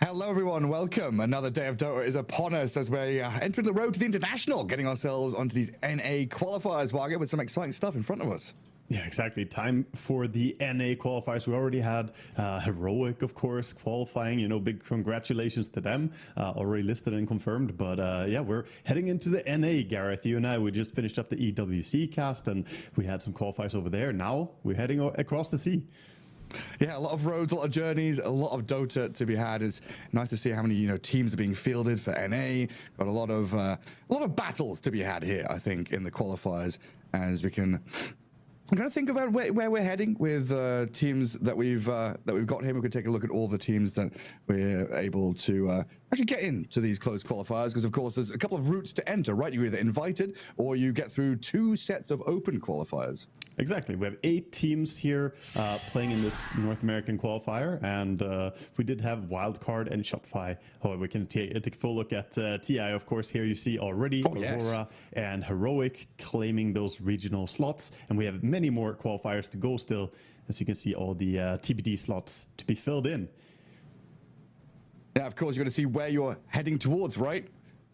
Hello everyone, welcome. Another day of Dota is upon us as we're entering the road to the international, getting ourselves onto these NA qualifiers, Wagga, with some exciting stuff in front of us. Yeah, exactly. Time for the NA qualifiers. We already had Heroic, of course, qualifying. You know, big congratulations to them. Already listed and confirmed. But yeah, we're heading into the NA, Gareth. You and I, we just finished up the EWC cast and we had some qualifiers over there. Now we're heading across the sea. Yeah, a lot of roads, a lot of journeys, a lot of Dota to be had. It's nice to see how many teams are being fielded for NA. Got a lot of battles to be had here, I think, in the qualifiers, as we can kind of think about where we're heading with teams that we've got here. We could take a look at all the teams that we're able to actually get into these closed qualifiers, because of course there's a couple of routes to enter, right? You're either invited or you get through 2 sets of open qualifiers. Exactly. We have 8 teams here playing in this North American qualifier, and we did have Wildcard and Shopify. Oh, we can take a full look at TI, of course. Here you see already Aurora and Heroic claiming those regional slots, and we have many more qualifiers to go still. As you can see, all the TBD slots to be filled in. Yeah, of course, you're going to see where you're heading towards, right?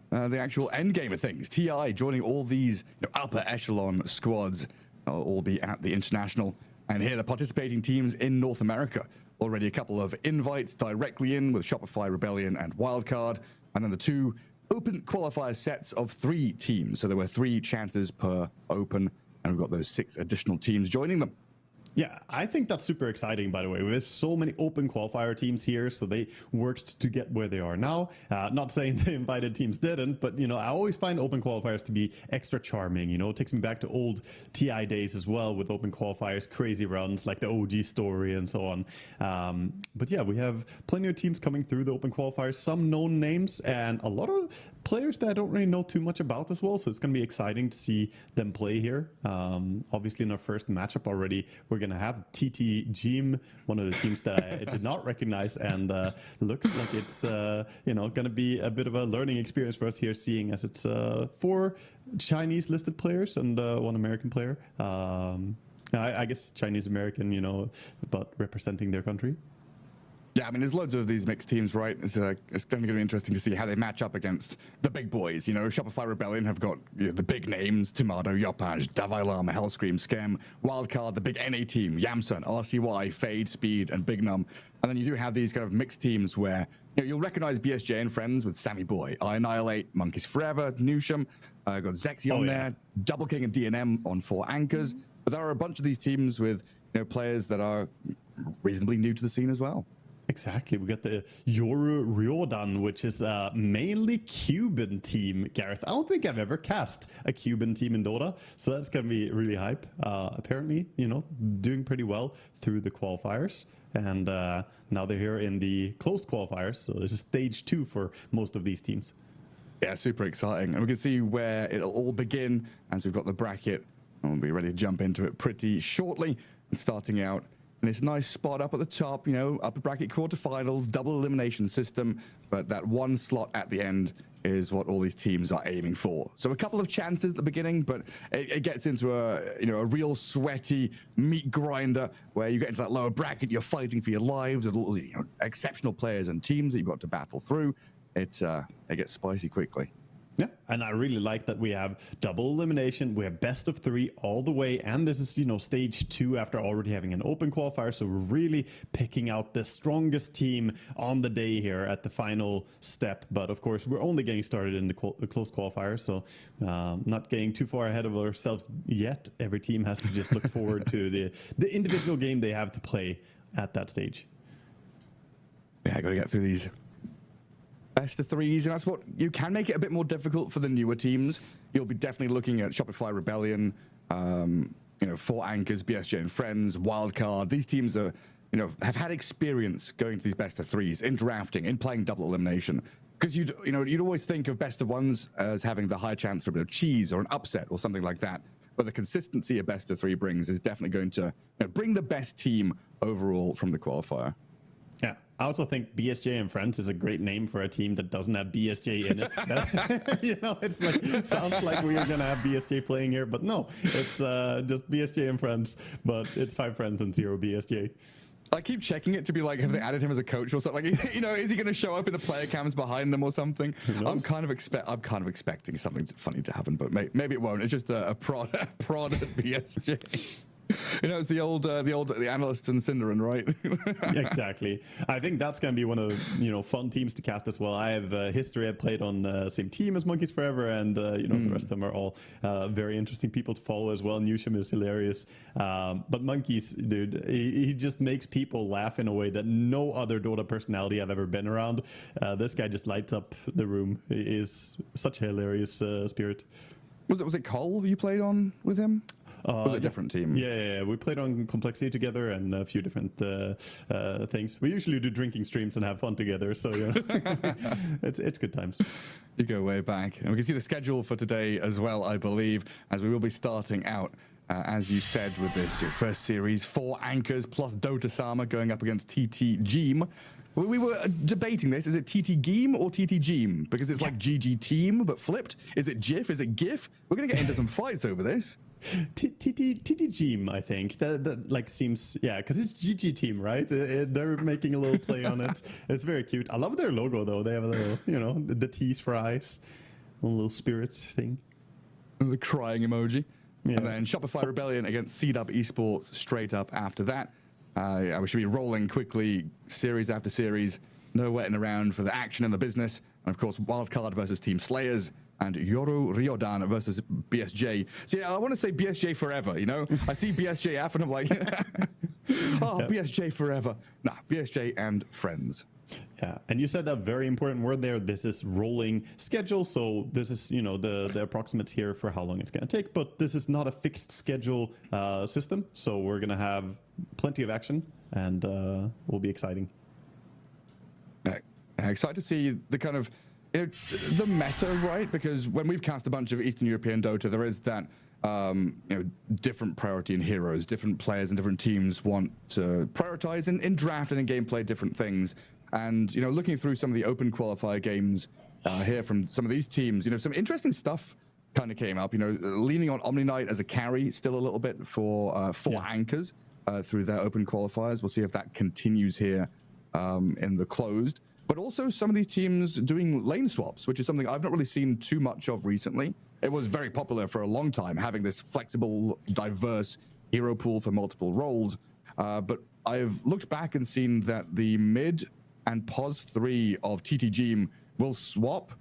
The actual end game of things. TI joining all these upper echelon squads. All be at the international, and here the participating teams in North America. Already a couple of invites directly in with Shopify, Rebellion, and Wildcard, and then the 2 open qualifier sets of 3 teams. So there were 3 chances per open, and we've got those 6 additional teams joining them. Yeah, I think that's super exciting, by the way. We have so many open qualifier teams here, so they worked to get where they are now. Not saying the invited teams didn't, but, I always find open qualifiers to be extra charming. It takes me back to old TI days as well with open qualifiers, crazy runs like the OG story and so on. But yeah, we have plenty of teams coming through the open qualifiers, some known names, and a lot of players that I don't really know too much about as well. So it's going to be exciting to see them play here. Obviously, in our first matchup already, we're going to have TT Gym, one of the teams that I did not recognize, and looks like it's going to be a bit of a learning experience for us here, seeing as it's 4 Chinese listed players and 1 American player. I guess Chinese American, but representing their country. Yeah, I mean, there's loads of these mixed teams, right? It's definitely going to be interesting to see how they match up against the big boys. Shopify Rebellion have got the big names: Tomato, Yopaj, Davai Lama, Hellscream, Skem, Wildcard, the big NA team, Yamsun, RCY, Fade, Speed, and Big Num. And then you do have these kind of mixed teams where you'll recognize BSJ and friends with Sammy Boy, I Annihilate, Monkeys Forever, Nusham, got Zexy on there, Double King and DNM on 4 anchors. But there are a bunch of these teams with players that are reasonably new to the scene as well. Exactly. We got the Yoru Ryodan, which is a mainly Cuban team, Gareth. I don't think I've ever cast a Cuban team in Dota, so that's going to be really hype. Apparently, doing pretty well through the qualifiers. And now they're here in the closed qualifiers, so this is stage 2 for most of these teams. Yeah, super exciting. And we can see where it'll all begin as we've got the bracket. And we'll be ready to jump into it pretty shortly. And starting out in this nice spot up at the top, upper bracket quarterfinals, double elimination system, but that 1 slot at the end is what all these teams are aiming for. So a couple of chances at the beginning, but it gets into a real sweaty meat grinder where you get into that lower bracket, you're fighting for your lives with all these exceptional players and teams that you've got to battle through. It gets spicy quickly. Yeah, and I really like that we have double elimination. We have best of 3 all the way, and this is stage 2 after already having an open qualifier. So we're really picking out the strongest team on the day here at the final step. But of course, we're only getting started in the close qualifier, so not getting too far ahead of ourselves yet. Every team has to just look forward to the individual game they have to play at that stage. Yeah, I got to get through these best of 3s, and that's what you can make it a bit more difficult for the newer teams. You'll be definitely looking at Shopify Rebellion, 4 anchors, BSJ and friends, Wildcard. These teams are, have had experience going to these best of 3s, in drafting, in playing double elimination. Because you'd always think of best of 1s as having the high chance for a bit of cheese or an upset or something like that. But the consistency a best of 3 brings is definitely going to bring the best team overall from the qualifier. Yeah, I also think BSJ and Friends is a great name for a team that doesn't have BSJ in it. It's like, sounds like we are going to have BSJ playing here, but no, it's just BSJ and Friends, but it's 5 friends and 0 BSJ. I keep checking it to be like, have they added him as a coach or something? Like, you know, is he going to show up in the player cams behind them or something? I'm kind of expecting something funny to happen, but maybe it won't. It's just a prod at PSG. You know, it's the analysts and Cinderin, right? Exactly. I think that's going to be one of fun teams to cast as well. I have history. I played on the same team as Monkeys Forever, and the rest of them are all very interesting people to follow as well. Newsham is hilarious, but Monkeys, dude, he just makes people laugh in a way that no other Dota personality I've ever been around. This guy just lights up the room. He is such a hilarious spirit. Was it Cole you played on with him? Was it a different team? Yeah, we played on Complexity together and a few different things. We usually do drinking streams and have fun together, so it's good times. You go way back. And we can see the schedule for today as well, I believe, as we will be starting out, as you said, with this first series, 4 anchors plus Dota Sama going up against TT Geem. We were debating this. Is it TT Geem or TT Geem? Because it's like GG Team, but flipped. Is it GIF? Is it GIF? We're going to get into some fights over this. TT Geem, I think. That like seems, because it's GG Team, right? They're making a little play on it. It's very cute. I love their logo, though. They have a little, the T's for eyes. A little spirits thing. The crying emoji. Yeah. And then Shopify Rebellion against CW Esports straight up after that. We should be rolling quickly, series after series, no wetting around for the action and the business. And of course, Wildcard versus Team Slayers and Yoru Ryodan versus BSJ. See, I want to say BSJ forever, I see BSJF and I'm like, BSJ forever. Nah, BSJ and friends. Yeah, and you said a very important word there. This is rolling schedule, so this is the approximates here for how long it's going to take. But this is not a fixed schedule system, so we're going to have plenty of action, and will be exciting. Excited to see the kind of the meta, right? Because when we've cast a bunch of Eastern European Dota, there is that different priority in heroes. Different players and different teams want to prioritize in draft and in gameplay different things. And, looking through some of the open qualifier games here from some of these teams, some interesting stuff kind of came up, leaning on Omni Knight as a carry still a little bit for 4 anchors through their open qualifiers. We'll see if that continues here in the closed. But also some of these teams doing lane swaps, which is something I've not really seen too much of recently. It was very popular for a long time, having this flexible, diverse hero pool for multiple roles. But I've looked back and seen that the mid and pos 3 of TT Geem will swap,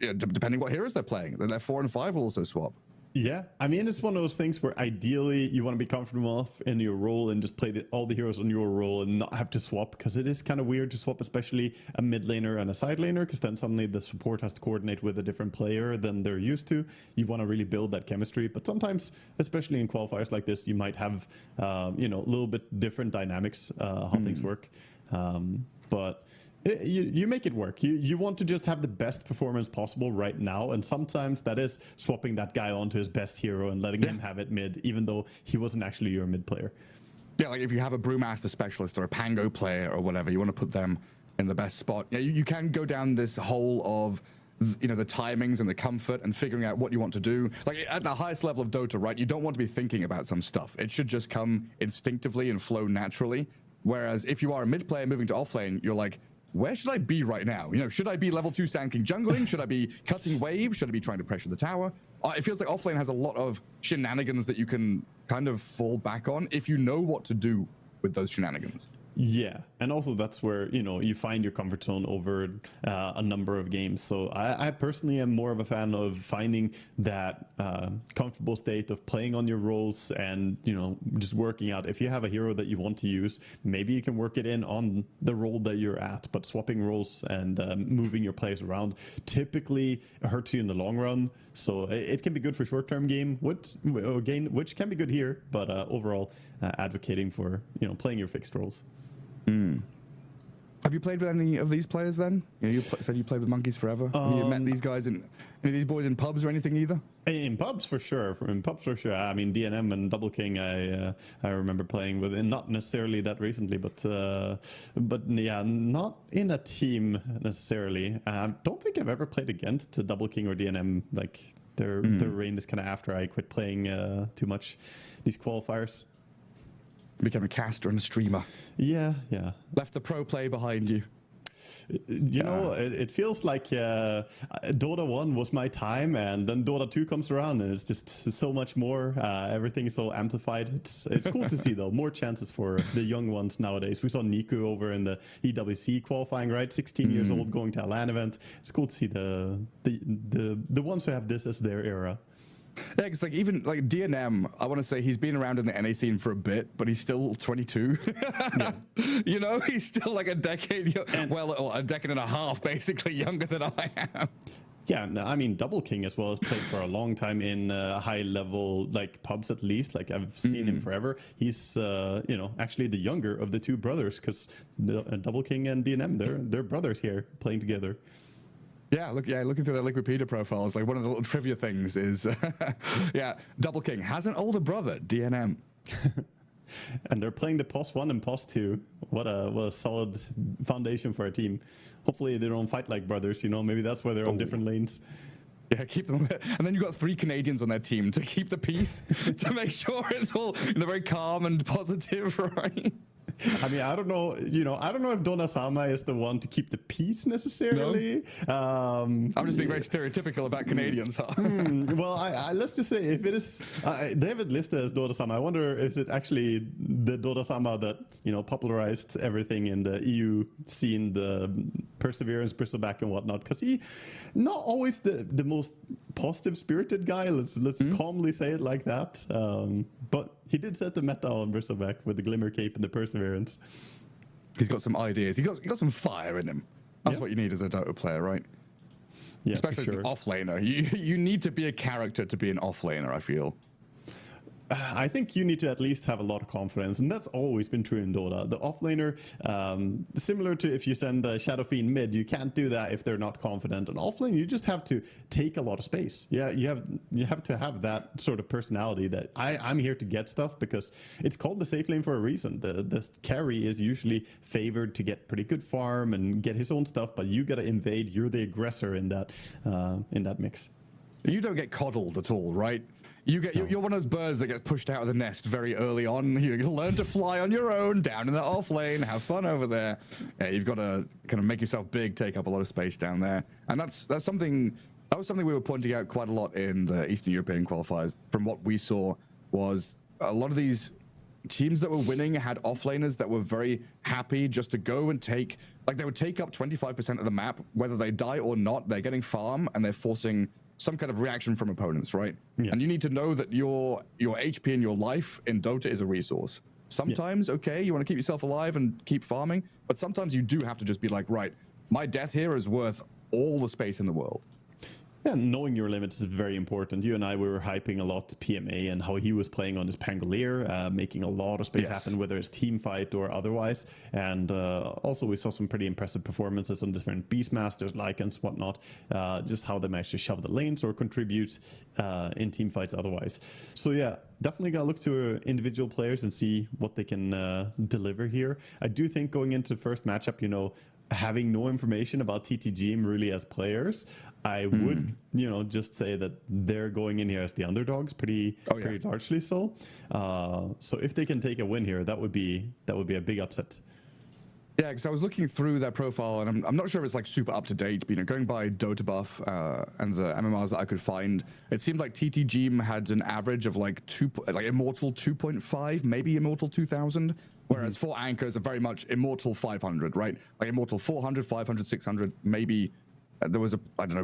depending what heroes they're playing. Then their 4 and 5 will also swap. Yeah, I mean, it's one of those things where ideally you want to be comfortable in your role and just play all the heroes on your role and not have to swap, because it is kind of weird to swap, especially a mid laner and a side laner, because then suddenly the support has to coordinate with a different player than they're used to. You want to really build that chemistry, but sometimes, especially in qualifiers like this, you might have, a little bit different dynamics, how things work. But you make it work. You want to just have the best performance possible right now, and sometimes that is swapping that guy onto his best hero and letting him have it mid, even though he wasn't actually your mid player. Yeah, like if you have a Brewmaster specialist or a Pango player or whatever, you want to put them in the best spot. Yeah, you can go down this hole of the timings and the comfort and figuring out what you want to do. Like at the highest level of Dota, right, you don't want to be thinking about some stuff. It should just come instinctively and flow naturally. Whereas if you are a mid player moving to off lane, you're like, where should I be right now? Should I be level 2 Sand King jungling? Should I be cutting wave? Should I be trying to pressure the tower? It feels like offlane has a lot of shenanigans that you can kind of fall back on if you know what to do with those shenanigans. Yeah, and also that's where you find your comfort zone over a number of games. So I personally am more of a fan of finding that comfortable state of playing on your roles and just working out. If you have a hero that you want to use, maybe you can work it in on the role that you're at. But swapping roles and moving your players around typically hurts you in the long run. So it can be good for short-term game, which can be good here. But overall, advocating for playing your fixed roles. Have you played with any of these players then? You said you played with Monkeys Forever. Have you met these guys any of these boys in pubs or anything either? In pubs for sure. I mean, DNM and Double King, I remember playing with, and not necessarily that recently, but yeah, not in a team necessarily. I don't think I've ever played against Double King or DNM. Like their reign is kind of after I quit playing too much these qualifiers. Became a caster and a streamer. Yeah. Left the pro play behind you. You know, it feels like Dota 1 was my time, and then Dota 2 comes around, and it's just so much more. Everything is so amplified. It's cool to see, though. More chances for the young ones nowadays. We saw Niku over in the EWC qualifying, right? 16 years old, going to a LAN event. It's cool to see the ones who have this as their era. Yeah, because like even like DNM, I want to say he's been around in the NA scene for a bit, but he's still 22. Yeah. You know, he's still like a decade, or a decade and a half, basically younger than I am. Yeah, no, I mean, Double King as well has played for a long time in high level like pubs at least. Like I've seen him forever. He's actually the younger of the two brothers, because Double King and DNM, they're brothers here playing together. Yeah, looking through their Liquipedia profiles, like one of the little trivia things is, Double King has an older brother, DNM. And they're playing the POS 1 and POS 2. What a solid foundation for a team. Hopefully they don't fight like brothers, maybe that's why they're on different lanes. Yeah, keep them. And then you've got 3 Canadians on their team to keep the peace, to make sure it's all very calm and positive, right? I mean, I don't know if Dona-sama is the one to keep the peace necessarily. No. I'm just being very stereotypical about Canadians, huh? Well, let's just say if it is David listed as Dona-sama, I wonder is it actually the Dona-sama that popularized everything in the EU scene, the Perseverance, Bristleback, and whatnot? Because he not always the most positive spirited guy. Let's calmly say it like that. But he did set the meta on Bristleback with the Glimmer Cape and the Perseverance. He's got some ideas. He got some fire in him. That's what you need as a Dota player, right? Yeah, especially as an offlaner. You need to be a character to be an offlaner, I feel. I think you need to at least have a lot of confidence, and that's always been true in Dota. The offlaner, similar to if you send the Shadow Fiend mid, you can't do that if they're not confident. And offlane, you just have to take a lot of space. Yeah, you have to have that sort of personality that I'm here to get stuff, because it's called the safe lane for a reason. The carry is usually favored to get pretty good farm and get his own stuff, but you gotta invade. You're the aggressor in that mix. You don't get coddled at all, right? You're one of those birds that gets pushed out of the nest very early on. You learn to fly on your own down in the off lane, have fun over there. Yeah, you've got to kind of make yourself big, take up a lot of space down there, and that was something we were pointing out quite a lot in the Eastern European qualifiers. From what we saw, was a lot of these teams that were winning had offlaners that were very happy just to go and take, like they would take up 25% of the map, whether they die or not. They're getting farm and they're forcing some kind of reaction from opponents, right? Yeah. And you need to know that your HP and your life in Dota is a resource. Sometimes, okay, you want to keep yourself alive and keep farming, but sometimes you do have to just be like, right, my death here is worth all the space in the world. Yeah, knowing your limits is very important. You and I, we were hyping a lot PMA and how he was playing on his Pangolier, making a lot of space happen, whether it's team fight or otherwise. And also we saw some pretty impressive performances on different Beastmasters, Lycans, whatnot, just how they managed to shove the lanes or contribute in team fights otherwise. So yeah, definitely gotta look to individual players and see what they can deliver here. I do think going into the first matchup, having no information about TTG really as players, I would, just say that they're going in here as the underdogs, pretty largely so. So if they can take a win here, that would be a big upset. Yeah, because I was looking through their profile, and I'm not sure if it's like super up to date, but going by Dota Buff and the MMRs that I could find, it seemed like TTG had an average of like Immortal 2.5, maybe Immortal 2000. Whereas for anchors are very much Immortal 500, right? Like Immortal 400, 500, 600, maybe there was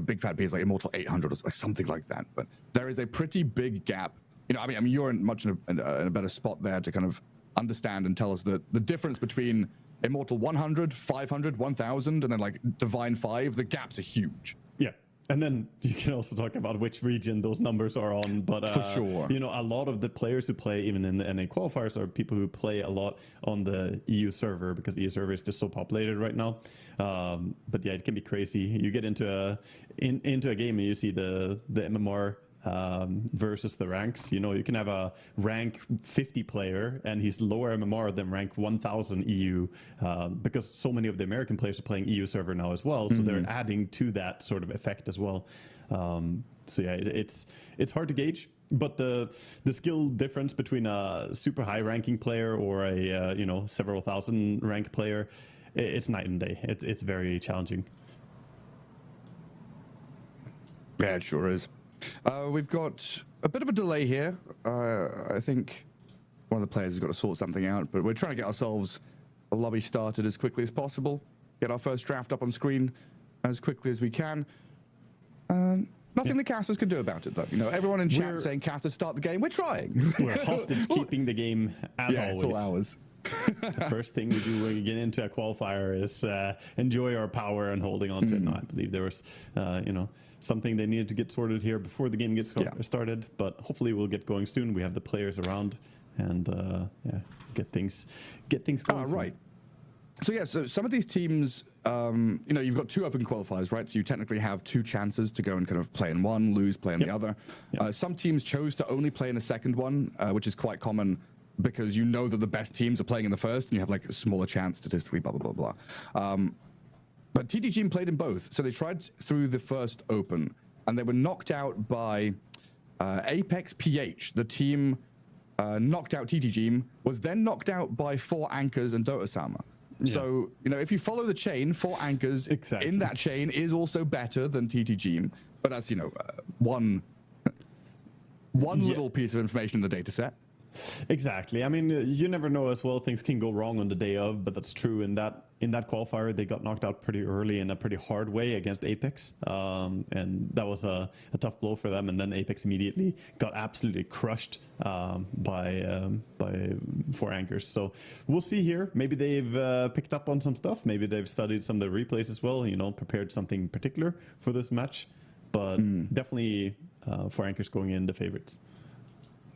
big fat piece like Immortal 800 or something like that. But there is a pretty big gap. I mean, you're in a better spot there to kind of understand and tell us the difference between Immortal 100, 500, 1000, and then like Divine 5. The gaps are huge. Yeah. And then you can also talk about which region those numbers are on. But for sure, a lot of the players who play even in the NA qualifiers are people who play a lot on the EU server, because the EU server is just so populated right now. But yeah, it can be crazy. You get into a game and you see the MMR versus the ranks. You can have a rank 50 player and he's lower MMR than rank 1000 EU, because so many of the American players are playing EU server now as well, so they're adding to that sort of effect as well. So yeah, it's hard to gauge, But the skill difference between a super high ranking player or a several thousand rank player, it's night and day. It's very challenging. Yeah, it sure is. We've got a bit of a delay here. I think one of the players has got to sort something out, but we're trying to get ourselves a lobby started as quickly as possible. Get our first draft up on screen as quickly as we can. Nothing the casters can do about it, though. You know, everyone in chat saying casters start the game. We're trying. We're hostage keeping the game as always. It's all ours. The first thing we do when we get into a qualifier is enjoy our power and holding on to it. No, I believe there was, something they needed to get sorted here before the game gets started. But hopefully we'll get going soon. We have the players around, and get things going. Right. So some of these teams, you've got 2 open qualifiers, right? So you technically have 2 chances to go and kind of play in one, lose, play in the other. Some teams chose to only play in the second one, which is quite common because you know that the best teams are playing in the first and you have like a smaller chance statistically, blah, blah, blah, blah. But TTG played in both. So they tried through the first open and they were knocked out by Apex PH, the team knocked out TTG, was then knocked out by 4 Anchors and Dota Sama. Yeah. So, if you follow the chain, 4 Anchors in that chain is also better than TTG. But that's, one little piece of information in the data set. Exactly. I mean, you never know as well. Things can go wrong on the day of, but that's true. In that qualifier, they got knocked out pretty early in a pretty hard way against Apex, and that was a tough blow for them. And then Apex immediately got absolutely crushed by 4 Anchors. So we'll see here. Maybe they've picked up on some stuff. Maybe they've studied some of the replays as well. Prepared something particular for this match. But definitely 4 Anchors going in the favorites.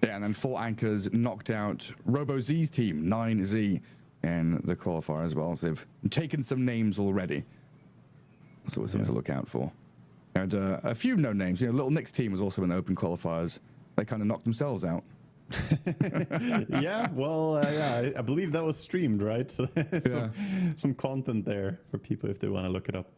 Yeah, and then 4 Anchors knocked out RoboZ's team, 9Z, in the qualifier as well. So they've taken some names already. That's always something to look out for. And a few known names. Little Nick's team was also in the open qualifiers. They kind of knocked themselves out. I believe that was streamed, right? So some content there for people if they want to look it up.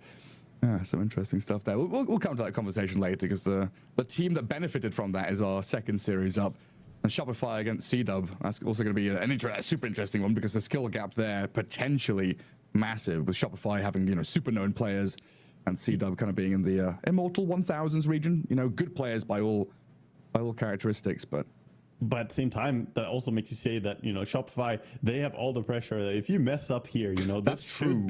Yeah, some interesting stuff there. We'll come to that conversation later because the team that benefited from that is our second series up. And Shopify against C-Dub, that's also going to be a super interesting one because the skill gap there potentially massive with Shopify having, super known players and C-Dub kind of being in the immortal 1000s region. Good players by all characteristics, but at the same time, that also makes you say that, Shopify, they have all the pressure that if you mess up here, this should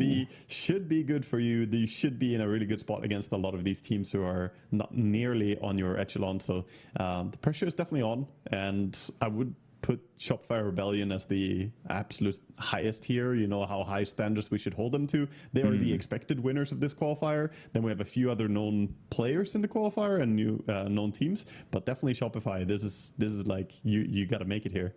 be good for you. You should be in a really good spot against a lot of these teams who are not nearly on your echelon. So the pressure is definitely on. And I would put Shopify Rebellion as the absolute highest here, how high standards we should hold them to. They are the expected winners of this qualifier. Then we have a few other known players in the qualifier and new known teams, but definitely Shopify. This is like you got to make it here.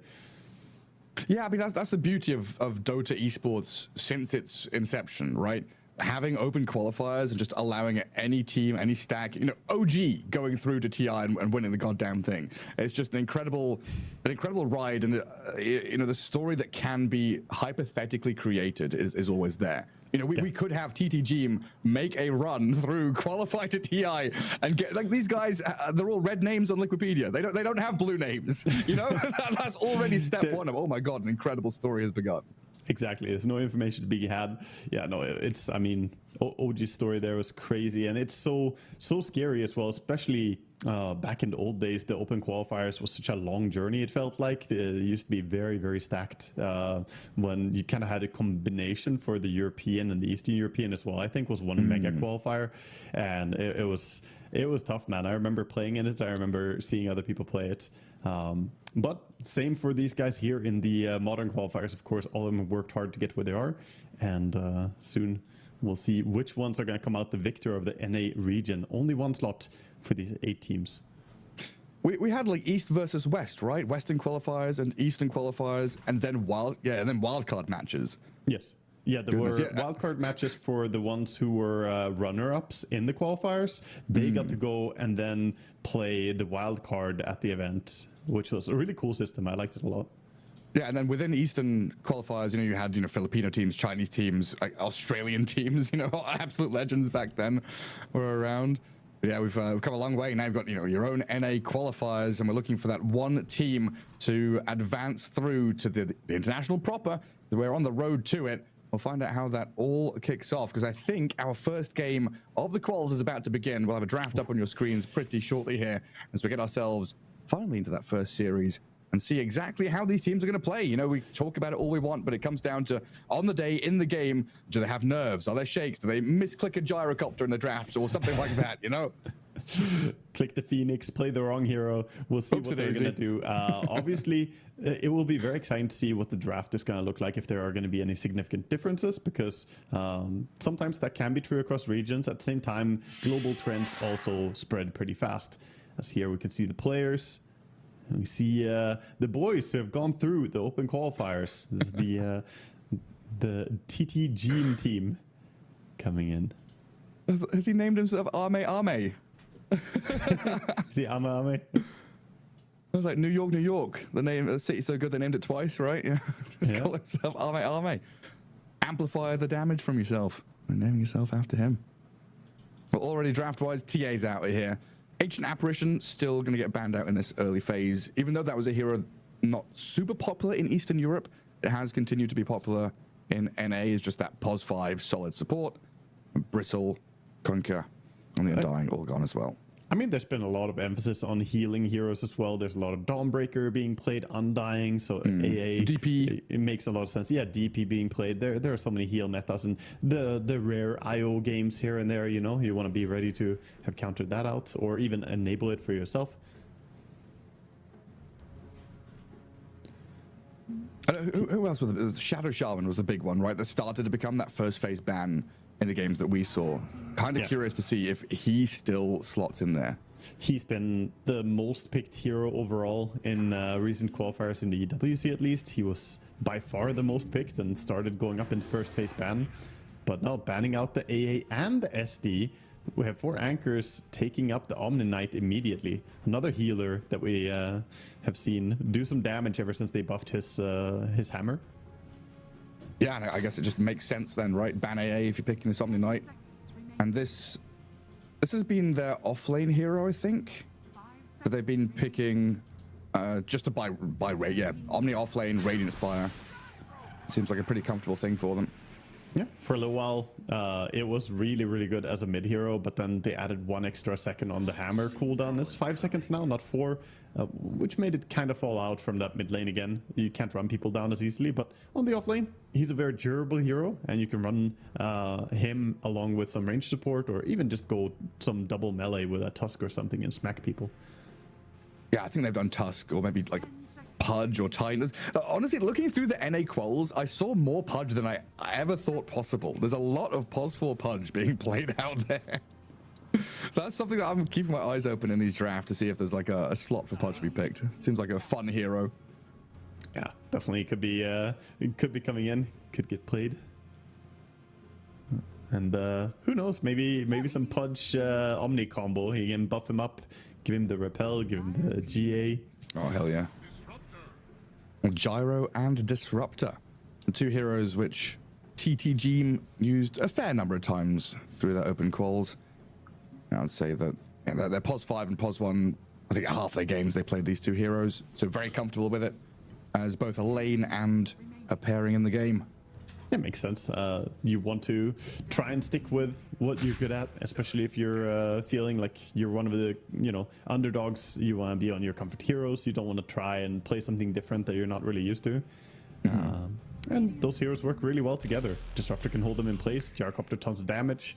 Yeah, I mean that's the beauty of Dota esports since its inception, right? Having open qualifiers and just allowing any team, any stack, OG going through to TI and winning the goddamn thing. It's just an incredible ride, and the story that can be hypothetically created is always there. We could have TTG make a run through qualify to TI and get like these guys. They're all red names on Wikipedia. They don't have blue names. That's already step one of, oh my god, an incredible story has begun. Exactly. There's no information to be had. Yeah, no, OG's story there was crazy. And it's so scary as well, especially back in the old days, the open qualifiers was such a long journey. It felt like it used to be very, very stacked when you kind of had a combination for the European and the Eastern European as well. I think was one mega qualifier. And it was tough, man. I remember playing in it. I remember seeing other people play it. But same for these guys here in the modern qualifiers. Of course, all of them worked hard to get where they are. And soon we'll see which ones are going to come out the victor of the NA region. Only one slot for these 8 teams. We had like East versus West, right? Western qualifiers and Eastern qualifiers, and then wildcard matches. Yes. Yeah, there were wildcard matches for the ones who were runner-ups in the qualifiers. They got to go and then play the wildcard at the event, which was a really cool system. I liked it a lot. Yeah, and then within Eastern qualifiers, you had Filipino teams, Chinese teams, Australian teams, absolute legends back then were around. Yeah, we've come a long way. Now you've got, your own NA qualifiers, and we're looking for that one team to advance through to the international proper. We're on the road to it. We'll find out how that all kicks off, because I think our first game of the quals is about to begin. We'll have a draft up on your screens pretty shortly here as we get ourselves finally into that first series and see exactly how these teams are going to play. We talk about it all we want, but it comes down to, on the day, in the game, do they have nerves? Are there shakes? Do they misclick a gyrocopter in the draft or something like that, Click the Phoenix, play the wrong hero. We'll see what they're going to do. Obviously, it will be very exciting to see what the draft is going to look like, if there are going to be any significant differences, because sometimes that can be true across regions. At the same time, global trends also spread pretty fast. As here we can see the players. And we see the boys who have gone through the open qualifiers. This is the TT Gene team coming in. Has he named himself Arme? Is he Ame? I was like, New York. The city's so good they named it twice, right? Yeah. Just call himself Arme. Amplify the damage from yourself and naming yourself after him. Well, already draft-wise, TA's out of here. Ancient Apparition still going to get banned out in this early phase. Even though that was a hero not super popular in Eastern Europe, it has continued to be popular in NA. Is just that POS 5 solid support. Bristle, Conquer, and the Undying all gone as well. I mean, there's been a lot of emphasis on healing heroes as well. There's a lot of Dawnbreaker being played, Undying, so AA. DP. It makes a lot of sense. Yeah, DP being played. There are so many heal metas, and the rare IO games here and there, you want to be ready to have countered that out, or even enable it for yourself. Who else was it? It was Shadow Shaman was the big one, right? That started to become that first phase ban in the games that we saw. Kind of curious to see if he still slots in there. He's been the most picked hero overall in recent qualifiers in the EWC, at least. He was by far the most picked and started going up in the first phase ban. But now banning out the AA and the SD, we have 4 anchors taking up the Omni Knight immediately. Another healer that we have seen do some damage ever since they buffed his hammer. Yeah, and I guess it just makes sense then, right? Ban AA if you're picking this Omni Knight. And this has been their off-lane hero, I think. But they've been picking just to buy rate. Yeah, Omni off-lane, Radiant Spire. Seems like a pretty comfortable thing for them. Yeah, for a little while, it was really, really good as a mid hero, but then they added 1 extra second on the hammer cooldown. It's 5 seconds now, not 4, which made it kind of fall out from that mid lane again. You can't run people down as easily, but on the off lane, he's a very durable hero, and you can run him along with some range support, or even just go some double melee with a Tusk or something and smack people. Yeah, I think they've done Tusk, or maybe like Pudge or Titan. Honestly, looking through the NA quals, I saw more Pudge than I ever thought possible. There's a lot of POS 4 Pudge being played out there. So that's something that I'm keeping my eyes open in these drafts to see if there's like a slot for Pudge to be picked. Seems like a fun hero. Yeah, definitely could be coming in, could get played. And who knows, maybe some Pudge Omni combo. He can buff him up, give him the repel, give him the GA. Oh, hell yeah. Gyro and Disruptor. The 2 heroes which TTG used a fair number of times through their open quals. I'd say that their POS 5 and POS 1, I think half their games they played these 2 heroes. So very comfortable with it as both a lane and a pairing in the game. It makes sense. You want to try and stick with what you're good at, especially if you're feeling like you're one of the underdogs. You want to be on your comfort heroes. You don't want to try and play something different that you're not really used to. And those heroes work really well together. Disruptor can hold them in place. Gyrocopter tons of damage.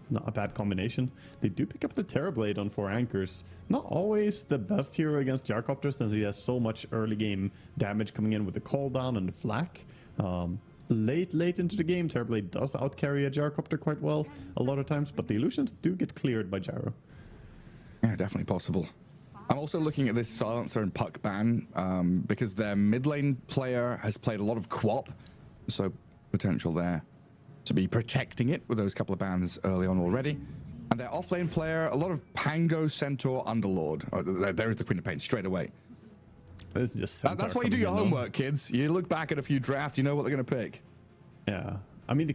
Not a bad combination. They do pick up the Terrorblade on 4 anchors. Not always the best hero against Gyrocopter, since he has so much early game damage coming in with the call down and the flak. Late into the game, Terrorblade does outcarry a Gyrocopter quite well a lot of times, but the illusions do get cleared by Gyro. Yeah, definitely possible. I'm also looking at this Silencer and Puck ban because their mid lane player has played a lot of Quap, so potential there to be protecting it with those couple of bans early on already. And their off lane player, a lot of Pango, Centaur, Underlord. Oh, there is the Queen of Pain straight away. This is just that's why you do your homework, kids. You look back at a few drafts, you know what they're going to pick. Yeah, I mean,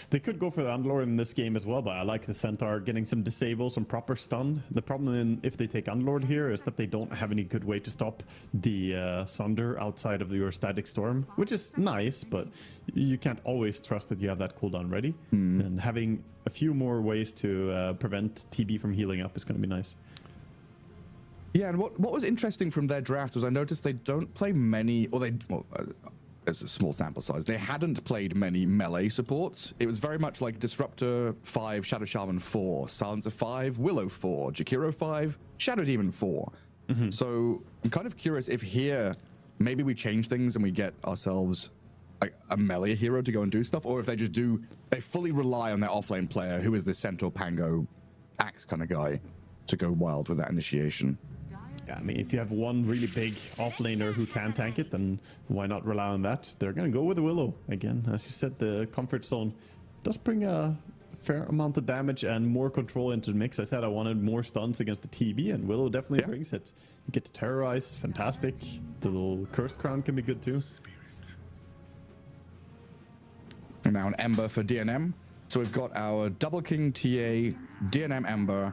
they could go for the Underlord in this game as well, but I like the Centaur getting some disable, some proper stun. The problem if they take Underlord here is that they don't have any good way to stop the Sunder outside of your Static Storm, which is nice, but you can't always trust that you have that cooldown ready. And having a few more ways to prevent TB from healing up is going to be nice. Yeah, and what was interesting from their draft was I noticed they don't play many, or it's a small sample size. They hadn't played many melee supports. It was very much like Disruptor 5, Shadow Shaman 4, Silencer 5, Willow 4, Jakiro 5, Shadow Demon 4. So I'm kind of curious if here maybe we change things and we get ourselves like a melee hero to go and do stuff, or if they fully rely on their offlane player, who is the Centaur Pango Axe kind of guy, to go wild with that initiation. Yeah, I mean, if you have one really big offlaner who can tank it, then why not rely on that? They're going to go with the Willow. Again, as you said, the comfort zone does bring a fair amount of damage and more control into the mix. I said I wanted more stuns against the TB, and Willow definitely brings it. You get to terrorize, fantastic. The little Cursed Crown can be good too. And now an Ember for DNM. So we've got our Double King TA, DNM Ember,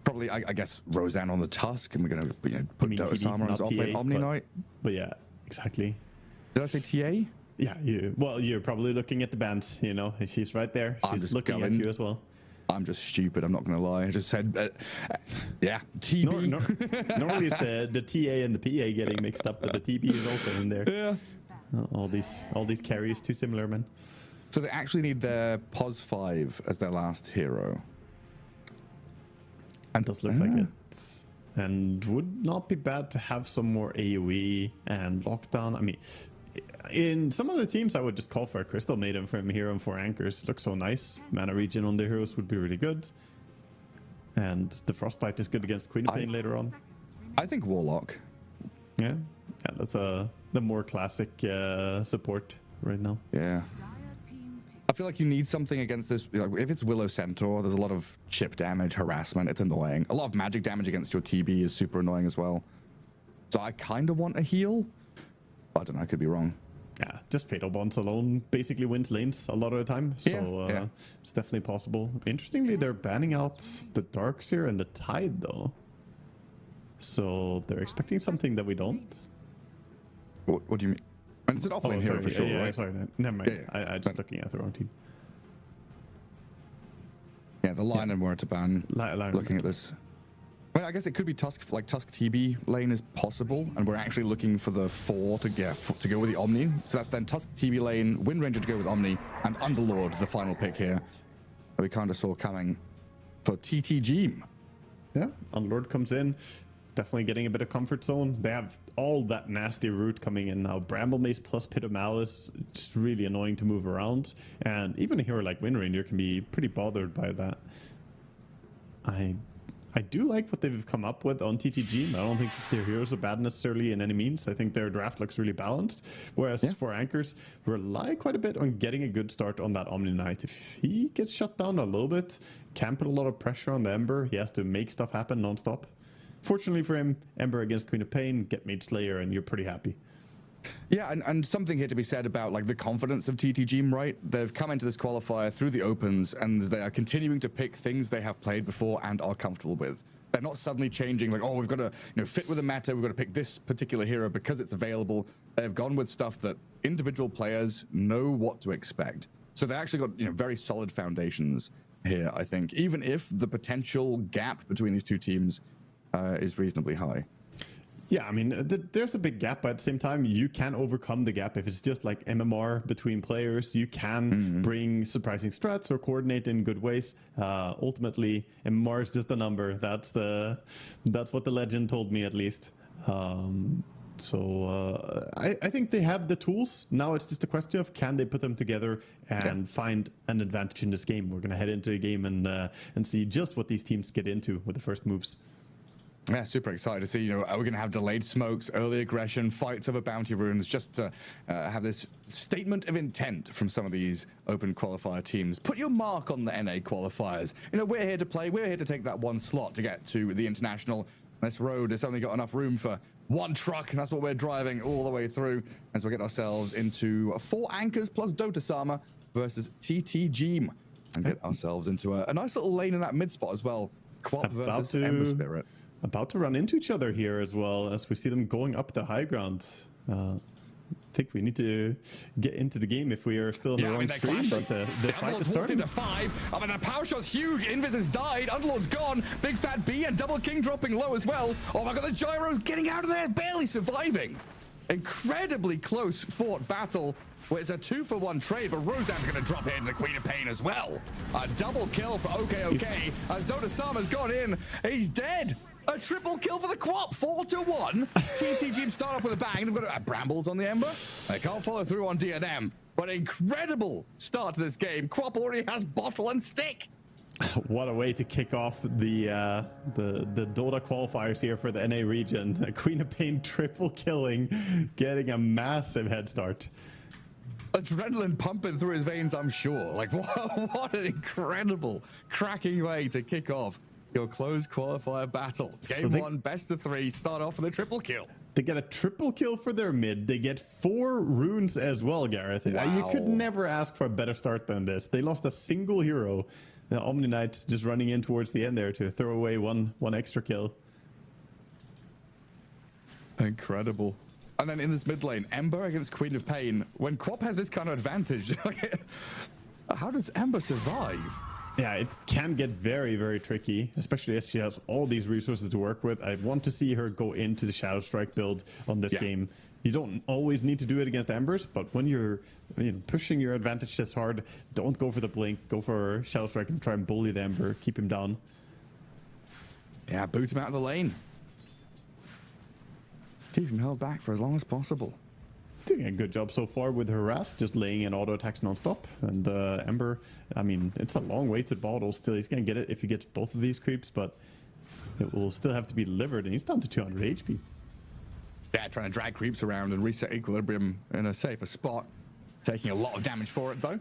probably, I guess, Roseanne on the Tusk, and we're going to put Dota Sama on offlane Omni Knight. But yeah, exactly. Did I say TA? Yeah, you're probably looking at the bands, she's right there. She's looking at you as well. I'm just stupid, I'm not going to lie. I just said, yeah, TB. Normally it's the TA and the PA getting mixed up, but the TB is also in there. Yeah. All these carries, too similar, man. So they actually need their POS 5 as their last hero. It does look like it. And would not be bad to have some more AoE and lockdown. I mean, in some of the teams, I would just call for a Crystal Maiden from Hero and 4 Anchors. Looks so nice. Mana regen on the heroes would be really good. And the Frostbite is good against Queen of Pain later on. I think Warlock. Yeah, that's the more classic support right now. Yeah. I feel like you need something against this. If it's Willow Centaur, there's a lot of chip damage, harassment. It's annoying. A lot of magic damage against your TB is super annoying as well. So I kind of want a heal. But I don't know. I could be wrong. Yeah, just Fatal Bonds alone basically wins lanes a lot of the time. So it's definitely possible. Interestingly, they're banning out the Darkseer and the Tide, though. So they're expecting something that we don't. What do you mean? And it's an offlane hero for sure, right? Sorry, never mind. I just looking at the wrong team. Yeah, the line and were to ban. Looking at this. Well, I guess it could be Tusk, like Tusk TB lane is possible, and we're actually looking for the 4 to go with the Omni. So that's then Tusk TB lane, Wind Ranger to go with Omni, and Underlord, the final pick here, that we kind of saw coming for TTG. Yeah, Underlord comes in. Definitely getting a bit of comfort zone. They have all that nasty root coming in now. Bramble Mace plus Pit of Malice. It's really annoying to move around. And even a hero like Wind Ranger can be pretty bothered by that. I do like what they've come up with on TTG. I don't think their heroes are bad necessarily in any means. I think their draft looks really balanced. Whereas for Anchors, rely quite a bit on getting a good start on that Omni Knight. If he gets shut down a little bit, can put a lot of pressure on the Ember. He has to make stuff happen nonstop. Fortunately for him, Ember against Queen of Pain, get Mage Slayer, and you're pretty happy. Yeah, and something here to be said about like the confidence of TTG, right? They've come into this qualifier through the opens, and they are continuing to pick things they have played before and are comfortable with. They're not suddenly changing, like, oh, we've got to fit with the meta, we've got to pick this particular hero because it's available. They've gone with stuff that individual players know what to expect. So they actually got very solid foundations here, I think, even if the potential gap between these two teams is reasonably high. Yeah, I mean, there's a big gap, but at the same time, you can overcome the gap. If it's just like MMR between players, you can bring surprising strats or coordinate in good ways. Ultimately, MMR is just a number. That's what the legend told me, at least. So I think they have the tools. Now it's just a question of can they put them together and find an advantage in this game. We're going to head into a game and see just what these teams get into with the first moves. Yeah, super excited to see, are we going to have delayed smokes, early aggression, fights over bounty runes, just to have this statement of intent from some of these open qualifier teams. Put your mark on the NA qualifiers. We're here to play. We're here to take that one slot to get to the international. This road has only got enough room for one truck, and that's what we're driving all the way through as we get ourselves into 4 Anchors plus Dota Sama versus TTG, and get ourselves into a nice little lane in that mid spot as well. Quap versus Ember Spirit. About to run into each other here as well, as we see them going up the high ground. I think we need to get into the game if we are still on the wrong screen, but the fight is starting. Into 5. I mean, the power shot's huge. Invis has died. Underlord's gone. Big Fat B and Double King dropping low as well. Oh my god, the Gyro's getting out of there, barely surviving. Incredibly close fought battle. Well, it's a 2-for-1 trade, but Roseanne's going to drop here to the Queen of Pain as well. A double kill for OK. As Dota-sama's gone in, he's dead. A triple kill for the Quap, 4-1. TTG start off with a bang. They've got Brambles on the Ember. They can't follow through on DNM, but incredible start to this game. Quap already has bottle and stick. What a way to kick off the Dota qualifiers here for the NA region. Queen of Pain triple killing, getting a massive head start. Adrenaline pumping through his veins, I'm sure. Like, what an incredible, cracking way to kick off your closed qualifier battle. Game 1, best of 3, start off with a triple kill. They get a triple kill for their mid. They get 4 runes as well, Gareth. Wow. You could never ask for a better start than this. They lost a single hero. The Omni Knight just running in towards the end there to throw away one extra kill. Incredible. And then in this mid lane, Ember against Queen of Pain. When Quap has this kind of advantage, how does Ember survive? Yeah, it can get very, very tricky, especially as she has all these resources to work with. I want to see her go into the Shadow Strike build on this game. You don't always need to do it against Embers, but when you're pushing your advantage this hard, don't go for the blink. Go for Shadow Strike and try and bully the Ember, keep him down. Yeah, boot him out of the lane. Keep him held back for as long as possible. Doing a good job so far with harass, just laying in auto attacks non-stop. And Ember, I mean, it's a long way to the bottle still. He's gonna get it if he gets both of these creeps, but it will still have to be delivered, and he's down to 200 HP. Yeah, trying to drag creeps around and reset equilibrium in a safer spot. Taking a lot of damage for it, though.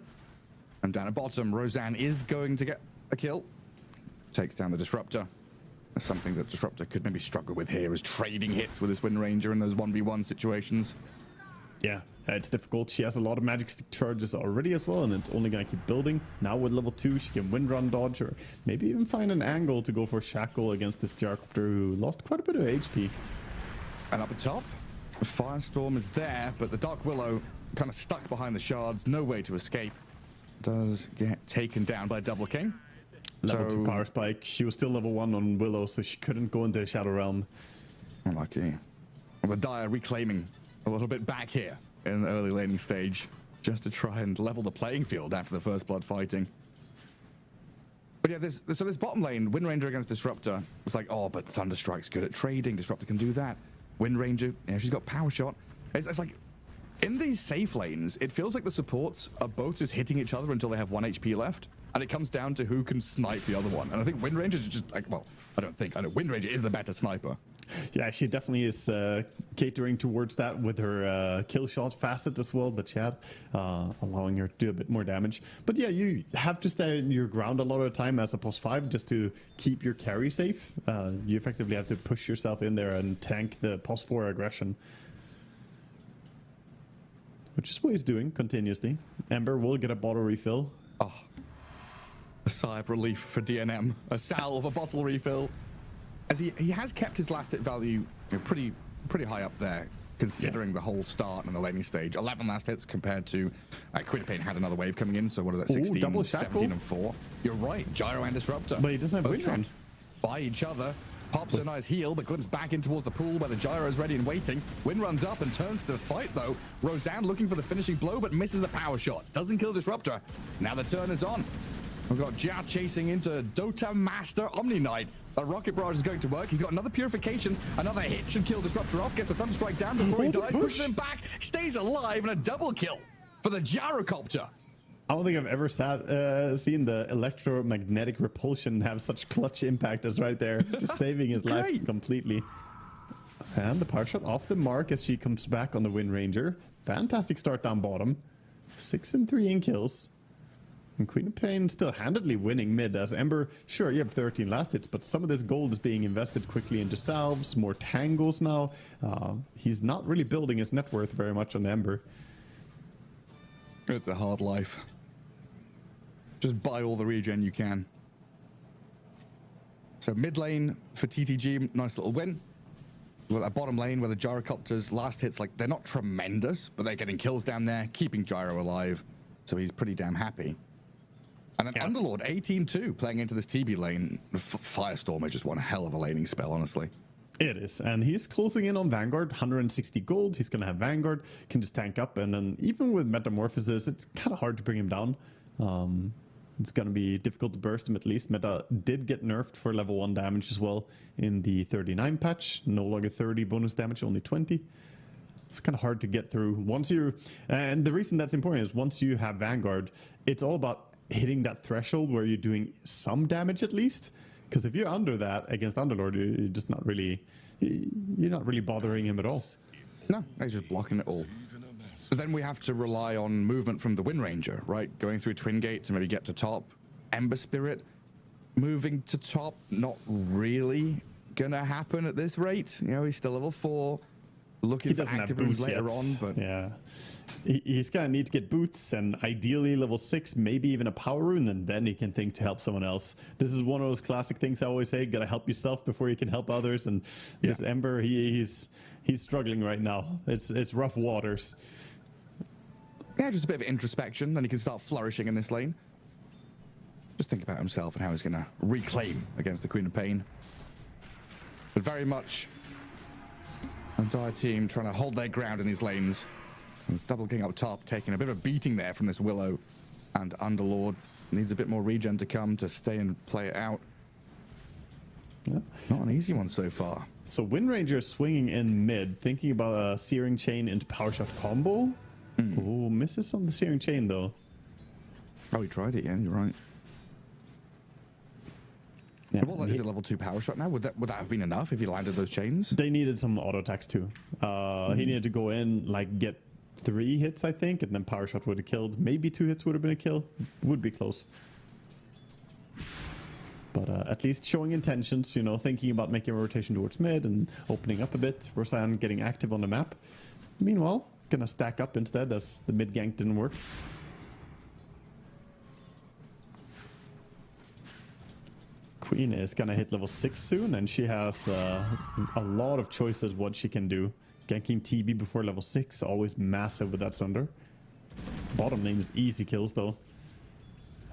And down at bottom, Roseanne is going to get a kill. Takes down the Disruptor. Something that Disruptor could maybe struggle with here is trading hits with this Wind Ranger in those 1v1 situations. Yeah, it's difficult. She has a lot of magic stick charges already as well, and it's only going to keep building. Now with level 2, she can wind run dodge, or maybe even find an angle to go for Shackle against this Gyrocopter who lost quite a bit of HP. And up at top, Firestorm is there, but the Dark Willow kind of stuck behind the shards, no way to escape. Does get taken down by Double King. Level 2 Power Spike. She was still level 1 on Willow, so she couldn't go into Shadow Realm. Unlucky. Well, the Dire reclaiming a little bit back here in the early laning stage, just to try and level the playing field after the first blood fighting. But yeah, so this bottom lane, Wind Ranger against Disruptor, it's like, oh, but Thunderstrike's good at trading. Disruptor can do that. Wind Ranger, she's got Power Shot. It's like, in these safe lanes, it feels like the supports are both just hitting each other until they have 1 HP left. And it comes down to who can snipe the other one. And I think Wind Ranger is just like, well, I know Wind Ranger is the better sniper. Yeah, she definitely is catering towards that with her kill shot facet as well that she had, allowing her to do a bit more damage. But yeah, you have to stay in your ground a lot of the time as a +5 just to keep your carry safe. You effectively have to push yourself in there and tank the +4 aggression. Which is what he's doing continuously. Ember will get a bottle refill. Oh, a sigh of relief for DNM. A salve, a bottle refill. As he has kept his last hit value pretty high up there, considering the whole start and the laning stage. 11 last hits compared to Queen of Pain had another wave coming in, so what is that, 16, double 17 and 4. You're right, Gyro and Disruptor. But he doesn't have both trapped by each other. Pops a nice heal, but glimpses back in towards the pool where the Gyro is ready and waiting. Wind runs up and turns to fight, though. Roseanne looking for the finishing blow, but misses the power shot. Doesn't kill Disruptor. Now the turn is on. We've got Jia chasing into Dota Master Omni Knight. A Rocket Barrage is going to work. He's got another Purification. Another hit should kill Disruptor off. Gets the Thunderstrike down before he dies. Pushes him back. Stays alive, and a double kill for the Gyrocopter. I don't think I've ever seen the electromagnetic repulsion have such clutch impact as right there. Just saving his life completely. And the power shot off the mark as she comes back on the Wind Ranger. Fantastic start down bottom. 6 and 3 in kills. And Queen of Pain still handedly winning mid as Ember, sure, you have 13 last hits, but some of this gold is being invested quickly into salves, more tangles now. He's not really building his net worth very much on Ember. It's a hard life. Just buy all the regen you can. So mid lane for TTG, nice little win. Well, that bottom lane where the gyrocopters last hits, like, they're not tremendous, but they're getting kills down there, keeping Gyro alive. So he's pretty damn happy. And then Underlord 18-2 playing into this TB lane. Firestorm is just one hell of a laning spell, honestly. It is, and he's closing in on Vanguard, 160 gold. He's going to have Vanguard, can just tank up, and then even with Metamorphosis, it's kind of hard to bring him down. It's going to be difficult to burst him at least. Meta did get nerfed for level 1 damage as well in the 39 patch. No longer 30 bonus damage, only 20. It's kind of hard to get through. Once you, and the reason that's important is once you have Vanguard, it's all about hitting that threshold where you're doing some damage at least. Because if you're under that against Underlord, you're just not really, you're not really bothering him at all. No, he's just blocking it all. But then we have to rely on movement from the Wind Ranger, right? Going through Twin Gate to maybe get to top. Ember Spirit moving to top, not really gonna happen at this rate. You know, he's still level 4. Looking for active moves later on, but yeah, he's gonna need to get boots and ideally level 6, maybe even a power rune, and then he can think to help someone else. This is one of those classic things I always say: gotta help yourself before you can help others. And this Ember, he's struggling right now. It's rough waters. Yeah, just a bit of introspection, then he can start flourishing in this lane. Just think about himself and how he's gonna reclaim against the Queen of Pain. But very much entire team trying to hold their ground in these lanes. And it's Double King up top, taking a bit of a beating there from this Willow. And Underlord needs a bit more regen to come to stay and play it out. Yeah. Not an easy one so far. So Wind Ranger swinging in mid, thinking about a Searing Chain into Power Shot combo. Oh, misses on the Searing Chain though. Oh, he tried it, yeah, you're right. Yeah, what is it, level 2 power shot now? Would that have been enough if he landed those chains? They needed some auto attacks too. He needed to go in, like, get 3 hits, I think, and then power shot would have killed. Maybe 2 hits would have been a kill. Would be close. But at least showing intentions, you know, thinking about making a rotation towards mid and opening up a bit. Rosan getting active on the map. Meanwhile, gonna stack up instead as the mid gank didn't work. Queen is gonna hit level 6 soon, and she has a lot of choices what she can do. Ganking TB before level 6, always massive with that Sunder. Bottom lane is easy kills though.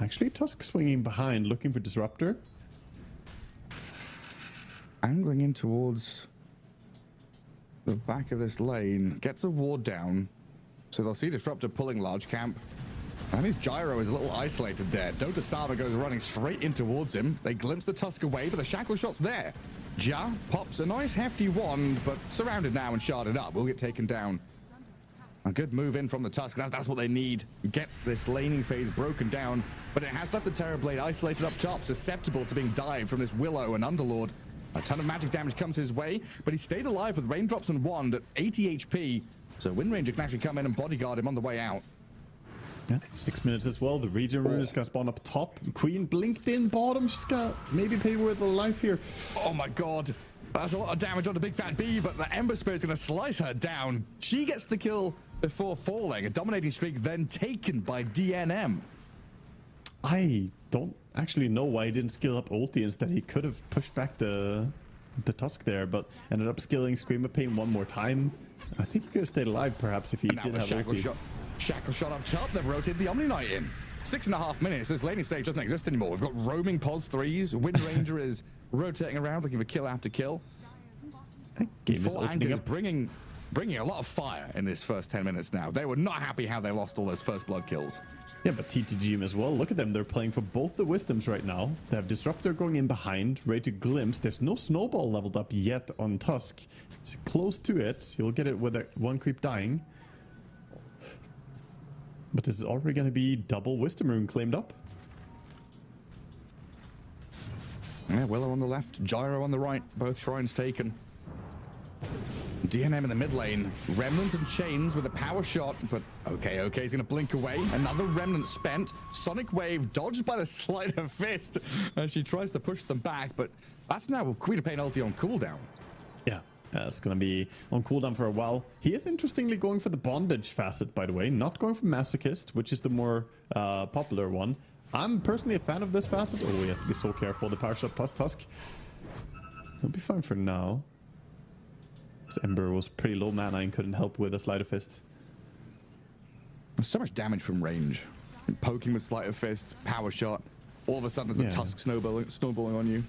Actually, Tusk swinging behind, looking for Disruptor. Angling in towards the back of this lane, gets a ward down. So they'll see Disruptor pulling large camp. That means Gyro is a little isolated there. Dota Saba goes running straight in towards him. They glimpse the Tusk away, but the Shackle Shot's there. Ja pops a nice hefty wand, but surrounded now and sharded up. Will get taken down. A good move in from the Tusk. That's what they need. Get this laning phase broken down. But it has left the Terrorblade isolated up top, susceptible to being dived from this Willow and Underlord. A ton of magic damage comes his way, but he stayed alive with Raindrops and Wand at 80 HP. So Wind Ranger can actually come in and bodyguard him on the way out. Yeah, 6 minutes as well. The Regen Rune is gonna spawn up top. Queen blinked in bottom. She's gonna maybe pay with a life here. Oh my god. That's a lot of damage on the Big Fat B, but the Ember Spirit's gonna slice her down. She gets the kill before falling. A dominating streak then taken by DNM. I don't actually know why he didn't skill up ulti. Instead, he could have pushed back the Tusk there, but ended up skilling Scream of Pain one more time. I think he could have stayed alive perhaps if he did have ulti. Shackle Shot up top, they've rotated the Omni Knight in. 6.5 minutes, this laning stage doesn't exist anymore. We've got roaming pos 3s, Wind Ranger is rotating around looking for kill after kill. Game is Anchor is bringing a lot of fire in this first 10 minutes now. They were not happy how they lost all those first blood kills. Yeah, but TTG as well. Look at them. They're playing for both the Wisdoms right now. They have Disruptor going in behind, ready to glimpse. There's no Snowball leveled up yet on Tusk. It's close to it. You'll get it with one creep dying. But this is already going to be double Wisdom Rune claimed up. Yeah, Willow on the left, Gyro on the right. Both shrines taken. DNM in the mid lane. Remnant and Chains with a power shot, but okay, he's gonna blink away. Another Remnant spent. Sonic Wave dodged by the Sleight of Fist as she tries to push them back, but that's now Queen of Pain ulti on cooldown. Yeah, it's gonna be on cooldown for a while. He is interestingly going for the Bondage facet, by the way, not going for Masochist, which is the more popular one. I'm personally a fan of this facet. Oh, he has to be so careful. The power shot plus Tusk. He'll be fine for now. This Ember was pretty low mana and couldn't help with a Sleight of Fist. There's so much damage from range. Poking with Sleight of Fist, power shot. All of a sudden there's a Tusk snowballing on you.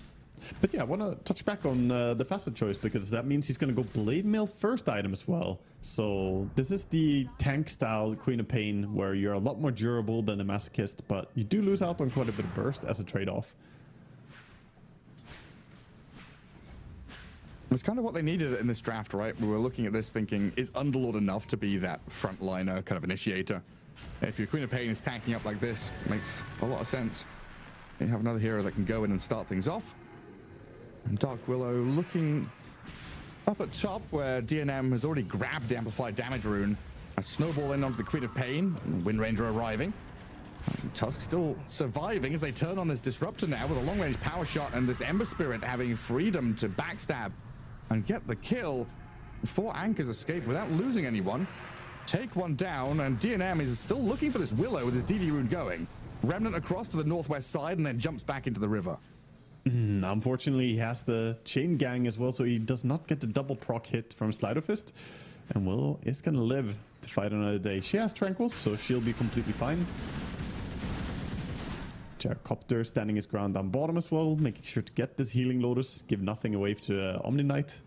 But yeah, I want to touch back on the facet choice, because that means he's going to go Blade Mail first item as well. So this is the tank style Queen of Pain, where you're a lot more durable than the Masochist, but you do lose out on quite a bit of burst as a trade-off. It's kind of what they needed in this draft, right? We were looking at this thinking, is Underlord enough to be that frontliner kind of initiator? If your Queen of Pain is tanking up like this, makes a lot of sense. You have another hero that can go in and start things off. And Dark Willow looking up at top, where DNM has already grabbed the amplified damage rune. A snowball in onto the Queen of Pain, Wind Ranger arriving. Tusk still surviving as they turn on this Disruptor now with a long-range power shot, and this Ember Spirit having freedom to backstab and get the kill. 4 anchors escape without losing anyone. Take one down, and DNM is still looking for this Willow with his DD rune going. Remnant across to the northwest side and then jumps back into the river. Unfortunately, he has the Chain Gang as well, so he does not get the double proc hit from Sleight of Fist. And Willow is going to live to fight another day. She has Tranquils, so she'll be completely fine. Gyrocopter standing his ground down bottom as well, making sure to get this Healing Lotus, give nothing away to Omni Knight.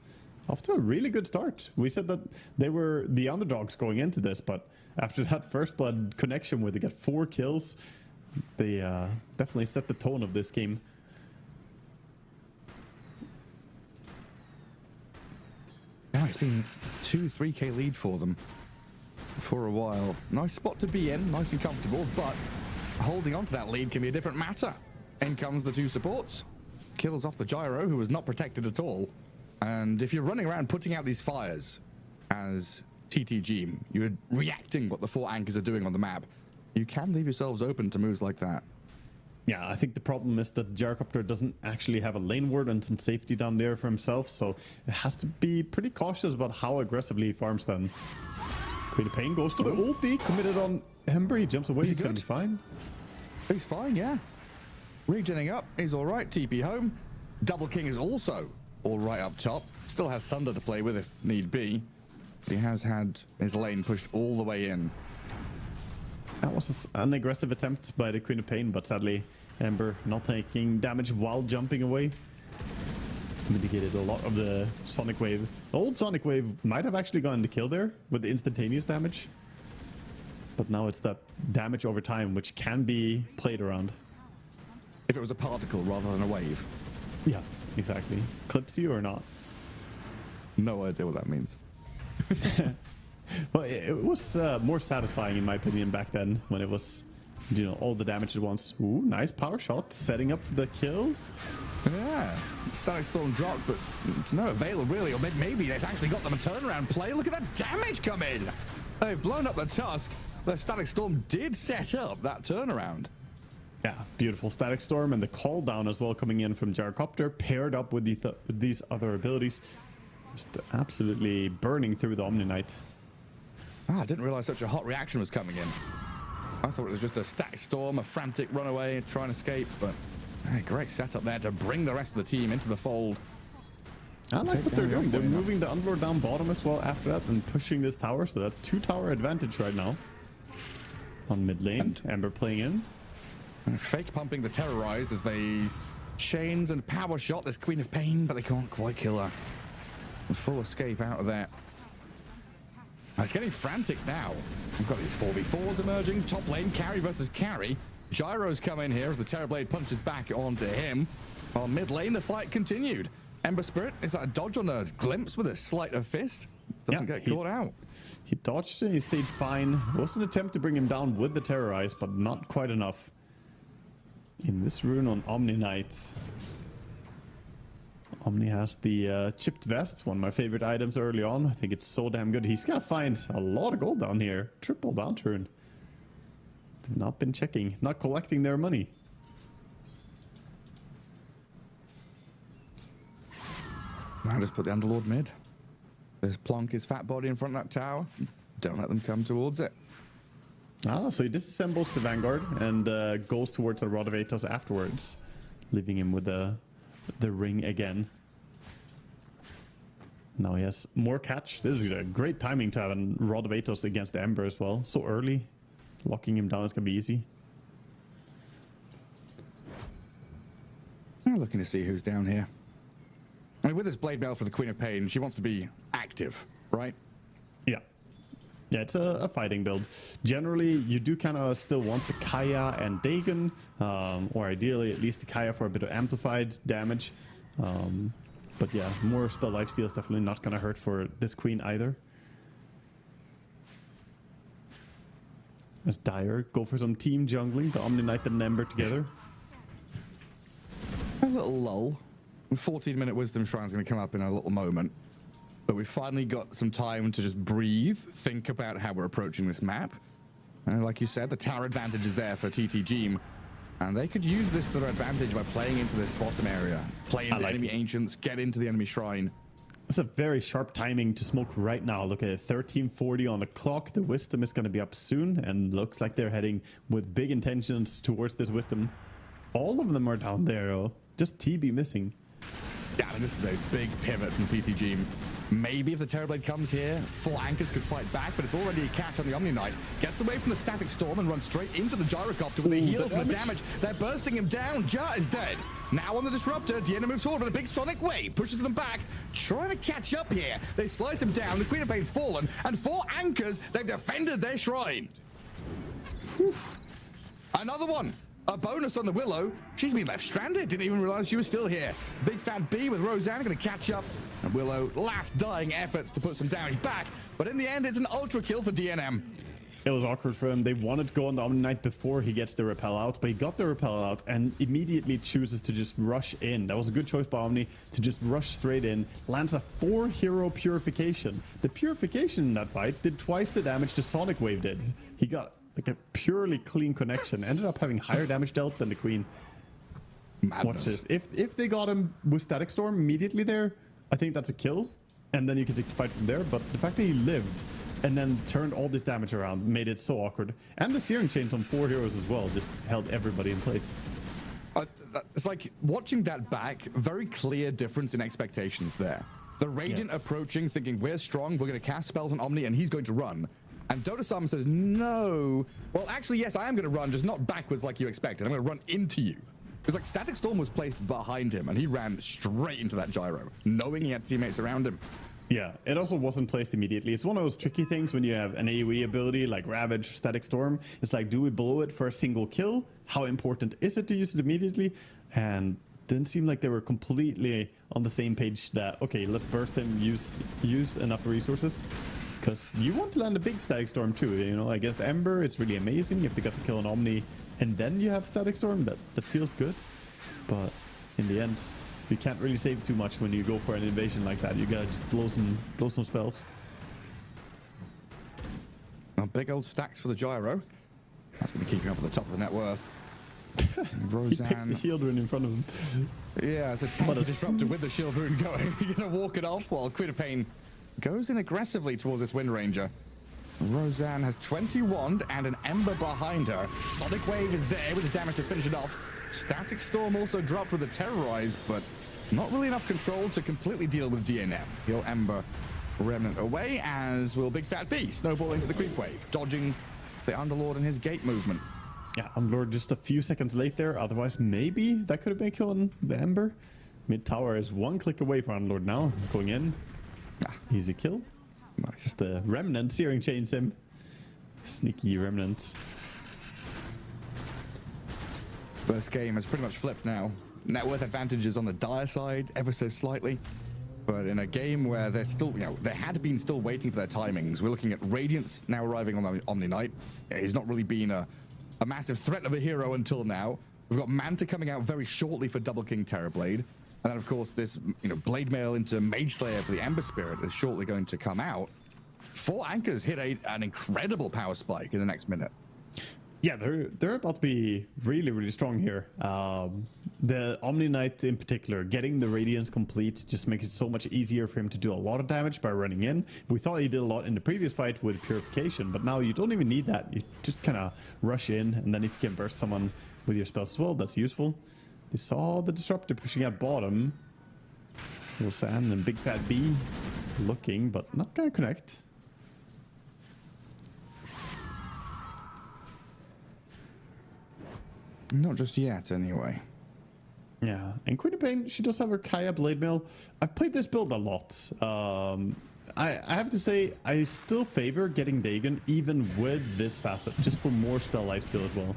Off to a really good start. We said that they were the underdogs going into this, but after that First Blood connection where they got 4 kills, they definitely set the tone of this game. Yeah, it's been a 2-3k lead for them for a while. Nice spot to be in, nice and comfortable, but holding on to that lead can be a different matter. In comes the 2 supports. Kills off the Gyro, who was not protected at all. And if you're running around putting out these fires as TTG, you're reacting what the 4 anchors are doing on the map. You can leave yourselves open to moves like that. Yeah, I think the problem is that Gyrocopter doesn't actually have a lane ward and some safety down there for himself, so it has to be pretty cautious about how aggressively he farms them. Queen of Pain goes for the ulti, committed on Ember, he jumps away, he's gonna be fine. He's fine, yeah. Regening up, he's alright, TP home. Double King is also alright up top. Still has Sunder to play with if need be. But he has had his lane pushed all the way in. That was an aggressive attempt by the Queen of Pain, but sadly Ember not taking damage while jumping away. Mitigated a lot of the Sonic Wave. The old Sonic Wave might have actually gotten the kill there with the instantaneous damage. But now it's that damage over time, which can be played around. If it was a particle rather than a wave. Yeah, exactly. Clips you or not? No idea what that means. Well, it was more satisfying in my opinion back then, when it was, you know, all the damage at once. Ooh, nice power shot, setting up for the kill. Yeah, Static Storm dropped, but to no avail really, or maybe they've actually got them a turnaround play. Look at that damage come in. They've blown up the Tusk. The Static Storm did set up that turnaround. Yeah, beautiful Static Storm, and the call down as well coming in from Gyrocopter, paired up with these other abilities. Just absolutely burning through the Omni Knight. I didn't realize such a hot reaction was coming in. I thought it was just a Static Storm, a frantic runaway, try and escape, but hey, great setup there to bring the rest of the team into the fold. I like what they're doing. They're moving the Underlord down bottom as well after that and pushing this tower, so that's 2 tower advantage right now. On mid lane, Ember playing in. Fake pumping the Terrorize as they chains and power shot this Queen of Pain, but they can't quite kill her. A full escape out of there. It's getting frantic now. We've got these 4v4s emerging. Top lane, carry versus carry. Gyro's come in here as the Terrorblade punches back onto him. While mid lane, the fight continued. Ember Spirit, is that a dodge on a glimpse with a Sleight of Fist? Doesn't get caught out. He dodged and he stayed fine. It was an attempt to bring him down with the Terrorize, but not quite enough. In this rune on Omni Knights. Omni has the chipped vest, one of my favorite items early on. I think it's so damn good. He's gonna find a lot of gold down here. Triple bounty rune. They've not been checking, not collecting their money. Now just put the Underlord mid. There's plonk his fat body in front of that tower. Don't let them come towards it. Ah, so he disassembles the Vanguard and goes towards a Rod of Atos afterwards, leaving him with the ring again. Now he has more catch. This is a great timing to have a Rod of Atos against the Ember as well. So early. Locking him down is going to be easy. I'm looking to see who's down here. I mean, with this Blade Mail for the Queen of Pain, she wants to be active, right? Yeah. Yeah, it's a fighting build. Generally, you do kind of still want the Kaya and Dagon, or ideally at least the Kaya for a bit of amplified damage. But yeah, more spell lifesteal is definitely not going to hurt for this queen either. As Dire go for some team jungling, the Omni Knight and Ember together. A little lull. 14-minute Wisdom Shrine is going to come up in a little moment. But we finally got some time to just breathe, think about how we're approaching this map. And like you said, the tower advantage is there for TTG. And they could use this to their advantage by playing into this bottom area. Play into enemy ancients, get into the enemy shrine. It's a very sharp timing to smoke right now. Look at it, 13:40 on the clock. The Wisdom is going to be up soon. And looks like they're heading with big intentions towards this Wisdom. All of them are down there, though. Just TB missing. Yeah, I mean, this is a big pivot from TTG. Maybe if the Terrorblade comes here, 4 anchors could fight back, but it's already a catch on the Omni Knight. Gets away from the Static Storm and runs straight into the Gyrocopter with the heals and the damage. They're bursting him down. Ja is dead. Now on the Disruptor, Diana moves forward with a big sonic wave, pushes them back, trying to catch up here. They slice him down. The Queen of Pain's fallen, and 4 anchors, they've defended their shrine. Whew. Another one. A bonus on the Willow. She's been left stranded. Didn't even realize she was still here. Big Fat B with Roseanne going to catch up. And Willow, last dying efforts to put some damage back. But in the end, it's an ultra kill for DNM. It was awkward for him. They wanted to go on the Omni Knight before he gets the repel out, but he got the repel out and immediately chooses to just rush in. That was a good choice by Omni to just rush straight in. Lands a 4-hero Purification. The Purification in that fight did twice the damage the Sonic Wave did. He got like a purely clean connection. Ended up having higher damage dealt than the Queen. Madness. Watch this. If they got him with Static Storm immediately there, I think that's a kill. And then you can take the fight from there. But the fact that he lived and then turned all this damage around made it so awkward. And the Searing Chains on 4 heroes as well just held everybody in place. It's like watching that back, very clear difference in expectations there. The Radiant approaching, thinking we're strong, we're going to cast spells on Omni, and he's going to run. And Dota Sam says, no. Well, actually, yes, I am going to run, just not backwards like you expected. I'm going to run into you. It's like Static Storm was placed behind him, and he ran straight into that gyro, knowing he had teammates around him. Yeah, it also wasn't placed immediately. It's one of those tricky things when you have an AoE ability like Ravage, Static Storm. It's like, do we blow it for a single kill? How important is it to use it immediately? And didn't seem like they were completely on the same page that, okay, let's burst him, use enough resources. Because you want to land a big Static Storm too, you know, against Ember, it's really amazing if they got the kill on Omni and then you have Static Storm, that feels good. But in the end, you can't really save too much when you go for an invasion like that. You gotta just blow some spells. Well, big old stacks for the gyro. That's going to keep him up at the top of the net worth. Roseanne. He picked the shield rune in front of him. Yeah, it's a tanky disruptor with the shield rune going. You're going to walk it off while Queen of Pain goes in aggressively towards this Wind Ranger. Roseanne has 20 wand and an Ember behind her. Sonic Wave is there with the damage to finish it off. Static Storm also dropped with the Terrorize, but not really enough control to completely deal with DNM. He'll Ember Remnant away, as will Big Fat B, snowballing to the Creep Wave, dodging the Underlord and his gate movement. Yeah, Underlord just a few seconds late there, otherwise maybe that could have been killing the Ember. Mid tower is 1 click away for Underlord now, going in. Easy kill. Nice. Just the Remnant Searing Chains him. Sneaky Remnants. This game has pretty much flipped now. Net worth advantages on the Dire side, ever so slightly. But in a game where they're still, you know, they had been still waiting for their timings. We're looking at Radiance now arriving on the Omni Knight. He's not really been a massive threat of a hero until now. We've got Manta coming out very shortly for Double King Terrorblade. And then, of course, this, you know, Blade Mail into Mage Slayer for the Ember Spirit is shortly going to come out. 4 anchors hit an incredible power spike in the next minute. Yeah, they're about to be really strong here. The Omni Knight in particular, getting the Radiance complete just makes it so much easier for him to do a lot of damage by running in. We thought he did a lot in the previous fight with Purification, but now you don't even need that. You just kind of rush in, and then if you can burst someone with your spells as well, that's useful. They saw the Disruptor pushing out bottom. Rosanne and Big Fat B looking, but not gonna connect. Not just yet, anyway. Yeah, and Queen of Pain, she does have her Kaya Blade Mail. I've played this build a lot. I have to say, I still favor getting Dagon even with this facet, just for more spell lifesteal as well.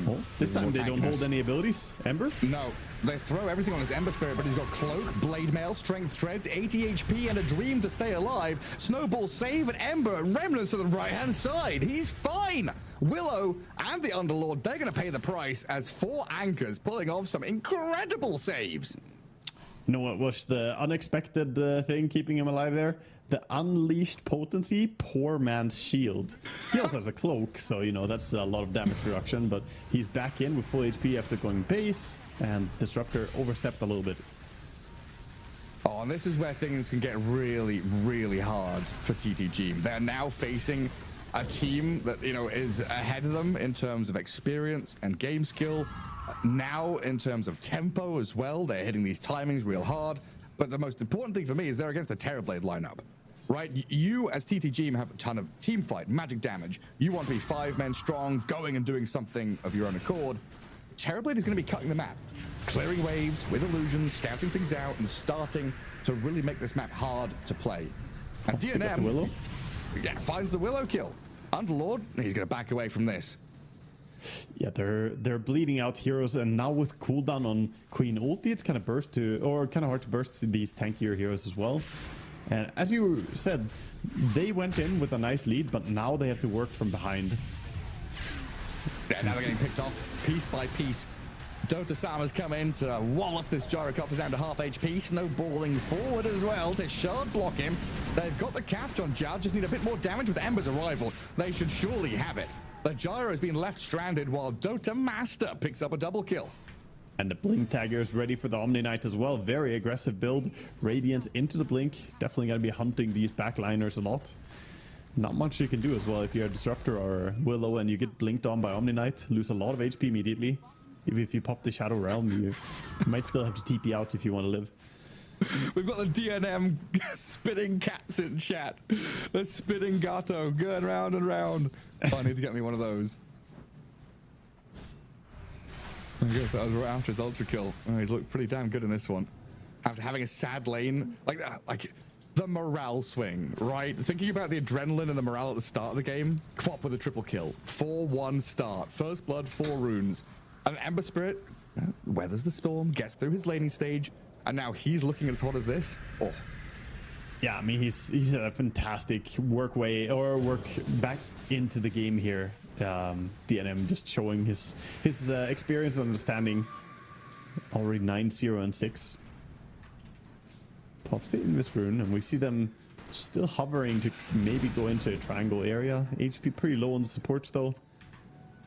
Oh, this time they don't hold any abilities. Ember? No, they throw everything on his Ember Spirit, but he's got Cloak, Blade Mail, Strength Treads, 80 HP, and a Dream to stay alive. Snowball save, and Ember, Remnants to the right-hand side. He's fine. Willow and the Underlord, they're going to pay the price as 4 anchors pulling off some incredible saves. You know what was the unexpected thing keeping him alive there? The Unleashed Potency, Poor Man's Shield. He also has a Cloak, so, you know, that's a lot of damage reduction, but he's back in with full HP after going base, and Disruptor overstepped a little bit. Oh, and this is where things can get really hard for TTG. They're now facing a team that, you know, is ahead of them in terms of experience and game skill. Now, in terms of tempo as well, they're hitting these timings real hard. But the most important thing for me is they're against the Terrorblade lineup, right? You, as TTG, have a ton of team fight, magic damage. You want to be 5 men strong, going and doing something of your own accord. Terrorblade is going to be cutting the map, clearing waves with illusions, scouting things out, and starting to really make this map hard to play. And DNM, Willow? Yeah, finds the Willow kill. Underlord, he's going to back away from this. Yeah, they're bleeding out heroes, and now with cooldown on Queen ulti, it's kind of hard to burst these tankier heroes as well. And as you said, they went in with a nice lead, but now they have to work from behind. Yeah, now they're getting picked off piece by piece. Dota Sama's come in to wallop this Gyrocopter down to half HP, snowballing forward as well to shard block him. They've got the catch on Jad, just need a bit more damage with Ember's arrival. They should surely have it. The Gyro has been left stranded while Dota Master picks up a double kill. And the Blink Tagger is ready for the Omni Knight as well. Very aggressive build. Radiance into the Blink. Definitely going to be hunting these backliners a lot. Not much you can do as well if you're a Disruptor or Willow and you get blinked on by Omni Knight. Lose a lot of HP immediately. Even if you pop the Shadow Realm, you might still have to TP out if you want to live. We've got the DNM spitting cats in chat. The spitting gato going round and round. Oh, I need to get me one of those. I guess that was right after his ultra kill. Oh, he's looked pretty damn good in this one. After having a sad lane like that, like the morale swing, right? Thinking about the adrenaline and the morale at the start of the game. Quap with a triple kill. 4-1 start. First blood, 4 runes. And Ember Spirit weathers the storm, gets through his laning stage, and now he's looking as hot as this. Oh. Yeah, I mean, he's a fantastic work back into the game here. DNM just showing his experience and understanding. Already 9-0 and 6. Pops the Invis rune, and we see them still hovering to maybe go into a triangle area. HP pretty low on the supports though.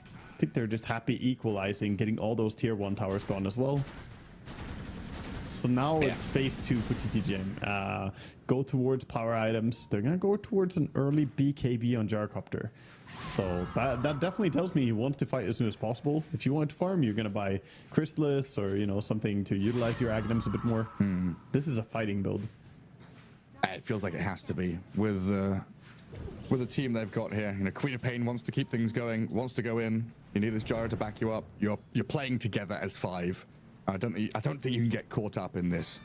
I think they're just happy equalizing, getting all those tier 1 towers gone as well. So now it's phase 2 for TTG. Go towards power items. They're gonna go towards an early BKB on Gyrocopter. So that definitely tells me he wants to fight as soon as possible. If you want to farm, you're gonna buy Chrysalis or, you know, something to utilize your Aghanims a bit more. This is a fighting build. It feels like it has to be with the team they've got here. You know, Queen of Pain wants to keep things going, wants to go in. You need this Gyro to back you up. You're playing together as 5. I don't think you can get caught up in this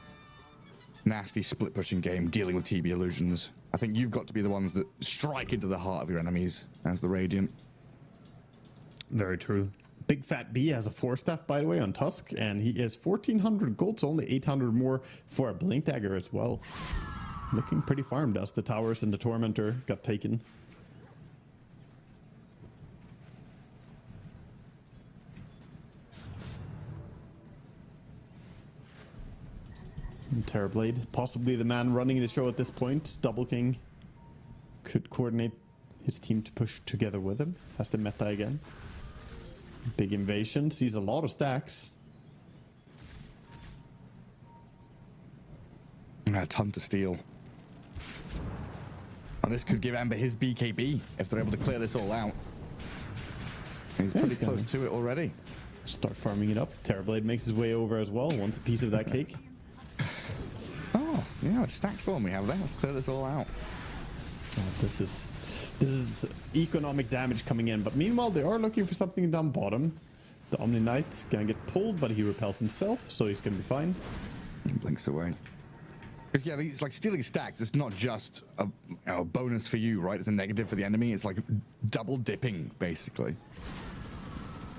nasty split pushing game dealing with TB illusions. I think you've got to be the ones that strike into the heart of your enemies as the Radiant. Very true. Big Fat B has a 4-staff, by the way, on Tusk, and he is 1,400 gold, so only 800 more for a Blink Dagger as well. Looking pretty farmed as the towers and the Tormentor got taken. Terrorblade, possibly the man running the show at this point. Double King could coordinate his team to push together with him. Has the meta again. Big invasion, sees a lot of stacks. A ton to steal. And this could give Ember his BKB if they're able to clear this all out. He's pretty close to it already. Start farming it up. Terrorblade makes his way over as well. Wants a piece of that cake. Oh, yeah, stacked form we have there. Let's clear this all out. This is economic damage coming in, but meanwhile they are looking for something down bottom. The Omni Knight's gonna get pulled, but he repels himself, so he's gonna be fine. He blinks away. Because yeah, it's like stealing stacks. It's not just a bonus for you, right? It's a negative for the enemy. It's like double dipping, basically.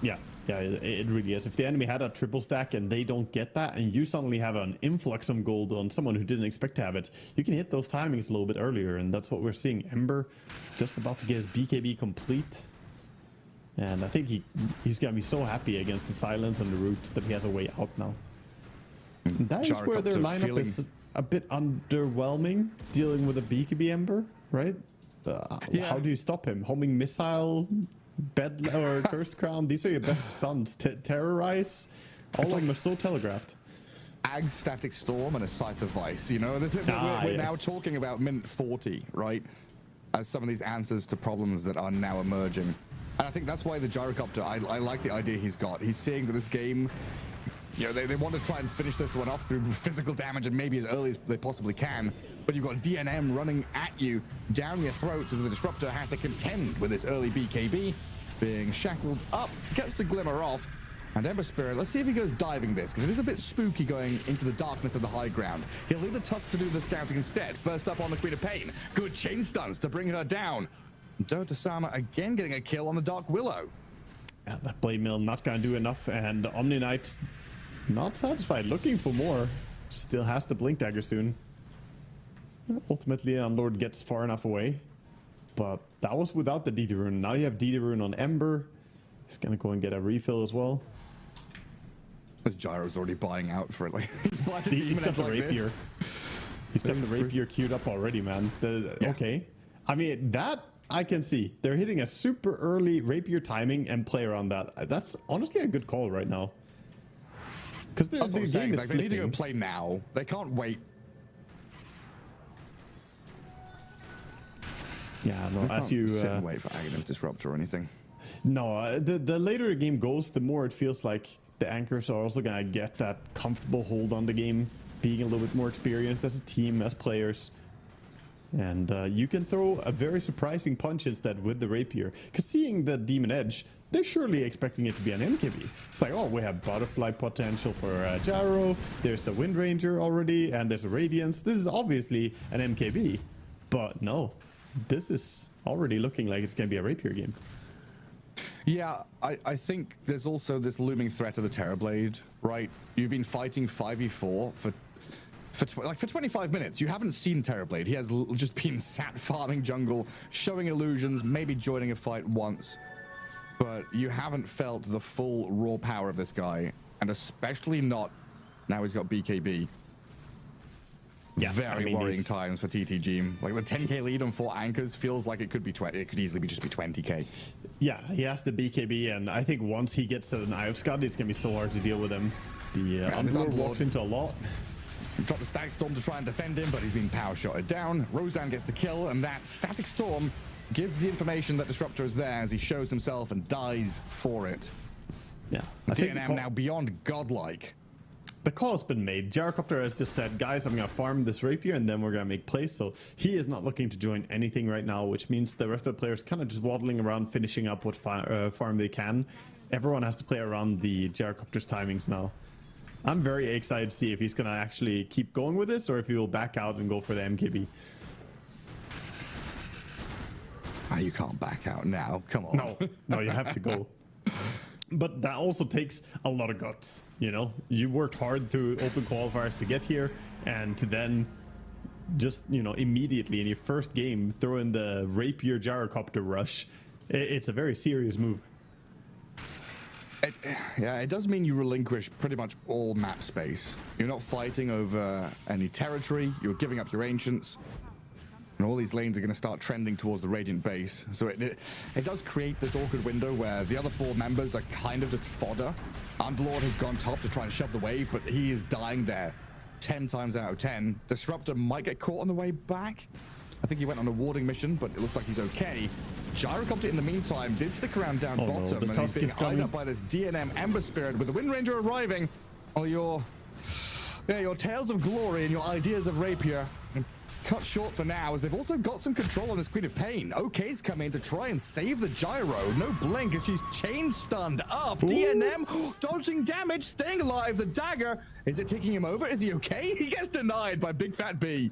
Yeah, it really is. If the enemy had a triple stack and they don't get that, and you suddenly have an influx of gold on someone who didn't expect to have it, you can hit those timings a little bit earlier, and that's what we're seeing. Ember just about to get his BKB complete, and I think he's gonna be so happy against the silence and the roots that he has a way out now. And that is where their lineup is a bit underwhelming, dealing with a BKB Ember, right? How do you stop him? Homing missile, bed or cursed crown, these are your best stuns. Terrorize, all of them are so telegraphed. Ag static storm and a scythe of vice, you know, we're now talking about minute 40, right, as some of these answers to problems that are now emerging. And I think that's why the gyrocopter, I like the idea he's got. He's seeing that this game, you know, they want to try and finish this one off through physical damage and maybe as early as they possibly can, but you've got DNM running at you down your throats as the disruptor has to contend with this early BKB. Being shackled up, gets to glimmer off, and Ember Spirit, let's see if he goes diving this, because it is a bit spooky going into the darkness of the high ground. He'll leave the Tusk to do the scouting instead. First up on the Queen of Pain. Good chain stuns to bring her down. Dota Sama again getting a kill on the Dark Willow. Yeah, that Blade Mill not gonna do enough, and Omni Knight not satisfied, looking for more. Still has the Blink Dagger soon. Ultimately, Unlord gets far enough away. But that was without the DD rune. Now you have DD rune on Ember. He's gonna go and get a refill as well. This Gyro's already buying out for it. Like he's got the rapier. He's got the rapier queued up already, man. Okay, I mean that I can see. They're hitting a super early rapier timing and play around that. That's honestly a good call right now. Because the game is like, they need to go play now. They can't wait. Yeah, no, as you sit and wait for Aghanim's disruptor or anything. No, the later the game goes, the more it feels like the anchors are also gonna get that comfortable hold on the game, being a little bit more experienced as a team, as players. And you can throw a very surprising punch instead with the rapier. Because seeing the Demon Edge, they're surely expecting it to be an MKB. It's like, oh, we have butterfly potential for Gyro, there's a Wind Ranger already, and there's a Radiance. This is obviously an MKB, but no. This is already looking like it's going to be a rapier game. Yeah, I think there's also this looming threat of the Terrorblade, right? You've been fighting 5v4 for 25 minutes. You haven't seen Terrorblade. He has just been sat farming jungle, showing illusions, maybe joining a fight once. But you haven't felt the full raw power of this guy, and especially not now he's got BKB. Yeah, very worrying times for TTG. Like the 10k lead on 4 anchors feels like it could be 20. It could easily be just be 20k. Yeah, he has the BKB, and I think once he gets to an Eye of Scud, it's gonna be so hard to deal with him. The Unlord walks into a lot. Drop the Static Storm to try and defend him, but he's being power shotted down. Roseanne gets the kill, and that Static Storm gives the information that Disruptor is there as he shows himself and dies for it. Yeah, TNM now beyond godlike. The call has been made. Gyrocopter has just said, guys, I'm going to farm this rapier and then we're going to make plays. So he is not looking to join anything right now, which means the rest of the players kind of just waddling around, finishing up what farm they can. Everyone has to play around the Gyrocopter's timings now. I'm very excited to see if he's going to actually keep going with this or if he will back out and go for the MKB. You can't back out now. Come on. No, you have to go. But that also takes a lot of guts, you know? You worked hard through open qualifiers to get here, and to then just, you know, immediately in your first game, throw in the rapier gyrocopter rush. It's a very serious move. It does mean you relinquish pretty much all map space. You're not fighting over any territory. You're giving up your ancients. And all these lanes are going to start trending towards the Radiant base. So it does create this awkward window where the other 4 members are kind of just fodder. Underlord has gone top to try and shove the wave, but he is dying there 10 times out of 10. Disruptor might get caught on the way back. I think he went on a warding mission, but it looks like he's okay. Gyrocopter in the meantime did stick around down bottom, and he's being eyed up by this DNM Ember Spirit with the Wind Ranger arriving. All your tales of glory and your ideas of Rapier cut short for now, as they've also got some control on this Queen of Pain. OK's come in to try and save the gyro. No blink as she's chain stunned up. Ooh. DNM dodging damage, staying alive. The dagger, is it taking him over? Is he okay? He gets denied by Big Fat B.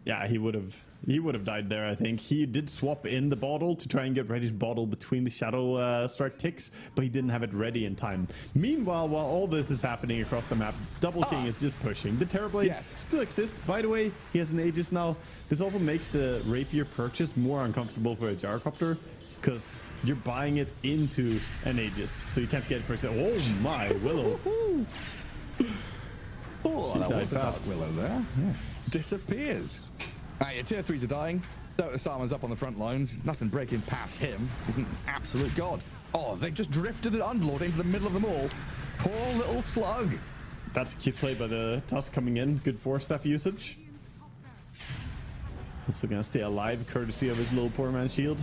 Yeah, he would have died there, I think. He did swap in the bottle to try and get ready to bottle between the Shadow Strike ticks, but he didn't have it ready in time. Meanwhile, while all this is happening across the map, Double King is just pushing. The Terrorblade still exists. By the way, he has an Aegis now. This also makes the Rapier purchase more uncomfortable for a Gyrocopter, because you're buying it into an Aegis, so you can't get it for yourself. Oh my, Willow. Oh, that was a Dark Willow there. Yeah. Disappears. Your tier 3s are dying. Dota Sama's up on the front lines. Nothing breaking past him. He's an absolute god. Oh, they just drifted the Underlord into the middle of them all. Poor little slug. That's a cute play by the Tusk coming in. Good force staff usage. Also gonna stay alive courtesy of his little poor man shield.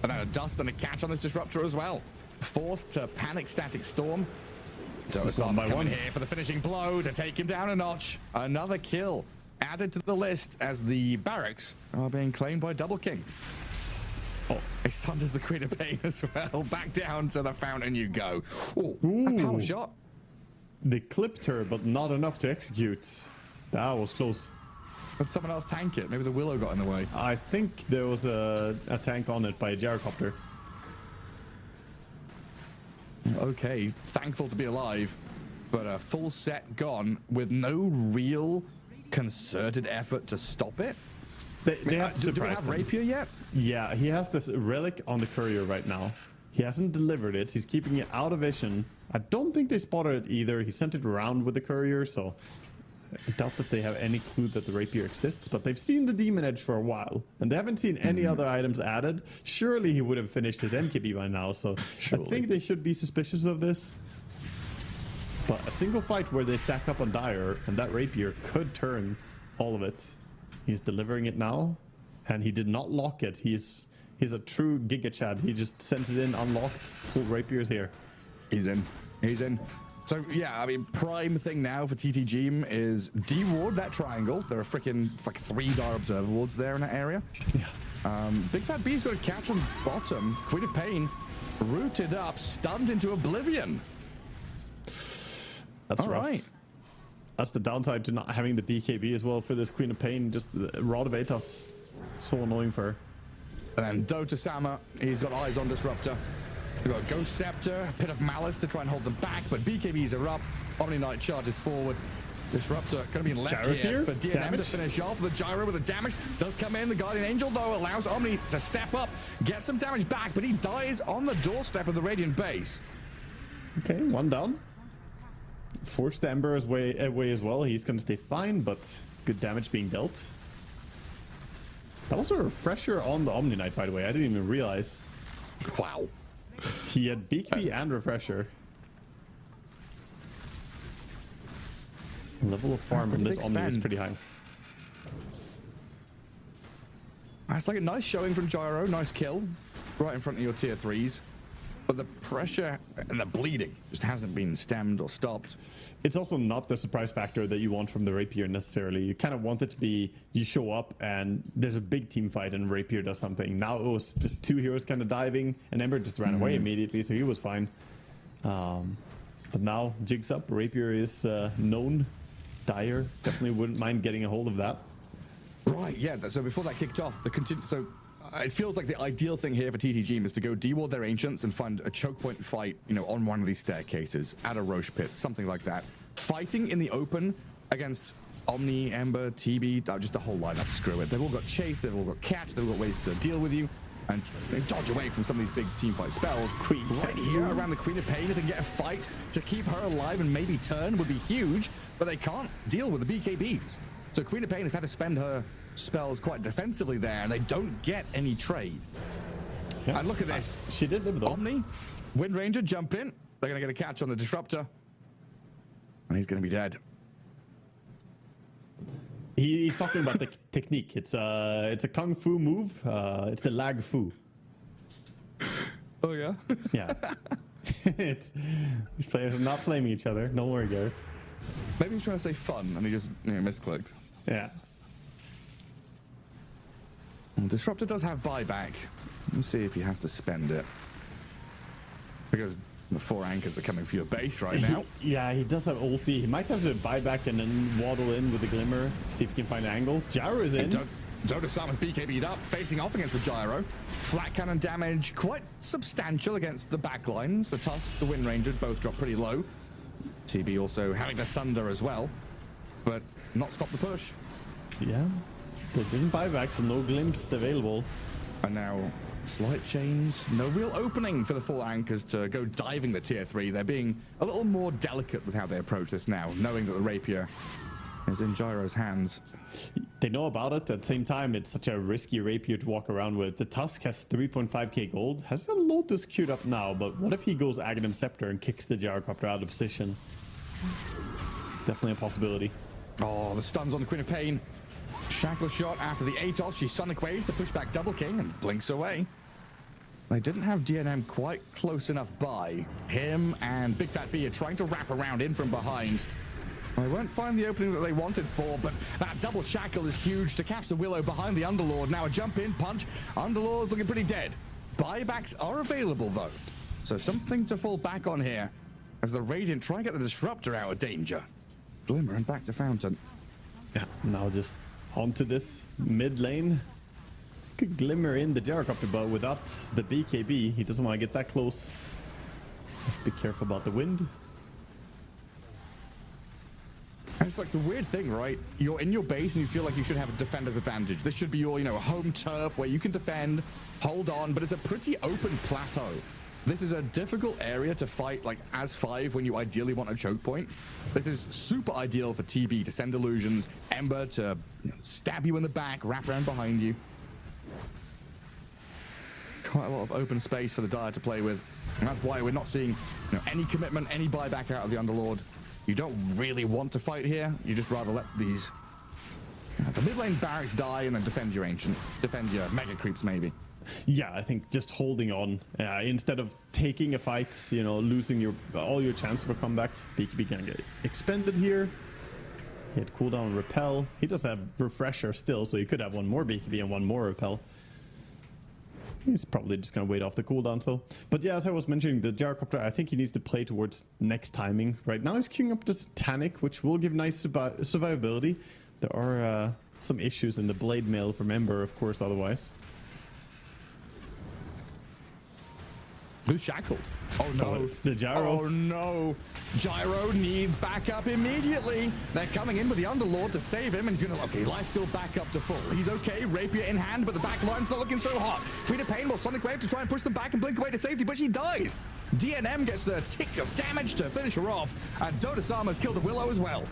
And then a dust and a catch on this Disruptor as well. Forced to panic Static Storm. Dota Sama's coming here for the finishing blow to take him down a notch. Another kill added to the list as the barracks are being claimed by Double King. Oh, he sunders the Queen of Pain as well. Back down to the fountain you go. Oh, a power shot. They clipped her, but not enough to execute. That was close. But someone else tank it. Maybe the Willow got in the way. I think there was a tank on it by a Gyrocopter. Okay, thankful to be alive, but a full set gone with no real concerted effort to stop it. They have do we have Rapier yet? Yeah, he has this relic on the courier right now. He hasn't delivered it. He's keeping it out of vision. I don't think they spotted it either. He sent it around with the courier, so I doubt that they have any clue that the Rapier exists, but they've seen the Demon Edge for a while, and they haven't seen any other items added. Surely he would have finished his NKB by now, so I think they should be suspicious of this. But a single fight where they stack up on Dire, and that Rapier could turn all of it. He's delivering it now, and he did not lock it. He's a true Giga Chad. He just sent it in, unlocked, full Rapiers here. He's in. He's in. So, yeah, I mean, prime thing now for TTG is de-ward that triangle. There are freaking, it's like 3 Dire Observer wards there in that area. Yeah. Big Fat B's got a catch on bottom. Queen of Pain rooted up, stunned into oblivion. That's all right. That's the downside to not having the BKB as well for this Queen of Pain. Just the Rod of Atos, so annoying for her. And then Dota Sama, he's got eyes on Disruptor. We've got Ghost Scepter, Pit of Malice to try and hold them back, but BKBs are up. Omni Knight charges forward. Disruptor going to be in left here for DNM to finish off. The gyro with the damage does come in. The Guardian Angel, though, allows Omni to step up, get some damage back, but he dies on the doorstep of the Radiant base. Okay, one down. Forced the Ember away as well. He's going to stay fine, but good damage being dealt. That was a refresher on the Omni Knight, by the way. I didn't even realize. Wow. He had BKB and refresher. The level of farm in this Omni is pretty high. That's like a nice showing from Gyro. Nice kill. Right in front of your tier 3s. But the pressure and the bleeding just hasn't been stemmed or stopped. It's also not the surprise factor that you want from the Rapier necessarily. You kind of want it to be, you show up and there's a big team fight and Rapier does something. Now it was just 2 heroes kind of diving and Ember just ran away immediately, so he was fine. But now Jig's up. Rapier is known. Dire definitely wouldn't mind getting a hold of that. Right, yeah. So before that kicked off, so it feels like the ideal thing here for TTG is to go de-ward their Ancients and find a choke point fight, you know, on one of these staircases, at a Roche pit, something like that. Fighting in the open against Omni, Ember, TB, just the whole lineup, screw it. They've all got chase, they've all got catch, they've all got ways to deal with you and dodge away from some of these big team fight spells. Right here around the Queen of Pain, if they can get a fight to keep her alive and maybe turn would be huge, but they can't deal with the BKBs. So Queen of Pain has had to spend her spells quite defensively there, and they don't get any trade. Yeah. And look at this. She did live though. Omni, Wind Ranger jump in. They're going to get a catch on the Disruptor. And he's going to be dead. He's talking about the technique. It's a kung fu move. It's the lag fu. Oh, yeah? Yeah. These players are not flaming each other. Don't worry, Garrett. Maybe he's trying to say fun, and he just misclicked. Yeah. Disruptor does have buyback. Let's see if he has to spend it. Because the 4 anchors are coming for your base right now. Yeah, he does have ulti. He might have to buy back and then waddle in with the Glimmer, see if he can find an angle. Gyro is in. Dota-sama's BKB'd up, facing off against the Gyro. Flat cannon damage quite substantial against the backlines. The Tusk, the Wind Ranger both drop pretty low. TB also having to sunder as well, but not stop the push. Yeah, they didn't buy back, so no glimpse available. And now slight chains, no real opening for the 4 anchors to go diving the tier 3. They're being a little more delicate with how they approach this now, knowing that the rapier is in Gyro's hands. They know about it. At the same time, it's such a risky rapier to walk around with. The Tusk has 3.5k gold, has the Lotus queued up now, but what if he goes Aghanim Scepter and kicks the Gyrocopter out of position? Definitely a possibility. Oh, the stuns on the Queen of Pain. Shackle shot after the Atos. She Sonic Waves the pushback Double King and blinks away. They didn't have DNM quite close enough by. Him and Big Fat B are trying to wrap around in from behind. They won't find the opening that they wanted for, but that double shackle is huge to catch the Willow behind the Underlord. Now a jump in punch. Underlord's looking pretty dead. Buybacks are available though, so something to fall back on here as the Radiant try and get the Disruptor out of danger. Glimmer and back to Fountain. Yeah, now just onto this mid lane. Could Glimmer in the Gyrocopter, but without the BKB, he doesn't want to get that close. Just be careful about the wind. And it's like the weird thing, right? You're in your base and you feel like you should have a defender's advantage. This should be your, home turf where you can defend, hold on, but it's a pretty open plateau. This is a difficult area to fight, like, as 5 when you ideally want a choke point. This is super ideal for TB to send illusions, Ember to stab you in the back, wrap around behind you. Quite a lot of open space for the Dire to play with. And that's why we're not seeing any commitment, any buyback out of the Underlord. You don't really want to fight here. You just rather let these the mid lane barracks die and then defend your mega creeps maybe. Yeah, I think just holding on instead of taking a fight, losing all your chance for comeback. BKB can get expended here. He had cooldown repel. He does have refresher still, so he could have one more BKB and one more repel. He's probably just going to wait off the cooldowns though. But yeah, as I was mentioning, the Gyrocopter, I think he needs to play towards next timing. Right now he's queuing up the Satanic, which will give nice survivability. There are some issues in the Blade Mail from Ember, of course, otherwise. Who's shackled? Oh no, Oh, it's the Gyro. Oh no, Gyro needs backup immediately. They're coming in with the Underlord to save him, and he's gonna, okay, life still back up to full. He's okay, Rapier in hand, but the back line's not looking so hot. Queen of Pain will Sonic Wave to try and push them back and blink away to safety, but she dies. DNM gets the tick of damage to finish her off, and Dota-sama's killed the Willow as well.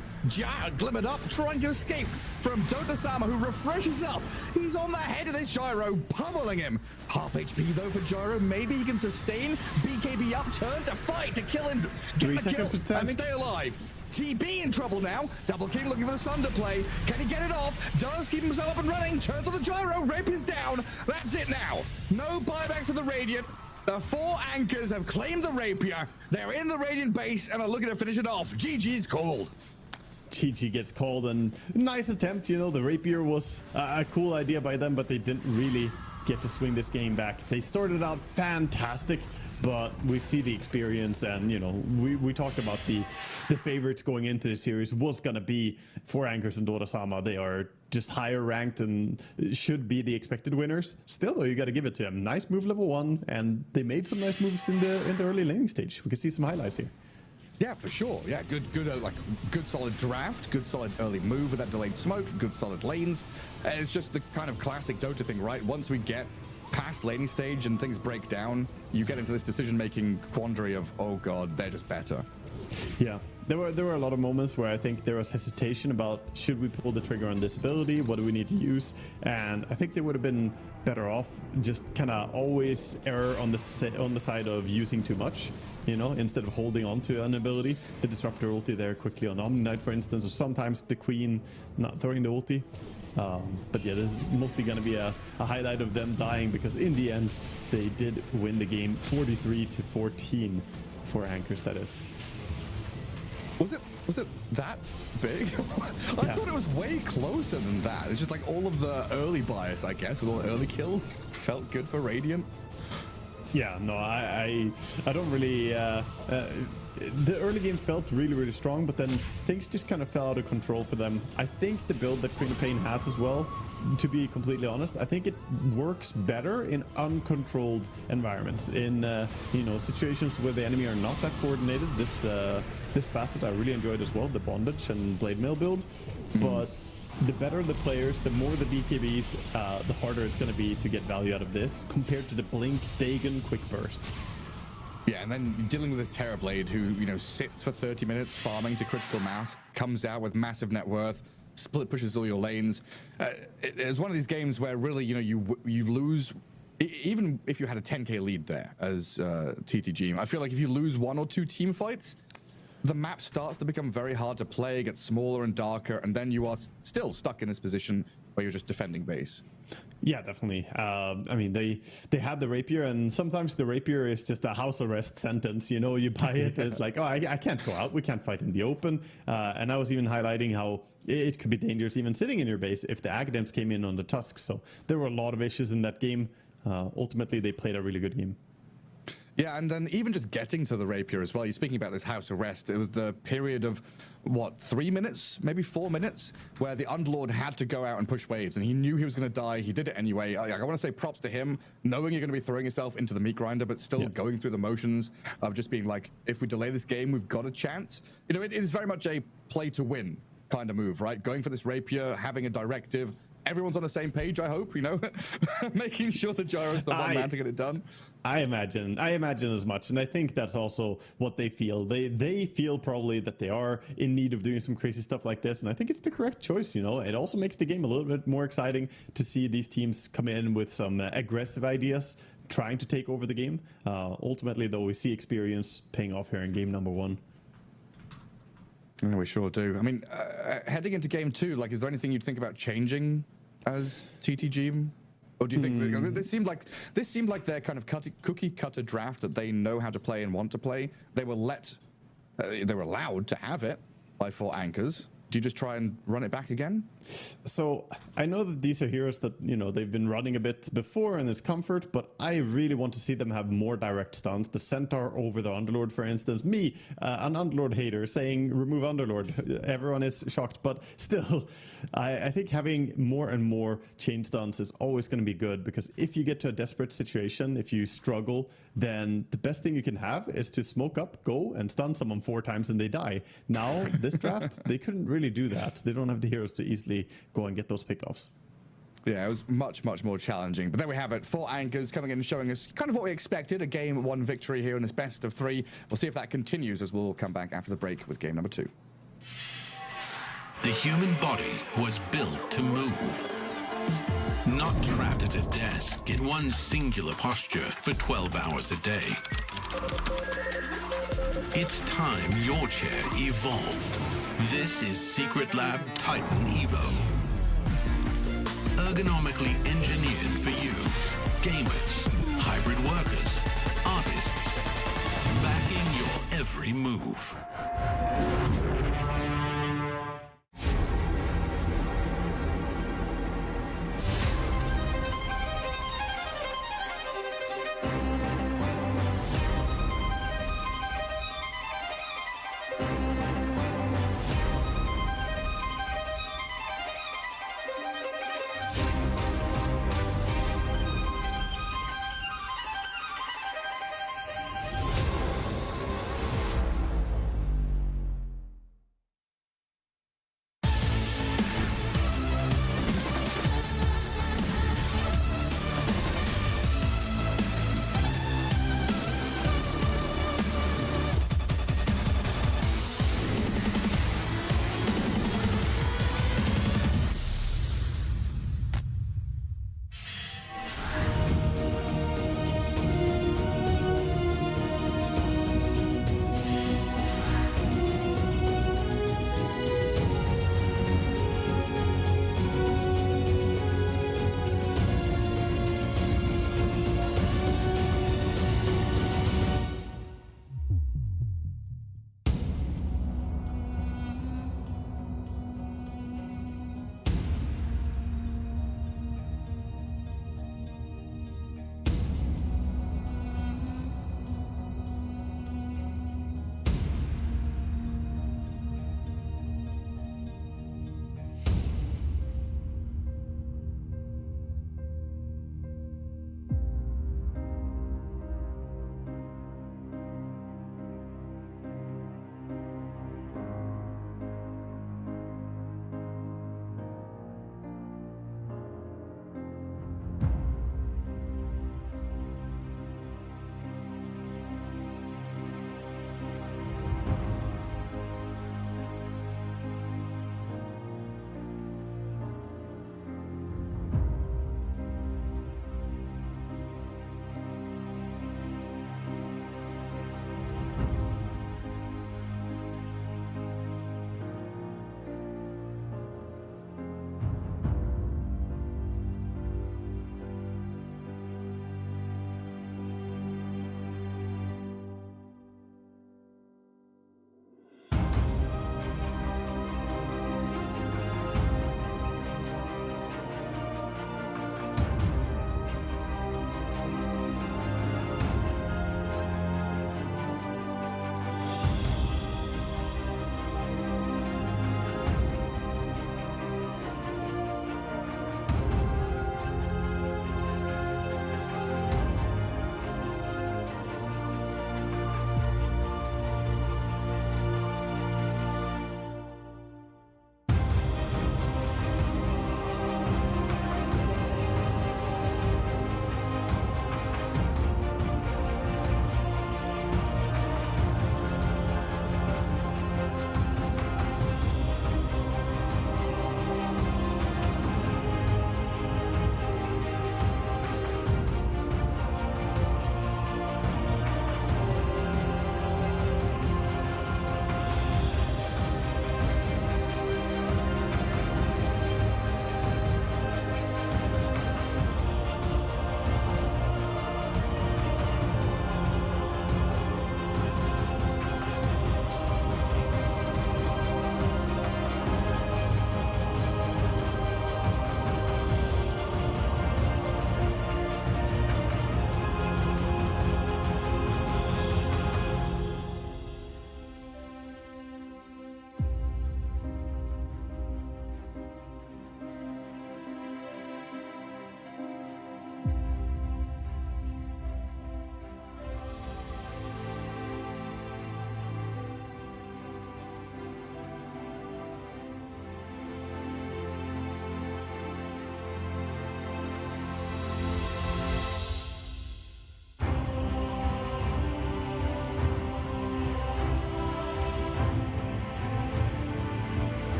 Glimmered up, trying to escape from Dota-sama, who refreshes up. He's on the head of this Gyro, pummeling him. Half HP though for Gyro, maybe he can sustain. BKB up, turn to fight to kill him, get the kill, and stay alive. TB in trouble now. Double King looking for the Sunder play. Can he get it off? Does keep himself up and running. Turns on the Gyro. Rape is down. That's it now. No buybacks of the Radiant. The 4 anchors have claimed the Rapier. They're in the Radiant base and are looking to finish it off. GG's called. GG gets called, and nice attempt. The Rapier was a cool idea by them, but they didn't really get to swing this game back. They started out fantastic, but we see the experience, and we talked about the favorites going into the series was gonna be 4 anchors and Dota-sama. They are just higher ranked and should be the expected winners. Still though, you got to give it to them. Nice move level 1, and they made some nice moves in the early laning stage. We can see some highlights here. Yeah, for sure. Yeah, good solid draft, good solid early move with that delayed smoke, good solid lanes. It's just the kind of classic Dota thing, right? Once we get past laning stage and things break down, you get into this decision-making quandary of, oh god, they're just better. Yeah, there were a lot of moments where I think there was hesitation about should we pull the trigger on this ability, what do we need to use, and I think they would have been better off just kind of always err on the side of using too much, you know, instead of holding on to an ability. The disruptor ulti there quickly on Omni Knight, for instance, or sometimes the Queen not throwing the ulti. But yeah, this is mostly going to be a highlight of them dying, because in the end they did win the game 43-14 for Anchors, that is. Was it that big? I thought it was way closer than that. It's just like all of the early bias, I guess, with all the early kills felt good for Radiant. Yeah, no, I don't really. The early game felt really strong, but then things just kind of fell out of control for them. I think the build that Queen of Pain has as well, to be completely honest, I think it works better in uncontrolled environments, in you know, situations where the enemy are not that coordinated. This facet I really enjoyed as well, the bondage and blade mail build. But the better the players, the more the BKBs, the harder it's going to be to get value out of this compared to the Blink Dagon quick burst. Yeah, and then dealing with this Terrorblade who, you know, sits for 30 minutes farming to critical mass, comes out with massive net worth, split pushes all your lanes. It's one of these games where really, you know, you lose, even if you had a 10k lead there as TTG. I feel like if you lose 1 or 2 team fights, the map starts to become very hard to play, gets smaller and darker, and then you are still stuck in this position where you're just defending base. Yeah, definitely. I mean, they had the rapier, and sometimes the rapier is just a house arrest sentence. You know, you buy it, it's like, oh, I can't go out. We can't fight in the open. And I was even highlighting how it could be dangerous even sitting in your base if the Agadems came in on the Tusks. So there were a lot of issues in that game. Ultimately, they played a really good game. Yeah, and then even just getting to the rapier as well. You're speaking about this house arrest. It was the period of, what, 3 minutes, maybe 4 minutes, where the Underlord had to go out and push waves, and he knew he was going to die. He did it anyway. I want to say props to him, knowing you're going to be throwing yourself into the meat grinder, but still going through the motions of just being like, if we delay this game, we've got a chance. You know, it is very much a play to win kind of move, right? Going for this rapier, having a directive. Everyone's on the same page, I hope, you know, making sure the Gyro's the one man to get it done. I imagine as much, and I think that's also what they feel. They feel probably that they are in need of doing some crazy stuff like this, and I think it's the correct choice. You know, it also makes the game a little bit more exciting to see these teams come in with some aggressive ideas, trying to take over the game. Ultimately, though, we see experience paying off here in game number 1. Yeah, we sure do. I mean, heading into game 2, like, is there anything you'd think about changing as TTG? Or do you think this seemed like their kind of cookie cutter draft that they know how to play and want to play? They were allowed to have it by 4 anchors. Do you just try and run it back again? So I know that these are heroes that, you know, they've been running a bit before and it's comfort, but I really want to see them have more direct stuns. The Centaur over the Underlord, for instance. Me, an Underlord hater, saying remove Underlord. Everyone is shocked, but still, I think having more and more chain stuns is always going to be good, because if you get to a desperate situation, if you struggle, then the best thing you can have is to smoke up, go and stun someone 4 times and they die. Now, this draft, they couldn't really do that. They don't have the heroes to easily go and get those pickoffs. Yeah, it was much more challenging. But there we have it. 4 anchors coming in and showing us kind of what we expected, a game 1 victory here in this best of 3. We'll see if that continues as we'll come back after the break with game number 2. The human body was built to move, not trapped at a desk in one singular posture for 12 hours a day. It's time your chair evolved. This is Secret Lab Titan Evo. Ergonomically engineered for you. Gamers, hybrid workers, artists. Backing your every move.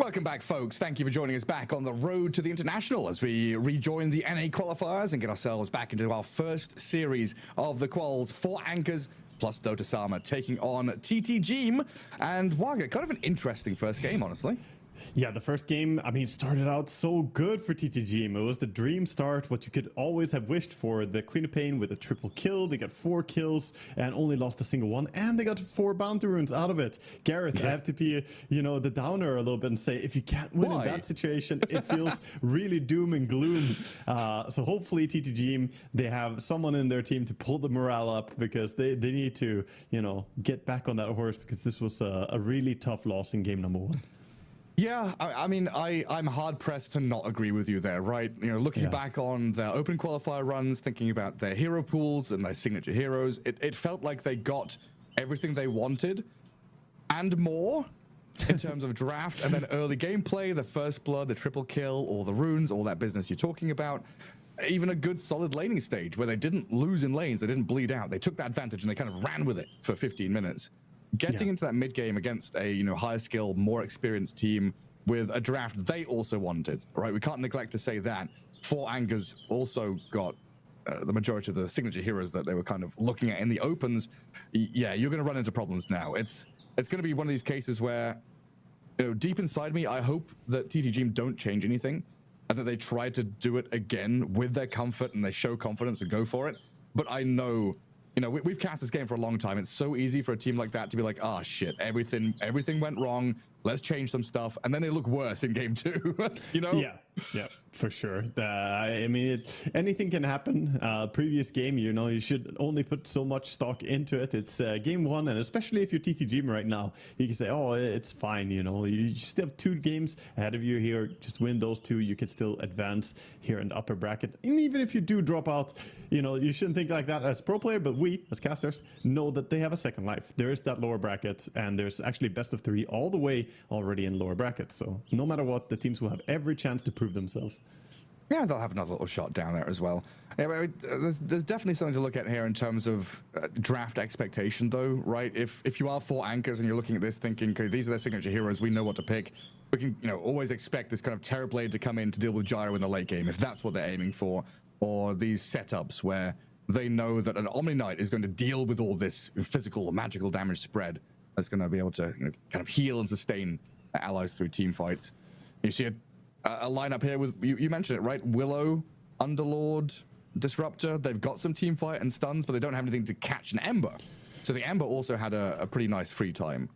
Welcome back, folks. Thank you for joining us back on the road to the International as we rejoin the NA qualifiers and get ourselves back into our first series of the quals. 4 anchors plus Dota Sama taking on TT Jeem and Waga. Kind of an interesting first game, honestly. Yeah, the first game, I mean, it started out so good for TTG. It was the dream start, what you could always have wished for. The Queen of Pain with a triple kill. They got 4 kills and only lost a single one. And they got 4 bounty runes out of it. Gareth, I have to be, the downer a little bit and say, if you can't win in that situation, it feels really doom and gloom. So hopefully TTG, they have someone in their team to pull the morale up because they need to, get back on that horse because this was a really tough loss in game number 1. Yeah, I mean, I'm hard-pressed to not agree with you there, right? Looking back on their open qualifier runs, thinking about their hero pools and their signature heroes, it felt like they got everything they wanted and more in terms of draft and then early gameplay, the first blood, the triple kill, all the runes, all that business you're talking about. Even a good solid laning stage where they didn't lose in lanes, they didn't bleed out. They took that advantage and they kind of ran with it for 15 minutes. Getting into that mid game against a higher skill, more experienced team with a draft they also wanted, right? We can't neglect to say that 4 anchors also got the majority of the signature heroes that they were kind of looking at in the opens. Yeah, you're going to run into problems now. It's going to be one of these cases where, deep inside me, I hope that TTG don't change anything and that they try to do it again with their comfort and they show confidence and go for it. But I know. We've cast this game for a long time. It's so easy for a team like that to be like, oh shit, everything went wrong. Let's change some stuff. And then they look worse in game 2, Yeah, for sure. Anything can happen. Previous game, you should only put so much stock into it. It's game 1, and especially if you're TTG right now, you can say, oh, it's fine. You still have 2 games ahead of you here. Just win those 2. You can still advance here in the upper bracket. And even if you do drop out, you shouldn't think like that as pro player, but we, as casters, know that they have a second life. There is that lower bracket, and there's actually best of 3 all the way already in lower brackets. So no matter what, the teams will have every chance to prove themselves. Yeah, they'll have another little shot down there as well. Yeah, there's definitely something to look at here in terms of draft expectation, though, right? If you are 4 anchors and you're looking at this thinking, okay, these are their signature heroes, we know what to pick. We can, always expect this kind of Terrorblade to come in to deal with Gyro in the late game, if that's what they're aiming for, or these setups where they know that an Omni Knight is going to deal with all this physical or magical damage spread that's going to be able to kind of heal and sustain allies through team fights. You see a lineup here with, you mentioned it, right? Willow, Underlord, Disruptor. They've got some team fight and stuns, but they don't have anything to catch an Ember. So the Ember also had a pretty nice free time.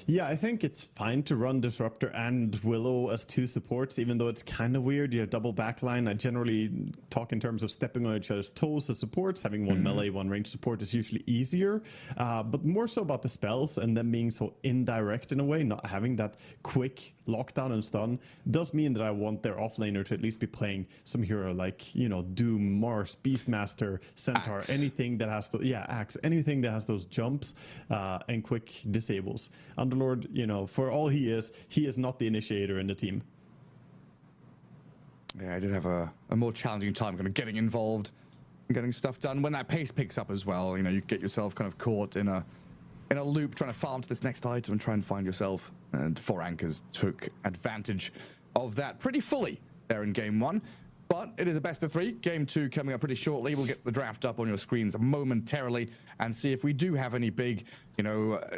Yeah, I think it's fine to run Disruptor and Willow as 2 supports, even though it's kind of weird. You have double backline. I generally talk in terms of stepping on each other's toes as supports. Having 1 melee, 1 range support is usually easier, but more so about the spells and them being so indirect in a way, not having that quick lockdown and stun does mean that I want their offlaner to at least be playing some hero like, Doom, Mars, Beastmaster, Centaur, Axe. Anything that has Axe, anything that has those jumps and quick disables. Underlord, for all he is not the initiator in the team. Yeah, I did have a more challenging time kind of getting involved and getting stuff done. When that pace picks up as well, you get yourself kind of caught in a loop trying to farm to this next item and try and find yourself. And 4 anchors took advantage of that pretty fully there in game 1. But it is a best of 3. Game 2 coming up pretty shortly. We'll get the draft up on your screens momentarily and see if we do have any big,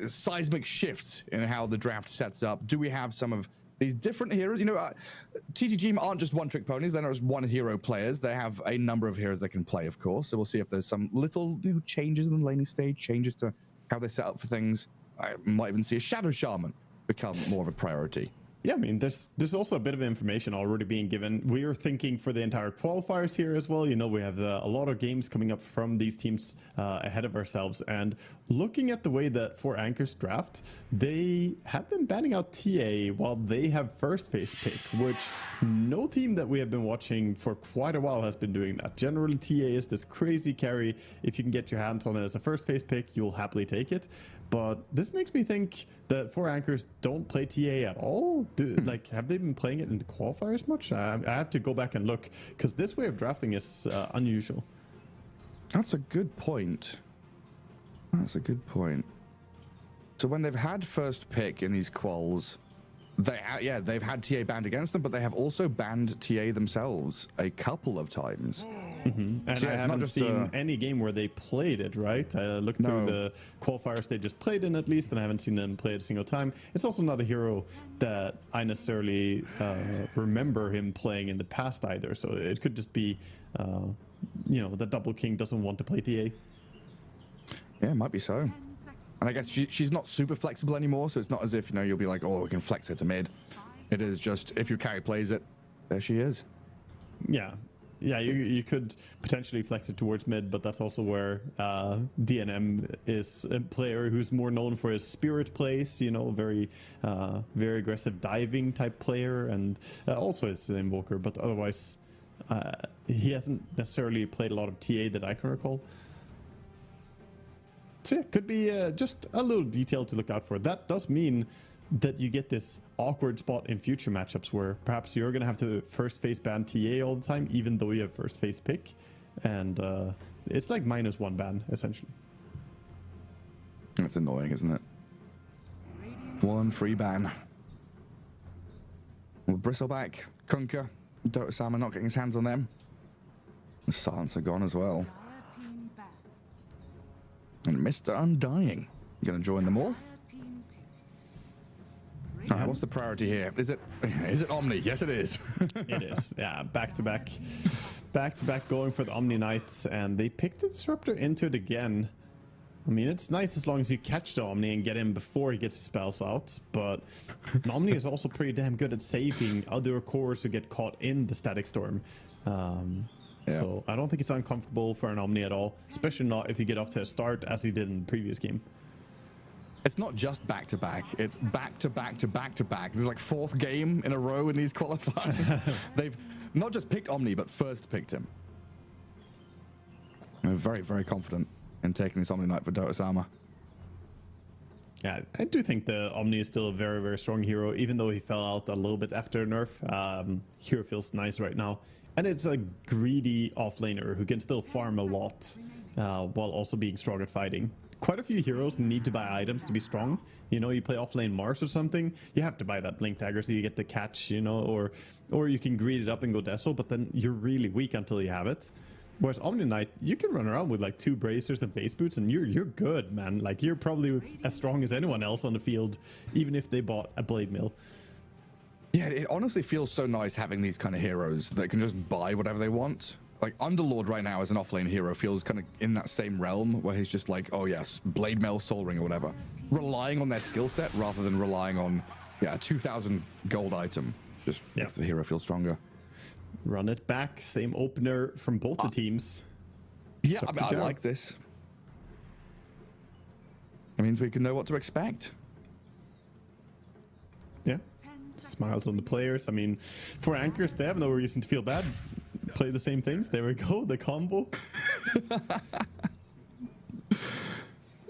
seismic shifts in how the draft sets up. Do we have some of these different heroes? TTG aren't just one-trick ponies. They're not just one hero players. They have a number of heroes they can play, of course. So we'll see if there's some little changes in the laning stage, changes to how they set up for things. I might even see a Shadow Shaman become more of a priority. Yeah, I mean, there's also a bit of information already being given. We are thinking for the entire qualifiers here as well. We have a lot of games coming up from these teams ahead of ourselves. And looking at the way that 4 anchors draft, they have been banning out TA while they have first phase pick, which no team that we have been watching for quite a while has been doing that. Generally, TA is this crazy carry. If you can get your hands on it as a first phase pick, you'll happily take it. But this makes me think that 4 anchors don't play TA at all. Have they been playing it in the qualifiers much? I have to go back and look because this way of drafting is unusual. That's a good point. So when they've had first pick in these quals, they've had TA banned against them, but they have also banned TA themselves a couple of times. And So I haven't seen any game where they played it, right? I looked through the qualifiers they just played in at least, and I haven't seen them play it a single time. It's also not a hero that I necessarily remember him playing in the past either, so it could just be, the Double King doesn't want to play TA. Yeah, it might be so. And I guess she's not super flexible anymore, so it's not as if, you'll be like, oh, we can flex her to mid. It is just, if your carry plays it, there she is. Yeah. Yeah, you could potentially flex it towards mid, but that's also where DNM is a player who's more known for his spirit plays, very aggressive diving type player, and also is an invoker, but otherwise he hasn't necessarily played a lot of TA that I can recall. So yeah, could be just a little detail to look out for. That does mean that you get this awkward spot in future matchups where perhaps you're going to have to first face ban TA all the time, even though you have first face pick. And it's like -1 ban, essentially. That's annoying, isn't it? 1 free ban. Well, Bristleback, Kunkka, Dota Sama not getting his hands on them. The Silencer gone as well. And Mr. Undying. You going to join them all? All right, what's the priority here? Is it Omni? Yes, it is. It is. Yeah, back to back going for the Omni Knights, and they picked the Disruptor into it again. I mean, it's nice as long as you catch the Omni and get him before he gets his spells out, but Omni is also pretty damn good at saving other cores who get caught in the Static Storm. So I don't think it's uncomfortable for an Omni at all, especially not if you get off to a start as he did in the previous game. It's not just back-to-back, it's back-to-back-to-back-to-back. This is like 4th game in a row in these qualifiers. They've not just picked Omni, but first picked him. I'm very, very confident in taking this Omni Knight for Dota Sama. Yeah, I do think the Omni is still a very, very strong hero, even though he fell out a little bit after nerf. Hero feels nice right now. And it's a greedy offlaner who can still farm a lot while also being strong at fighting. Quite a few heroes need to buy items to be strong. You play offlane Mars or something, you have to buy that Blink Dagger so you get the catch, or you can greed it up and go Deso, but then you're really weak until you have it. Whereas Omni Knight, you can run around with like 2 bracers and face boots and you're good, man. Like you're probably as strong as anyone else on the field, even if they bought a Blade Mill. Yeah, it honestly feels so nice having these kind of heroes that can just buy whatever they want. Like Underlord right now as an offlane hero feels kind of in that same realm where he's just like, oh yes, Blade Mail, Soul Ring or whatever. Relying on their skill set rather than relying on, a 2,000 gold item. Just makes the hero feel stronger. Run it back, same opener from both the teams. Yeah, I like this. It means we can know what to expect. Yeah. Smiles on the players. I mean, for anchors, they have no reason to feel bad. Play the same things. There we go. The combo.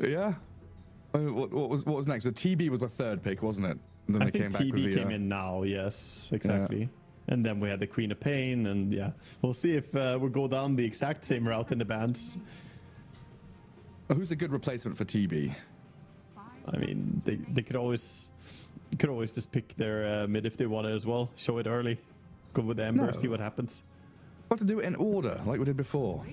Yeah. What was next? The TB was the 3rd pick, wasn't it? And then I think TB came in now. Yes, exactly. Yeah. And then we had the Queen of Pain, and we'll see if we'll go down the exact same route in the bans. Who's a good replacement for TB? I mean, they could always just pick their mid if they wanted as well. Show it early. Go with the Ember, see what happens. Got to do it in order, like we did before.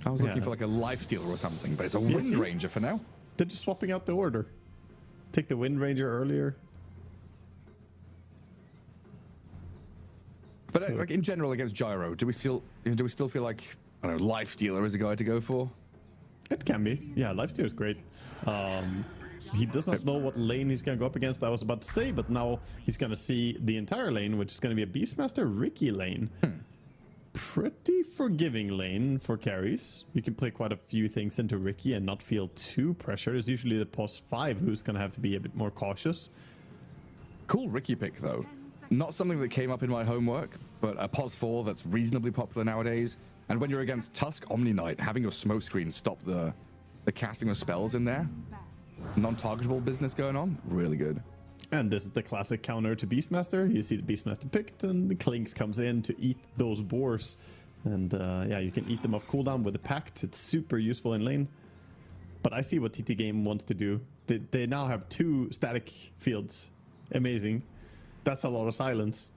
I was looking for like a Lifestealer or something, but it's a Wind Ranger for now. They're just swapping out the order. Take the Wind Ranger earlier. But like in general against Gyro, do we still feel like Lifestealer is a guy to go for? It can be. Yeah, Lifestealer is great. He does not know what lane he's going to go up against, I was about to say, but now he's going to see the entire lane, which is going to be a Beastmaster Ricky lane. Pretty forgiving lane for carries. You can play quite a few things into Ricky and not feel too pressured. It's usually the pos 5 who's going to have to be a bit more cautious. Cool Ricky pick, though. Not something that came up in my homework, but a pos 4 that's reasonably popular nowadays. And when you're against Tusk Omni Knight, having your smoke screen stop the casting of spells in there, non-targetable business going on, really good. And this is the classic counter to Beastmaster. You see the Beastmaster picked, and the Clinks comes in to eat those boars. And you can eat them off cooldown with the Pact. It's super useful in lane. But I see what TT Game wants to do. They now have 2 static fields. Amazing. That's a lot of silence.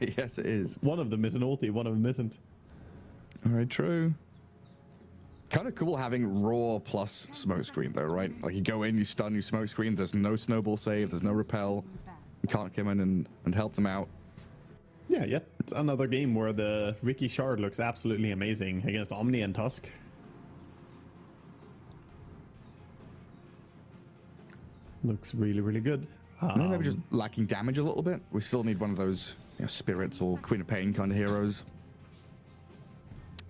Yes, it is. One of them is an ulti, one of them isn't. Very true. Kind of cool having raw plus smoke screen though, right? Like you go in, you stun, you smoke screen. There's no snowball save. There's no repel. You can't come in and help them out. Yeah, yet it's another game where the Ricky Shard looks absolutely amazing against Omni and Tusk. Looks really, really good. Maybe just lacking damage a little bit. We still need one of those spirits or Queen of Pain kind of heroes.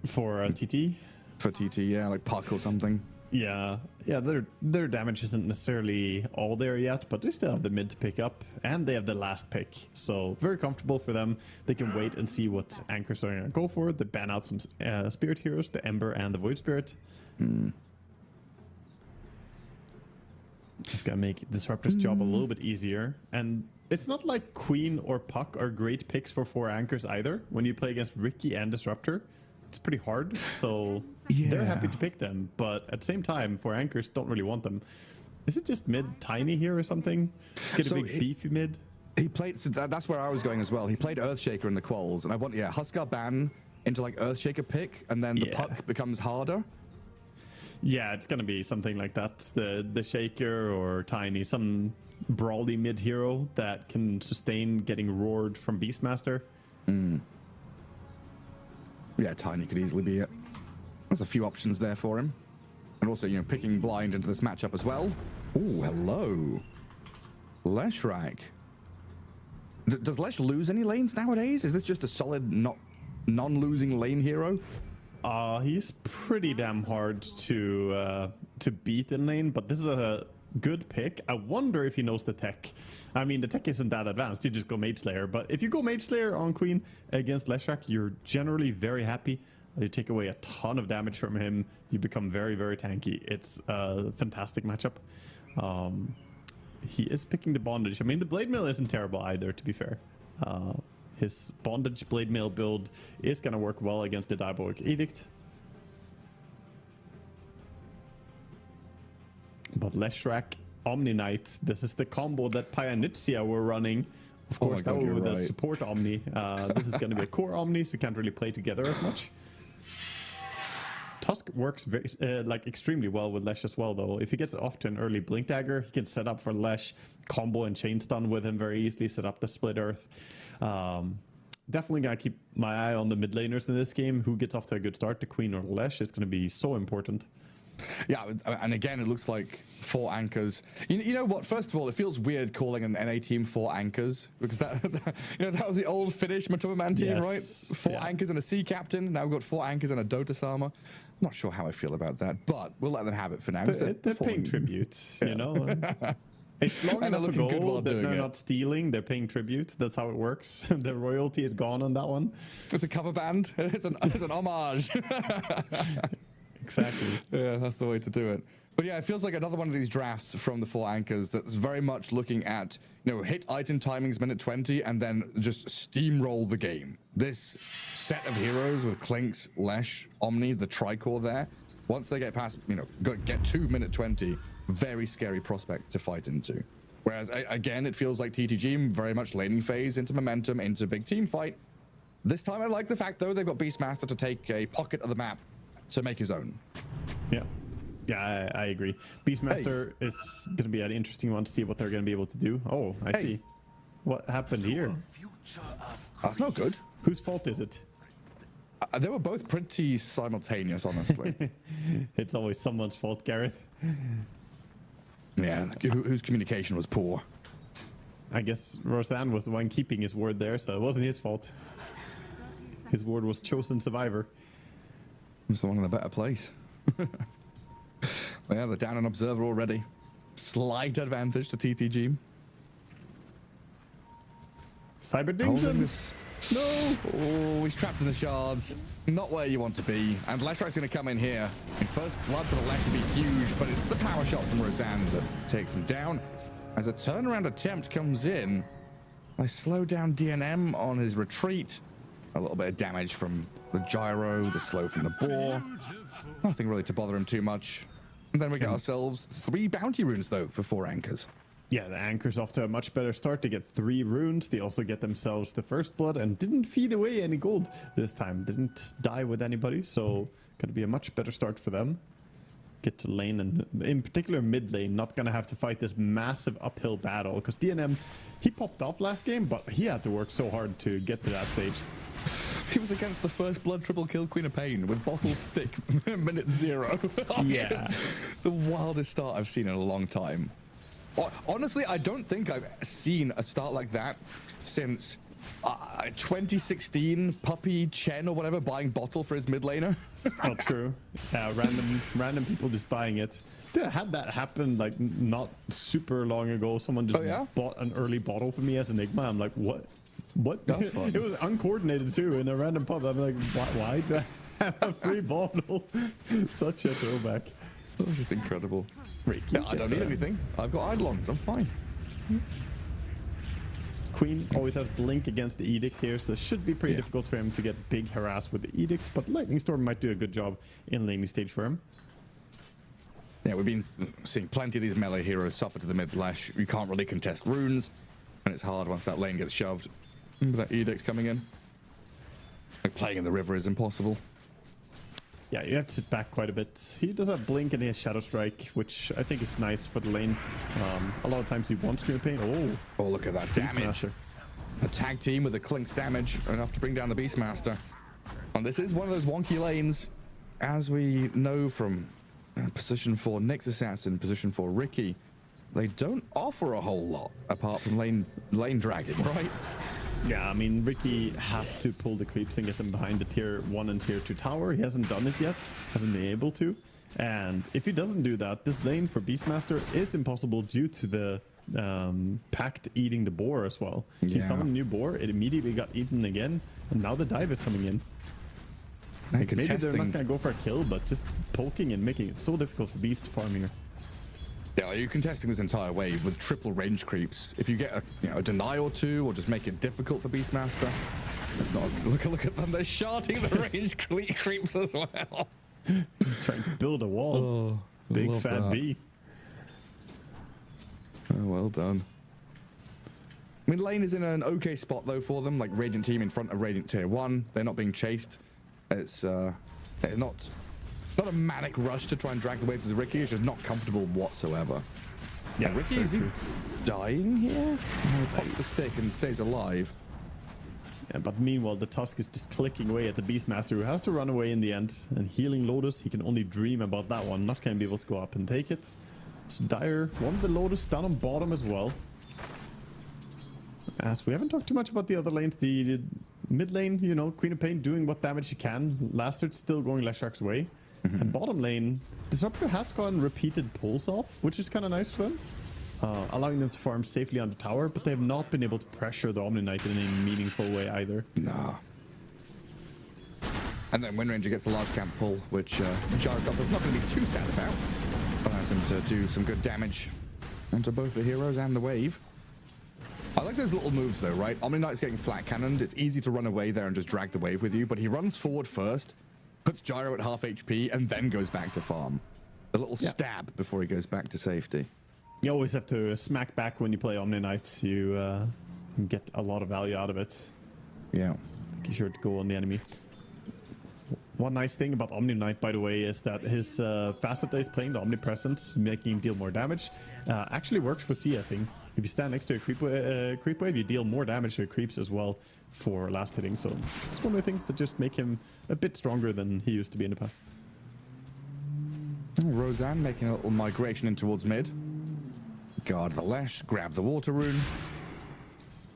For TT? For TT, yeah, like Puck or something. Yeah, their damage isn't necessarily all there yet, but they still have the mid to pick up, and they have the last pick, so very comfortable for them. They can wait and see what anchors are going to go for. They ban out some spirit heroes, the Ember and the Void Spirit. It's going to make Disruptor's job a little bit easier, and it's not like Queen or Puck are great picks for 4 anchors either. When you play against Ricky and Disruptor, it's pretty hard, so they're happy to pick them, but at the same time, 4 anchors don't really want them. Is it just mid tiny here or something? Get a big beefy mid? He played, so that's where I was going as well. He played Earthshaker in the quals, and I want, Huskar ban into like Earthshaker pick, and then the Puck becomes harder. Yeah, it's gonna be something like that. The Shaker or Tiny, some brawly mid hero that can sustain getting roared from Beastmaster. Yeah, Tiny could easily be it. There's a few options there for him. And also, picking blind into this matchup as well. Oh, hello. Leshrac. Does Lesh lose any lanes nowadays? Is this just a solid, non-losing lane hero? He's pretty damn hard to beat in lane, but this is a good pick. I wonder if he knows the tech. I mean, the tech isn't that advanced. You just go Mage Slayer, but if you go Mage Slayer on Queen against Leshrac, you're generally very happy. You take away a ton of damage from him. You become very, very tanky. It's a fantastic matchup. He is picking the Bondage. I mean, the Blade Mail isn't terrible either, to be fair. His Bondage Blade Mail build is going to work well against the Diabolic Edict. But Leshrac, Omni Knight, this is the combo that Pyanitsia were running. Of course, that was with a support Omni. This is going to be a core Omni, so you can't really play together as much. Tusk works very, extremely well with Lesh as well, though. If he gets off to an early Blink Dagger, he can set up for Lesh, combo and Chain Stun with him very easily, set up the Split Earth. Definitely going to keep my eye on the mid laners in this game. Who gets off to a good start, the Queen or Lesh, is going to be so important. Yeah, and again, it looks like 4 anchors. You know what? First of all, it feels weird calling an NA team 4 anchors, because that was the old Finnish Matoma Man team, right? 4 anchors and a sea captain. Now we've got 4 anchors and a Dota Sama. Not sure how I feel about that, but we'll let them have it for now. They're paying tribute, you know. It's long enough ago that they're not stealing, they're paying tribute. That's how it works. The royalty is gone on that one. It's a cover band. It's an homage. Exactly. Yeah, that's the way to do it. But yeah, it feels like another one of these drafts from the 4 anchors that's very much looking at, hit item timings minute 20 and then just steamroll the game. This set of heroes with Clinks, Lesh, Omni, the Tricore there, once they get past, get to minute 20, very scary prospect to fight into. Whereas, again, it feels like TTG very much laning phase into momentum, into big team fight. This time I like the fact, though, they've got Beastmaster to take a pocket of the map to make his own. Yeah, I agree. Beastmaster is going to be an interesting one to see what they're going to be able to do. Oh, I see. What happened here? That's not good. Whose fault is it? They were both pretty simultaneous, honestly. It's always someone's fault, Gareth. Yeah, whose communication was poor. I guess Roseanne was the one keeping his word there, so it wasn't his fault. His word was chosen survivor. Was the one in a better place. Yeah, they're down an observer already. Slight advantage to TTG. Cyber Dinction. No! Oh, he's trapped in the shards. Not where you want to be. And Leshrac's going to come in here. And first blood for the Lesh would be huge, but it's the power shot from Roseanne that takes him down. As a turnaround attempt comes in, I slow down DNM on his retreat. A little bit of damage from the gyro, the slow from the boar. Nothing really to bother him too much. And then we get ourselves 3 bounty runes, though, for 4 anchors. Yeah, the Anchor's off to a much better start. They get 3 runes. They also get themselves the first blood and didn't feed away any gold this time. Didn't die with anybody, so gonna be a much better start for them. Get to lane, and in particular mid lane, not gonna have to fight this massive uphill battle, because DNM, he popped off last game, but he had to work so hard to get to that stage. He was against the first blood triple kill Queen of Pain with bottle stick minute 0. Yeah. The wildest start I've seen in a long time. Honestly, I don't think I've seen a start like that since 2016 Puppy Chen or whatever buying bottle for his mid laner. Not true. Random people just buying it. Dude, I had that happen like not super long ago. Someone just bought an early bottle for me as Enigma. I'm like, what? That's fun. It was uncoordinated too in a random pub. I'm like, why do I have a free bottle? Such a throwback. That's just incredible. Ricky, I don't need anything. I've got Eidolons. I'm fine. Queen always has Blink against the Edict here, so it should be pretty difficult for him to get big harass with the Edict, but Lightning Storm might do a good job in laning stage for him. Yeah, we've been seeing plenty of these melee heroes suffer to the mid lash. You can't really contest runes, and it's hard once that lane gets shoved. With that Edict coming in. Like playing in the river is impossible. Yeah, you have to sit back quite a bit. He does have Blink and he has Shadow Strike, which I think is nice for the lane. A lot of times he wants Scream of Pain. Oh, look at that damage. Beastmaster. A tag team with a Clink's damage, enough to bring down the Beastmaster. And this is one of those wonky lanes, as we know from position 4 Nyx Assassin, position 4 Ricky. They don't offer a whole lot, apart from lane dragging, right? Yeah, I mean, Ricky has to pull the creeps and get them behind the tier 1 and tier 2 tower. He hasn't done it yet, hasn't been able to. And if he doesn't do that, this lane for Beastmaster is impossible due to the Pact eating the boar as well. Yeah. He summoned a new boar, it immediately got eaten again, and now the dive is coming in. Maybe they're not going to go for a kill, but just poking and making it so difficult for Beast to farm here. Yeah, you're contesting this entire wave with triple range creeps. If you get a deny or two, or just make it difficult for Beastmaster, it's not. Look at them. They're sharding the range creeps as well. Trying to build a wall. Oh, Big fat that. B. Oh, well done. I mean, lane is in an okay spot though for them. Like Radiant team in front of Radiant tier 1. They're not being chased. It's not a manic rush to try and drag the waves as Ricky. It's just not comfortable whatsoever. Yeah, Ricky, is he dying here? No, he pops the stick and stays alive. Yeah, but meanwhile, the Tusk is just clicking away at the Beastmaster, who has to run away in the end. And healing Lotus, he can only dream about that one. Not going to be able to go up and take it. So Dire wanted the Lotus down on bottom as well. As we haven't talked too much about the other lanes. The mid lane, Queen of Pain doing what damage she can. Lastard's still going Leshark's way. And bottom lane, Disruptor has gotten repeated pulls off, which is kind of nice for them. Allowing them to farm safely on the tower, but they have not been able to pressure the Omni Knight in any meaningful way either. Nah. And then Wind Ranger gets a large camp pull, which Jargoth is not going to be too sad about. Allows him to do some good damage onto both the heroes and the wave. I like those little moves though, right? Omni Knight's getting flat cannoned. It's easy to run away there and just drag the wave with you, but he runs forward first, puts Gyro at half HP, and then goes back to farm. A little stab before he goes back to safety. You always have to smack back when you play Omni Knights. You get a lot of value out of it. Yeah. Be sure to go on the enemy. One nice thing about Omni Knight, by the way, is that his facet that he's playing, the Omnipresence, making him deal more damage, actually works for CSing. If you stand next to a creep wave, you deal more damage to creeps as well for last hitting. So it's one of the things that just make him a bit stronger than he used to be in the past. Oh, Roseanne making a little migration in towards mid. Guard the Lesh, grab the Water Rune.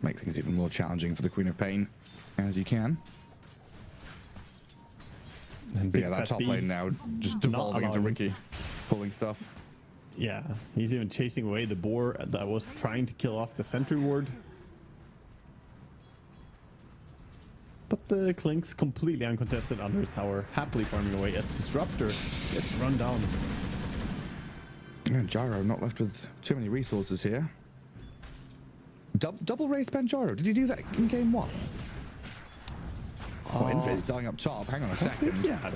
Make things even more challenging for the Queen of Pain, as you can. And Yeah, that top lane now just devolving into Ricky, pulling stuff. Yeah, he's even chasing away the boar that was trying to kill off the sentry ward. But the Clink's completely uncontested under his tower, happily farming away as Disruptor gets run down. Yeah, Gyro not left with too many resources here. Double Wraithband Gyro. Did he do that in game 1? Oh, Infit's dying up top. Hang on a second. Yeah,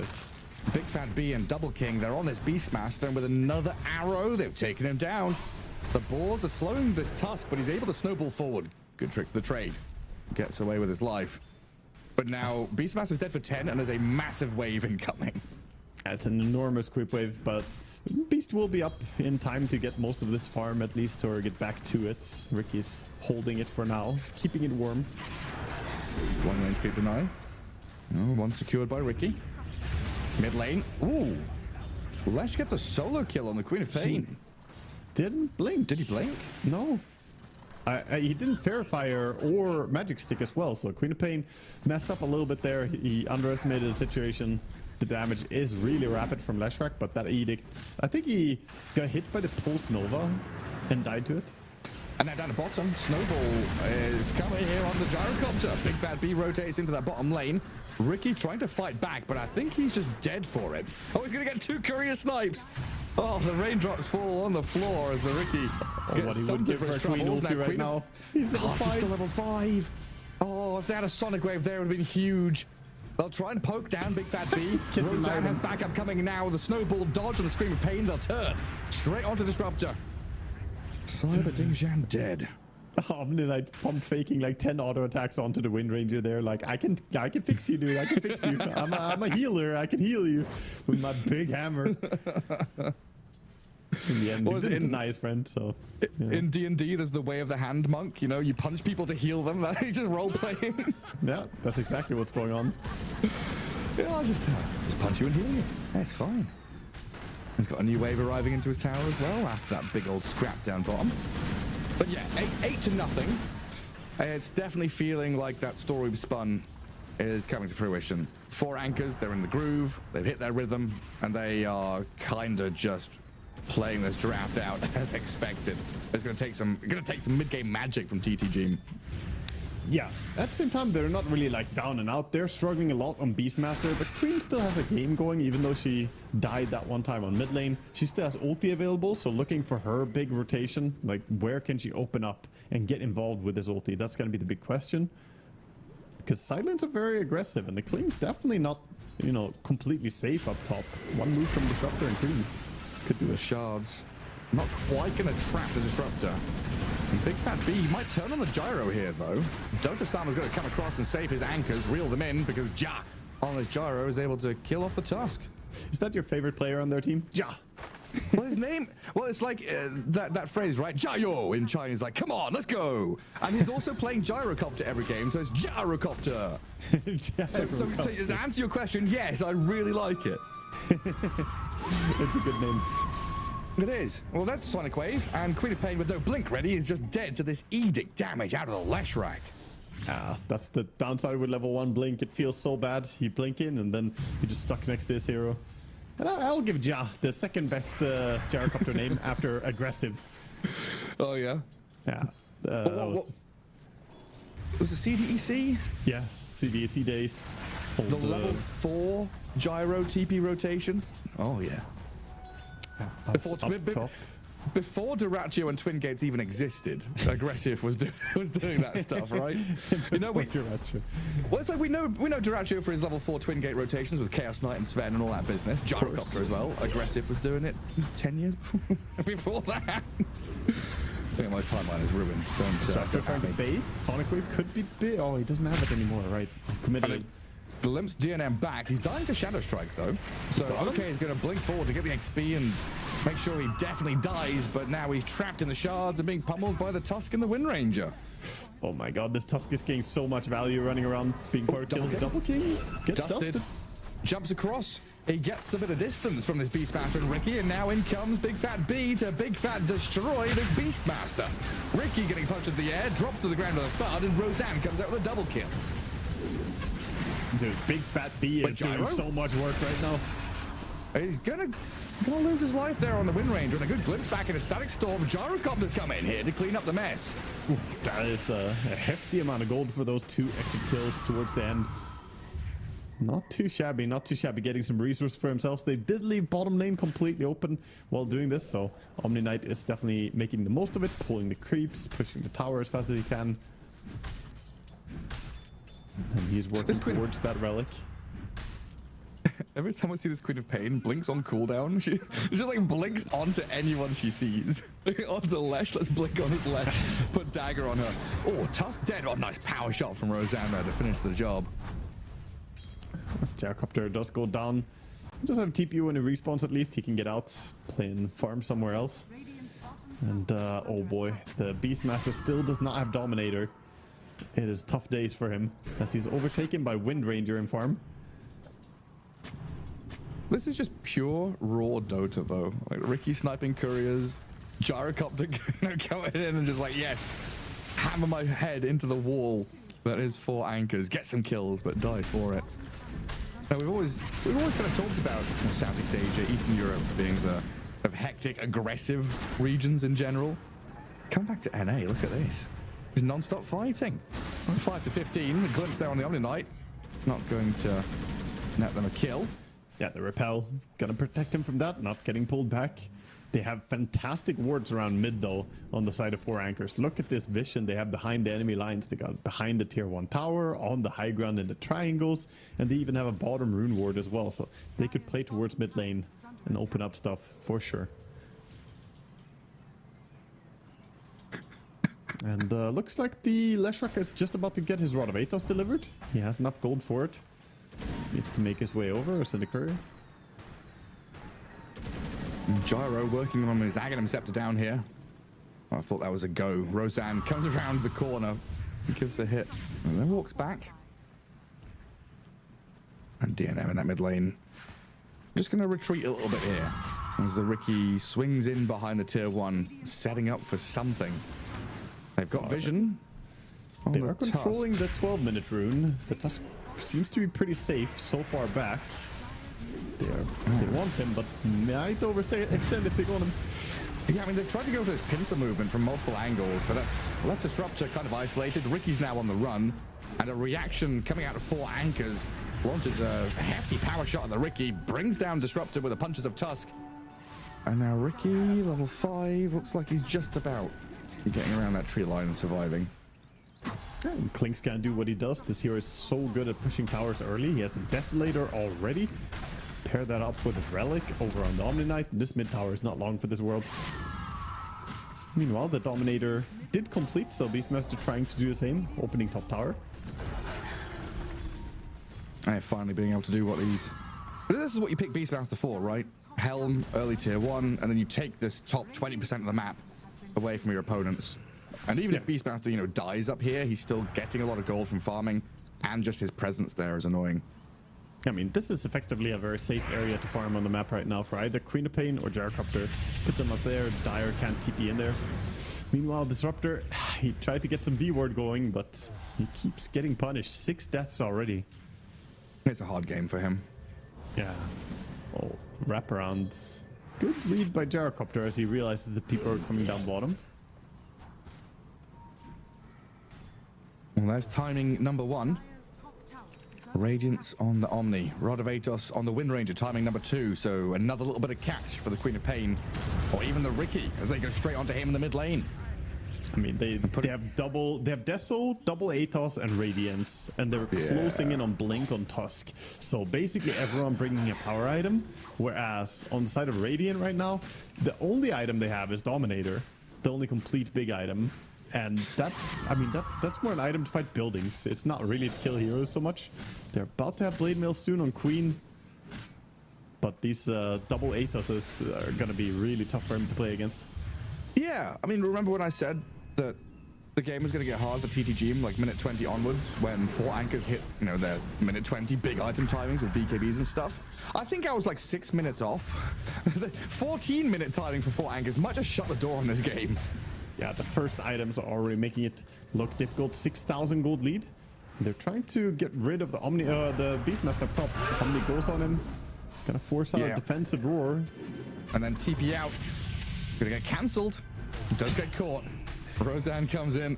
Big Fat B and Double King, they're on this Beastmaster, and with another arrow, they've taken him down. The boars are slowing this Tusk, but he's able to snowball forward. Good tricks of the trade. Gets away with his life. But now Beastmaster's dead for 10, and there's a massive wave incoming. It's an enormous creep wave, but Beast will be up in time to get most of this farm at least, or get back to it. Ricky's holding it for now, keeping it warm. One range creep deny. Oh, one secured by Ricky. Mid lane. Ooh. Lesh gets a solo kill on the Queen of Pain. Didn't blink. Did he blink? No. He didn't Fair Fire or Magic Stick as well, so Queen of Pain messed up a little bit there. He underestimated the situation. The damage is really rapid from Leshrac, but that Edict, I think he got hit by the Pulse Nova and died to it. And now down the bottom, Snowball is coming here on the Gyrocopter. Big Fat B rotates into that bottom lane. Ricky trying to fight back, but I think he's just dead for it. Oh, he's going to get 2 courier snipes. Oh, the raindrops fall on the floor as the Ricky gets what he some would give for a Queen ulti right now. He's level 5. Just a level 5. Oh, if they had a Sonic Wave there, it would have been huge. They'll try and poke down Big Fat B. Roseanne has backup coming now. The Snowball dodge on the Scream of Pain. They'll turn straight onto Disruptor. Cyber Dingjan dead. Omni-Knight pump faking like 10 auto attacks onto the Wind Ranger there. Like, I can fix you, dude. I can fix you. I'm a healer. I can heal you with my big hammer. In the end, he didn't deny his friend, so... Yeah. In D&D, there's the way of the hand monk. You know, you punch people to heal them. He's just role-playing. Yeah, that's exactly what's going on. Yeah, I'll just punch you and heal you. That's fine. He's got a new wave arriving into his tower as well after that big old scrap down bottom. But yeah, 8-0. It's definitely feeling like that story we spun is coming to fruition. 4 anchors, they're in the groove, they've hit their rhythm, and they are kind of just playing this draft out as expected. It's going to take some mid-game magic from TTG. Yeah, at the same time, they're not really like down and out. They're struggling a lot on Beastmaster, but Queen still has a game going, even though she died that one time on mid lane. She still has ulti available, so looking for her big rotation. Like, where can she open up and get involved with this ulti? That's going to be the big question. Because sidelines are very aggressive, and the Kling's definitely not, you know, completely safe up top. One move from Disruptor and Queen could do it. Shards. Not quite going to trap the Disruptor. And Big Fat B might turn on the gyro here, though. Dota Sama's going to come across and save his anchors, reel them in, because Ja on his gyro is able to kill off the Tusk. Is that your favorite player on their team? Ja. Well, his name, well, it's like that phrase, right? Jayo in Chinese, like, come on, let's go. And he's also playing Gyrocopter every game, so it's Gyrocopter. So to answer your question, yes, I really like it. It's a good name. It is. Well, that's Sonic Wave, and Queen of Pain with no blink ready is just dead to this Edict damage out of the Leshrac. That's the downside with level 1 blink. It feels so bad. You blink in, and then you're just stuck next to his hero. And I'll give Ja the second best Gyrocopter name after aggressive. Oh, yeah? Yeah. Was the CDEC? Yeah, CDEC days. The level 4 gyro TP rotation? Oh, yeah. Before Duraccio and Twin Gates even existed, Aggressive was doing that stuff, right? You know, well, it's like we know Duraccio for his level 4 Twin Gate rotations with Chaos Knight and Sven and all that business. Gyrocopter as well. Aggressive was doing it 10 years before that. I think my timeline is ruined. Don't trying to bait. Sonic Wave could be big. Oh, he doesn't have it anymore, right? Committed. Glimpse DNM back. He's dying to Shadow Strike though. So okay, he's going to blink forward to get the XP and make sure he definitely dies, but now he's trapped in the shards and being pummeled by the Tusk and the Wind Ranger. Oh my god, this Tusk is getting so much value running around, being part kills. Double King gets dusted. Jumps across. He gets a bit of distance from this Beastmaster and Ricky, and now in comes Big Fat B to Big Fat destroy this Beastmaster. Ricky getting punched in the air, drops to the ground with a thud, and Roseanne comes out with a double kill. Dude, Big Fat B is doing so much work right now. He's gonna lose his life there on the Wind Ranger, and a good glimpse back in a Static Storm. Gyrocopter come in here to clean up the mess. Oof, that is a hefty amount of gold for those 2 exit kills towards the end. Not too shabby, not too shabby. Getting some resources for themselves. They did leave bottom lane completely open while doing this, so Omni-Knight is definitely making the most of it, pulling the creeps, pushing the tower as fast as he can. And he's working towards that relic. Every time I see this Queen of Pain, blinks on cooldown. She just like blinks onto anyone she sees. Onto Lesh, let's blink on his Lesh. Put dagger on her. Oh, Tusk dead. Oh, nice power shot from Roseanne there to finish the job. This Gyrocopter does go down. Just have TPU when he respawns at least. He can get out, play and farm somewhere else. And oh boy, the Beastmaster still does not have Dominator. It is tough days for him as he's overtaken by Wind Ranger in farm. This is just pure raw Dota though. Like Ricky sniping couriers, Gyrocopter coming in and just like, yes, hammer my head into the wall that is 4 anchors, get some kills, but die for it. Now, we've always kind of talked about Southeast Asia, Eastern Europe being the of hectic, aggressive regions in general. Come back to NA, look at this. It's non-stop fighting. 5 to 15, a glimpse there on the Omni Knight. Not going to net them a kill. Yeah, the repel gonna protect him from that, not getting pulled back. They have fantastic wards around mid though on the side of 4 anchors. Look at this vision they have behind the enemy lines. They got behind the tier 1 tower, on the high ground in the triangles, and they even have a bottom rune ward as well. So they could play towards mid lane and open up stuff for sure. And looks like the Leshrac is just about to get his Rod of Atos delivered. He has enough gold for it. Just needs to make his way over or send a courier. Gyro working on his Aghanim Scepter down here. I thought that was a go. Roseanne comes around the corner, gives a hit, and then walks back. And DNM in that mid lane. Just going to retreat a little bit here as the Ricky swings in behind the tier 1, setting up for something. They've got vision. They are controlling the 12-minute rune. The Tusk seems to be pretty safe so far back. They want him, but might extend if they want him. Yeah, I mean, they've tried to go for this pincer movement from multiple angles, but that's left Disruptor kind of isolated. Ricky's now on the run, and a reaction coming out of 4 anchors launches a hefty power shot at the Ricky, brings down Disruptor with the punches of Tusk. And now Ricky, level 5, looks like he's just about getting around that tree line and surviving. And Klink's gonna do what he does. This hero is so good at pushing towers early. He has a Desolator already. Pair that up with a Relic over on the Omni Knight. This mid tower is not long for this world. Meanwhile, the Dominator did complete, so Beastmaster trying to do the same, opening top tower. And finally being able to do what he's... This is what you pick Beastmaster for, right? Helm, early tier 1, and then you take this top 20% of the map away from your opponents. And even if Beastmaster, you know, dies up here, he's still getting a lot of gold from farming, and just his presence there is annoying. I mean, this is effectively a very safe area to farm on the map right now for either Queen of Pain or Gyrocopter. Put them up there, Dire can't TP in there. Meanwhile, Disruptor, he tried to get some D-ward going, but he keeps getting punished. 6 deaths already. It's a hard game for him. Yeah. Oh, wraparounds. Good read by Gyrocopter as he realizes that people are coming down bottom. Well, there's timing number 1. Radiance on the Omni. Rod of Atos on the Wind Ranger, timing number 2. So another little bit of catch for the Queen of Pain. Or even the Ricky, as they go straight onto him in the mid lane. I mean, they have Deso, double Atos, and Radiance, and they're closing in on Blink on Tusk. So basically everyone bringing a power item, whereas on the side of Radiant right now, the only item they have is Dominator, the only complete big item. And that, I mean, that's more an item to fight buildings. It's not really to kill heroes so much. They're about to have Blade Mail soon on Queen, but these double Atoses are going to be really tough for him to play against. Yeah, I mean, remember when I said that the game was going to get hard for TTG like minute 20 onwards when 4 anchors hit, you know, their minute 20 big item timings with BKBs and stuff? I think I was like 6 minutes off. The 14-minute timing for 4 anchors might just shut the door on this game. Yeah, the first items are already making it look difficult. 6,000 gold lead. They're trying to get rid of the the Beastmaster up top. Omni goes on him. Gonna force out a defensive roar. And then TP out. Gonna get cancelled. Does get caught. Roseanne comes in.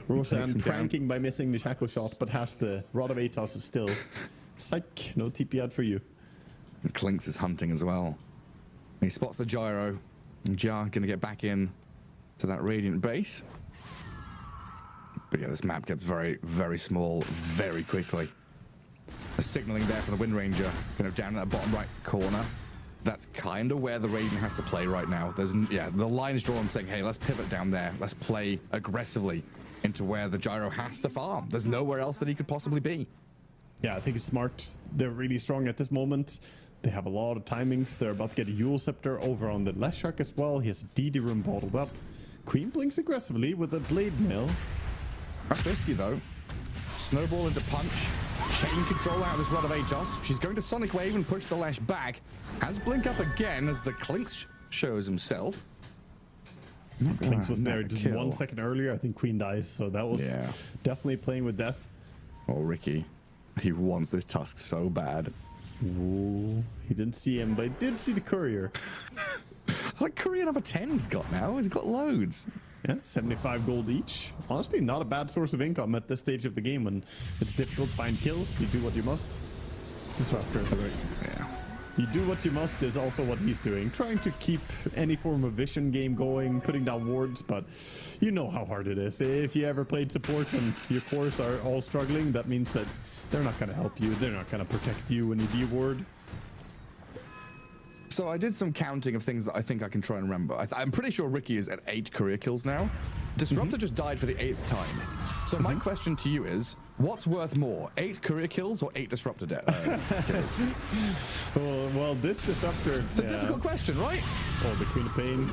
Roseanne pranking by missing the Shackle shot, but has the Rod of Atos still. Psych, no TP out for you. And Klinks is hunting as well. He spots the gyro. And Jar gonna get back in to that Radiant base. But yeah, this map gets very, very small very quickly. signaling there from the Wind Ranger, kind of down in that bottom right corner. That's kind of where the Raiden has to play right now. The line is drawn saying, hey, let's pivot down there. Let's play aggressively into where the Gyro has to farm. There's nowhere else that he could possibly be. Yeah, I think it's smart. They're really strong at this moment. They have a lot of timings. They're about to get a Yule Scepter over on the Leshrac as well. He has a DD room bottled up. Queen blinks aggressively with a Blade Mail. That's risky though. Snowball into punch. Chain control out of this Rod of Atos. She's going to Sonic Wave and push the Lesh back. Has Blink up again as the Clinks shows himself. If Clinks was there just 1 second earlier, I think Queen dies. So that was definitely playing with death. Oh, Ricky. He wants this Tusk so bad. Ooh, he didn't see him, but he did see the Courier. Like Courier number 10's got now. He's got loads. Yeah, 75 gold each. Honestly, not a bad source of income at this stage of the game when it's difficult to find kills. You do what you must. Disruptor. Yeah. You do what you must is also what he's doing. Trying to keep any form of vision game going, putting down wards, but you know how hard it is. If you ever played support and your cores are all struggling, that means that they're not going to help you. They're not going to protect you when you de-ward. So I did some counting of things that I think I can try and remember. I'm pretty sure Ricky is at 8 career kills now. Disruptor just died for the 8th time. So my question to you is, what's worth more, 8 career kills or 8 Disruptor kills? Well, this Disruptor... It's a difficult question, right? Oh, the Queen of Pain.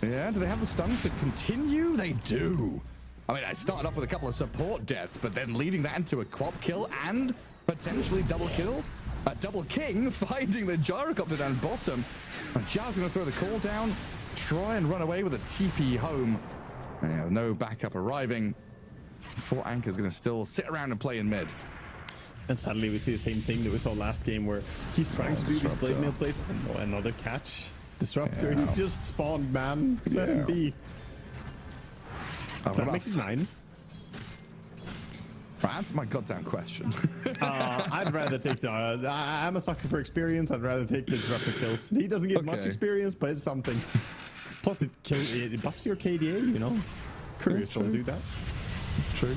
Yeah, do they have the stuns to continue? They do. I mean, I started off with a couple of support deaths, but then leading that into a quad kill and potentially double kill. Double King finding the Gyrocopter down bottom. And Jar's going to throw the call down, try and run away with a TP home. Yeah, no backup arriving. 4 Anchor's going to still sit around and play in mid. And sadly, we see the same thing that we saw last game where he's trying to do these Blade Mail plays. Oh no, another catch. Disruptor, he just spawned, man. Let him be. Does that make it 9? Answer my goddamn question. I'd rather take the... I'm a sucker for experience. I'd rather take the Disruptor kills. He doesn't get much experience, but it's something. Plus, it buffs your KDA, you know? Couriers don't do that. That's true.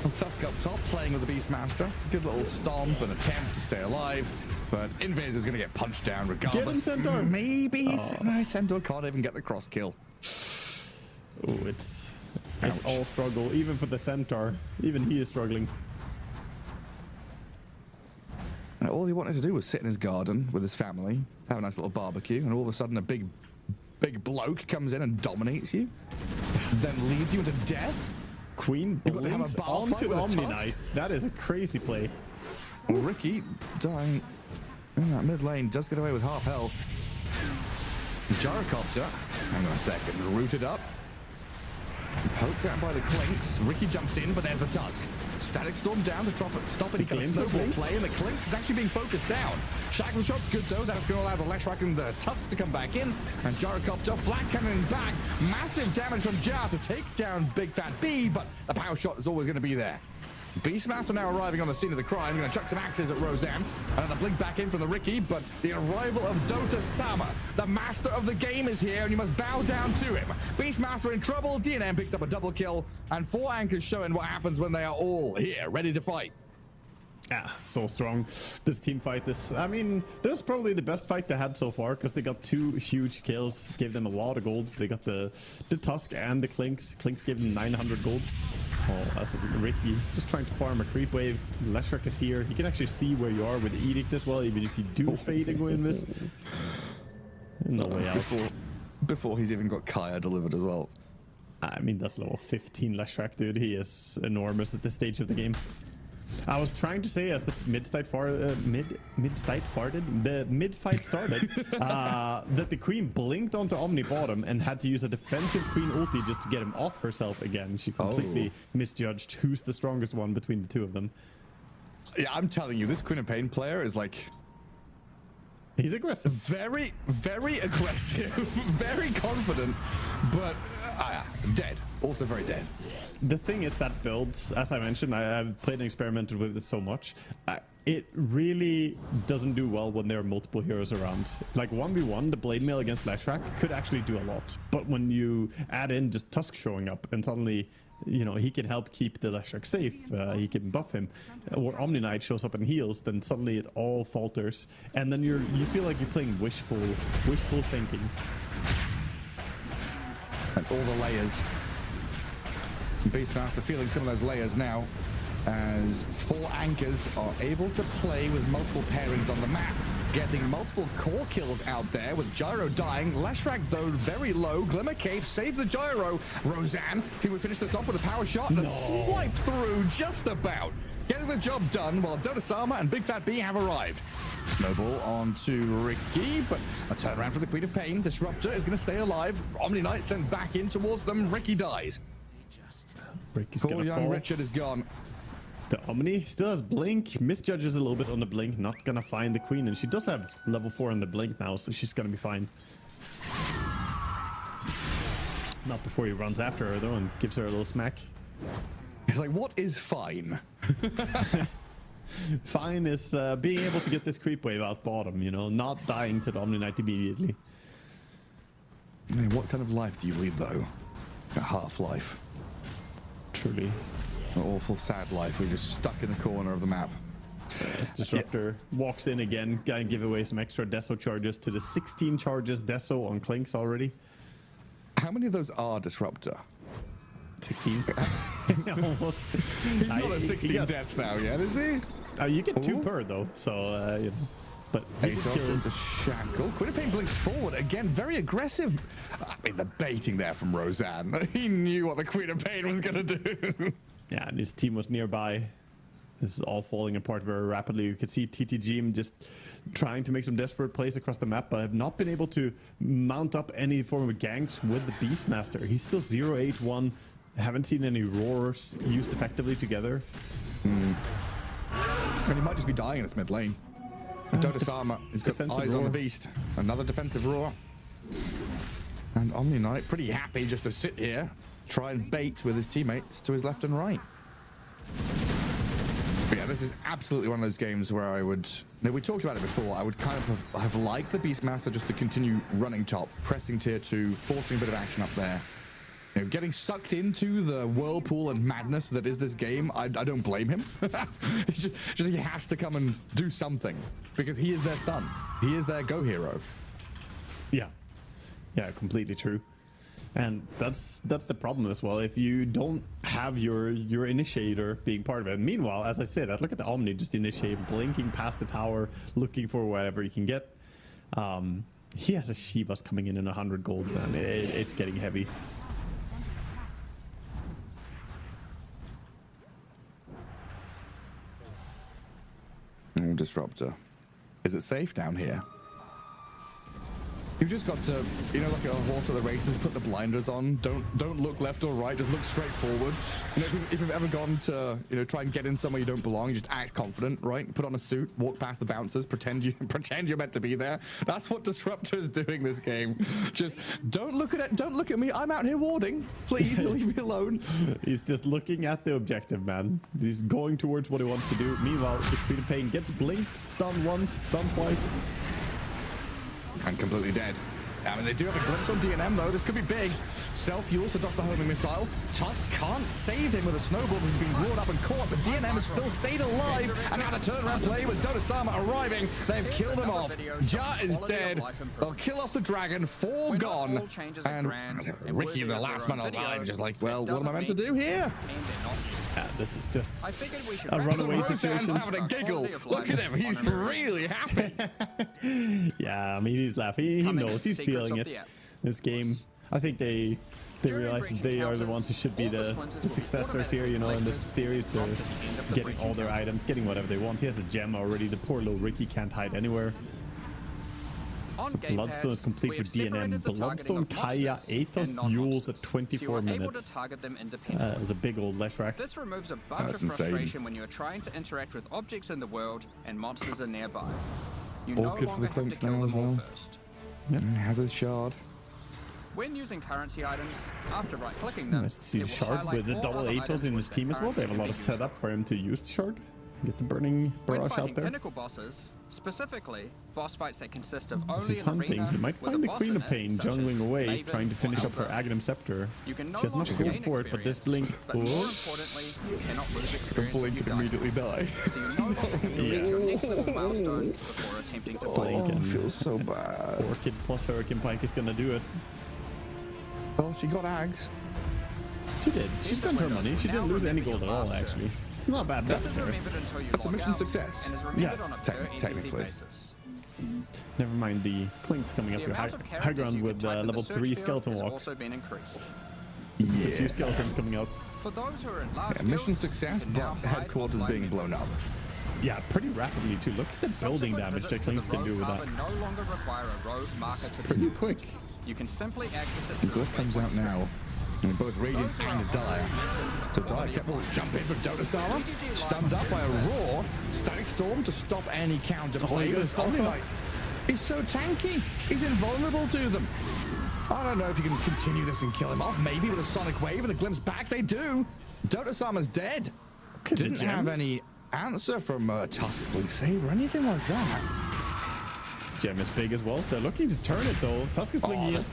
Well, Tusk up top, playing with the Beastmaster. Good little stomp and attempt to stay alive. But Invis is going to get punched down regardless. Get him, Centaur. Maybe. No, Centaur can't even get the cross kill. Oh, it's all struggle, even for the Centaur. Even he is struggling. And all he wanted to do was sit in his garden with his family, have a nice little barbecue, and all of a sudden a big bloke comes in and dominates you, then leads you into death. Queen blinks onto the Omni Knights. That is a crazy play. Well, Ricky dying in that mid lane does get away with half health. Gyrocopter, hang on a second, rooted up. Poked out by the Clinks. Ricky jumps in, but there's a Tusk. Static Storm down to stop it. He got a snowball play, and the Clinks is actually being focused down. Shackle shot's good though. That's going to allow the Leshrac and the Tusk to come back in. And Gyrocopter flat coming back. Massive damage from Jar to take down Big Fat B, but the power shot is always going to be there. Beastmaster now arriving on the scene of the crime. Going to chuck some axes at Roseanne. Another blink back in from the Ricky, but the arrival of Dota Sama, the master of the game, is here, and you must bow down to him. Beastmaster in trouble. DNM picks up a double kill, and 4 Anchors showing what happens when they are all here, ready to fight. So strong. This team fight is, I mean, this was probably the best fight they had so far because they got 2 huge kills, gave them a lot of gold. They got the Tusk and the Clinks. Clinks gave them 900 gold. Oh, that's Ricky just trying to farm a creep wave. Leshrac is here. He can actually see where you are with the Edict as well, even if you do fade and go in this. No way out. Before he's even got Kaya delivered as well. I mean, that's level 15 Leshrac, dude. He is enormous at this stage of the game. I was trying to say as the mid-fight started that the Queen blinked onto Omni bottom and had to use a defensive Queen ulti just to get him off herself again. She completely misjudged who's the strongest one between the two of them. Yeah, I'm telling you, this Queen of Pain player is like... He's aggressive. Very, very aggressive. Very confident, but dead. Also very dead. The thing is that builds, as I mentioned, I've played and experimented with this so much. It really doesn't do well when there are multiple heroes around. Like 1v1, the Blade Mail against Leshrac could actually do a lot. But when you add in just Tusk showing up and suddenly you know, he can help keep the Leshrac safe. He can buff him. Or Omni Knight shows up and heals, then suddenly it all falters, and then you feel like you're playing wishful thinking. That's all the layers. Beastmaster feeling some of those layers now, as 4 anchors are able to play with multiple pairings on the map, getting multiple core kills out there with Gyro dying. Leshrac, though, very low. Glimmer Cape saves the Gyro. Roseanne, he would finish this off with a power shot and a swipe through just about. Getting the job done while Dota-sama and Big Fat B have arrived. Snowball onto Ricky, but a turnaround for the Queen of Pain. Disruptor is going to stay alive. Omni Knight sent back in towards them. Ricky dies. Ricky's gonna young fall. Richard is gone. The Omni still has Blink, misjudges a little bit on the Blink, not gonna find the Queen, and she does have level 4 on the Blink now, so she's gonna be fine. Not before he runs after her though and gives her a little smack. He's like, what is fine? Fine is being able to get this creep wave out bottom, you know, not dying to the Omni Knight immediately. I mean, what kind of life do you lead though? A Half-Life. Truly. An awful sad life. We're just stuck in the corner of the map. As Disruptor walks in again, gonna give away some extra Deso charges to the 16 charges Deso on Clinks already. How many of those are Disruptor? 16. Almost. He's not at 16 deaths now yet, is he? You get 2 Ooh. per though, so you know. But he did Atos kill- into Shackle. Queen of Pain blinks forward again, very aggressive. I mean, the baiting there from Roseanne. He knew what the Queen of Pain was gonna do. Yeah, and his team was nearby. This is all falling apart very rapidly. You could see TTG just trying to make some desperate plays across the map, but have not been able to mount up any form of ganks with the Beastmaster. He's still 0-8-1. Haven't seen any roars used effectively together. And he might just be dying in this mid lane. Dota-sama has got Defensive eyes on roar. the beast. Another defensive roar. And Omni Knight pretty happy just to sit here, try and bait with his teammates to his left and right. But yeah, this is absolutely one of those games where I would... No, we talked about it before. I would kind of have liked the Beastmaster just to continue running top, pressing tier 2, forcing a bit of action up there. You know, getting sucked into the whirlpool and madness that is this game, I don't blame him. It's just he has to come and do something because he is their stun. He is their go hero. Yeah, completely true. And that's the problem as well. If you don't have your initiator being part of it. Meanwhile, as I said, look at the Omni just initiate, blinking past the tower, looking for whatever he can get. He has a Shivas coming in 100 gold, and it's getting heavy. Disruptor. Is it safe down here? You've just got to, you know, like a horse at the races, put the blinders on. Don't look left or right. Just look straight forward. You know, if you've ever gone to, you know, try and get in somewhere you don't belong, you just act confident, right? Put on a suit, walk past the bouncers, pretend you're meant to be there. That's what Disruptor is doing this game. Just don't look at it. Don't look at me. I'm out here warding. Please leave me alone. He's just looking at the objective, man. He's going towards what he wants to do. Meanwhile, the Queen of Pain gets blinked, stunned once, stunned twice. And completely dead. I mean, they do have a glimpse on DNM though. This could be big. Self-fuels to dodge the homing missile. Tusk can't save him with a snowball because he's been brought up and caught, but DNM has still stayed alive. And now the turnaround play with Dota-sama arriving. They've killed him off. Ja is dead. They'll kill off the dragon. 4 gone. And Ricky, the last man alive, just like, well, what am I meant to do here? Yeah, this is just a runaway Roseanne's situation. having a giggle. Look at him. He's really happy. Yeah, I mean, he's laughing. He knows he's feeling it. This game, I think they realize that they are the ones who should be the successors here, you know, in this series. They're getting all their items, getting whatever they want. He has a gem already. The poor little Ricky can't hide anywhere. So Bloodstone is complete for DNM. Bloodstone, Kaya, Atos, Yules at 24 minutes. There's a big old Leshrac. This removes a bunch of frustration when you are trying to interact with objects in the world and monsters are nearby. You no Awkward for the longer have to Clinks kill now them as all well. first. Has his shard. When using currency items, after right-clicking them, Nice to see it will Shard highlight with the all double other Atos items in with his that team as well. They have a lot of currency setup for him to use the Shard. Get the burning When barrage fighting out there. pinnacle bosses, specifically boss fights that consist of This only is an hunting. arena You might with a find the boss Queen in of it, Pain such as jungling away, Maven trying to or finish up her Elder. Aghanim Scepter. You can no She has enough longer gold gain for it, but this experience, blink. but more Oh, importantly, you cannot lose The experience if blink you could die. immediately die. So you no longer can reach your next level milestone before attempting to fight. Blink Oh, and feels so bad. Orchid plus Hurricane Pike is gonna do it. Well, she got Ags. She did. She spent her money. She didn't lose any gold at all, actually. It's not bad This is there. remembered until you That's a log mission out, success. and is remembered Yes, on a per NPC technically. basis. Never mind the Clinks coming up The here. amount of High characters ground you with can type in the level search 3 field Skeleton has Walk. also been increased. It's a few skeletons coming out. For those who are in large Yeah, mission guilds, success, you can now but hide headquarters offline being members. blown up. Yeah, pretty rapidly too. Look at the building Subsequent damage that visits to Clinks the can do road with that. harbor no longer require a road marker to be Pretty used. quick. You can simply access it The through a glyph comes out gateway now. And both Radiant Those who are and Dire. So Dire kept on jump in for Dota-sama. Stunned up by a roar. Static Storm to stop any counterplay. he But goes Omni off. Knight is so tanky. He's invulnerable to them. I don't know if you can continue this and kill him off. Maybe with a Sonic Wave and a glimpse back, they do. Dota-sama's dead. at the Didn't gem. have any answer from Tusk Blink Save or anything like that. Gem is big as well. They're looking to turn it though. Tusk is blinking in.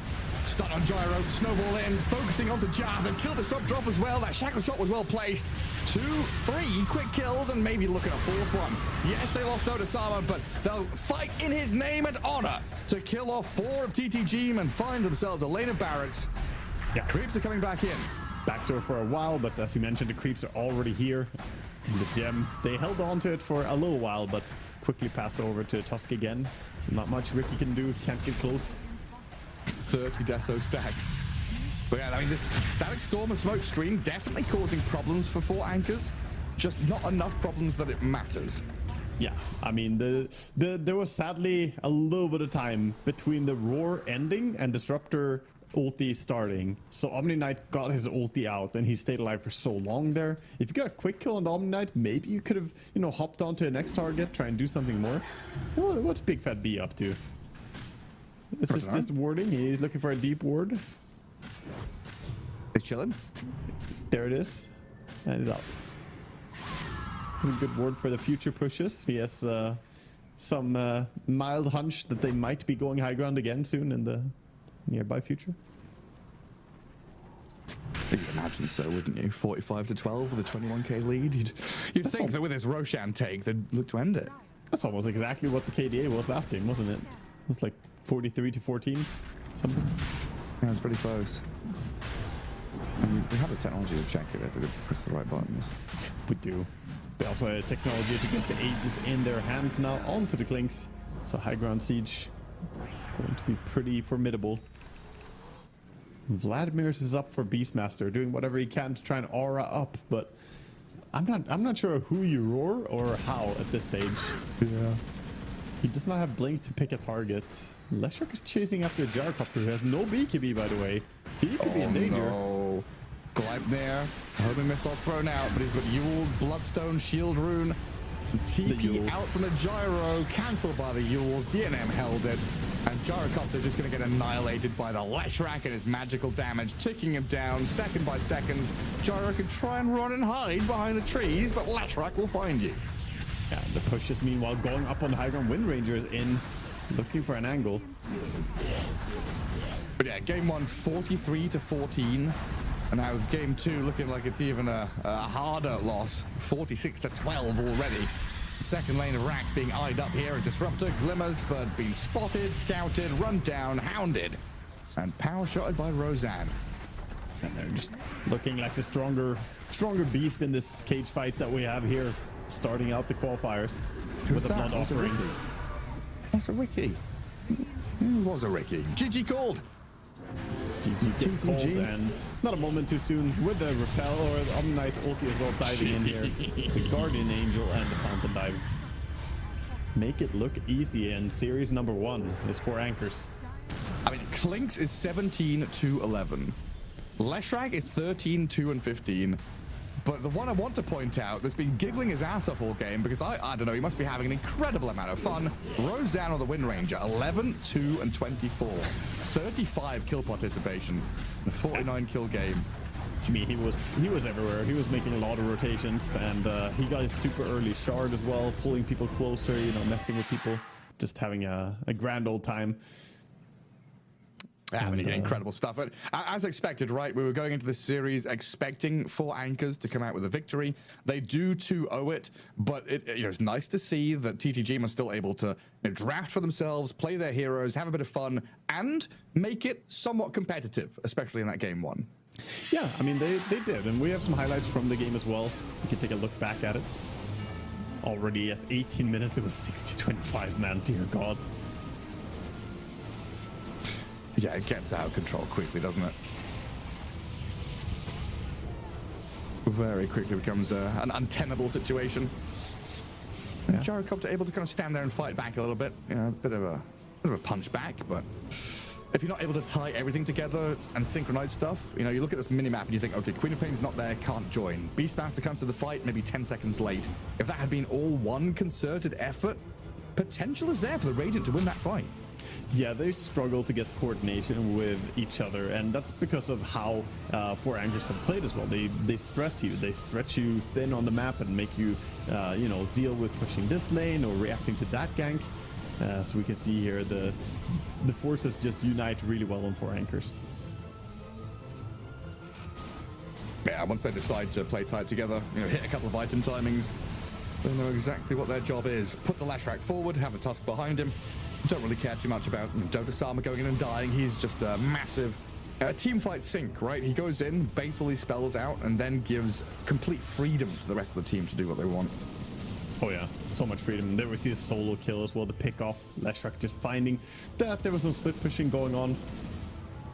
Stun on Gyro, snowball in, focusing onto Jar, then kill the shot drop as well. That shackle shot was well placed. 2, 3 quick kills, and maybe look at a 4th one. Yes, they lost Dota-sama, but they'll fight in his name and honor to kill off 4 of TTG and find themselves a lane of barracks. Yeah. Creeps are coming back in. Backdoor for a while, but as you mentioned, the creeps are already here. And the gem, they held on to it for a little while, but quickly passed over to Tusk again. So not much Ricky can do. Can't get close. 30 Deso stacks. But yeah, I mean, this Static Storm and Smoke Screen definitely causing problems for 4 anchors. Just not enough problems that it matters. Yeah, I mean, there was sadly a little bit of time between the roar ending and Disruptor ulti starting. So Omni Knight got his ulti out and he stayed alive for so long there. If you got a quick kill on the Omni Knight, maybe you could have, you know, hopped onto the next target, try and do something more. What's Big Fat B up to? Is this just warding? He's looking for a deep ward. They're chilling. There it is. And he's out. It's a good ward for the future pushes. He has some mild hunch that they might be going high ground again soon in the nearby future. You'd imagine so, wouldn't you? 45 to 12 with a 21k lead. You'd think that with this Roshan take, they'd look to end it. That's almost exactly what the KDA was last game, wasn't it? It was like 43 to 14, something. Yeah, it's pretty close. And we have the technology to check it if we could press the right buttons. We do. They also had technology to get the Aegis in their hands now onto the Clinks. So high ground siege going to be pretty formidable. Vladimir's is up for Beastmaster, doing whatever he can to try and aura up, but I'm not sure who you roar or how at this stage. Yeah. He does not have Blink to pick a target. Leshuk is chasing after Gyrocopter, who has no BKB, by the way. He could be in danger. No. Gleipnir, homing missiles thrown out, but he's got Yule's Bloodstone Shield Rune. TP Yules. out from the Gyro, cancelled by the Yules. DNM held it. And Gyrocopter just going to get annihilated by the Leshrac and his magical damage, ticking him down second by second. Gyro can try and run and hide behind the trees, but Leshrac will find you. Yeah, the push is meanwhile going up on the high ground. Wind Ranger is in, looking for an angle. But yeah, game 1, 43 to 14. And now game 2 looking like it's even a harder loss. 46 to 12 already. Second lane of Rax being eyed up here as Disruptor glimmers, but being spotted, scouted, run down, hounded, and power shotted by Roseanne. And they're just looking like the stronger beast in this cage fight that we have here, starting out the qualifiers with a blood offering. What's a Ricky? Who was a Ricky? GG called. GG gets GG. called, and not a moment too soon with the repel or the Omni Knight ulti as well diving in here. The Guardian Angel and the Fountain Dive. Make it look easy, and series number 1 is 4 anchors. I mean, Clinks is 17 to 11. Leshrac is 13, 2, and 15. But the one I want to point out that's been giggling his ass off all game, because I don't know, he must be having an incredible amount of fun. Roseanne or the Wind Ranger, 11, 2, and 24. 35 kill participation in a 49 kill game. I mean, he was everywhere. He was making a lot of rotations, and he got his super early shard as well, pulling people closer, you know, messing with people, just having a grand old time. Yeah, I mean, incredible stuff. But as expected, right, we were going into this series expecting 4 anchors to come out with a victory. They do 2-0 it, but it's nice to see that TTG are still able to draft for themselves, play their heroes, have a bit of fun, and make it somewhat competitive, especially in that game 1. Yeah, I mean, they did, and we have some highlights from the game as well. We can take a look back at it. Already at 18 minutes, it was 60-25, man, dear God. Yeah, it gets out of control quickly, doesn't it? Very quickly becomes an untenable situation. Yeah. Gyrocopter able to kind of stand there and fight back a little bit. You know, a bit of a punch back, but if you're not able to tie everything together and synchronize stuff, you know, you look at this minimap and you think, okay, Queen of Pain's not there, can't join. Beastmaster comes to the fight maybe 10 seconds late. If that had been all one concerted effort, potential is there for the Radiant to win that fight. Yeah, they struggle to get coordination with each other, and that's because of how 4 anchors have played as well. They stress you, they stretch you thin on the map and make you, you know, deal with pushing this lane or reacting to that gank. So we can see here the forces just unite really well on 4 anchors. Yeah, once they decide to play tight together, you know, hit a couple of item timings, they know exactly what their job is. Put the Leshrac forward, have a Tusk behind him. Don't really care too much about Dota Sama going in and dying. He's just a massive team fight sync, right? He goes in, baits all these spells out, and then gives complete freedom to the rest of the team to do what they want. Oh yeah, so much freedom. There we see a solo kill as well, the pick off. Leshrac just finding that there was some split pushing going on.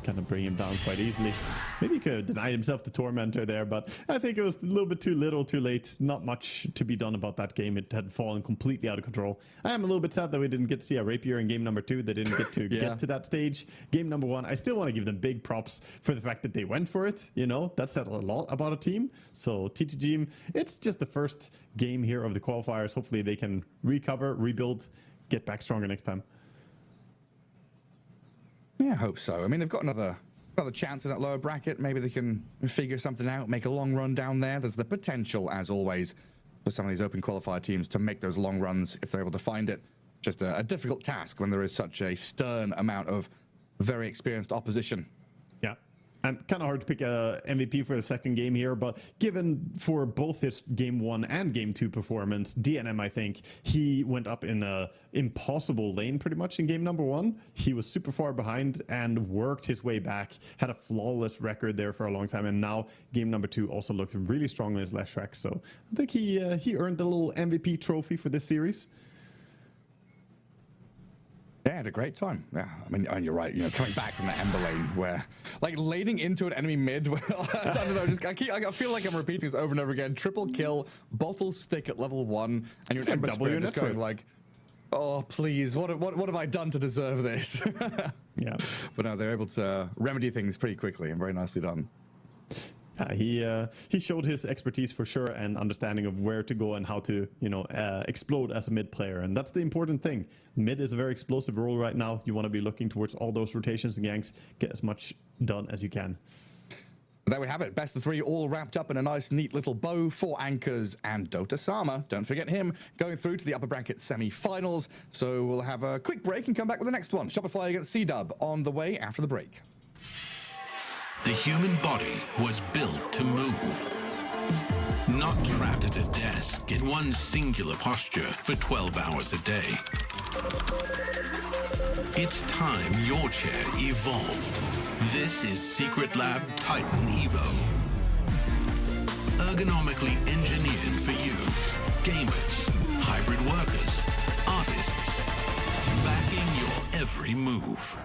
Kind of bring him down quite easily. Maybe he could have denied himself the Tormentor there, but I think it was a little bit too little, too late. Not much to be done about that game. It had fallen completely out of control. I am a little bit sad that we didn't get to see a Rapier in game number 2. They didn't get to get to that stage. Game number 1, I still want to give them big props for the fact that they went for it. You know, that said a lot about a team. So TTG, it's just the first game here of the qualifiers. Hopefully they can recover, rebuild, get back stronger next time. Yeah, I hope so. I mean, they've got another chance in that lower bracket. Maybe they can figure something out, make a long run down there. There's the potential, as always, for some of these open qualifier teams to make those long runs if they're able to find it. Just a difficult task when there is such a stern amount of very experienced opposition. Yeah. And kind of hard to pick a MVP for the second game here, but given for both his game 1 and game 2 performance, DNM, I think, he went up in a impossible lane pretty much in game number 1. He was super far behind and worked his way back, had a flawless record there for a long time, and now game number 2 also looked really strong in his Leshrac. So I think he earned the little MVP trophy for this series. Yeah, had a great time. Yeah, I mean, you're right. You know, coming back from that Ember lane where, like, laning into an enemy mid. I don't know. I feel like I'm repeating this over and over again. Triple kill, bottle stick at level 1, and you're an Ember Spirit just going like, oh please, what have I done to deserve this? Yeah, but no, they're able to remedy things pretty quickly and very nicely done. He showed his expertise for sure and understanding of where to go and how to, you know, explode as a mid player. And that's the important thing. Mid is a very explosive role right now. You want to be looking towards all those rotations and ganks, get as much done as you can. There we have it. Best of 3 all wrapped up in a nice, neat little bow. 4 anchors and Dota Sama. Don't forget him going through to the upper bracket semi-finals. So we'll have a quick break and come back with the next one. Shopify against C-Dub on the way after the break. The human body was built to move, not trapped at a desk in one singular posture for 12 hours a day. It's time your chair evolved. This is Secret Lab Titan Evo. Ergonomically engineered for you, gamers, hybrid workers, artists, backing your every move.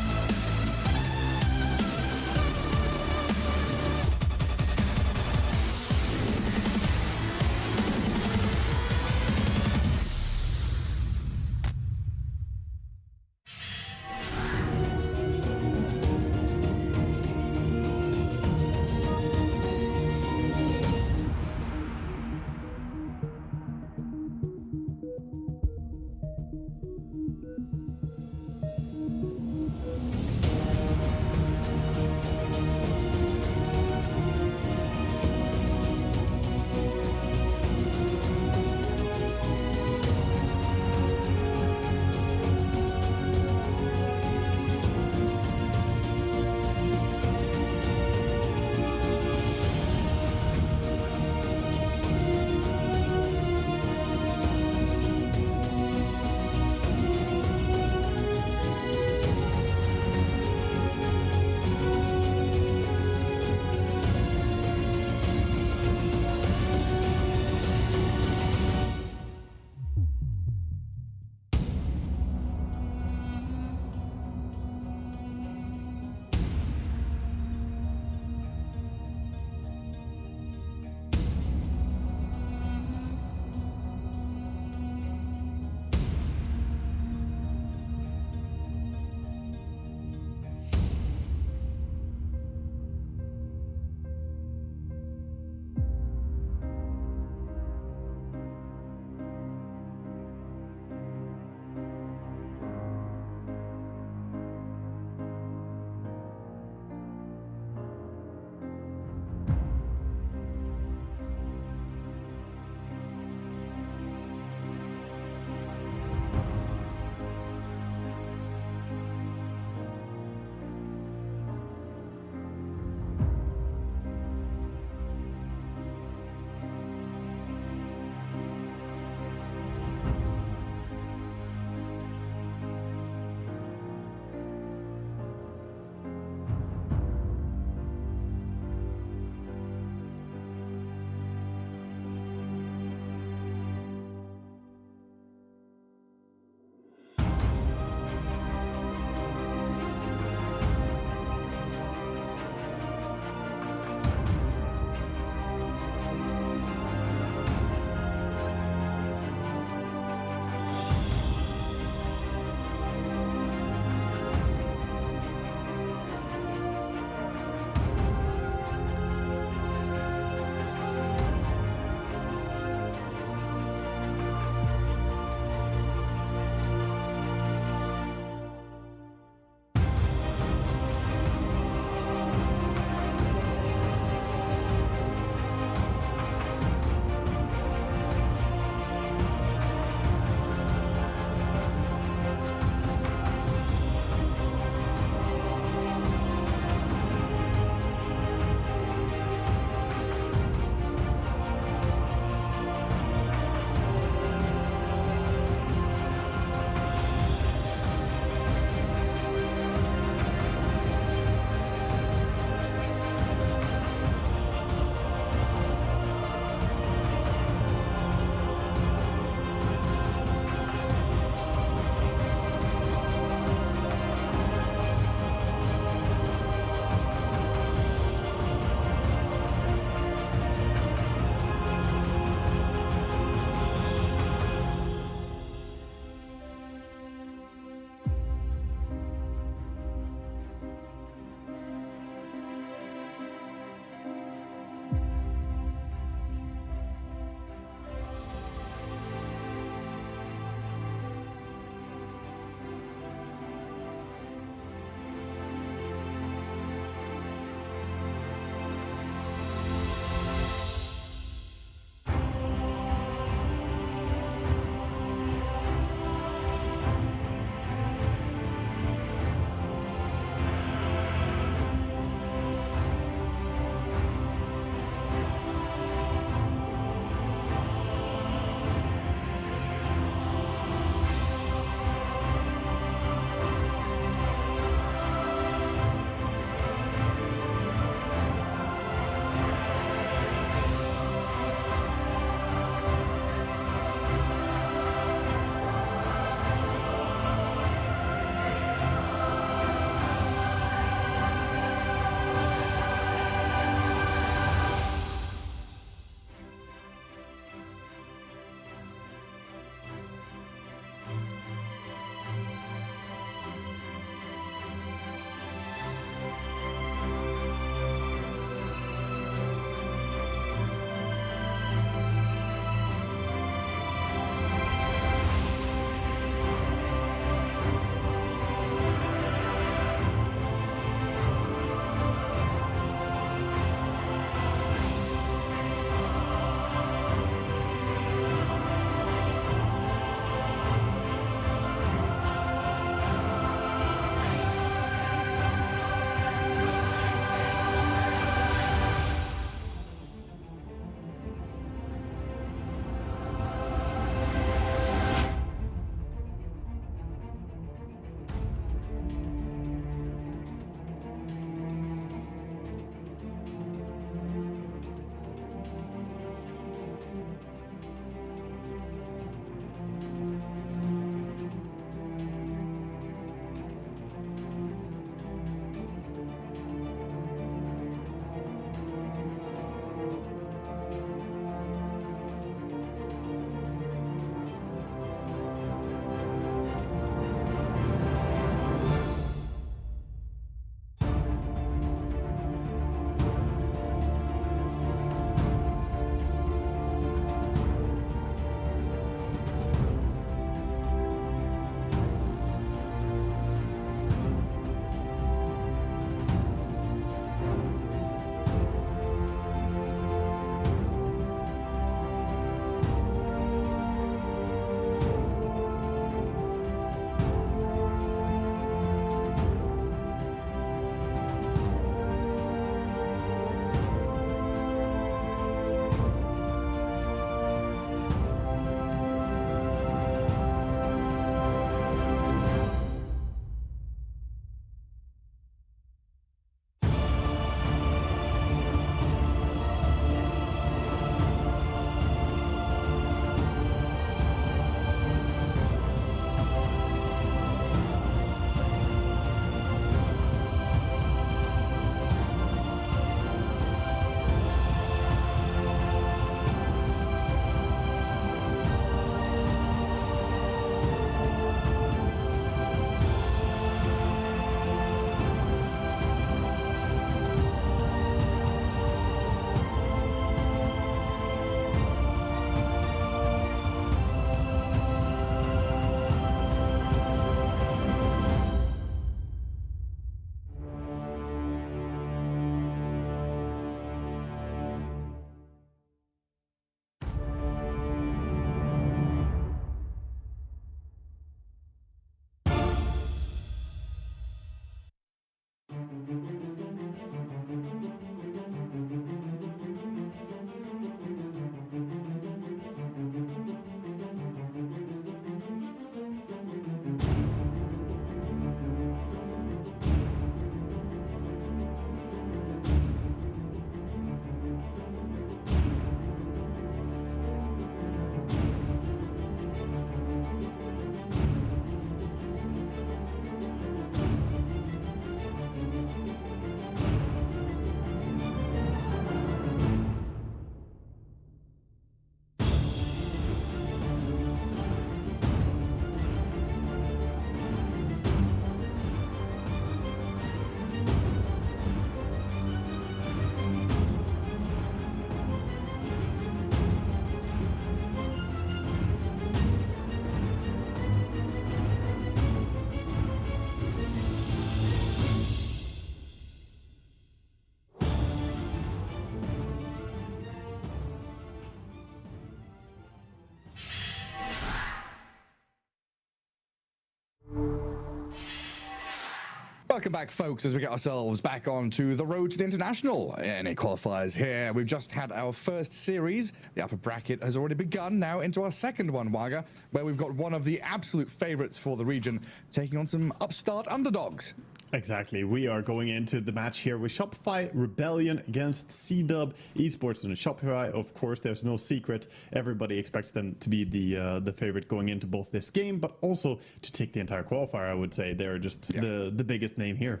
Welcome back, folks, as we get ourselves back onto the road to the international NA qualifiers here. We've just had our first series. The upper bracket has already begun, now into our second one, Waga, where we've got one of the absolute favorites for the region taking on some upstart underdogs. Exactly. We are going into the match here with Shopify Rebellion against C-Dub Esports. And Shopify, of course, there's no secret. Everybody expects them to be the favorite going into both this game, but also to take the entire qualifier, I would say. They're just the biggest name here.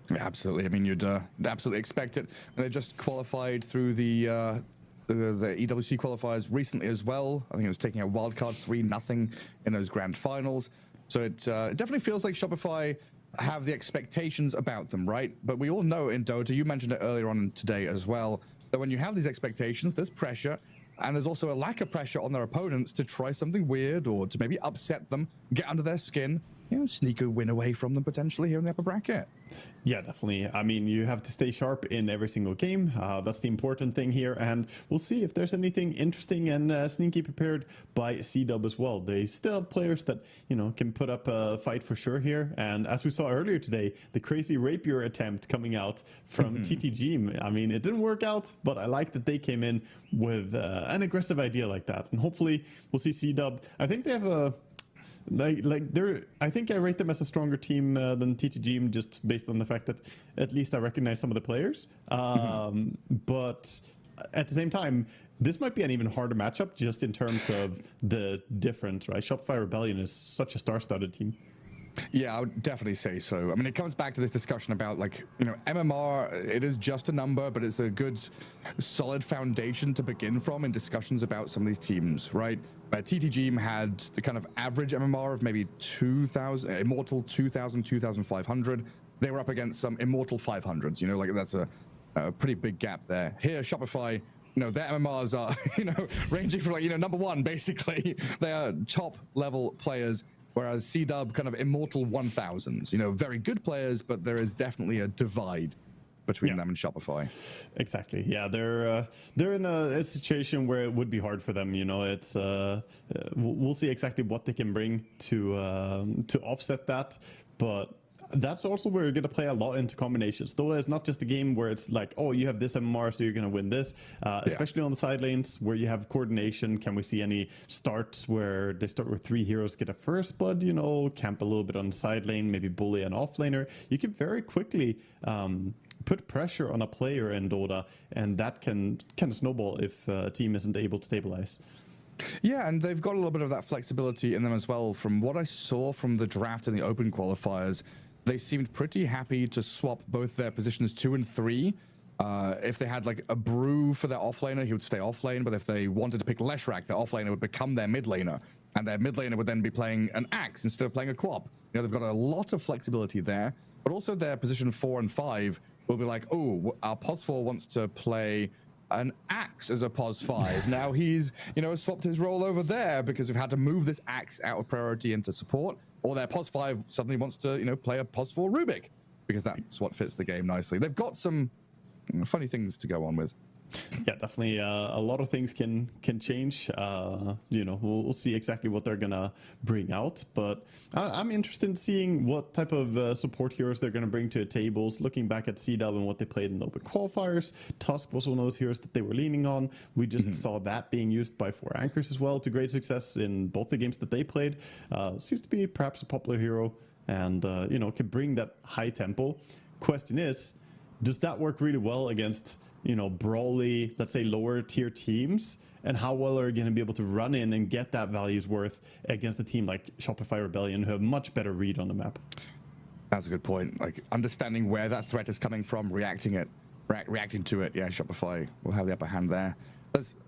Yeah, absolutely. I mean, you'd absolutely expect it. And they just qualified through the EWC qualifiers recently as well. I think it was taking a wildcard 3-0 in those grand finals. So it definitely feels like Shopify have the expectations about them, right? But we all know in Dota, you mentioned it earlier on today as well, that when you have these expectations, there's pressure, and there's also a lack of pressure on their opponents to try something weird or to maybe upset them, get under their skin, sneak a win away from them potentially here in the upper bracket. Yeah, definitely. I mean, you have to stay sharp in every single game. That's the important thing here. And we'll see if there's anything interesting and sneaky prepared by C-Dub as well. They still have players that, can put up a fight for sure here. And as we saw earlier today, the crazy rapier attempt coming out from TTG. I mean, it didn't work out, but I like that they came in with an aggressive idea like that. And hopefully we'll see C-Dub. I think they have a... I think I rate them as a stronger team than TTG just based on the fact that at least I recognize some of the players. But at the same time, this might be an even harder matchup just in terms of the difference, right? Shopify Rebellion is such a star-studded team. Yeah, I would definitely say so. I mean, it comes back to this discussion about MMR, it is just a number, but it's a good, solid foundation to begin from in discussions about some of these teams, right? TTG had the kind of average MMR of maybe 2,000, Immortal 2,000, 2,500. They were up against some Immortal 500s, that's a pretty big gap there. Here, Shopify, their MMRs are, ranging from number one, basically. They are top level players. Whereas C-Dub kind of Immortal 1000s, very good players, but there is definitely a divide between them and Shopify. Exactly. Yeah, they're in a situation where it would be hard for them. It's we'll see exactly what they can bring to offset that, but that's also where you're going to play a lot into combinations. Dota is not just a game where it's like, oh, you have this MMR, so you're going to win this. Especially on the side lanes where you have coordination. Can we see any starts where they start with 3 heroes, get a first blood, camp a little bit on the side lane, maybe bully an offlaner? You can very quickly put pressure on a player in Dota, and that can kind of snowball if a team isn't able to stabilize. Yeah, and they've got a little bit of that flexibility in them as well. From what I saw from the draft and the open qualifiers, they seemed pretty happy to swap both their positions 2 and 3. If they had a brew for their offlaner, he would stay offlane. But if they wanted to pick Leshrac, their offlaner would become their mid laner, and their mid laner would then be playing an Axe instead of playing a Quab. They've got a lot of flexibility there. But also their position 4 and 5 will be like, oh, our POS 4 wants to play an Axe as a POS 5. Now he's, swapped his role over there because we've had to move this Axe out of priority into support. Or their POS 5 suddenly wants to, play a POS 4 Rubik because that's what fits the game nicely. They've got some funny things to go on with. Yeah, definitely. A lot of things can change. We'll see exactly what they're gonna bring out. But I'm interested in seeing what type of support heroes they're gonna bring to the tables. Looking back at C-Dub and what they played in the open qualifiers, Tusk was one of those heroes that they were leaning on. We just saw that being used by 4 Anchors as well to great success in both the games that they played. Seems to be perhaps a popular hero, and can bring that high tempo. Question is, does that work really well against brawly, let's say lower tier teams, and how well are you going to be able to run in and get that value's worth against a team like Shopify Rebellion, who have much better read on the map? That's a good point. Understanding where that threat is coming from, reacting to it. Yeah, Shopify will have the upper hand there.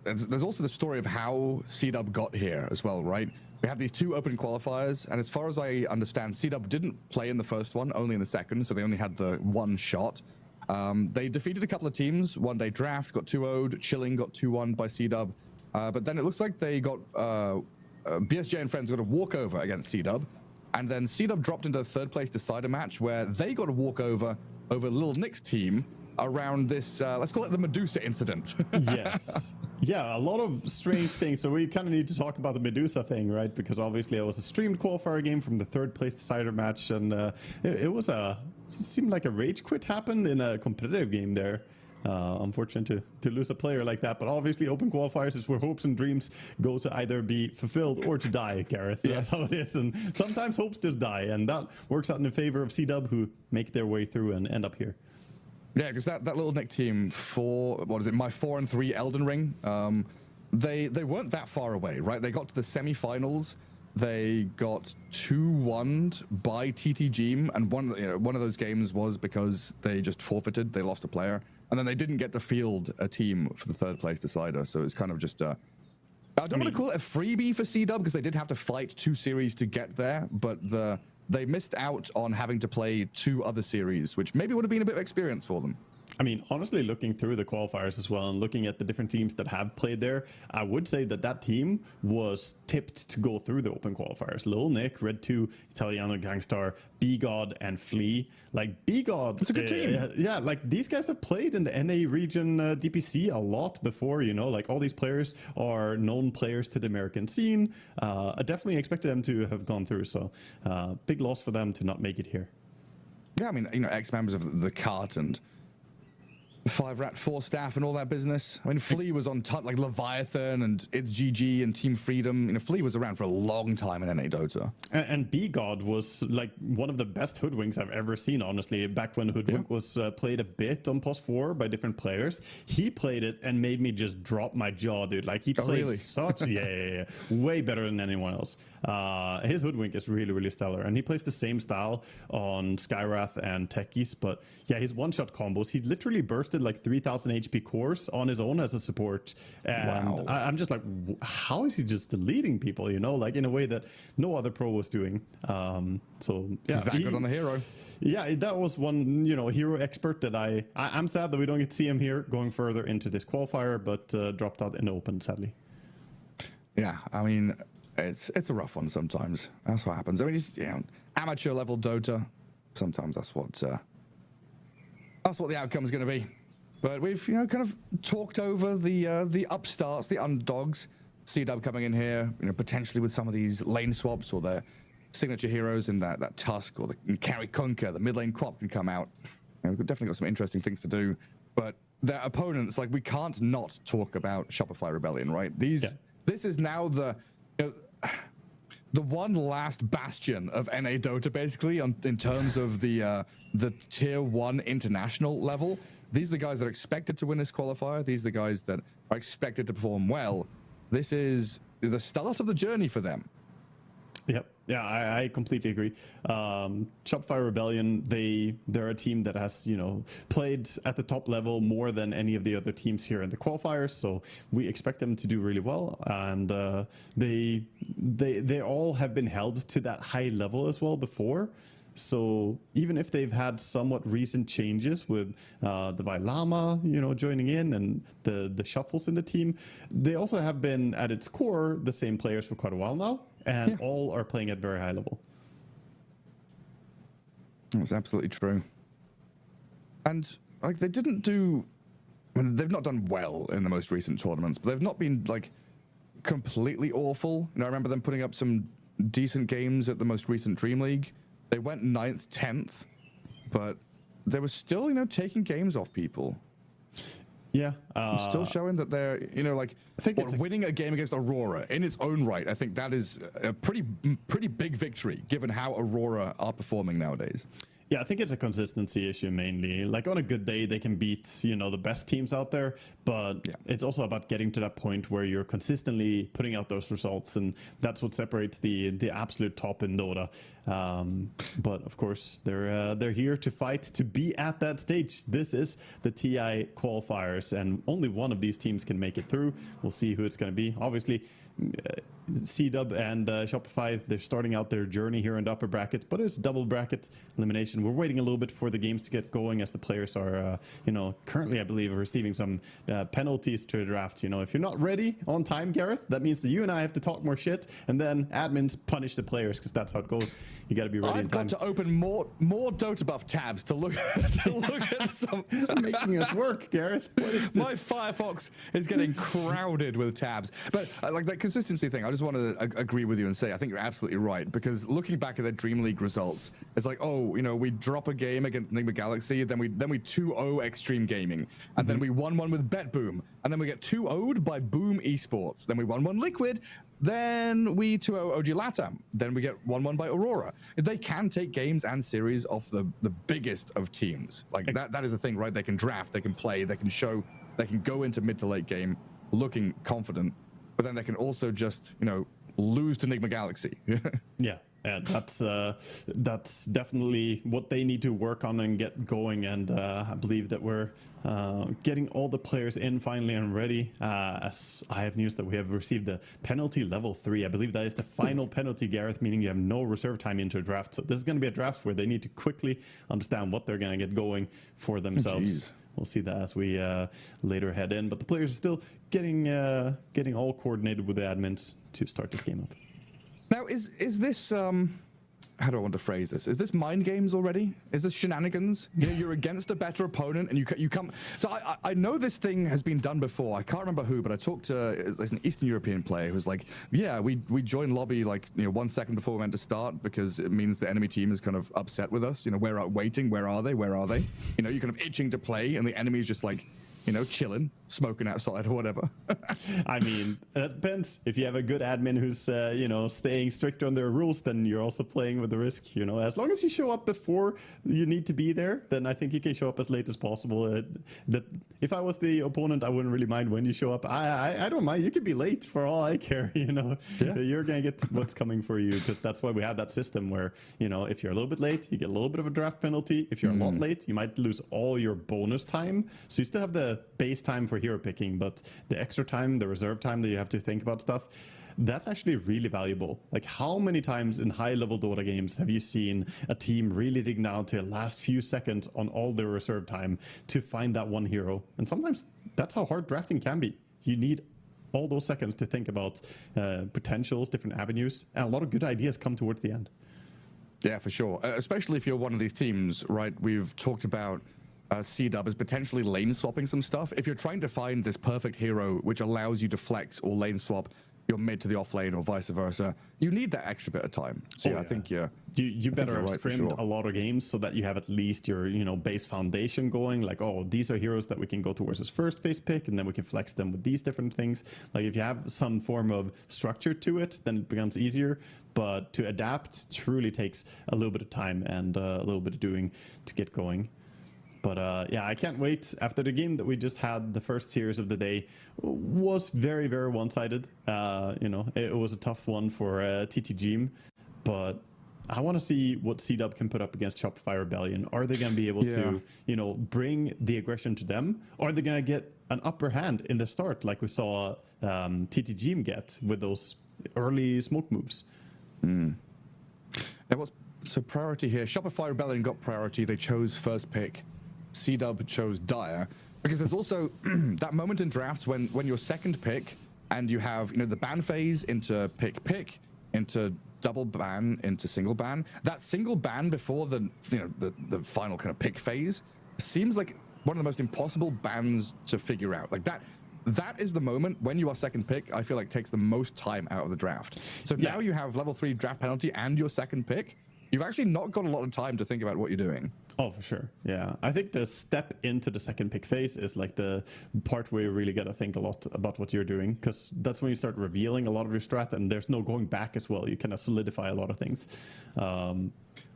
There's also the story of how C-Dub got here as well, right? We have these 2 open qualifiers, and as far as I understand, C-Dub didn't play in the first one, only in the second, so they only had the 1 shot. They defeated a couple of teams. One day Draft got 2-0'd, Chilling got 2-1 by C-Dub. But then it looks like they got BSJ and friends got a walkover against C-Dub, and then C-Dub dropped into the 3rd place decider match where they got a walkover over Little Nick's team around this, let's call it the Medusa incident. Yes. Yeah, a lot of strange things. So we kind of need to talk about the Medusa thing, right? Because obviously it was a streamed qualifier game from the third place decider match, and it seemed like a rage quit happened in a competitive game there. Unfortunate to lose a player like that, but obviously open qualifiers is where hopes and dreams go to either be fulfilled or to die, Gareth. Yes. That's how it is, and sometimes hopes just die, and that works out in favor of C-Dub, who make their way through and end up here. Yeah, because that little Nick team for, what is it, my 4-3 Elden Ring, they weren't that far away, right? They got to the semi-finals. They got 2-1'd by TTG, and one of those games was because they just forfeited. They lost a player, and then they didn't get to field a team for the third place decider. So it's kind of just I don't want to call it a freebie for C-Dub because they did have to fight 2 series to get there, but they missed out on having to play 2 other series, which maybe would have been a bit of experience for them. I mean, honestly, looking through the qualifiers as well and looking at the different teams that have played there, I would say that team was tipped to go through the open qualifiers. Lil Nick, Red 2, Italiano Gangstar, B-God, and Flea. Like, B-God... It's a good team. Yeah, like, these guys have played in the NA region DPC a lot before, you know? Like, all these players are known players to the American scene. I definitely expected them to have gone through, so big loss for them to not make it here. Yeah, I mean, you know, ex-members of the Cart and 5-Rat 4 staff and all that business. I mean, Flea was on top, like Leviathan and It's GG and Team Freedom. You know, Flea was around for a long time in NA Dota. And B-God was like one of the best Hoodwinks I've ever seen, honestly. Back when Hoodwink was played a bit on Post 4 by different players, he played it and made me just drop my jaw, dude. Like, he played such... yeah. Way better than anyone else. His Hoodwink is really, really stellar. And he plays the same style on Skywrath and Techies. But yeah, his one-shot combos, he literally bursted like 3,000 HP cores on his own as a support. And wow. I'm just like, how is he just deleting people, you know, like in a way that no other pro was doing. So yeah, He's that good on the hero. Yeah, that was one, you know, hero expert that I'm sad that we don't get to see him here going further into this qualifier, but dropped out in the open, sadly. Yeah, I mean, it's a rough one sometimes. That's what happens. I mean, it's, you know, amateur level Dota. Sometimes that's what the outcome is going to be. But we've, you know, kind of talked over the upstarts, the underdogs. C-Dub coming in here, you know, potentially with some of these lane swaps or their signature heroes in that Tusk or the Carry Kunker, the mid lane Quap can come out. You know, we've definitely got some interesting things to do. But their opponents, like, we can't not talk about Shopify Rebellion, right? This is now the one last bastion of NA Dota, basically, in terms of the tier 1 international level. These are the guys that are expected to win this qualifier. These are the guys that are expected to perform well. This is the start of the journey for them. Yep. Yeah, I completely agree. Shopify Rebellion, they're a team that has, you know, played at the top level more than any of the other teams here in the qualifiers. So we expect them to do really well, and they all have been held to that high level as well before. So even if they've had somewhat recent changes with the Vailama, you know, joining in and the shuffles in the team, they also have been at its core the same players for quite a while now, and all are playing at very high level. That's absolutely true. And like, they didn't do, I mean, they've not done well in the most recent tournaments, but they've not been like completely awful. You know, I remember them putting up some decent games at the most recent Dream League. They went 9th, 10th, but they were still, you know, taking games off people. Yeah. Still showing that they're, you know, like, I think winning a game against Aurora in its own right. I think that is a pretty big victory, given how Aurora are performing nowadays. Yeah, I think it's a consistency issue mainly. Like, on a good day, they can beat, you know, the best teams out there, but it's also about getting to that point where you're consistently putting out those results, and that's what separates the absolute top in Dota. But of course, they're here to fight to be at that stage. This is the TI qualifiers, and only one of these teams can make it through. We'll see who it's going to be. Obviously, C-Dub and Shopify, they're starting out their journey here in the upper bracket, but it's double bracket elimination. We're waiting a little bit for the games to get going as the players are, currently, I believe, receiving some penalties to the draft. If you're not ready on time, Gareth, that means that you and I have to talk more shit, and then admins punish the players, because that's how it goes. You got to be ready in time. I've got to open more Dota buff tabs to look at some. Making us work, Gareth. What is this? My Firefox is getting crowded with tabs. But like that consistency thing, I just want to agree with you and say I think you're absolutely right, because looking back at the Dream League results, it's like, we drop a game against Enigma Galaxy, then we 2-0 Extreme Gaming, and then we 1-1 with Bet Boom, and then we get 2-0'd by Boom Esports, then we 1-1 Liquid, then we 2-0 OG Latam, then we get 1-1 by Aurora. They can take games and series off the biggest of teams. Like that is the thing, right? They can draft, they can play, they can show, they can go into mid to late game looking confident, but then they can also just, lose to Enigma Galaxy. Yeah. And that's definitely what they need to work on and get going. And I believe that we're getting all the players in finally and ready. As I have news that we have received the penalty level 3. I believe that is the final penalty, Gareth, meaning you have no reserve time into a draft. So this is going to be a draft where they need to quickly understand what they're going to get going for themselves. We'll see that as we later head in. But the players are still getting all coordinated with the admins to start this game up. Now, is this, how do I want to phrase this? Is this mind games already? Is this shenanigans? You're against a better opponent and you come. So I know this thing has been done before. I can't remember who, but I talked to an Eastern European player who was like, yeah, we joined lobby 1 second before we went to start, because it means the enemy team is kind of upset with us. We're out waiting. Where are they? Where are they? You're kind of itching to play, and the enemy is just like, chilling, smoking outside or whatever. I mean, it depends. If you have a good admin who's, staying strict on their rules, then you're also playing with the risk, As long as you show up before you need to be there, then I think you can show up as late as possible. That if I was the opponent, I wouldn't really mind when you show up. I don't mind. You could be late for all I care, Yeah. You're going to get what's coming for you, because that's why we have that system where, if you're a little bit late, you get a little bit of a draft penalty. If you're a lot late, you might lose all your bonus time. So you still have the base time for hero picking, but the extra time, the reserve time that you have to think about stuff, that's actually really valuable. Like, how many times in high level Dota games have you seen a team really dig down to the last few seconds on all their reserve time to find that one hero? And sometimes that's how hard drafting can be. You need all those seconds to think about potentials, different avenues, and a lot of good ideas come towards the end. Yeah, for sure. Especially if you're one of these teams, right? We've talked about C-Dub is potentially lane swapping some stuff. If you're trying to find this perfect hero which allows you to flex or lane swap your mid to the off lane or vice versa, you need that extra bit of time. So I think you better have scrimmed a lot of games so that you have at least your base foundation going. Like, these are heroes that we can go towards as first phase pick, and then we can flex them with these different things. Like, if you have some form of structure to it, then it becomes easier. But to adapt truly takes a little bit of time and a little bit of doing to get going. But I can't wait. After the game that we just had, the first series of the day was very, very one-sided. It was a tough one for TTG, but I want to see what C-Dub can put up against Shopify Rebellion. Are they going to be able to, bring the aggression to them? Or are they going to get an upper hand in the start, like we saw TTG get with those early smoke moves? So priority here. Shopify Rebellion got priority. They chose first pick. C-Dub chose Dire, because there's also that moment in drafts when your second pick and you have the ban phase into pick into double ban into single ban. That single ban before the final kind of pick phase seems like one of the most impossible bans to figure out. Like that is the moment when you are second pick, I feel like takes the most time out of the draft. So now you have level 3 draft penalty and your second pick. You've actually not got a lot of time to think about what you're doing. Oh, for sure. Yeah. I think the step into the second pick phase is like the part where you really got to think a lot about what you're doing, because that's when you start revealing a lot of your strat, and there's no going back as well. You kind of solidify a lot of things. What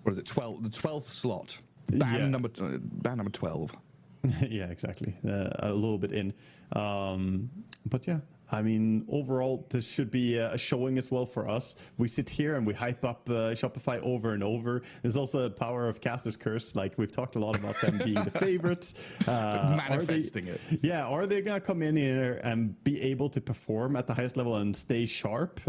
is it? The 12th slot. Ban number 12. Yeah, exactly. A little bit in. But yeah, I mean, overall, this should be a showing as well for us. We sit here and we hype up Shopify over and over. There's also a power of Caster's Curse. Like, we've talked a lot about them being the favorites. Manifesting it. Yeah, are they going to come in here and be able to perform at the highest level and stay sharp?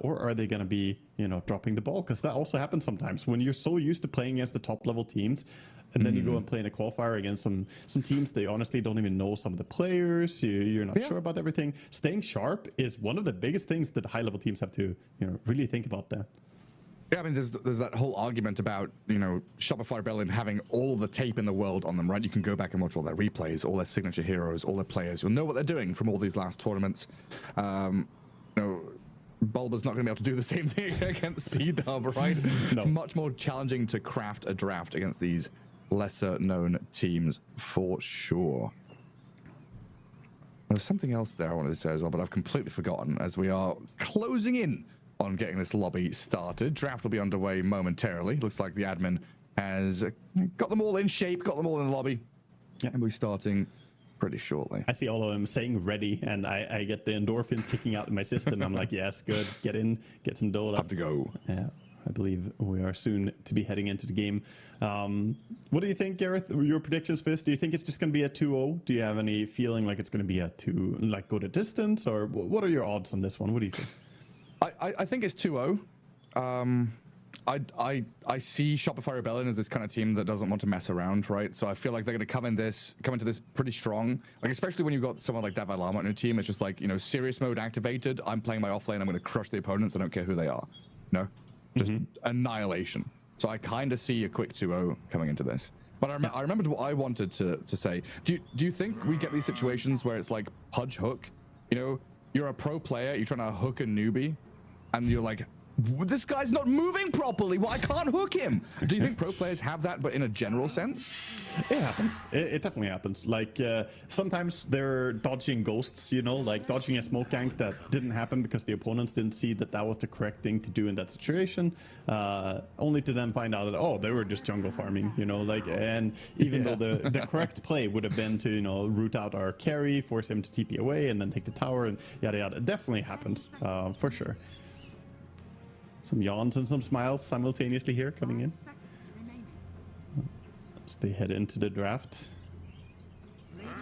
Or are they going to be, dropping the ball? Because that also happens sometimes when you're so used to playing against the top level teams. And then you go and play in a qualifier against some teams they honestly don't even know some of the players. You're not sure about everything. Staying sharp is one of the biggest things that high level teams have to really think about there. Yeah, I mean, there's that whole argument about Shopify Rebellion having all the tape in the world on them, right? You can go back and watch all their replays, all their signature heroes, all their players. You'll know what they're doing from all these last tournaments. Bulba's not going to be able to do the same thing against C-Dub, right? No. It's much more challenging to craft a draft against these lesser known teams for sure. There's something else there I wanted to say as well, but I've completely forgotten as we are closing in on getting this lobby started. Draft will be underway momentarily. Looks like the admin has got them all in shape, got them all in the lobby. Yeah. And we're starting pretty shortly. I see all of them saying ready, and I get the endorphins kicking out in my system. I'm like, yes, good. Get in, get some Dota. Up to go. Yeah. I believe we are soon to be heading into the game. What do you think, Gareth? Your predictions for this? Do you think it's just going to be a 2-0? Do you have any feeling like it's going to be a go to distance? Or what are your odds on this one? What do you think? I think it's 2-0. I see Shopify Rebellion as this kind of team that doesn't want to mess around, right? So I feel like they're going to come into this pretty strong. Like, especially when you've got someone like Davai Lama on your team, it's just like, serious mode activated. I'm playing my offlane. I'm going to crush the opponents. I don't care who they are. Just annihilation. So I kind of see a quick 2-0 coming into this. But I remembered what I wanted to say. Do you think we get these situations where it's like Pudge hook? You're a pro player, you're trying to hook a newbie, and you're like, this guy's not moving properly. Well, I can't hook him. Do you think pro players have that, but in a general sense? It happens. It definitely happens. Like, sometimes they're dodging ghosts, like dodging a smoke gank that didn't happen because the opponents didn't see that was the correct thing to do in that situation, only to then find out that, they were just jungle farming, and even though the correct play would have been to, root out our carry, force him to TP away, and then take the tower, and yada yada. It definitely happens, for sure. Some yawns and some smiles simultaneously here coming in. As they head into the draft.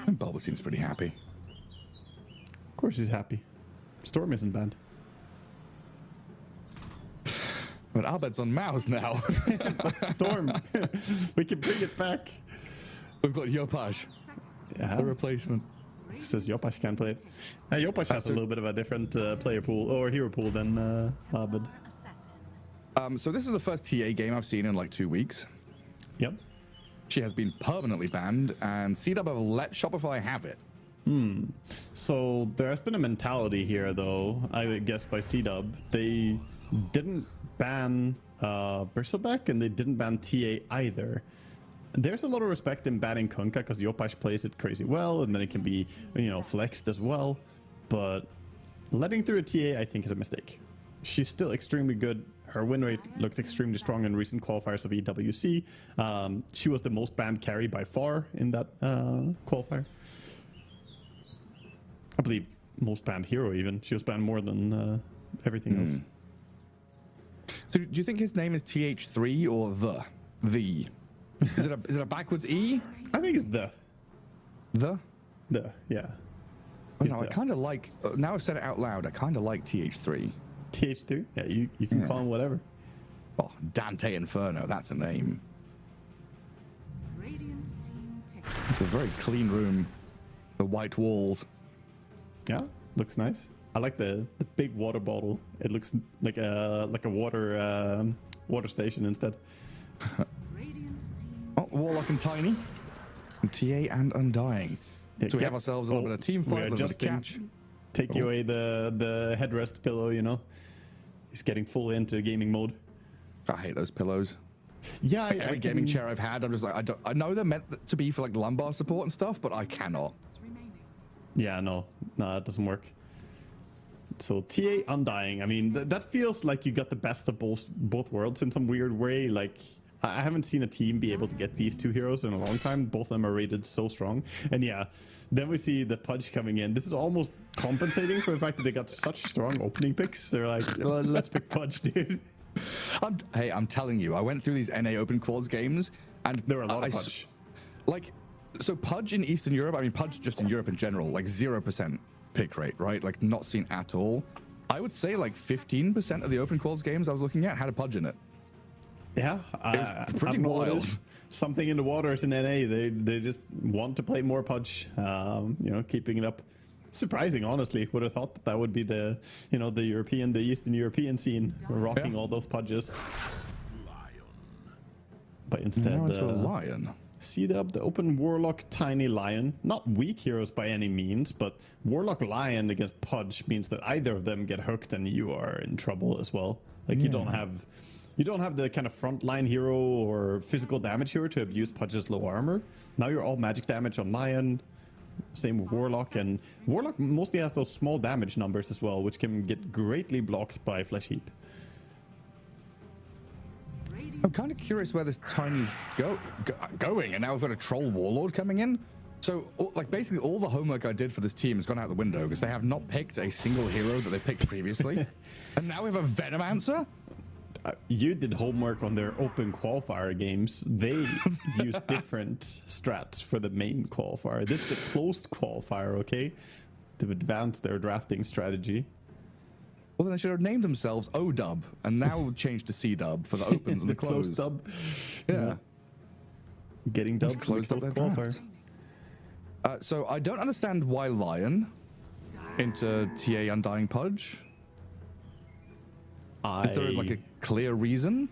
And Bulba seems pretty happy. Of course he's happy. Storm isn't banned. But Albed's on Mouse now. Storm. We can bring it back. We've got Yopash. Yeah. The replacement. Says Yopash can't play it. Yopash has a little bit of a different player pool or hero pool than Albed. So this is the first TA game I've seen in like 2 weeks. Yep. She has been permanently banned, and C-Dub have let Shopify have it. So there has been a mentality here, though, I guess, by C-Dub. They didn't ban Bristleback, and they didn't ban TA either. There's a lot of respect in banning Kunkka, because Yopash plays it crazy well, and then it can be, flexed as well. But letting through a TA, I think, is a mistake. She's still extremely good. Her win rate looked extremely strong in recent qualifiers of EWC. She was the most banned carry by far in that qualifier. I believe most banned hero even. She was banned more than everything else. So do you think his name is TH3 or the? Is it a backwards E? I think it's the. Yeah. I kind of like, now I've said it out loud, I kind of like TH3. TH3? Yeah, you can call him whatever. Oh, Dante Inferno, that's a name. It's a very clean room. The white walls. Yeah, looks nice. I like the big water bottle. It looks like a water station instead. Warlock and Tiny. And TA and Undying. So we have ourselves a little bit of team fight, a little bit of catch. Taking away the headrest pillow, He's getting fully into gaming mode. I hate those pillows. Yeah, every gaming chair I've had, I'm just like, I know they're meant to be for like lumbar support and stuff, but I cannot. Yeah, no, it doesn't work. So TA Undying, I mean, that feels like you got the best of both worlds in some weird way. Like, I haven't seen a team be able to get these two heroes in a long time. Both of them are rated so strong. And yeah, then we see the Pudge coming in. This is almost compensating for the fact that they got such strong opening picks. They're like, let's pick Pudge, dude. I'm telling you, I went through these NA Open Quals games, and There were a lot of Pudge. So Pudge in Eastern Europe, I mean, Pudge just in Europe in general, like 0% pick rate, right? Like not seen at all. I would say like 15% of the Open Quals games I was looking at had a Pudge in it. Yeah, pretty wild. Something in the waters in NA. They just want to play more Pudge. Keeping it up. Surprising, honestly. Would have thought that would be the Eastern European scene, rocking all those Pudges. But instead, Now into a Lion. seed up the open Warlock Tiny Lion. Not weak heroes by any means, but Warlock Lion against Pudge means that either of them get hooked and you are in trouble as well. Like you don't have the kind of frontline hero or physical damage hero to abuse Pudge's low armor. Now you're all magic damage on Lion. Same with Warlock, and Warlock mostly has those small damage numbers as well, which can get greatly blocked by Flesh Heap. I'm kind of curious where this Tiny's going, and now we've got a Troll Warlord coming in. So, like, basically all the homework I did for this team has gone out the window because they have not picked a single hero that they picked previously. And now we have a Venomancer? You did homework on their open qualifier games. They use different strats for the main qualifier. This is the closed qualifier, okay? They've advanced their drafting strategy. Well, then they should have named themselves O-Dub and now changed to C-Dub for the opens and the closed. Dub. Yeah. Getting dubbed Closed up their qualifier. drafts. So I don't understand why Lion into TA Undying Pudge. Is there like a clear reason?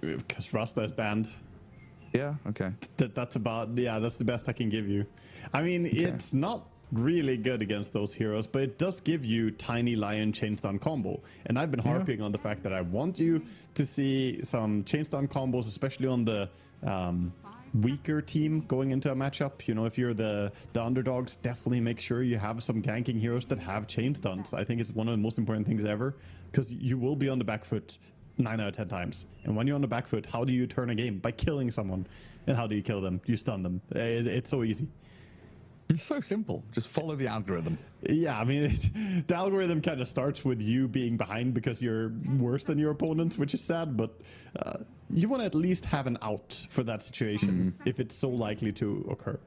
Because Rasta is banned. Yeah, okay. That's the best I can give you. I mean, it's not really good against those heroes, but it does give you Tiny Lion chain stun combo. And I've been harping on the fact that I want you to see some chain stun combos, especially on the weaker team going into a matchup. You know, if you're the underdogs, definitely make sure you have some ganking heroes that have chain stuns. I think it's one of the most important things ever, because you will be on the back foot 9 out of 10 times. And when you're on the back foot, how do you turn a game? By killing someone. And how do you kill them? You stun them. It's so easy. It's so simple. Just follow the algorithm. Yeah, I mean, the algorithm kind of starts with you being behind because you're worse than your opponents, which is sad, but you want to at least have an out for that situation if it's so likely to occur.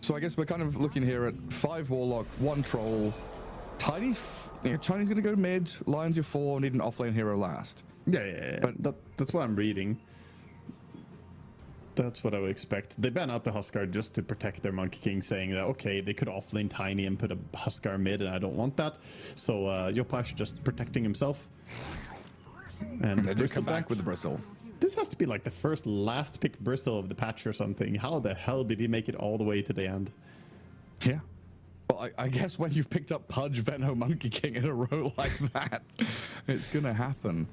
So I guess we're kind of looking here at 5 Warlock, 1 Troll. Tiny's going to go mid, Lion's your 4, need an offlane hero last. Yeah. But that's what I'm reading. That's what I would expect. They ban out the Huskar just to protect their Monkey King, saying that, okay, they could offlane Tiny and put a Huskar mid, and I don't want that. So Yopash just protecting himself. And they do come back with the Bristle. This has to be like the first last pick Bristle of the patch or something. How the hell did he make it all the way to the end? Yeah. Well, I guess when you've picked up Pudge, Venno, Monkey King in a row like that, it's going to happen.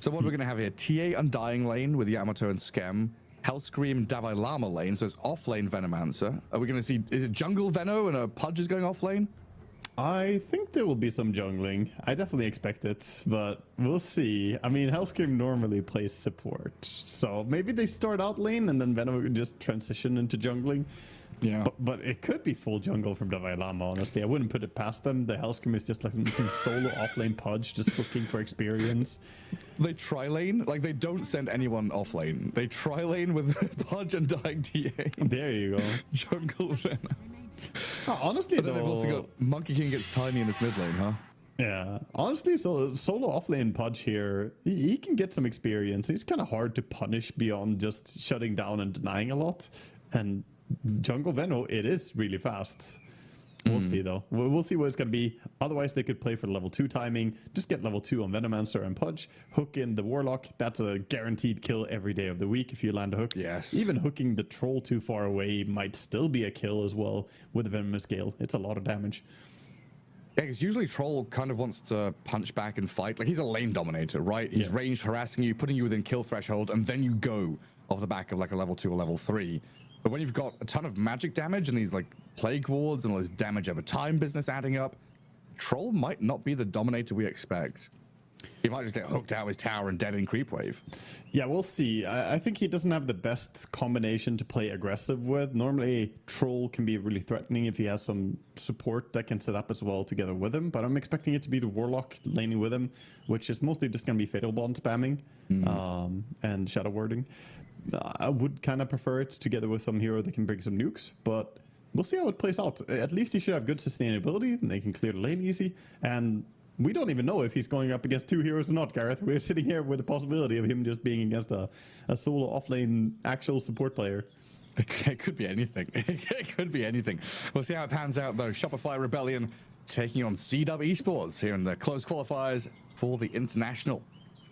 So what we're going to have here, TA Undying lane with Yamato and Skem. Hellscream Davai Lama lane, so it's off-lane Venomancer. Are we going to see, is it jungle Venno and a Pudge is going off-lane? I think there will be some jungling. I definitely expect it, but we'll see. I mean, Hellscream normally plays support, so maybe they start out lane and then Venom would just transition into jungling. Yeah. But it could be full jungle from Davai Lama, honestly. I wouldn't put it past them. The Hellscream is just like some solo off-lane Pudge, just looking for experience. They tri-lane? Like, they don't send anyone off-lane. They tri-lane with Pudge and Dying TA. There you go. Jungle Venom. Oh, honestly, But then they've also got Monkey King gets Tiny in this mid lane, huh? Yeah, honestly, so solo offlane Pudge here, he can get some experience. He's kind of hard to punish beyond just shutting down and denying a lot. And Jungle Venno, it is really fast. We'll see though. We'll see what it's going to be. Otherwise, they could play for level 2 timing. Just get level 2 on Venomancer and Pudge. Hook in the Warlock. That's a guaranteed kill every day of the week if you land a hook. Yes. Even hooking the Troll too far away might still be a kill as well with the Venomous Gale. It's a lot of damage. Yeah, because usually Troll kind of wants to punch back and fight. Like, he's a lane dominator, right? He's ranged, harassing you, putting you within kill threshold, and then you go off the back of like a level 2 or level 3. But when you've got a ton of magic damage and these like plague wards and all this damage over time business adding up, Troll might not be the dominator we expect. He might just get hooked out his tower and dead in creep wave. Yeah, we'll see. I think he doesn't have the best combination to play aggressive with. Normally, Troll can be really threatening if he has some support that can set up as well together with him. But I'm expecting it to be the Warlock laning with him, which is mostly just going to be Fatal Bond spamming and Shadow Wording. I would kind of prefer it together with some hero that can bring some nukes, but we'll see how it plays out. At least he should have good sustainability, and they can clear the lane easy. And we don't even know if he's going up against two heroes or not, Gareth. We're sitting here with the possibility of him just being against a solo offlane actual support player. It could be anything. It could be anything. We'll see how it pans out, though. Shopify Rebellion taking on CW Esports here in the close qualifiers for the International.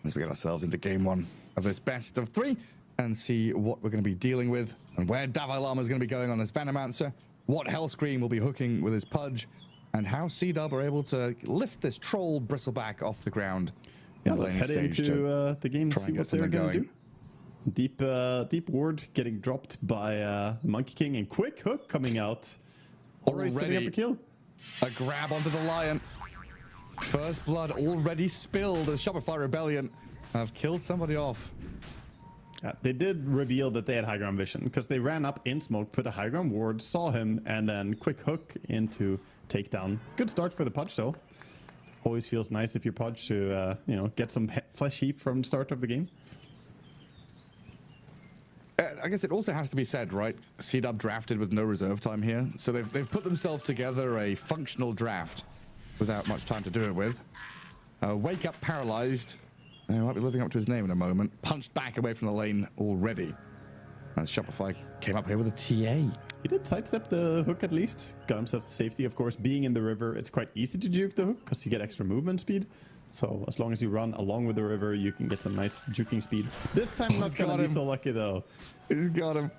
As we get ourselves into game one of this best of three and see what we're going to be dealing with and where Davai Lama is going to be going on this Venomancer, what Hellscream will be hooking with his Pudge, and how CW are able to lift this Troll Bristleback off the ground. Yeah, let's head into the game and see what they're going to do. Deep ward getting dropped by Monkey King, and quick hook coming out. Already setting up a kill. A grab onto the Lion. First blood already spilled as Shopify Rebellion have killed somebody off. They did reveal that they had high ground vision because they ran up in smoke, put a high ground ward, saw him, and then quick hook into takedown. Good start for the Pudge though. Always feels nice if you're Pudge to get some flesh heap from the start of the game. I guess it also has to be said, right? CW drafted with no reserve time here, so they've put themselves together a functional draft without much time to do it with. Wake Up paralyzed. He might be living up to his name in a moment. Punched back away from the lane already. As Shopify came up here with a TA. He did sidestep the hook at least. Got himself to safety. Of course, being in the river, it's quite easy to juke the hook because you get extra movement speed. So as long as you run along with the river, you can get some nice juking speed. This time not gonna be so lucky though. He's got him.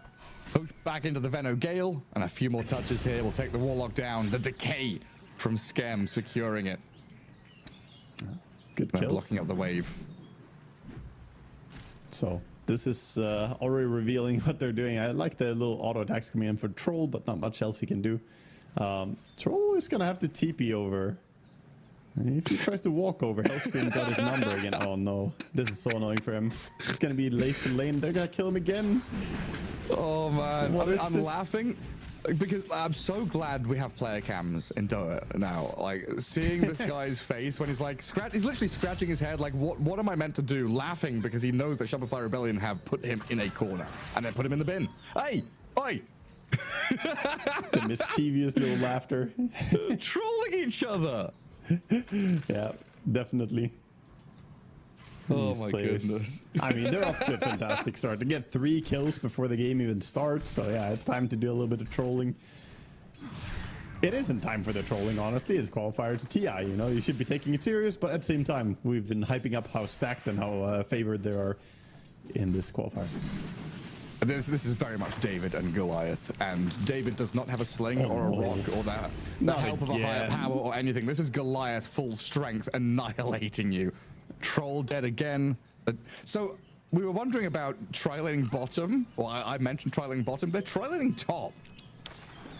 Hooked back into the Veno Gale, and a few more touches here will take the Warlock down. The decay from Skem securing it. Good kills. Blocking up the wave. So this is already revealing what they're doing. I like the little auto attacks coming in for Troll, but not much else he can do. Troll is gonna have to TP over. If he tries to walk over, Hellscream got his number again. Oh no, this is so annoying for him. It's gonna be late to lane. They're gonna kill him again. Oh man, I'm laughing because I'm so glad we have player cams in Dota now. Like seeing this guy's face when he's like, he's literally scratching his head. Like, what am I meant to do? Laughing because he knows that Shopify Rebellion have put him in a corner and then put him in the bin. Hey, oi! The mischievous little laughter. Trolling each other. Yeah, definitely. Oh my goodness. I mean, they're off to a fantastic start. They get 3 kills before the game even starts. So yeah, it's time to do a little bit of trolling. It isn't time for the trolling, honestly. It's Qualifier to TI, you know. You should be taking it serious, but at the same time, we've been hyping up how stacked and how favored they are in this Qualifier. This is very much David and Goliath, and David does not have a sling or a rock or the help of a higher power or anything. This is Goliath full strength annihilating you. Troll dead again. So we were wondering about tri-laning bottom. Well, I mentioned tri-laning bottom. They're tri-laning top.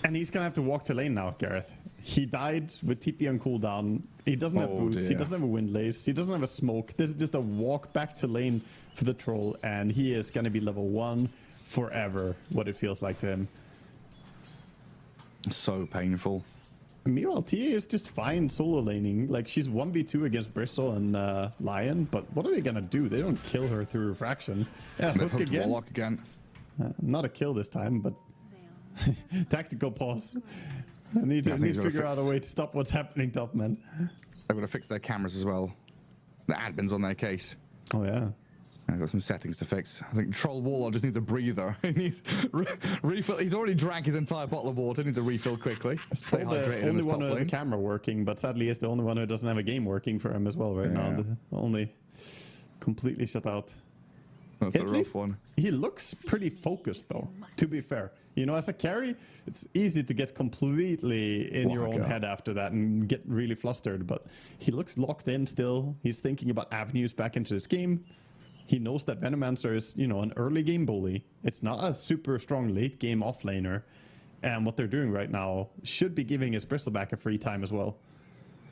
And he's gonna have to walk to lane now, Gareth. He died with TP on cooldown. He doesn't have boots. Dear. He doesn't have a wind lace. He doesn't have a smoke. This is just a walk back to lane for the Troll, and he is gonna be level 1 forever. What it feels like to him. So painful. Meanwhile, TA is just fine solo laning. Like, she's 1v2 against Bristle and Lion, but what are they gonna do? They don't kill her through refraction. Yeah, hook again. Warlock again. Not a kill this time, but tactical pause. I need to figure out a way to stop what's happening top, man. They're gonna fix their cameras as well. The admin's on their case. Oh yeah. I've got some settings to fix. I think Troll Warlock just needs a breather. He needs refill. He's already drank his entire bottle of water. He needs a refill quickly. Stay hydrated. The only one who has a camera working, but sadly he's the only one who doesn't have a game working for him as well right now. The only completely shut out. That's a rough one. He looks pretty focused though, to be fair. You know, as a carry, it's easy to get completely in your own head after that and get really flustered, but he looks locked in still. He's thinking about avenues back into this game. He knows that Venomancer is, you know, an early game bully. It's not a super strong late game offlaner. And what they're doing right now should be giving his Bristleback a free time as well.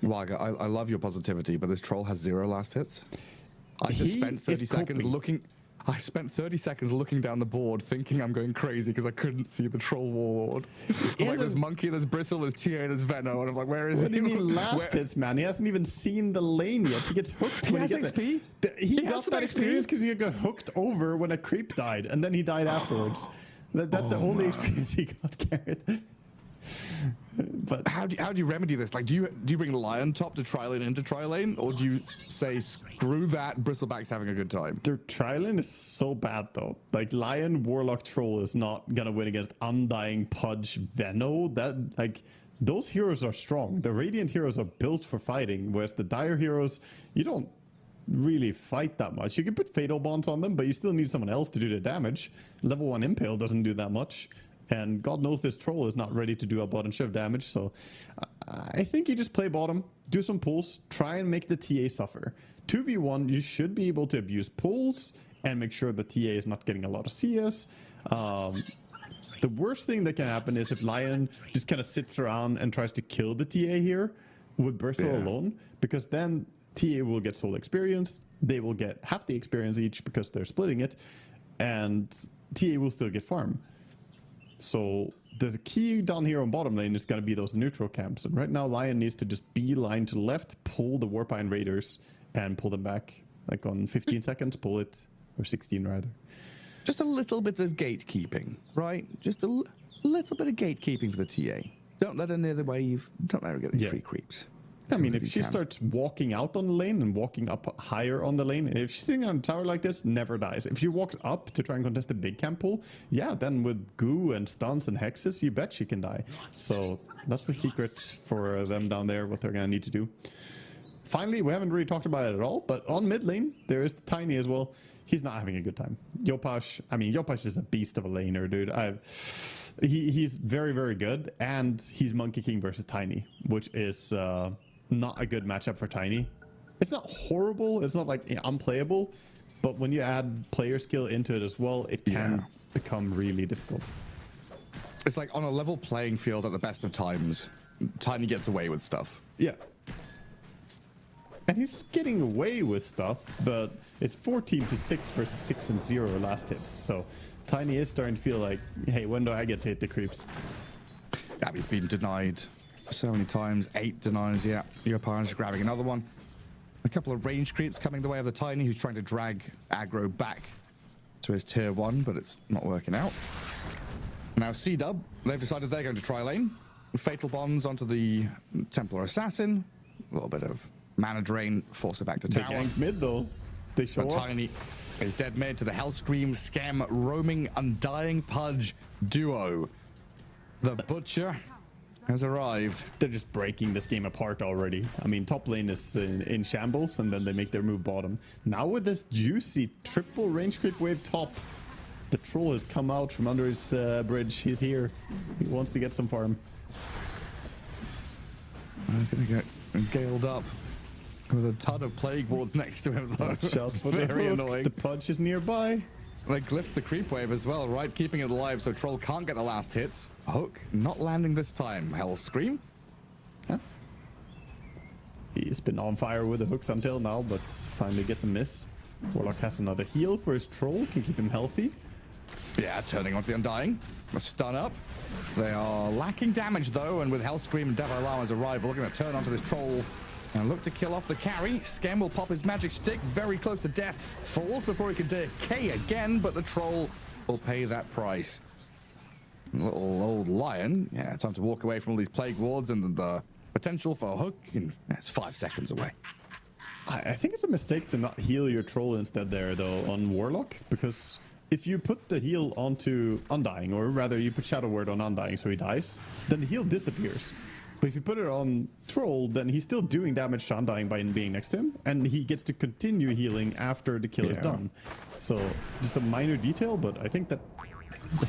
Waga, I love your positivity, but this troll has 0 last hits. I just spent 30 seconds looking. I spent 30 seconds looking down the board thinking I'm going crazy because I couldn't see the troll warlord. I'm like, there's Monkey, there's Bristle, there's TA, there's Venno, and I'm like, where is he? What do you mean last hits, man? He hasn't even seen the lane yet. He gets hooked when he has XP? He got that experience because he got hooked over when a creep died, and then he died afterwards. That's the only experience he got, Garrett. But how do you remedy this? Like, do you bring Lion top to tri lane into tri lane, or do you say screw that? Bristleback's having a good time. Their tri lane is so bad though. Like Lion, Warlock, Troll is not gonna win against Undying, Pudge, Venno. That like those heroes are strong. The Radiant heroes are built for fighting, whereas the Dire heroes you don't really fight that much. You can put Fatal Bonds on them, but you still need someone else to do the damage. Level 1 Impale doesn't do that much. And God knows this troll is not ready to do a bottom shift damage. So I think you just play bottom, do some pulls, try and make the TA suffer. 2v1, you should be able to abuse pulls and make sure the TA is not getting a lot of CS. The worst thing that can happen is if Lion just kind of sits around and tries to kill the TA here with Bristle alone, because then TA will get soul experience. They will get half the experience each because they're splitting it, and TA will still get farm. So the key down here on bottom lane is going to be those neutral camps. And right now, Lion needs to just beeline to the left, pull the Warpine Raiders, and pull them back. Like on 15 seconds, pull it, or 16 rather. Just a little bit of gatekeeping, right? Just a little bit of gatekeeping for the TA. Don't let her near the wave. Don't let her get these free creeps. I mean, if she starts walking out on the lane and walking up higher on the lane, if she's sitting on a tower like this, never dies. If she walks up to try and contest the big camp pull, yeah, then with goo and stuns and hexes, you bet she can die. So that's the secret for them down there, what they're going to need to do. Finally, we haven't really talked about it at all, but on mid lane, there is the Tiny as well. He's not having a good time. Yopaj is a beast of a laner, dude. He's very, very good, and he's Monkey King versus Tiny, which is... not a good matchup for Tiny. It's not horrible, it's not like unplayable, but when you add player skill into it as well, it can become really difficult. It's like on a level playing field at the best of times, Tiny gets away with stuff. Yeah. And he's getting away with stuff, but it's 14-6 versus 6-0 last hits. So Tiny is starting to feel like, hey, when do I get to hit the creeps? Yeah, he's been denied so many times. 8 denies, yeah. Yopaj grabbing another one. A couple of range creeps coming the way of the Tiny, who's trying to drag aggro back to his tier 1, but it's not working out. Now C-Dub, they've decided they're going to try lane. Fatal Bonds onto the Templar Assassin. A little bit of mana drain, force it back to tower. They ganked mid though. They show up. Tiny is dead mid to the Hellscream, Scam, roaming, Undying Pudge duo. The Butcher has arrived. They're just breaking this game apart already. I mean, top lane is in shambles, and then they make their move bottom. Now with this juicy triple range creep wave top, the troll has come out from under his bridge. He's here. He wants to get some farm. He's going to get galed up with a ton of plague wards next to him, though. Shout for very annoying. The Pudge is nearby. They glyphed the creep wave as well, right? Keeping it alive so Troll can't get the last hits. Hook not landing this time. Hellscream. Huh? He's been on fire with the hooks until now, but finally gets a miss. Warlock has another heal for his Troll, can keep him healthy. Yeah, turning onto the Undying. A stun up. They are lacking damage though, and with Hellscream and Devil Llama's arrival, looking to turn onto this Troll and look to kill off the carry. Scam will pop his magic stick, very close to death. Falls before he can decay again, but the Troll will pay that price. Little old Lion, yeah, time to walk away from all these plague wards and the potential for a hook. It's 5 seconds away. I think it's a mistake to not heal your Troll instead there though on Warlock, because if you put the heal onto Undying, or rather you put Shadow Word on Undying so he dies, then the heal disappears. But if you put it on Troll, then he's still doing damage to Undying by being next to him, and he gets to continue healing after the kill is done. So just a minor detail, but I think that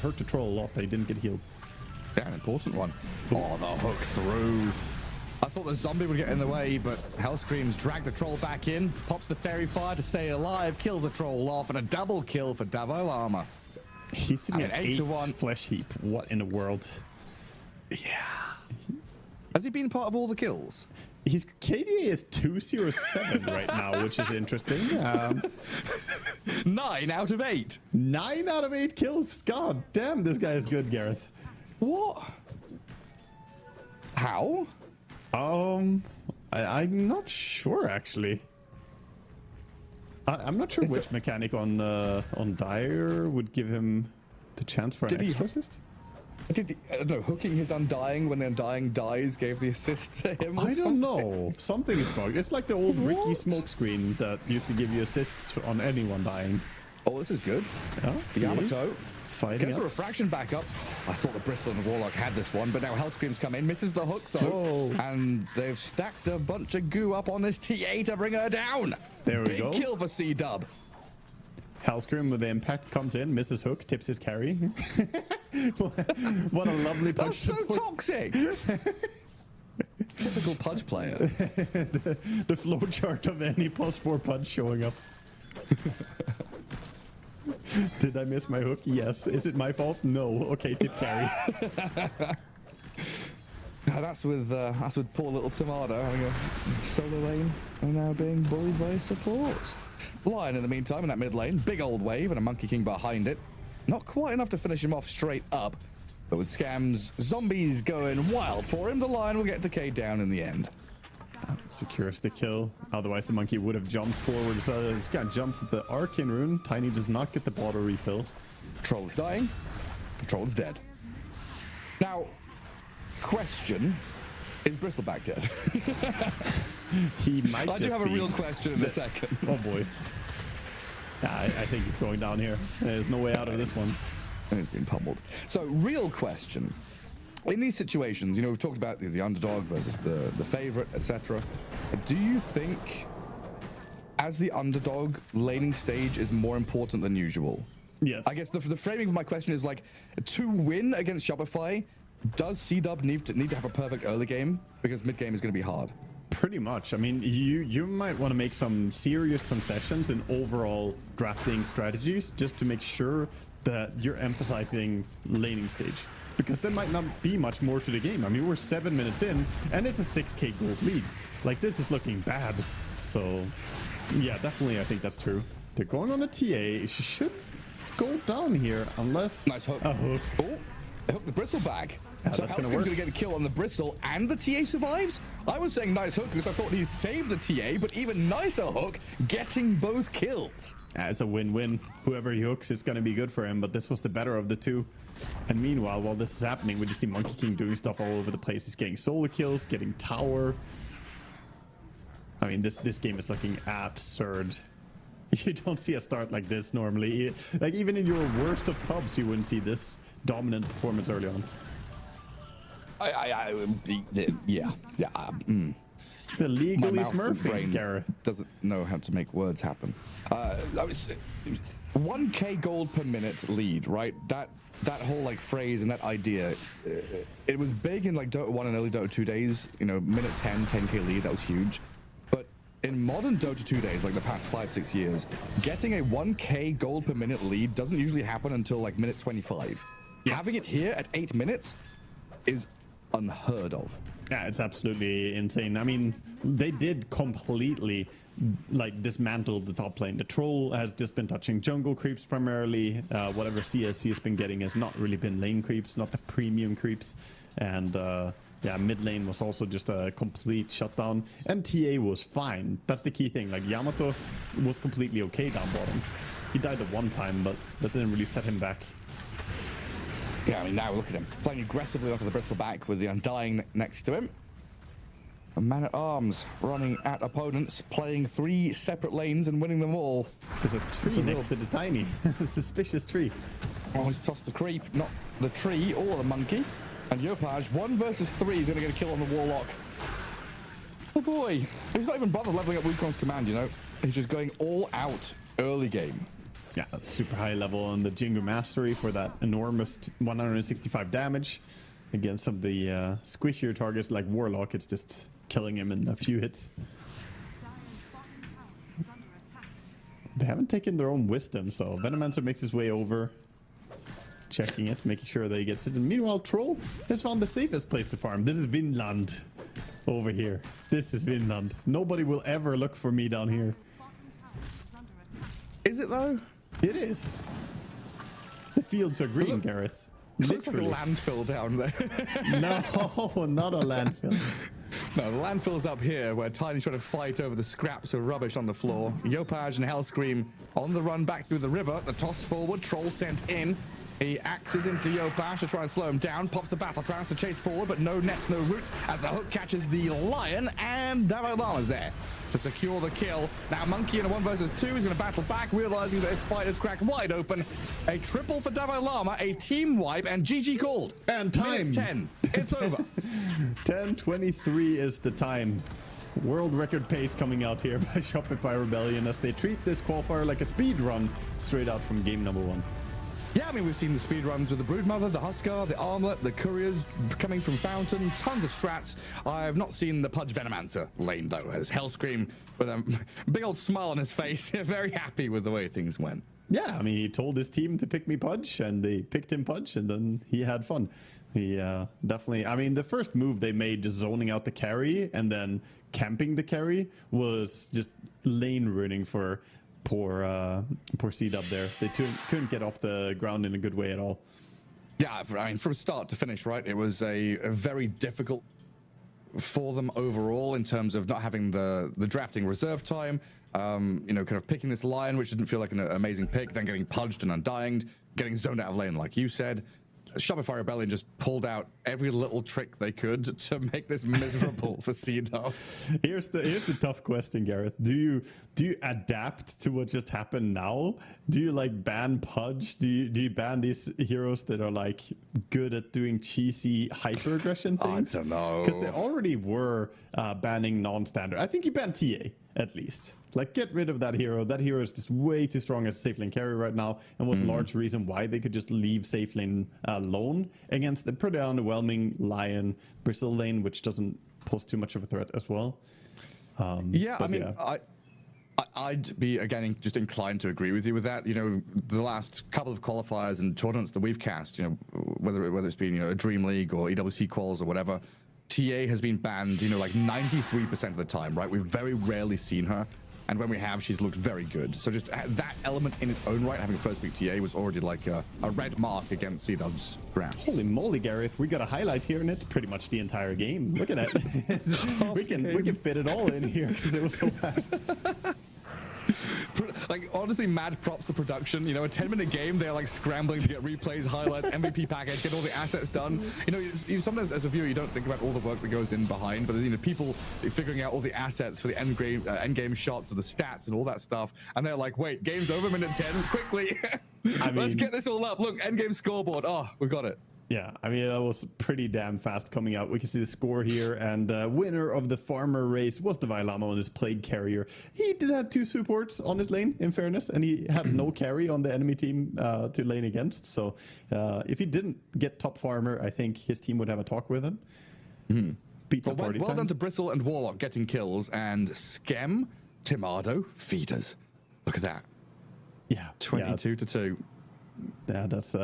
hurt the Troll a lot that he didn't get healed. Yeah, an important one. Oh, the hook through. I thought the zombie would get in the way, but Hellscreams drag the Troll back in, pops the Fairy Fire to stay alive, kills the Troll off, and a double kill for Davo Llama. He's sitting at 8-1 flesh heap. What in the world? Yeah. Has he been part of all the kills? His KDA is 207 right now, which is interesting. 9 out of 8. 9 out of 8 kills. God damn, this guy is good, Gareth. What? How? I'm not sure actually. I'm not sure which mechanic on Dire would give him the chance for an extra assist. No, hooking his Undying when the Undying dies gave the assist to him. I don't know. Something is bugged. It's like the old Ricky smokescreen that used to give you assists on anyone dying. Oh, this is good. Yeah, Yamato fighting gets a refraction back up. I thought the Bristol and the Warlock had this one, but now Health Screams come in, misses the hook though. Whoa. And they've stacked a bunch of goo up on this TA to bring her down. There we Big go. kill for C-Dub. Hellscream with the impact comes in, misses hook, tips his carry. What a lovely punch. That's so toxic. Typical Pudge player. The flow chart of any +4 punch showing up. Did I miss my hook? Yes. Is it my fault? No. Okay, tip carry. That's with poor little Tomato having a solo lane and now being bullied by his supports. Lion in the meantime in that mid lane, big old wave and a Monkey King behind it. Not quite enough to finish him off straight up, but with Scam's zombies going wild for him, the Lion will get decayed down in the end. Secures the kill. Otherwise, the monkey would have jumped forward. So he's got jumped with the Arcane Rune. Tiny does not get the bottle refill. Troll's dying. Troll's dead. Now, question: is Bristleback dead? He might. I do have a real question in a second. Oh boy. Yeah, I think he's going down here. There's no way out of this one. And he's been pummeled. So, real question. In these situations, you know, we've talked about the underdog versus the favorite, etc. Do you think, as the underdog, laning stage is more important than usual? Yes. I guess the framing of my question is like, to win against Shopify, does C-Dub need to have a perfect early game? Because mid game is going to be hard. Pretty much. I mean, you might want to make some serious concessions in overall drafting strategies just to make sure that you're emphasizing laning stage, because there might not be much more to the game. I mean, we're 7 minutes in and it's a 6k gold lead. Like, this is looking bad. So yeah, definitely I think that's true. They're going on the TA. She should go down here unless Nice hook. a hook. Oh, they hooked the Bristle back. Yeah, So that's Hellscream's gonna work. going to get a kill on the Bristle and the TA survives? I was saying nice hook because I thought he saved the TA, but even nicer hook, getting both kills. It's a win-win. Whoever he hooks is going to be good for him, but this was the better of the two. And meanwhile, while this is happening, we just see Monkey King doing stuff all over the place. He's getting solo kills, getting tower. I mean, this game is looking absurd. You don't see a start like this normally. Like, even in your worst of pubs, you wouldn't see this dominant performance early on. Yeah. The legally My mouth and smurfing, brain Gareth. doesn't know how to make words happen. It was 1k gold per minute lead, right? That whole like phrase and that idea, it was big in like Dota 1 and early Dota 2 days. You know, minute 10k lead, that was huge. But in modern Dota 2 days, like the past 5-6 years, getting a 1k gold per minute lead doesn't usually happen until like minute 25. Having it here at 8 minutes is unheard of. Yeah, it's absolutely insane. I mean, they did completely like dismantle the top lane. The troll has just been touching jungle creeps primarily. Whatever CSC has been getting has not really been lane creeps, not the premium creeps. And yeah, mid lane was also just a complete shutdown. And TA was fine. That's the key thing. Like, Yamato was completely okay down bottom. He died at one time, but that didn't really set him back. Yeah, I mean, now look at him playing aggressively onto the Bristol back with the Undying next to him. A man-at-arms running at opponents, playing 3 separate lanes and winning them all. There's a tree next to the Tiny. Suspicious tree. Oh, he's tossed the creep, not the tree or the monkey. And Yopaj, 1 versus 3, is going to get a kill on the Warlock. Oh boy, he's not even bothered leveling up Wukong's command, you know. He's just going all out early game. Yeah, that's super high level on the Jingu Mastery for that enormous 165 damage against some of the squishier targets like Warlock. It's just killing him in a few hits. They haven't taken their own wisdom, so Venomancer makes his way over, checking it, making sure that he gets it. And meanwhile, Troll has found the safest place to farm. This is Vinland. over here. This is Vinland. Nobody will ever look for me down here. Is it though? It is. The fields are green, Gareth. Looks like a Literally. landfill down there. No, not a landfill. No, the landfill's up here where Tiny's trying to fight over the scraps of rubbish on the floor. Yopaj and Hellscream on the run back through the river. The toss forward, Troll sent in. He axes into Yopaj to try and slow him down. Pops the battle trance to chase forward, but no nets, no roots as the hook catches the lion, and Davalama's there to secure the kill. Now Monkey in a 1 versus 2 is going to battle back, realizing that his fight is cracked wide open. A triple for Davalama, a team wipe, and GG called. And time. Minute 10. It's over. 10:23 is the time. World record pace coming out here by Shopify Rebellion as they treat this qualifier like a speed run straight out from game number 1. Yeah, I mean, we've seen the speedruns with the Broodmother, the Huskar, the Armlet, the Couriers coming from Fountain, tons of strats. I've not seen the Pudge Venomancer lane, though, as Hellscream with a big old smile on his face, very happy with the way things went. Yeah, I mean, he told his team to pick me Pudge, and they picked him Pudge, and then he had fun. He definitely, I mean, the first move they made, just zoning out the carry and then camping the carry, was just lane ruining for poor C-Dub there. They couldn't get off the ground in a good way at all. Yeah, I mean, from start to finish, right, it was a very difficult for them overall in terms of not having the drafting reserve time, you know, kind of picking this lion, which didn't feel like an amazing pick, then getting pudged and undyinged, getting zoned out of lane, like you said. Shopify Rebellion just pulled out every little trick they could to make this miserable for C-Dub. Here's the tough question, Gareth. Do you adapt to what just happened now? Do you like ban Pudge? Do you ban these heroes that are like good at doing cheesy hyper aggression things? I don't know. Because they already were banning non-standard. I think you banned TA at least. Like, get rid of that hero. That hero is just way too strong as a safe lane carry right now, and was a large reason why they could just leave safe lane alone against a pretty underwhelming Lion Bristle lane, which doesn't pose too much of a threat as well. Yeah, I mean, yeah. I'd be, again, just inclined to agree with you with that. You know, the last couple of qualifiers and tournaments that we've cast, you know, whether it's been, you know, a Dream League or EWC quals or whatever, TA has been banned, you know, like 93% of the time, right? We've very rarely seen her. And when we have, she's looked very good. So just that element in its own right, having first pick TA, was already like a red mark against C-Dub's draft. Holy moly, Gareth. We got a highlight here, and it's pretty much the entire game. Look at that. we can fit it all in here because it was so fast. Like, honestly, mad props to production. You know, a 10-minute game, they're like scrambling to get replays, highlights, MVP package, get all the assets done. You know, sometimes as a viewer, you don't think about all the work that goes in behind, but there's, you know, people figuring out all the assets for the end game shots of the stats and all that stuff. And they're like, wait, game's over, minute 10, quickly. Let's get this all up. Look, end game scoreboard. Oh, we've got it. Yeah, I mean, that was pretty damn fast coming out. We can see the score here, and winner of the farmer race was the Vailamo on his Plague Carrier. He did have 2 supports on his lane, in fairness, and he had no carry on the enemy team to lane against. So if he didn't get top farmer, I think his team would have a talk with him. Pizza party well time. done to Bristle and Warlock getting kills, and Skem, Timado, feeders. Look at that. Yeah, 22-2. Yeah, that's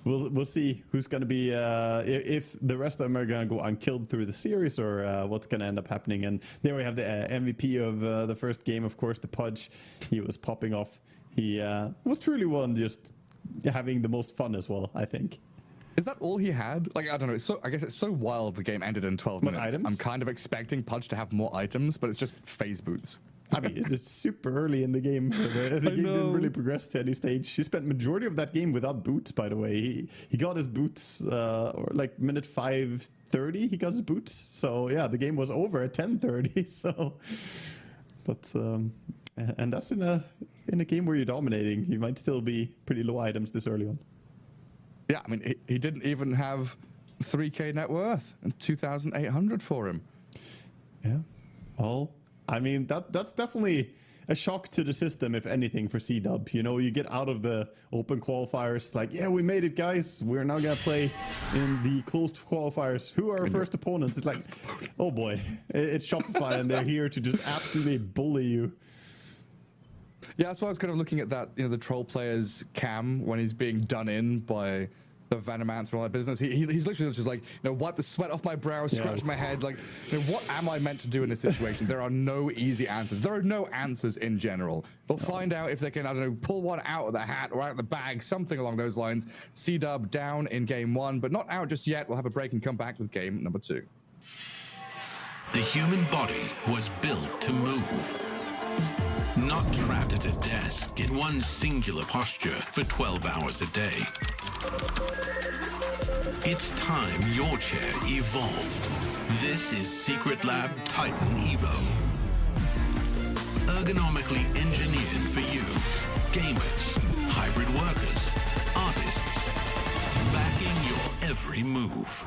we'll see who's going to be if the rest of them are going to go unkilled through the series, or what's going to end up happening. And there we have the MVP of the first game, of course, the Pudge. He was popping off. He was truly one, just having the most fun as well, I think. Is that all he had? Like, I don't know. It's so, I guess it's so wild the game ended in 12 What minutes. items? I'm kind of expecting Pudge to have more items, but it's just phase boots. I mean, it's super early in the game. The game didn't really progress to any stage. He spent majority of that game without boots, by the way. He got his boots, or like minute 5:30, he got his boots. So yeah, the game was over at 10:30. So that's and that's in a game where you're dominating. You might still be pretty low items this early on. Yeah, I mean, he didn't even have 3k net worth and 2,800 for him. Yeah. Well, I mean, that's definitely a shock to the system, if anything, for C-Dub. You know, you get out of the open qualifiers, like, yeah, we made it, guys. We're now going to play in the closed qualifiers. Who are our first opponents? It's like, oh boy, it's Shopify, and they're here to just absolutely bully you. Yeah, that's why I was kind of looking at that, you know, the troll player's cam when he's being done in by the Venomancer and all that business. He's literally just like, wipe the sweat off my brow, scratch my head. Like, what am I meant to do in this situation? There are no easy answers. There are no answers in general. They'll find out if they can, I don't know, pull one out of the hat or out of the bag, something along those lines. C-Dub down in game 1, but not out just yet. We'll have a break and come back with game number 2. The human body was built to move. Not trapped at a desk in one singular posture for 12 hours a day. It's time your chair evolved. This is Secret Lab Titan Evo. Ergonomically engineered for you, gamers, hybrid workers, artists, backing your every move.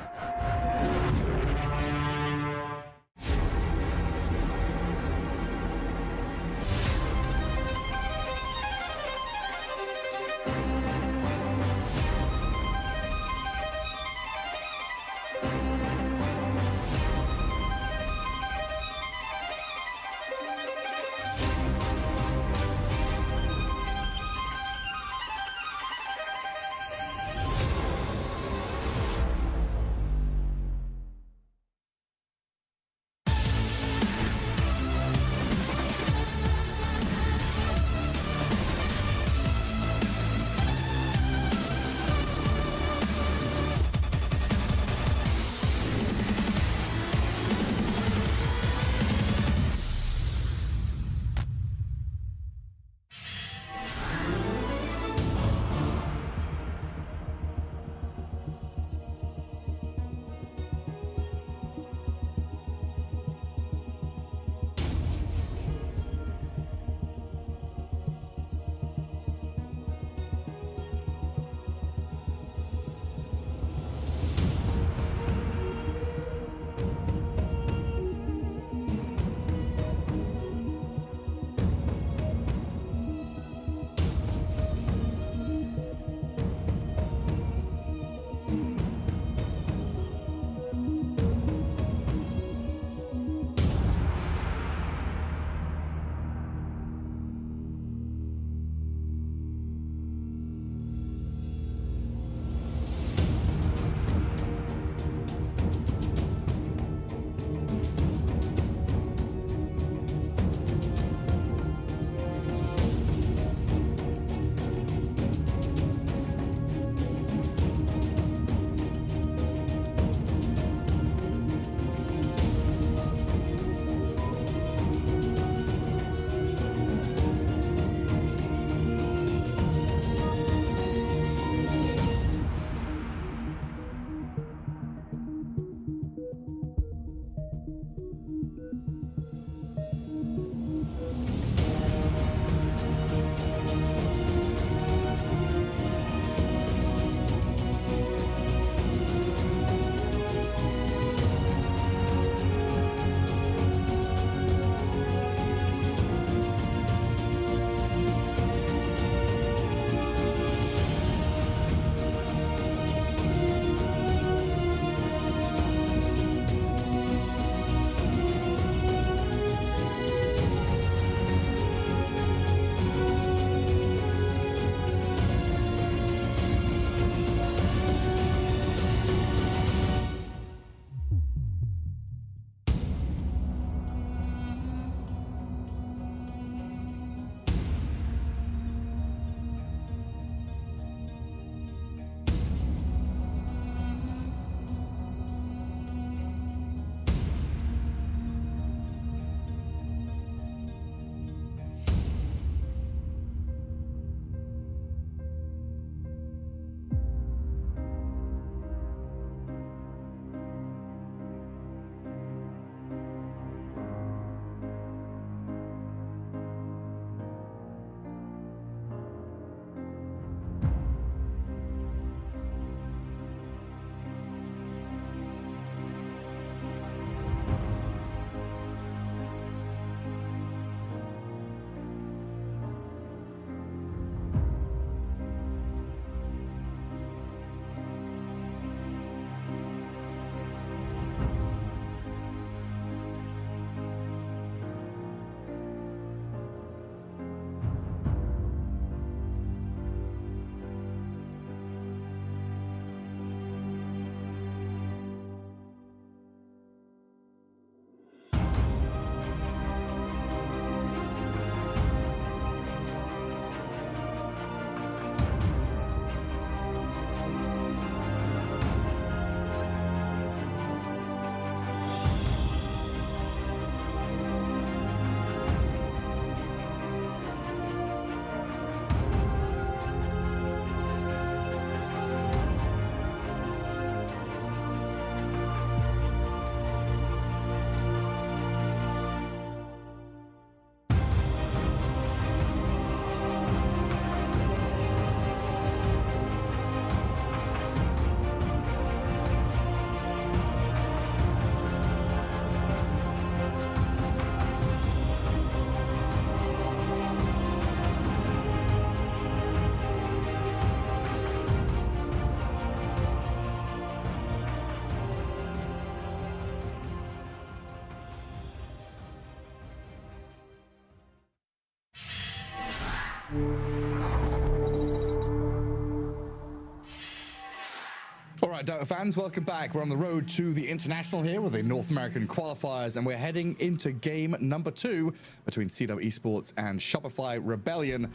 right, Dota fans, welcome back. We're on the road to the International here with the North American Qualifiers, and we're heading into game number 2 between CW Esports and Shopify Rebellion.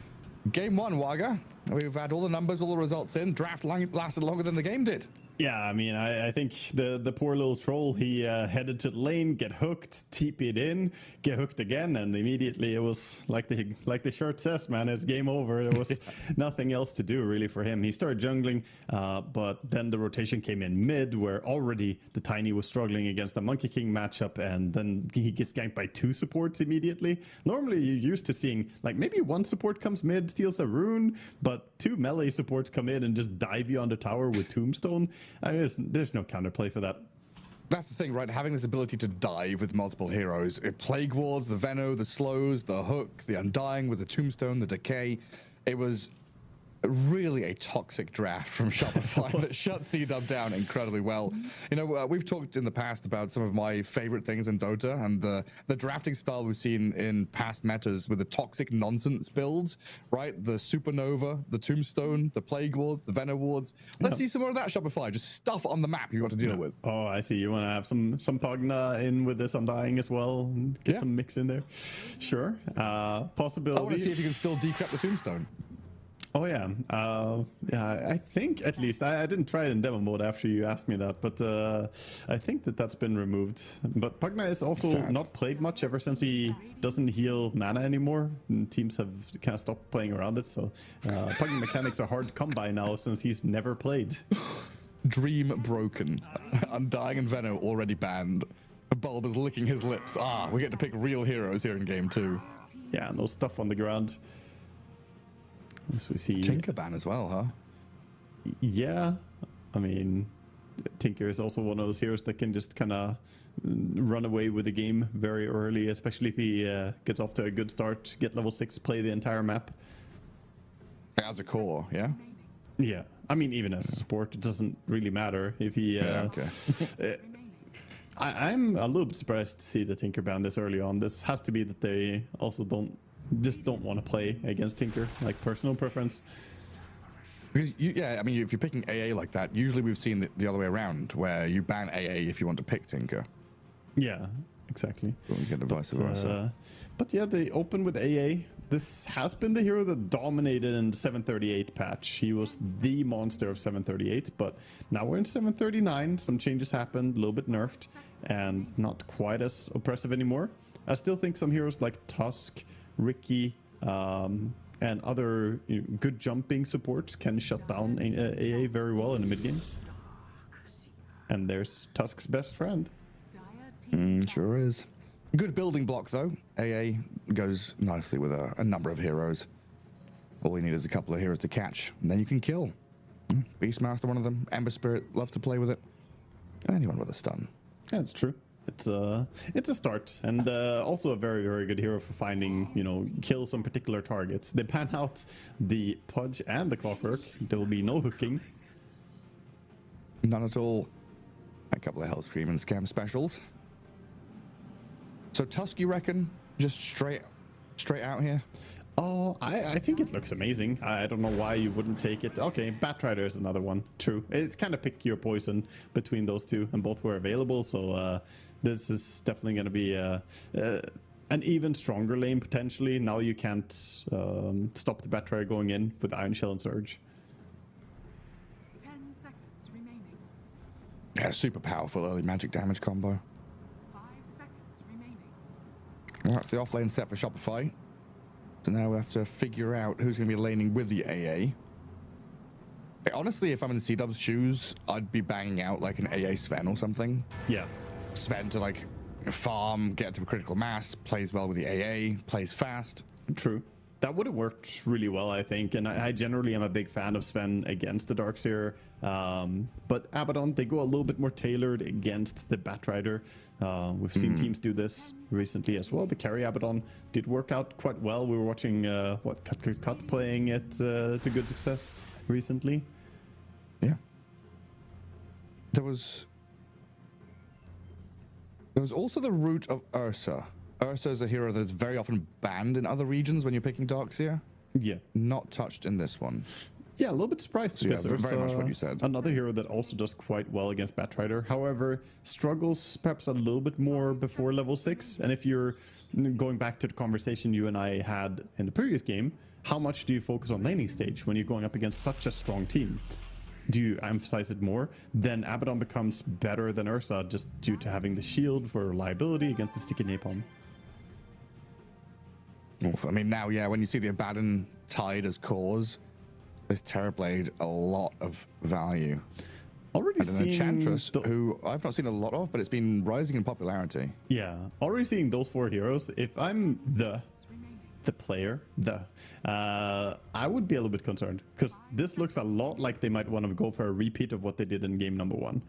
Game 1, Waga. We've had all the numbers, all the results in. Draft lasted longer than the game did. Yeah, I mean, I think the poor little troll, he headed to the lane, get hooked, TP it in, get hooked again, and immediately it was like the shirt says, man, it's game over. There was nothing else to do really for him. He started jungling, but then the rotation came in mid, where already the Tiny was struggling against the Monkey King matchup, and then he gets ganked by 2 supports immediately. Normally, you're used to seeing like maybe 1 support comes mid, steals a rune, but 2 melee supports come in and just dive you on the tower with Tombstone. I mean, there's no counterplay for that. That's the thing, right? Having this ability to dive with multiple heroes. Plague Wards, the Veno, the Slows, the Hook, the Undying with the Tombstone, the Decay. It was really a toxic draft from Shopify that shut CW down incredibly well. You know, we've talked in the past about some of my favorite things in Dota, and the drafting style we've seen in past metas with the toxic nonsense builds, right? The Supernova, the Tombstone, the Plague Wards, the Venom Wards. Let's see some more of that, Shopify. Just stuff on the map you've got to deal with. Oh, I see. You want to have some Pugna in with this Undying as well. Get some mix in there. Sure. Possibility. I want to see if you can still decrypt the Tombstone. Oh yeah, I think at least I didn't try it in demo mode after you asked me that, but I think that's been removed. But Pugna is also not played much ever since he doesn't heal mana anymore. And teams have kind of stopped playing around it, so Pugna mechanics are hard to come by now since he's never played. Dream broken. Undying and Veno already banned. Bulb is licking his lips. We get to pick real heroes here in game 2. Yeah, no stuff on the ground. As we see Tinker ban as well, huh? Yeah, I mean, Tinker is also one of those heroes that can just kind of run away with the game very early, especially if he gets off to a good start, get level 6, play the entire map. As a core, yeah? Yeah, I mean, even as a support, it doesn't really matter if he... I'm a little bit surprised to see the Tinker ban this early on. This has to be that they also don't want to play against Tinker, like personal preference. Because I mean, if you're picking AA like that, usually we've seen the other way around, where you ban AA if you want to pick Tinker. Yeah, exactly. Or you get the vice versa. But yeah, they open with AA. This has been the hero that dominated in the 738 patch. He was the monster of 738, but now we're in 739. Some changes happened, a little bit nerfed, and not quite as oppressive anymore. I still think some heroes like Tusk, Ricky, and other good jumping supports can shut down AA very well in the mid game. And there's Tusk's best friend. Sure is. Good building block though. AA goes nicely with a number of heroes. All you need is a couple of heroes to catch, and then you can kill. Beastmaster, one of them. Ember Spirit, loves to play with it. Anyone with a stun. Yeah, it's true. It's a start, and also a very, very good hero for finding, kills on particular targets. They pan out the Pudge and the Clockwork. There will be no hooking. None at all. A couple of Hellscream and Scam specials. So Tusk, you reckon, just straight out here? Oh, I think it looks amazing. I don't know why you wouldn't take it. Okay, Batrider is another one. True. It's kind of pick your poison between those two, and both were available. So this is definitely going to be an even stronger lane potentially. Now you can't stop the Batrider going in with Iron Shell and Surge. 10 seconds remaining. Yeah, super powerful early magic damage combo. 5 seconds remaining. Well, that's the offlane set for Shopify. So now we have to figure out who's going to be laning with the AA. Honestly, if I'm in C-Dub's shoes, I'd be banging out like an AA Sven or something. Yeah. Sven to like farm, get to a critical mass, plays well with the AA, plays fast. True. That would have worked really well, I think. And I generally am a big fan of Sven against the Darkseer. But Abaddon, they go a little bit more tailored against the Batrider. We've seen teams do this recently as well. The carry Abaddon did work out quite well. We were watching Cut playing it to good success recently. Yeah. There was also the root of Ursa. Ursa is a hero that is very often banned in other regions when you're picking Darkseer. Yeah. Not touched in this one. Yeah, a little bit surprised So, yeah, because very much Ursa, what you said. another hero that also does quite well against Batrider. However, struggles perhaps a little bit more before level 6. And if you're going back to the conversation you and I had in the previous game, how much do you focus on laning stage when you're going up against such a strong team? Do you emphasize it more? Then Abaddon becomes better than Ursa just due to having the shield for reliability against the sticky napalm. I mean, now, yeah, when you see the Abaddon Tide as cause, this Terrorblade a lot of value. Already And then seeing Enchantress, who I've not seen a lot of, but it's been rising in popularity. Yeah, already seeing those 4 heroes. If I'm the player, I would be a little bit concerned because this looks a lot like they might want to go for a repeat of what they did in game number 1.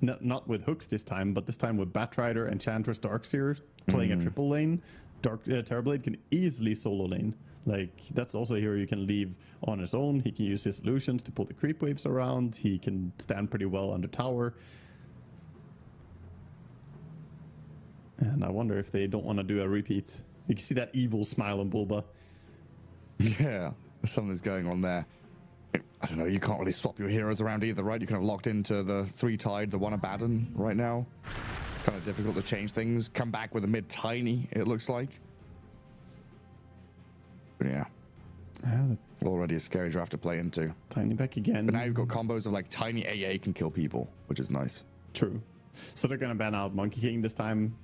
Not with hooks this time, but this time with Batrider, Enchantress, Darkseer playing a triple lane. Terrorblade can easily solo lane. Like, that's also a hero you can leave on his own. He can use his solutions to pull the creep waves around. He can stand pretty well under tower. And I wonder if they don't want to do a repeat. You can see that evil smile on Bulba. Yeah, something's going on there. I don't know, you can't really swap your heroes around either, right? You're kind of locked into the 3 Tide, the 1 Abaddon right now. Kind of difficult to change things. Come back with a mid Tiny, it looks like. But yeah. Already a scary draft to play into. Tiny back again. But now you've got combos of like Tiny AA can kill people, which is nice. True. So they're going to ban out Monkey King this time,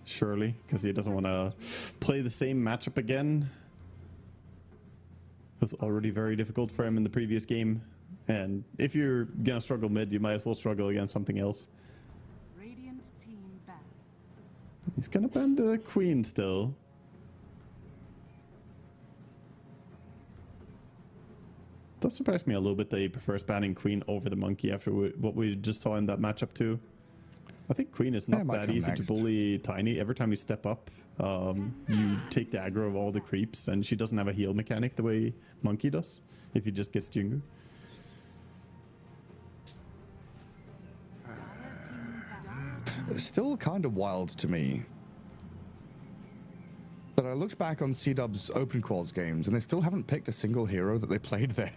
surely, because he doesn't want to play the same matchup again. It was already very difficult for him in the previous game. And if you're going to struggle mid, you might as well struggle against something else. Radiant team ban. He's going to ban the Queen still. Does surprise me a little bit that he prefers banning Queen over the Monkey after what we just saw in that matchup too. I think Queen is not that easy to bully Tiny. Every time you step up, you take the aggro of all the creeps, and she doesn't have a heal mechanic the way Monkey does, if he just gets Jingu. It's still kind of wild to me. But I looked back on C-Dub's Open Quals games, and they still haven't picked a single hero that they played there.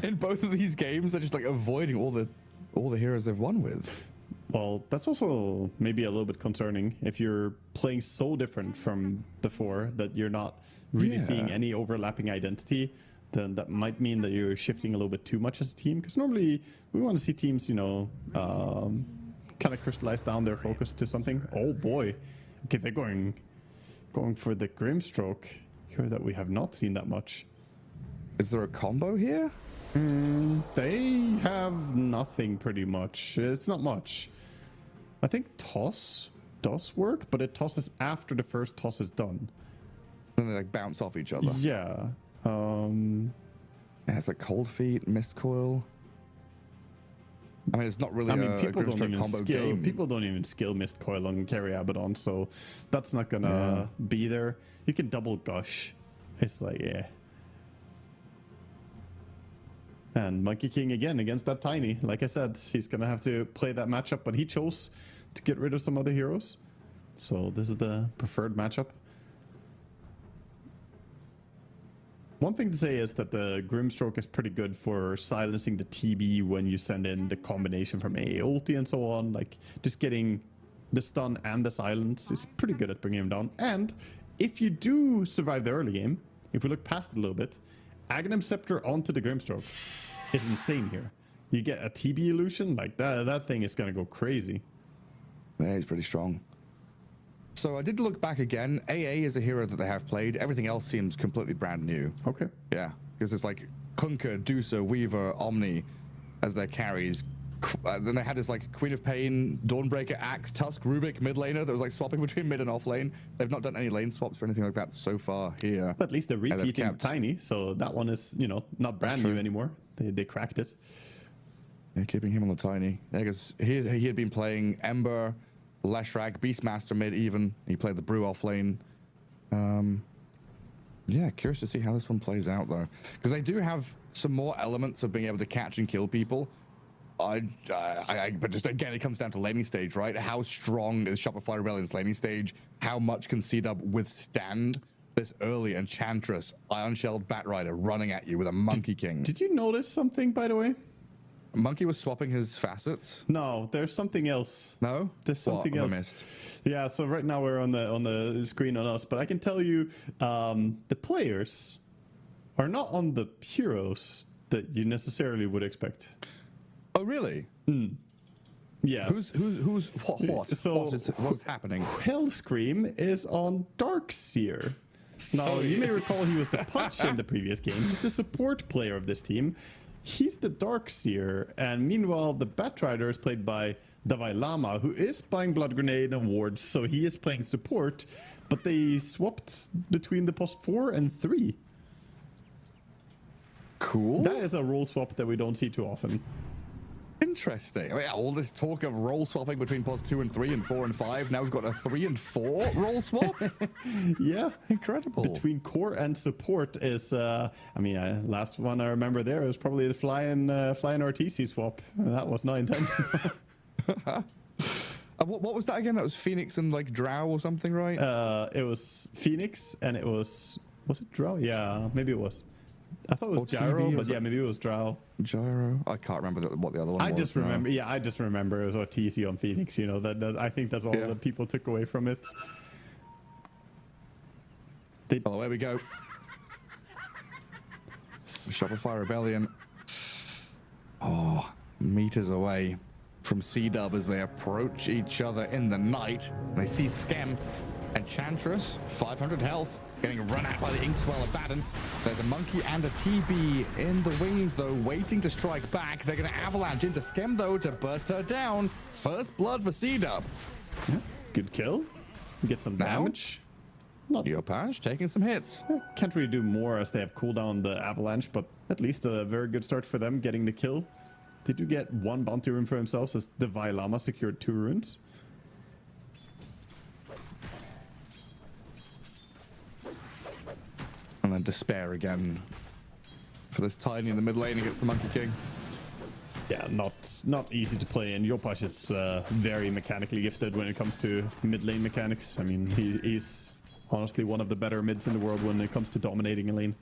In both of these games, they're just like avoiding all the heroes they've won with. Well, that's also maybe a little bit concerning if you're playing so different from before that you're not really seeing any overlapping identity. Then that might mean that you're shifting a little bit too much as a team. Because normally we want to see teams, you know, kind of crystallize down their focus to something. Oh boy, okay, they're going for the Grimstroke here that we have not seen that much. Is there a combo here? They have nothing pretty much. It's not much. I think toss does work, but it tosses after the first toss is done. Then they like bounce off each other. Yeah. It has like Cold Feet, Mist Coil. I mean, it's not really people don't even combo skill. game. People don't even skill Mist Coil on carry Abaddon, so that's not gonna be there. You can double gush. It's like And Monkey King again against that Tiny. Like I said, he's gonna have to play that matchup, but he chose to get rid of some other heroes. So this is the preferred matchup. One thing to say is that the Grimstroke is pretty good for silencing the TB when you send in the combination from AA ulti and so on. Like, just getting the stun and the silence is pretty good at bringing him down. And if you do survive the early game, if we look past it a little bit, Aghanim Scepter onto the Grimstroke is insane here. You get a TB illusion, like that thing is gonna go crazy. Yeah, he's pretty strong. So I did look back again. AA is a hero that they have played. Everything else seems completely brand new. Okay. Yeah, because it's like Kunkka, Dusa, Weaver, Omni as their carries. Then they had this like Queen of Pain, Dawnbreaker, Axe, Tusk, Rubik, mid laner that was like swapping between mid and off lane. They've not done any lane swaps or anything like that so far here. But at least they're repeating Tiny, so that one is, you know, not brand new anymore. They cracked it. Yeah, keeping him on the Tiny. Yeah, because he had been playing Ember, Leshrac, Beastmaster mid even. He played the Brew off lane. Yeah, curious to see how this one plays out though. Because they do have some more elements of being able to catch and kill people. But just again, it comes down to laning stage, right? How strong is Shopify Rebellion's laning stage? How much can C-Dub withstand this early Enchantress Iron Shelled Batrider running at you with a Monkey King. Did you notice something, by the way? Monkey was swapping his facets. No, there's something else. No, There's something what have I else. missed? Yeah, so right now we're on the screen on us, but I can tell you the players are not on the heroes that you necessarily would expect. Oh, really? Yeah. Who's what? So- What's happening? Hellscream is on Darkseer. Now, you may recall he was the punch in the previous game. He's the support player of this team. He's the Darkseer, and meanwhile, the Batrider is played by Davai Lama, who is buying Blood Grenade and wards, so he is playing support, but they swapped between the post 4 and 3. Cool. That is a role swap that we don't see too often. Interesting. I mean, all this talk of role swapping between pos 2 and 3 and 4 and 5. Now we've got a 3 and 4 role swap. Yeah. Incredible. Between core and support is, last one I remember there was probably the flying RTC swap. That was not intentional. What was that again? That was Phoenix and like Drow or something, right? It was Phoenix and it was it Drow? Yeah, maybe it was. I thought it was Or Gyro, TB, but yeah, maybe it was Drow. Gyro. I can't remember what the other one was. I just now. remember it was RTC on Phoenix. You know that I think that's all Yeah. that people took away from it. Oh, there we go. Shopify Rebellion. Oh, meters away from C-Dub as they approach each other in the night. And they see Skem. Enchantress, 500 health, getting run at by the Inkswell of Baden. There's a Monkey and a TB in the wings, though, waiting to strike back. They're going to avalanche into Skem, though, to burst her down. First blood for C-Dub. Good kill. Get some Now? damage. Not Yopaj taking some hits. Can't really do more as they have cooldown the avalanche, but at least a very good start for them getting the kill. They do get one bounty rune for themselves as the Vailama secured 2 runes. And then Despair again for this Tiny in the mid lane against the Monkey King. Yeah, not easy to play, and Yopaj is very mechanically gifted when it comes to mid lane mechanics. I mean, he's honestly one of the better mids in the world when it comes to dominating a lane.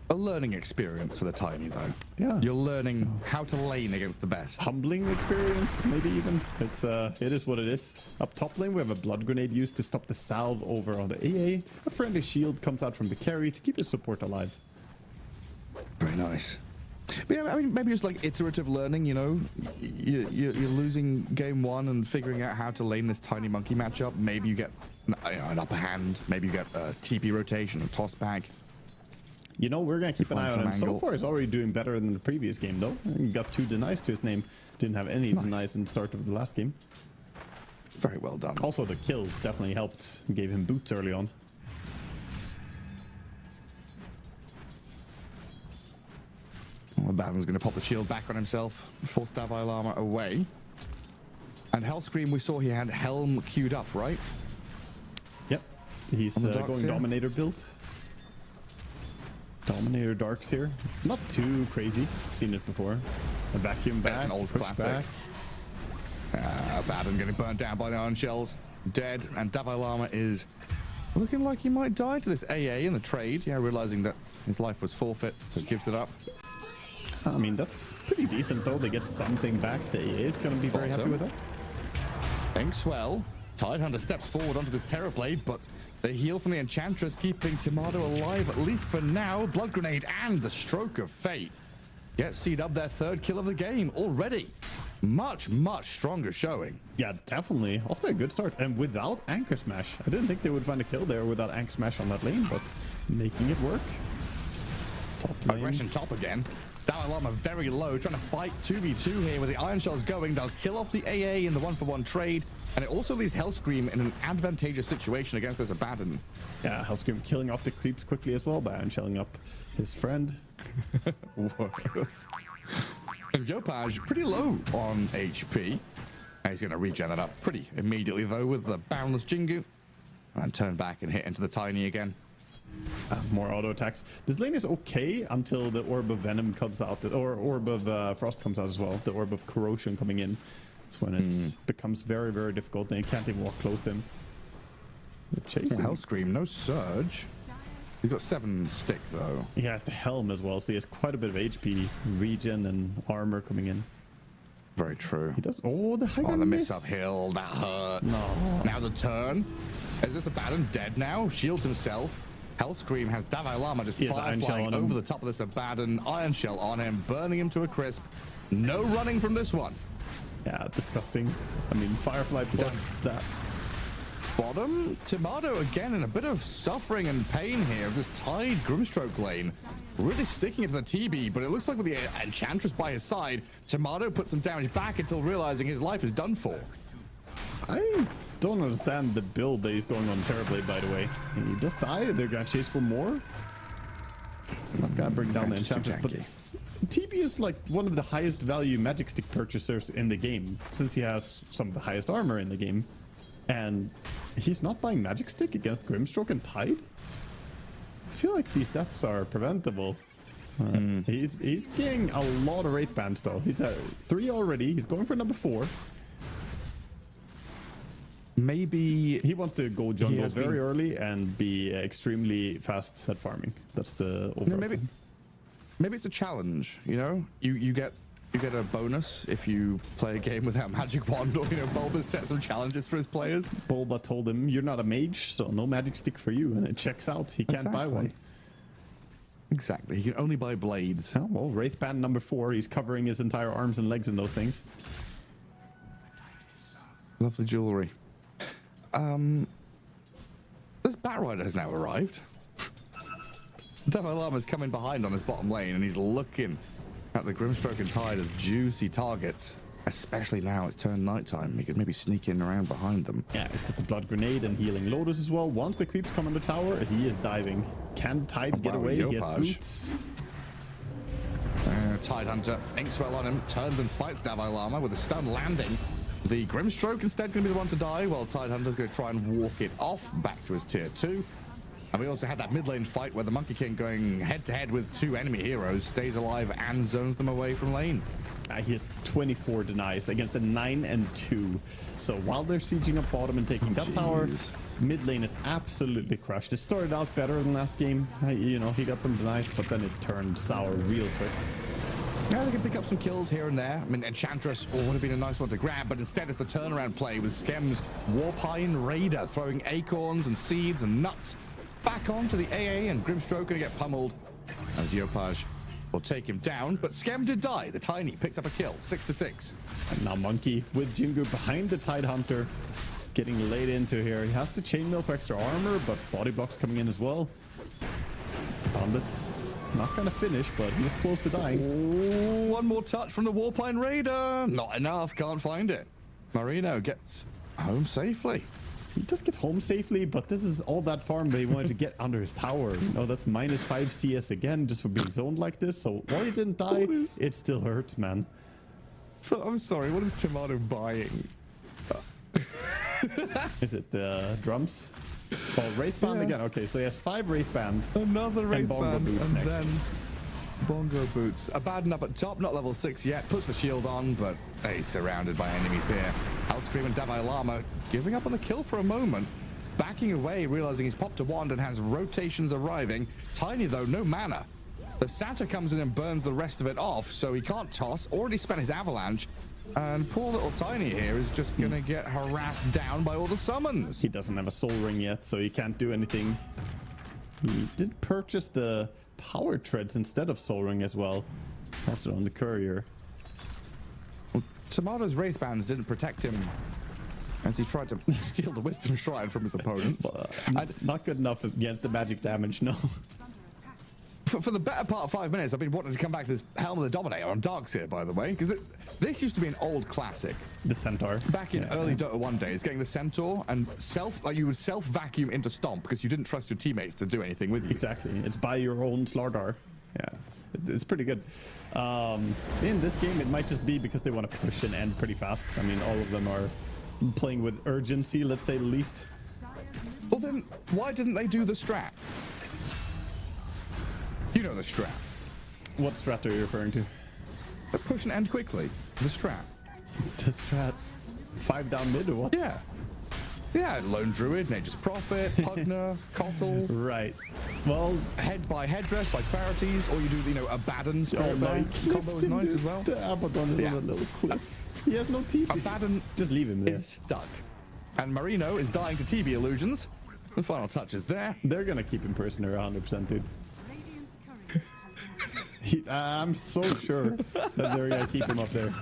A learning experience for the Tiny, though. Yeah. You're learning how to lane against the best. Humbling experience, maybe even. It is what it is. Up top lane, we have a blood grenade used to stop the salve over on the AA. A friendly shield comes out from the carry to keep his support alive. Very nice. But yeah, I mean, maybe it's like iterative learning, you know? You're losing game 1 and figuring out how to lane this Tiny Monkey matchup. Maybe you get an upper hand. Maybe you get a TP rotation, a toss back. You know, we're going to keep an find eye on some him. So angle. far, he's already doing better than the previous game, though. He got 2 denies to his name. Didn't have any denies in the start of the last game. Very well done. Also, the kill definitely helped. Gave him boots early on. Well, Baden's going to pop the shield back on himself, force Davai Lama away. And Hellscream, we saw he had Helm queued up, right? Yep. He's On the going Darkseer? Dominator build. Dominator Darkseer. Not too crazy. Seen it before. A vacuum back. That's an old push classic. back. Baden getting burnt down by the iron shells. Dead. And Davai Lama is looking like he might die to this AA in the trade. Yeah, realizing that his life was forfeit, so he gives it up. I mean, that's pretty decent, though. They get something back. The AA is going to be very happy Bottom. with that. Inkswell. Tidehunter steps forward onto this Terror Blade, but the heal from the Enchantress keeping Timado alive, at least for now. Blood Grenade and the Stroke of Fate. Get C-Dub their 3rd kill of the game already. Much, much stronger showing. Yeah, definitely. Off to a good start. And without Anchor Smash. I didn't think they would find a kill there without Anchor Smash on that lane, but making it work. Top lane. Aggression top again. Dalai Lama very low, trying to fight 2v2 here with the Iron Shells going. They'll kill off the AA in the 1-for-1 trade. And it also leaves Hellscream in an advantageous situation against this Abaddon. Yeah, Hellscream killing off the creeps quickly as well by unshelling up his friend. And Yopaj pretty low on HP. And he's going to regen that up pretty immediately, though, with the Boundless Jingu. And turn back and hit into the Tiny again. More auto attacks. This lane is okay until the Orb of Venom comes out, or Orb of Frost comes out as well. The Orb of Corrosion coming in. That's when it becomes very, very difficult and you can't even walk close to him. Chasing. Hellscream, no surge. He's got 7 stick though. He has the helm as well, so he has quite a bit of HP, regen, and armor coming in. Very true. He does. Oh, the high Oh, ground the miss miss. uphill, that hurts. No. Now the turn. Is this Abaddon dead now? Shields himself. Hellscream has Dalai Lama just He has Iron Shell flying on him. over the top of this Abaddon. Iron Shell on him, burning him to a crisp. No running from this one. Yeah, disgusting. I mean, Firefly plus that. Bottom, Tomato again in a bit of suffering and pain here of this tied Grimstroke lane. Really sticking it to the TB, but it looks like with the Enchantress by his side, Tomato puts some damage back until realizing his life is done for. I don't understand the build that he's going on terribly, by the way. He does die. They're gonna chase for more. Not gonna bring down the Enchantress, but TB is like one of the highest value magic stick purchasers in the game, since he has some of the highest armor in the game. And he's not buying magic stick against Grimstroke and Tide? I feel like these deaths are preventable. He's getting a lot of Wraith Bands though. He's at 3 already. He's going for number 4. Maybe He wants to go jungle very early and be extremely fast set farming. That's the overall. maybe it's a challenge, you know? You get a bonus if you play a game without Magic Wand, or Bulba's set some challenges for his players. Bulba told him, "You're not a mage, so no magic stick for you," and it checks out. He can't buy one. Exactly. He can only buy blades. Oh, well, Wraith Band number 4. He's covering his entire arms and legs in those things. Love the jewelry. This Batrider has now arrived. Dalai Lama's coming behind on his bottom lane, and he's looking at the Grimstroke and Tide as juicy targets. Especially now it's turned nighttime. He could maybe sneak in around behind them. Yeah, he's got the Blood Grenade and Healing Lotus as well. Once the creeps come on the tower, he is diving. Can Tide get wow, away? He has Yopaj. boots. Tide Hunter, Inkswell on him, turns and fights Dalai Lama with a stun landing. The Grimstroke instead going to be the one to die, while Tide Hunter's going to try and walk it off back to his tier 2. And we also had that mid lane fight where the Monkey King going head to head with 2 enemy heroes, stays alive and zones them away from lane. He has 24 denies against a 9 and 2. So while they're sieging up bottom and taking that tower, mid lane is absolutely crushed. It started out better than last game. He got some denies, but then it turned sour real quick. Yeah, they can pick up some kills here and there. I mean, Enchantress would have been a nice one to grab, but instead it's the turnaround play with Skem's Warpine Raider throwing acorns and seeds and nuts back onto the AA, and Grimstroke gonna get pummeled as Yopaj will take him down. But Skem did die. The Tiny picked up a kill, 6-6. And now Monkey with Jingu behind the Tide Hunter, getting laid into here. He has the Chainmail for extra armor, but body blocks coming in as well. On this, not gonna finish, but he's close to dying. Ooh, one more touch from the Warpine Raider. Not enough, can't find it. Marino gets home safely. He does get home safely, but this is all that farm that he wanted to get under his tower. That's -5 CS again, just for being zoned like this. So while he didn't die, it still hurts, man. So I'm sorry, what is Tomato buying? Is it the drums? Oh, Wraith Band again. Okay, so he has 5 Wraith Bands. Another Wraith and Bongo Band, Boots and next. then Bongo Boots. Abaddon up at top, not level 6 yet. Puts the shield on, but he's surrounded by enemies here. Hellscream and Dalai Lama giving up on the kill for a moment. Backing away, realizing he's popped a wand and has rotations arriving. Tiny, though, no mana. The Santa comes in and burns the rest of it off, so he can't toss. Already spent his avalanche. And poor little Tiny here is just going to get harassed down by all the summons. He doesn't have a soul ring yet, so he can't do anything. He did purchase the power treads instead of soul ring as well. Also on the courier. Well, Tomato's Wraith Bands didn't protect him as he tried to steal the Wisdom Shrine from his opponents. Not good enough against the magic damage, no. For the better part of 5 minutes, I've been wanting to come back to this Helm of the Dominator on Darks here, by the way, because this used to be an old classic. The Centaur. Back in early Dota 1 days, getting the Centaur and you would self-vacuum into Stomp because you didn't trust your teammates to do anything with you. Exactly. It's by your own Slardar. Yeah, it's pretty good. In this game, it might just be because they want to push and end pretty fast. I mean, all of them are playing with urgency, let's say the least. Well, then, why didn't they do the strat? You know the strat. What strat are you referring to? Push and end quickly. The strat. The strat. 5 down mid or what? Yeah. Yeah, Lone Druid, Nature's Prophet, Pugner, Cottle. Right. Well, Head by Headdress, by Clarities, or you do, you know, Abaddon Spirit no, Bear he combo is cliffed nice him, as well. The Abaddon is Yeah. on a little cliff. He has no TP. Abaddon Just leave him there. is stuck. And Marino is dying to TB illusions. The final touches there. They're gonna keep him prisoner 100%, dude. Radiant's courier has been killed. I'm so sure that they're gonna keep him up there.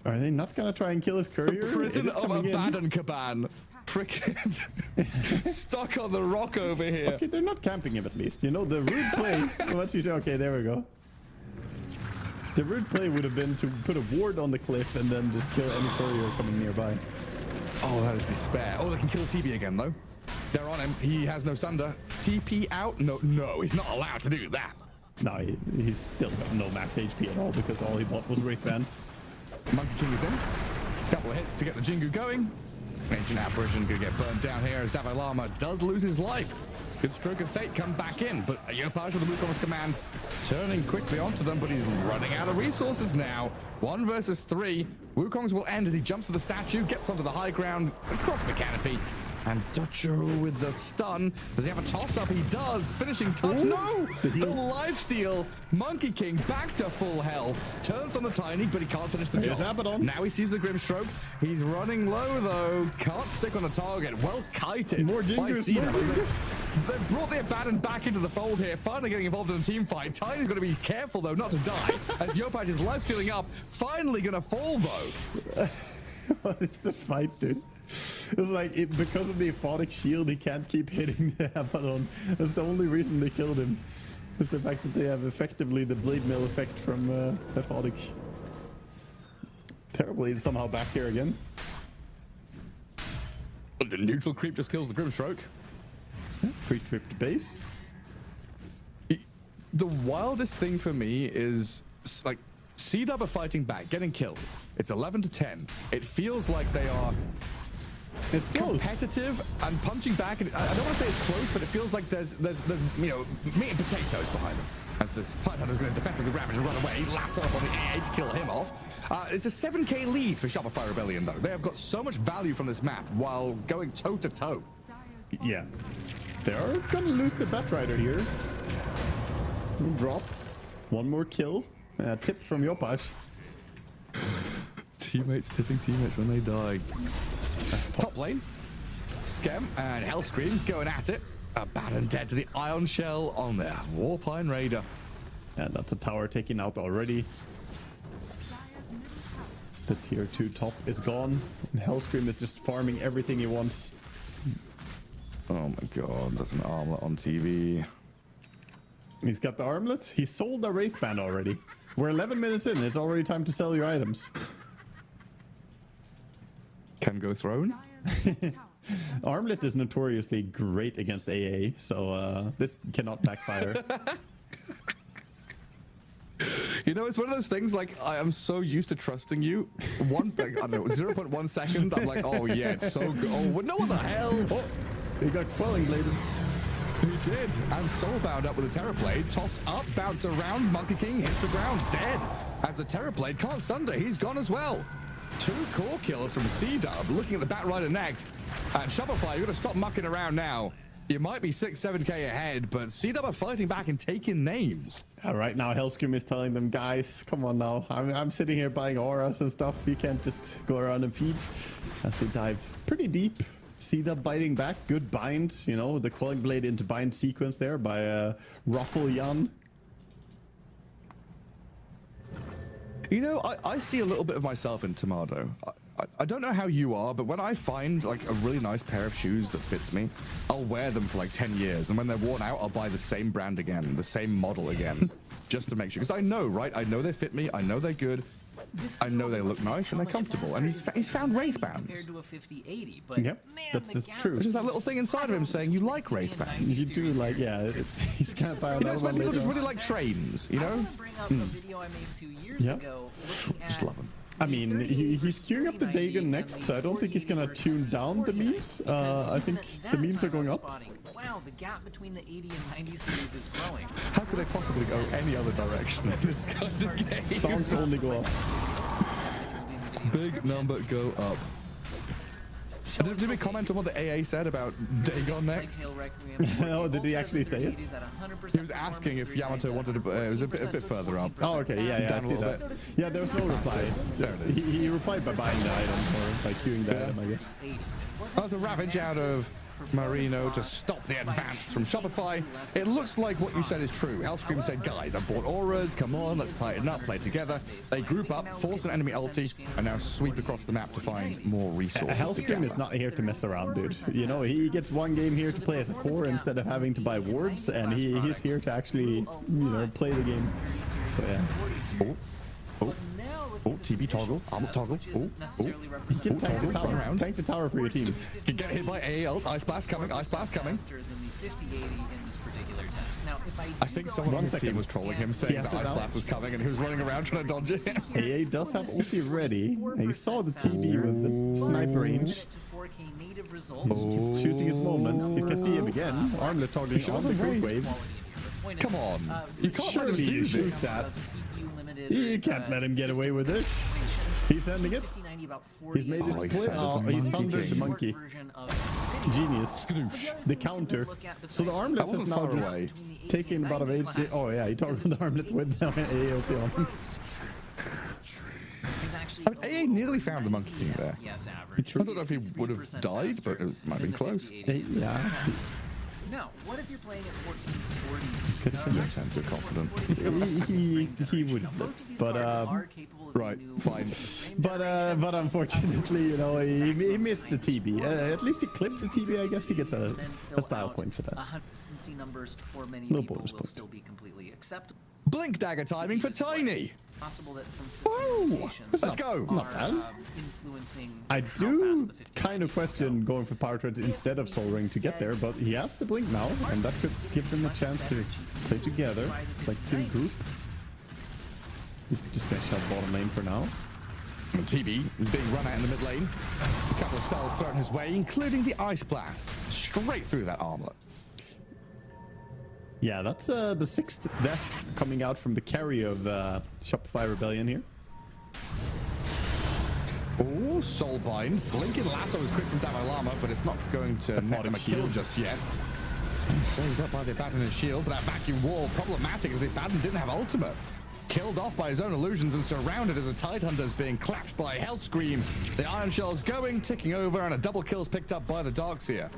Are they not gonna try and kill his courier? Prison It is of coming in. Abaddon Caban. Frickin' stuck on the rock over here. Okay, they're not camping him at least. You know, the rude play. Once you okay, there we go. The rude play would have been to put a ward on the cliff and then just kill any courier coming nearby. Oh, that is despair. Oh, they can kill TB again, though. They're on him. He has no sunder. TP out? No, he's not allowed to do that. No, he's still got no max HP at all because all he bought was Wraith Bands. Monkey King is in. Couple of hits to get the Jingu going. Ancient Apparition could get burned down here as Dalai Lama does lose his life. Good stroke of fate come back in, but Yopaj with the Wukong's command turning quickly onto them, but he's running out of resources now. 1 versus 3. Wukong's will end as he jumps to the statue, gets onto the high ground, across the canopy. And Dutcho with the stun. Does he have a toss-up? He does. Finishing touch. No! The lifesteal. Monkey King back to full health. Turns on the Tiny, but he can't finish the Here's job. Abaddon. Now he sees the Grimstroke. He's running low, though. Can't stick on the target. Well kited. More by Jingus, Cena. more Jingus. They've brought the Abaddon back into the fold here. Finally getting involved in a team fight. Tiny's going to be careful, though, not to die. As Yopaj is lifestealing up. Finally going to fall, though. What is the fight, dude? It's like because of the aphotic shield, he can't keep hitting the Abaddon. That's the only reason they killed him. Is the fact that they have effectively the blade mail effect from aphotic. Terribly somehow back here again. The neutral creep just kills the Grimstroke. Free trip to base. The wildest thing for me is like C-Dub are fighting back, getting kills. It's 11 to 10. It feels like they are It's close. competitive and punching back. And I don't want to say it's close, but it feels like there's you know, meat and potatoes behind them. As this Tidehunter's going to defensively ravage and run away, lasso up on the AA to kill him off. It's a 7k lead for Shopify Rebellion, though. They have got so much value from this map while going toe to toe. Yeah. They are gonna lose the Batrider here. Drop. One more kill. Tip from Yopaj. Teammates tipping teammates when they die. That's top lane. Skem and Hellscream going at it. Abaddon dead to the Ion Shell on their Warpine Raider. And that's a tower taken out already. The tier 2 top is gone. And Hellscream is just farming everything he wants. Oh my god, that's an armlet on TV. He's got the armlets. He sold the Wraith Band already. We're 11 minutes in. It's already time to sell your items. Can go throne? Armlet is notoriously great against AA, so this cannot backfire. You know, it's one of those things, like, I am so used to trusting you. Like, I don't know, 0.1 second, I'm like, oh yeah, it's so good. Oh, no, what the hell? Oh, He got Quelling Bladed. he did. And Soulbound up with a Terrorblade. Toss up, bounce around. Monkey King hits the ground, dead. As the Terrorblade can't sunder, he's gone as well. 2 core kills from C-Dub. Looking at the Batrider next. And Shopify, you've got to stop mucking around now. You might be 6-7k ahead, but C-Dub are fighting back and taking names. Right now, Hellscream is telling them, guys, come on now. I'm sitting here buying auras and stuff. You can't just go around and feed. As they dive pretty deep. C-Dub biting back. Good bind. You know, the Quelling Blade into bind sequence there by Ruffle Yan. You know, I see a little bit of myself in Tomado. I don't know how you are, but when I find like a really nice pair of shoes that fits me, I'll wear them for like 10 years. And when they're worn out, I'll buy the same brand again, the same model again, just to make sure. Because I know, right? I know they fit me. I know they're good. I know they look nice and they're comfortable. And he's found Wraith Bands. Compared to a 50-80, but Yep, that's true. Which is that little thing inside of him saying you like Wraith Bands. You do like, yeah, he's gonna buy You know, another it's one when people later just on. really like trains, you I know? want to bring up a video I made 2 years Yeah. ago looking Just at love them. I mean, he's queuing up the Dagon next, so I don't think he's gonna tune down the memes. I think the memes are going up. Wow, the gap between the 80 and 90 series is growing. How could they possibly go any other direction in this kind of game? Stonks only go up. Big number go up. Did we comment on what the AA said about Dagon next? Oh, did he actually say it? He was asking if Yamato wanted to. It was a bit further up. Oh, okay, yeah, I Down a see little that. bit. Yeah, there was no reply. There it is. He replied by buying the item or by queuing the item, I guess. That was a ravage out of Marino to stop the advance from Shopify. It looks like what you said is true. Hellscream said, guys, I've bought auras, come on, let's tighten up, play together. They group up, force an enemy ulti, and now sweep across the map to find more resources. Hellscream is not here to mess around, dude. You know, he gets one game here to play as a core instead of having to buy wards, and he's here to actually, play the game. So yeah. Oh, TB toggle, armor toggle. You can tank the tower. Tank the tower for your team. You get hit by AA ult, Ice Blast coming, Ice Blast coming. I think someone on his team was trolling him, saying that Ice Blast was coming, and he was running around trying to dodge it. AA does have ulti ready. And he saw the TB with the sniper range. He's just choosing his moment. He's gonna see him again. Armlet toggling on the group wave. Come on, you can't Surely you shoot that. You can't let him get away with this. He's sending it. He's made his split. Oh, he sundered the monkey. Genius. The counter. So the armlet is now just taking a lot of HG. Oh yeah, he toggled the armlet with the AOT on him. AA nearly found the Monkey King there. I don't know if he would have died, but it might have been close. Yeah. Now, what if you're playing at 1440? Could have been sense of confident. He would, but right, fine. But unfortunately, he missed the TB. At least he clipped the TB. I guess he gets a style point for that. Numbers for many No people bonus will point. still be completely acceptable. Blink dagger timing for Tiny. Possible that some Woo! system Let's go. Not bad. influencing I how fast do the 50 kind of question going for power treads instead of soul ring to get there, but he has the blink now, and that could give them a chance to play together, like team group. He's just gonna shove bottom lane for now. And TB is being run out in the mid lane. A couple of spells thrown his way, including the Ice Blast, straight through that armlet. Yeah, that's the 6th death coming out from the carry of Shopify Rebellion here. Oh, Soulbind. Blinking Lasso is quick from Davalama, but it's not going to net him a kill just yet. And saved up by the Abaddon's shield, but that vacuum wall problematic as the Abaddon didn't have ultimate. Killed off by his own illusions and surrounded as the Tidehunter is being clapped by Hellscream. The Iron Shell's going, ticking over, and a double kill's picked up by the Darkseer.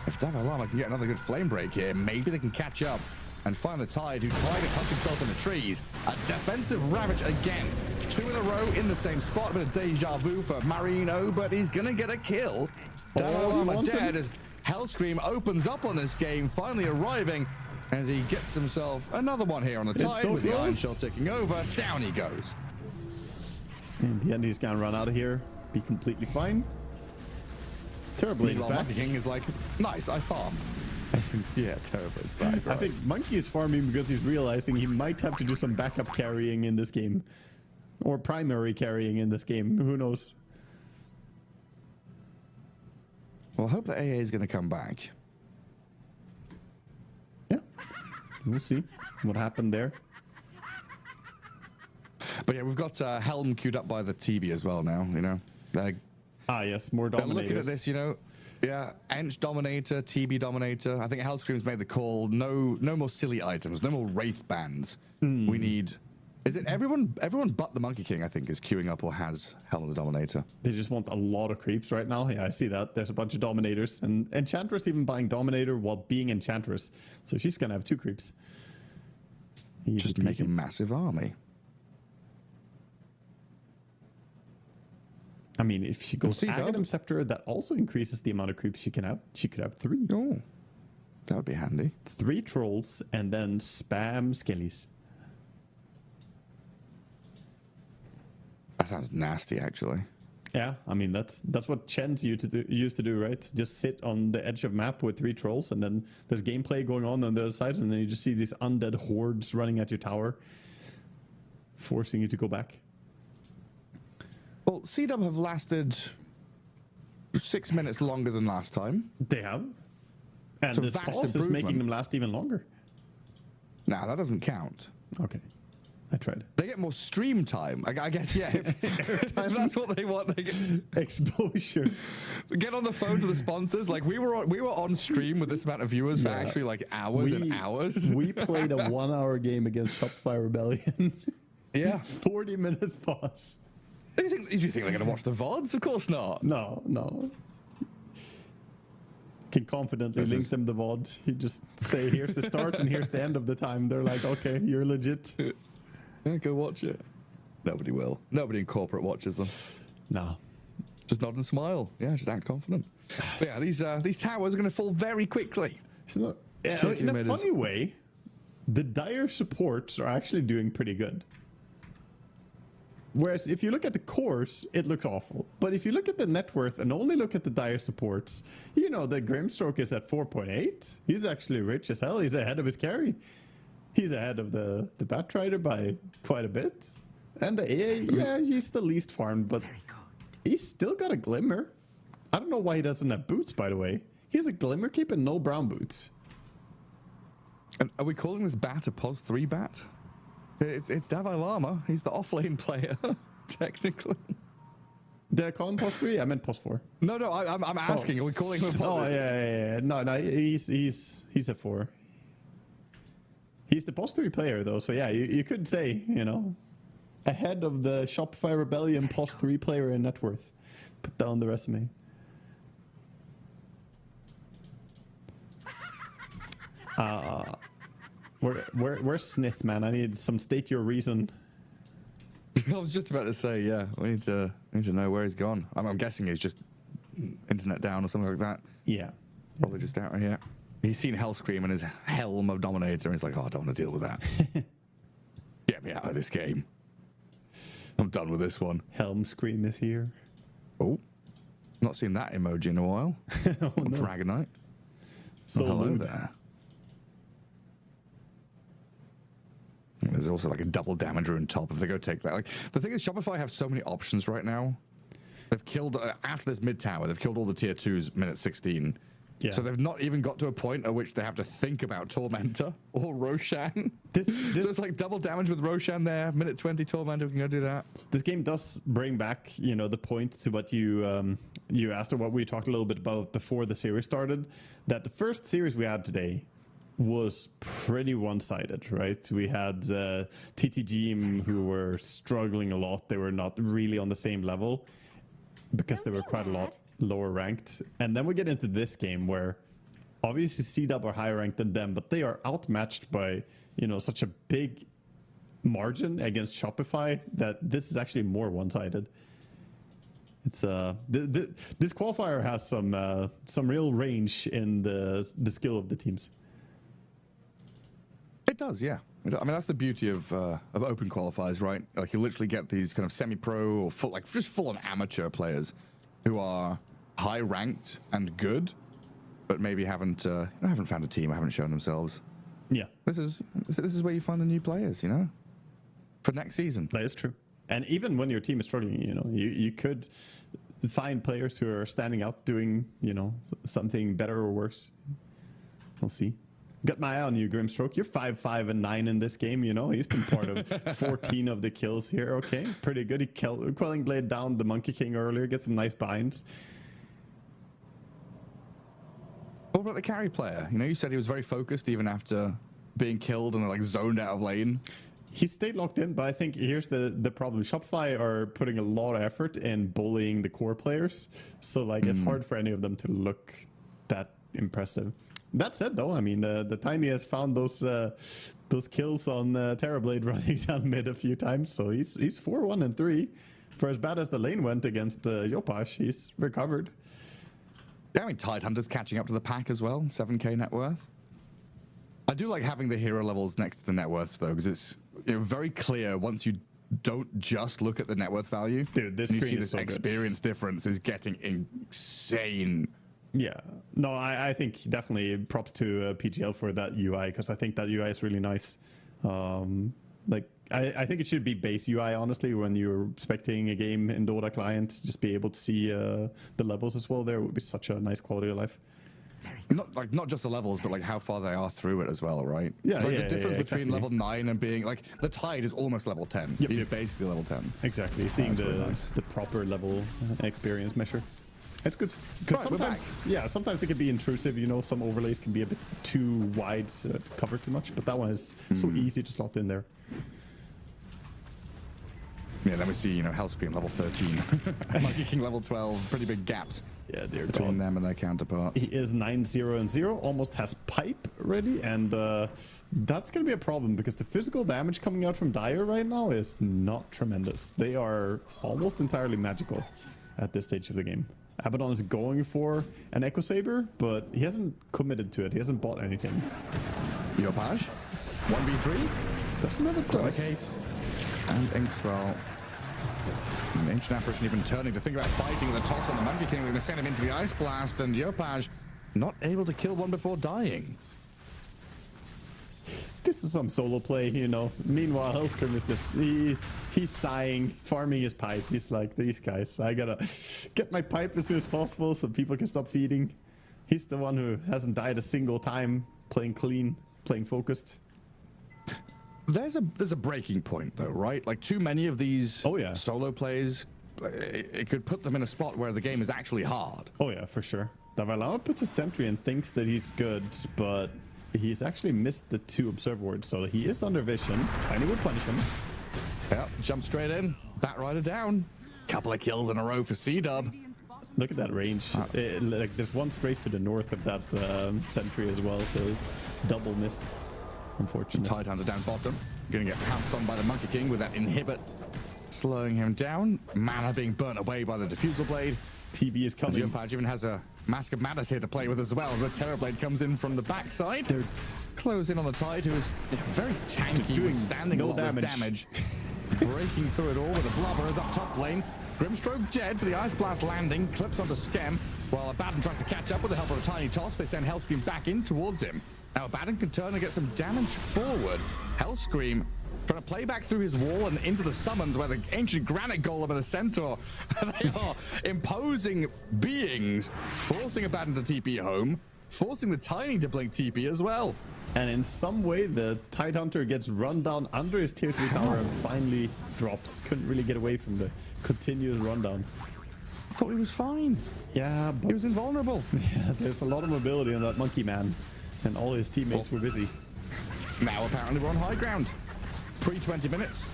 If Davalama can get another good flame break here, maybe they can catch up and find the Tide, who tried to touch himself in the trees. A defensive ravage again. 2 in a row in the same spot. A bit of deja vu for Marino, but he's going to get a kill. Davalama dead as Hellscream opens up on this game, finally arriving as he gets himself another one here on the Tide with the Iron Shell ticking over. Down he goes. In the end, he's going to run out of here, be completely fine. Turbo's back. Monkey King is like, nice, I farm. Yeah, Turbo's back. Right. I think Monkey is farming because he's realizing he might have to do some backup carrying in this game. Or primary carrying in this game. Who knows? Well, I hope the AA is going to come back. Yeah. We'll see what happened there. But yeah, we've got Helm queued up by the TB as well now, Yes, more dominators. Looking at this, yeah, Ench Dominator, TB Dominator. I think Hellscream's made the call. No more silly items. No more Wraith bands. We need. Is it everyone but the Monkey King? I think is queuing up or has Helm of the Dominator. They just want a lot of creeps right now. Yeah, I see that. There's a bunch of Dominators, and Enchantress even buying Dominator while being Enchantress. So she's gonna have 2 creeps. Just make a massive army. I mean, if she goes Aghanim Scepter, that also increases the amount of creeps she can have. She could have 3. Oh, that would be handy. 3 trolls and then spam skellies. That sounds nasty, actually. Yeah, I mean that's what Chens used to do, right? Just sit on the edge of map with 3 trolls, and then there's gameplay going on the other side, and then you just see these undead hordes running at your tower, forcing you to go back. Well, C-Dub have lasted 6 minutes longer than last time. They have. And So this vast pause is improvement. making them last even longer. Nah, that doesn't count. Okay. I tried. They get more stream time. I guess, yeah. If that's what they want, they get Exposure. get on the phone to the sponsors. Like we were on stream with this amount of viewers for actually like hours and hours. We played a 1-hour game against Shopify Rebellion. Yeah. 40 minutes pause. Do you think they're going to watch the VODs? Of course not. No. Can confidently link them the VOD. You just say, here's the start and here's the end of the time. They're like, okay, you're legit. Yeah, go watch it. Nobody will. Nobody in corporate watches them. No. Just nod and smile. Yeah, just act confident. But yeah, these towers are going to fall very quickly. So, yeah, in a funny way, the dire supports are actually doing pretty good. Whereas if you look at the cores, it looks awful. But if you look at the net worth and only look at the dire supports, you know, the Grimstroke is at 4.8. He's actually rich as hell. He's ahead of his carry. He's ahead of the Batrider by quite a bit. And the AA, yeah, he's the least farmed, but he's still got a Glimmer. I don't know why he doesn't have boots, by the way. He has a Glimmer cape and no brown boots. And are we calling this bat a POS 3 bat? It's Davai Lama. He's the offlane player, technically. Did I call him POS 3? I meant POS 4. No, I'm asking. Are we calling him a POS? Oh, yeah. No, he's a 4. He's the POS 3 player, though. So, yeah, you could say, you know, ahead of the Shopify Rebellion POS 3 player in net worth. Put down the resume. Where's Snith, man? I need some state your reason. I was just about to say, yeah, we need to know where he's gone. I'm guessing he's just internet down or something like that. Yeah. Probably just out here. He's seen Hellscream and his helm of Dominator, and he's like, oh, I don't want to deal with that. Get me out of this game. I'm done with this one. Helm Scream is here. Oh, not seen that emoji in a while. Oh, no. Dragonite. So hello lewd. there. There's also like a double damager on top if they go take that. Like the thing is, Shopify have so many options right now. They've killed after this mid tower. They've killed all the tier 2s minute 16. Yeah. So they've not even got to a point at which they have to think about Tormentor or Roshan. So it's like double damage with Roshan there. Minute 20 Tormentor can go do that. This game does bring back, you know, the point to what you asked, or what we talked a little bit about before the series started. That the first series we had today was pretty one-sided, right? We had TTG who were struggling a lot. They were not really on the same level because they were quite a lot lower ranked. And then we get into this game where obviously C-Dub are higher ranked than them, but they are outmatched by, you know, such a big margin against Shopify that this is actually more one-sided. It's this qualifier has some real range in the skill of the teams. It does, yeah. I mean, that's the beauty of open qualifiers, right? Like you literally get these kind of semi-pro or just full-on amateur players who are high ranked and good, but maybe haven't found a team, haven't shown themselves. Yeah, this is where you find the new players, you know, for next season. That is true. And even when your team is struggling, you know, you could find players who are standing out, doing, you know, something better or worse. We'll see. Got my eye on you, Grimstroke. You're 5, 5, and 9 in this game, you know. He's been part of 14 of the kills here. Okay, pretty good. He Quelling Blade down the Monkey King earlier. Get some nice binds. What about the carry player? You know, you said he was very focused even after being killed and like zoned out of lane. He stayed locked in, but I think here's the problem. Shopify are putting a lot of effort in bullying the core players. So, like, it's hard for any of them to look that impressive. That said, though, I mean, the Tiny has found those kills on Terrorblade running down mid a few times, so he's 4-1 and 3. For as bad as the lane went against Yopash, he's recovered. Yeah, I mean, Tidehunter's catching up to the pack as well, 7k net worth. I do like having the hero levels next to the net worths, though, because it's, you know, very clear once you don't just look at the net worth value. Dude, this screen is so good. Experience difference is getting insane. Yeah, no, I think definitely props to PGL for that UI, because I think that UI is really nice. Like, I think it should be base UI, honestly, when you're spectating a game in Dota client, just be able to see the levels as well there would be such a nice quality of life. Not just the levels, but like how far they are through it as well, right? Yeah, it's like yeah, the difference yeah, between exactly. level 9 and being like the Tide is almost level 10. Yep, He's yep. basically level 10. Exactly, seeing That's really nice. the proper level experience measure. It's good because Right, we're sometimes, sometimes it can be intrusive. You know, some overlays can be a bit too wide, cover too much. But that one is so easy to slot in there. Yeah, then we see, you know, Hellscream level 13, Monkey King level 12, pretty big gaps Yeah, they're between gone. them and their counterparts. He is 9-0-0, almost has pipe ready, and that's gonna be a problem because the physical damage coming out from Dire right now is not tremendous. They are almost entirely magical at this stage of the game. Abaddon is going for an Echo Saber, but he hasn't committed to it. He hasn't bought anything. Yopaj, 1v3, Doesn't have a Delicate, dust. and Inkswell. And Ancient Apparition even turning to think about fighting with a toss on the Monkey King. We're going to send him into the Ice Blast, and Yopaj not able to kill one before dying. This is some solo play, you know. Meanwhile, Hellscream is just, he's sighing, farming his pipe. He's like, these guys, I gotta get my pipe as soon as possible so people can stop feeding. He's the one who hasn't died a single time, playing clean, playing focused. There's a breaking point though, right? Like too many of these Oh, yeah. solo plays, it could put them in a spot where the game is actually hard. Oh yeah, for sure. Davalama puts a sentry and thinks that he's good, but he's actually missed the 2 observe wards, so he is under vision. Tiny will punish him. Yep, jump straight in, Bat Rider down. Couple of kills in a row for C-Dub. Radiant's bottom Look at that range. Like there's one straight to the north of that sentry as well, so it's double missed. Unfortunately. Tidehunter down bottom, gonna get pounced on by the Monkey King with that inhibit, slowing him down. Mana being burnt away by the Diffusal Blade. TB is coming. Yopaj even has a Mask of Madness here to play with as well, as the Terror Blade comes in from the backside. They're closing on the Tide, who is very tanky, Doing withstanding no a lot of this damage. Breaking through it all with the Blubberers up top lane. Grimstroke dead, but the Ice Blast landing, clips onto Skem, while Abaddon tries to catch up with the help of a tiny toss. They send Hellscream back in towards him. Now Abaddon can turn and get some damage forward. Hellscream trying to play back through his wall and into the summons where the ancient granite golem and the centaur, they are imposing beings, forcing Abaddon to TP home, forcing the tiny to blink TP as well. And in some way, the Tidehunter gets run down under his tier 3 tower and finally drops. Couldn't really get away from the continuous rundown. I thought he was fine. Yeah, but He was invulnerable. yeah, there's a lot of mobility on that monkey man. And all his teammates were busy. Now apparently we're on high ground. Pre-20 minutes.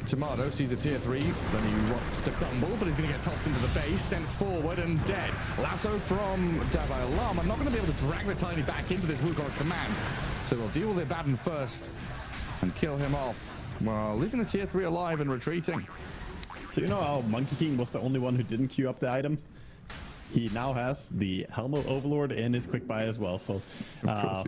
Tomato sees a tier 3, then he wants to crumble, but he's going to get tossed into the base, sent forward and dead. Lasso from Davalama, not going to be able to drag the Tiny back into this Wukong's command. So they'll deal with the Abaddon first and kill him off, while leaving the tier 3 alive and retreating. So you know how Monkey King was the only one who didn't queue up the item? He now has the Helmet Overlord in his quick buy as well. So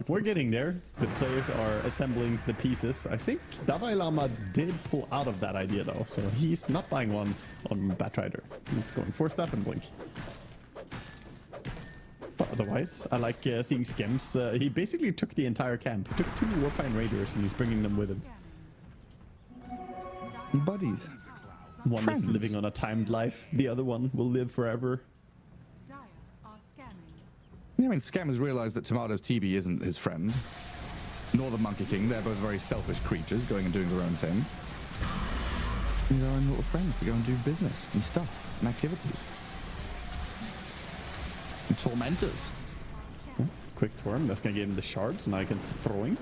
we're getting there. The players are assembling the pieces. I think Davalama did pull out of that idea though. So he's not buying one on Batrider. He's going for Staff and Blink. But otherwise, I like seeing Skems. He basically took the entire camp. He took 2 Warpine Raiders and he's bringing them with him. Buddies. One Friends. is living on a timed life. The other one will live forever. Dire are scanning. Yeah, I mean, Scam has realized that Tomato's TB isn't his friend, nor the Monkey King. They're both very selfish creatures going and doing their own thing. Need their own little friends to go and do business and stuff and activities. And tormentors. Quick turn. That's gonna give him the shards. Now he can Sproink.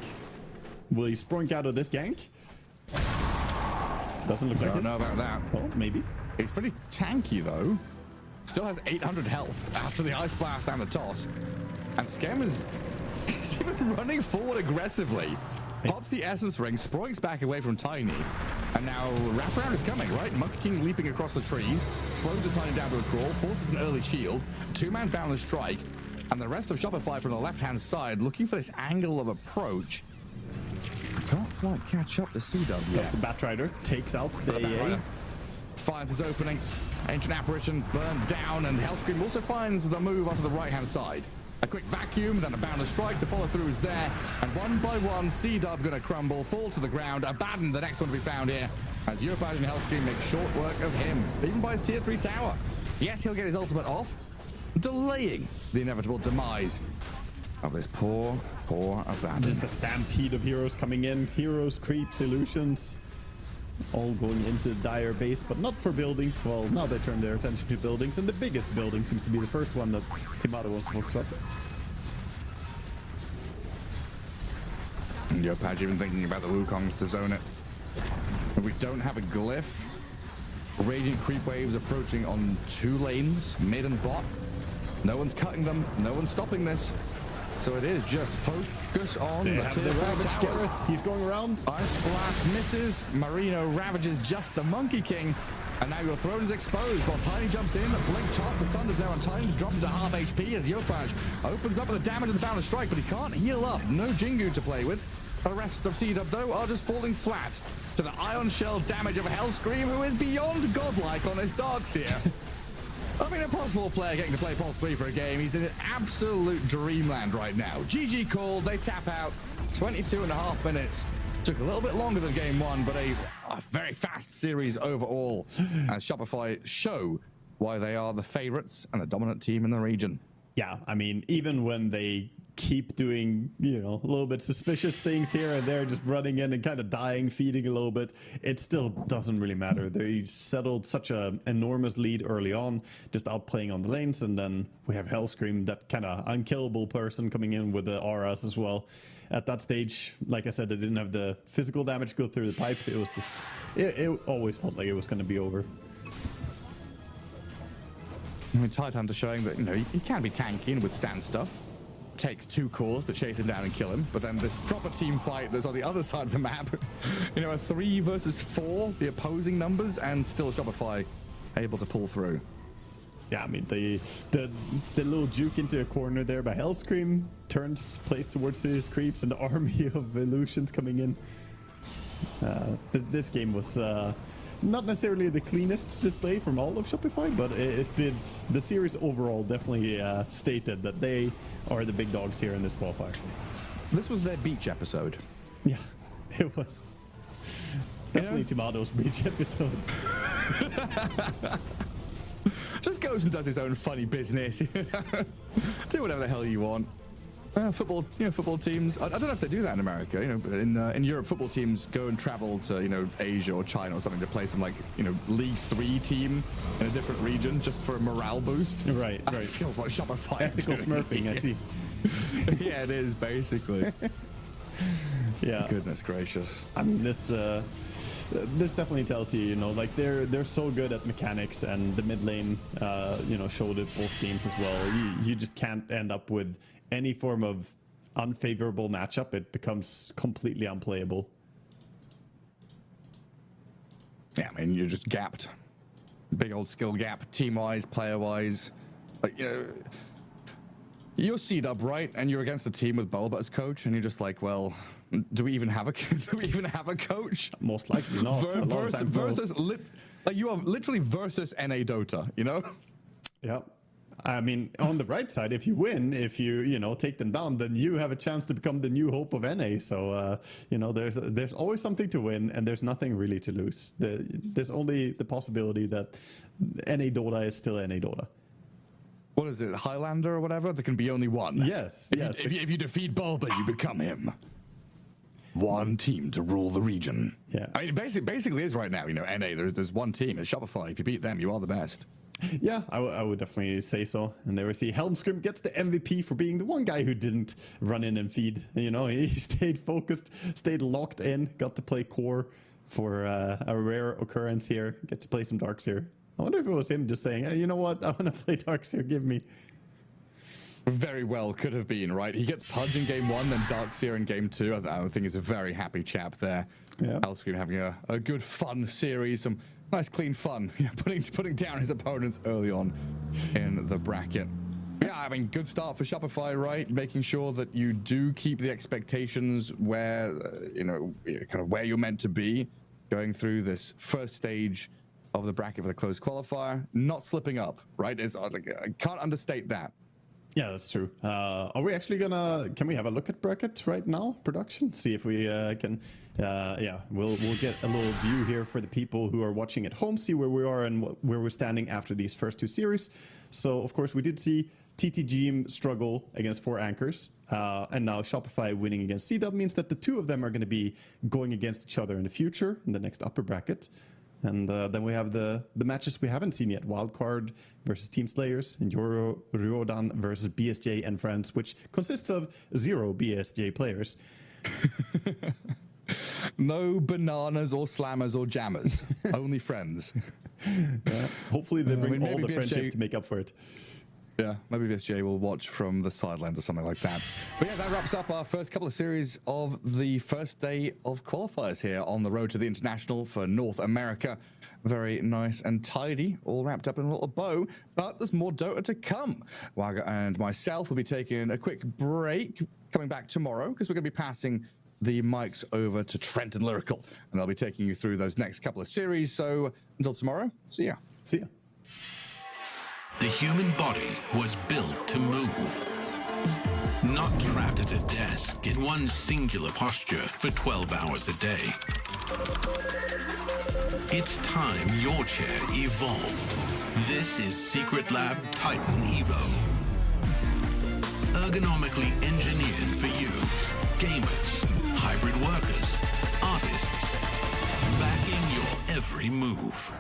Will he Sproink out of this gank? Doesn't look I like don't it. know about that. Well, maybe. He's pretty tanky though. Still has 800 health after the Ice Blast and the toss. And Scam is he's even running forward aggressively. Pops the Essence Ring, Sproinks back away from Tiny. And now Wraparound is coming, right? Monkey King leaping across the trees, slows the Tiny down to a crawl, forces an early shield, 2-man Boundless Strike, and the rest of Shopify from the left-hand side looking for this angle of approach. Can't quite catch up to C-Dub yet. The Batrider takes out the AA. Finds his opening. Ancient Apparition burned down, and Hellscream also finds the move onto the right-hand side. A quick vacuum, then a Boundless Strike. The follow-through is there, and one by one, C-Dub gonna crumble, fall to the ground. Abaddon, the next one to be found here, as Yopaj and Hellscream make short work of him, even by his tier 3 tower. Yes, he'll get his ultimate off, delaying the inevitable demise of this poor abandoned. Just a stampede of heroes coming in. Heroes, creeps, illusions, all going into the dire base, but not for buildings. Well, now they turn their attention to buildings, and the biggest building seems to be the first one that Timado wants to focus on. And Yopaj even thinking about the Wukongs to zone it. But we don't have a glyph. Raging creep waves approaching on 2 lanes, mid and bot. No one's cutting them. No one's stopping this. So it is just focus on They the have tier the 4 Ravage towers. Gareth. He's going around. Ice Blast misses. Marino ravages just the Monkey King. And now your throne is exposed while Tiny jumps in. Blink toss. The Thunder's there on Tiny to drop into half HP as Yopaj opens up with the damage of the Boundless Strike, but he can't heal up. No Jingu to play with. The rest of C-Dub, though, are just falling flat to the Ion Shell damage of Hellscream, who is beyond godlike on his Darkseer. I mean, a possible player getting to play Pulse 3 for a game. He's in absolute dreamland right now. GG called. They tap out. 22.5 minutes. Took a little bit longer than game 1, but a very fast series overall as Shopify show why they are the favorites and the dominant team in the region. Yeah, I mean, even when they keep doing, you know, a little bit suspicious things here and there, just running in and kind of dying, feeding a little bit, it still doesn't really matter. They settled such an enormous lead early on, just outplaying on the lanes, and then we have Hellscream, that kind of unkillable person coming in with the auras as well. At that stage, like I said, they didn't have the physical damage go through the pipe. It was just, it always felt like it was going to be over. I mean, Tidehunter showing that, you know, he can be tanky and withstand stuff. Takes 2 cores to chase him down and kill him, but then this proper team fight that's on the other side of the map, you know, a 3 versus 4, the opposing numbers, and still Shopify able to pull through. Yeah, I mean, the little juke into a corner there by Hellscream turns plays towards his creeps and the army of illusions coming in. This game was not necessarily the cleanest display from all of Shopify, but it did. The series overall definitely stated that they are the big dogs here in this qualifier. This was their beach episode. Yeah, it was. Definitely Timado's beach episode. Just goes and does his own funny business. Do whatever the hell you want. Football, you know, football teams. I don't know if they do that in America. You know, but in Europe, football teams go and travel to, you know, Asia or China or something to play some, like, you know, League 3 team in a different region just for a morale boost. Right, That right. feels like Shopify. Ethical smurfing, I see. Yeah, it is basically. Yeah. Goodness gracious. I mean, this definitely tells you, you know, like they're so good at mechanics, and the mid lane, you know, showed it both games as well. You just can't end up with any form of unfavorable matchup. It becomes completely unplayable. Yeah, I mean, you're just gapped. Big old skill gap, team-wise, player-wise. Like, you know, you're C-Dub, right? And you're against a team with Bulba as coach, and you're just like, well, do we even have a coach? Most likely not. Like, you are literally versus NA Dota, you know? Yeah. I mean, on the right side, if you win, if you know, take them down, then you have a chance to become the new hope of NA. So, you know, there's always something to win, and there's nothing really to lose. There's only the possibility that NA Dota is still NA Dota. What is it, Highlander or whatever? There can be only one. Yes. If you defeat Bulba, you become him. One team to rule the region. Yeah. I mean, it basically is right now, you know, NA, there's one team, it's Shopify. If you beat them, you are the best. Yeah, I would definitely say so. And there we see Helmscrim gets the MVP for being the one guy who didn't run in and feed. You know, he stayed focused, stayed locked in, got to play core for a rare occurrence here. Get to play some Darkseer. I wonder if it was him just saying, hey, you know what, I want to play Darkseer, give me. Very well could have been, right? He gets Pudge in game 1, then Darkseer in game 2. I think he's a very happy chap there. Yeah. Hellscream having a good, fun series, some nice, clean fun, you know, putting down his opponents early on in the bracket. Yeah, I mean, good start for Shopify, right? Making sure that you do keep the expectations where, you know, kind of where you're meant to be going through this first stage of the bracket for the closed qualifier, not slipping up, right? It's like, I can't understate that. Yeah, that's true. Are we actually can we have a look at bracket right now, production? See if we can, yeah, we'll get a little view here for the people who are watching at home, see where we are and where we're standing after these first two series. So, of course, we did see TTGM struggle against 4 anchors, and now Shopify winning against C-Dub means that the two of them are going to be going against each other in the future, in the next upper bracket. And then we have the matches we haven't seen yet. Wildcard versus Team Slayers and Ryodan versus BSJ and Friends, which consists of 0 BSJ players. No bananas or slammers or jammers. Only friends. Yeah. Hopefully they bring all the BSJ friendship to make up for it. Yeah, maybe BSJ will watch from the sidelines or something like that. But yeah, that wraps up our first couple of series of the first day of qualifiers here on the road to the International for North America. Very nice and tidy, all wrapped up in a little bow, but there's more Dota to come. Wagga and myself will be taking a quick break, coming back tomorrow, because we're going to be passing the mics over to Trent and Lyrical, and they'll be taking you through those next couple of series. So until tomorrow, see ya. See ya. The human body was built to move, not trapped at a desk in one singular posture for 12 hours a day. It's time your chair evolved. This is Secret Lab Titan Evo. Ergonomically engineered for you, gamers, hybrid workers, artists, backing your every move.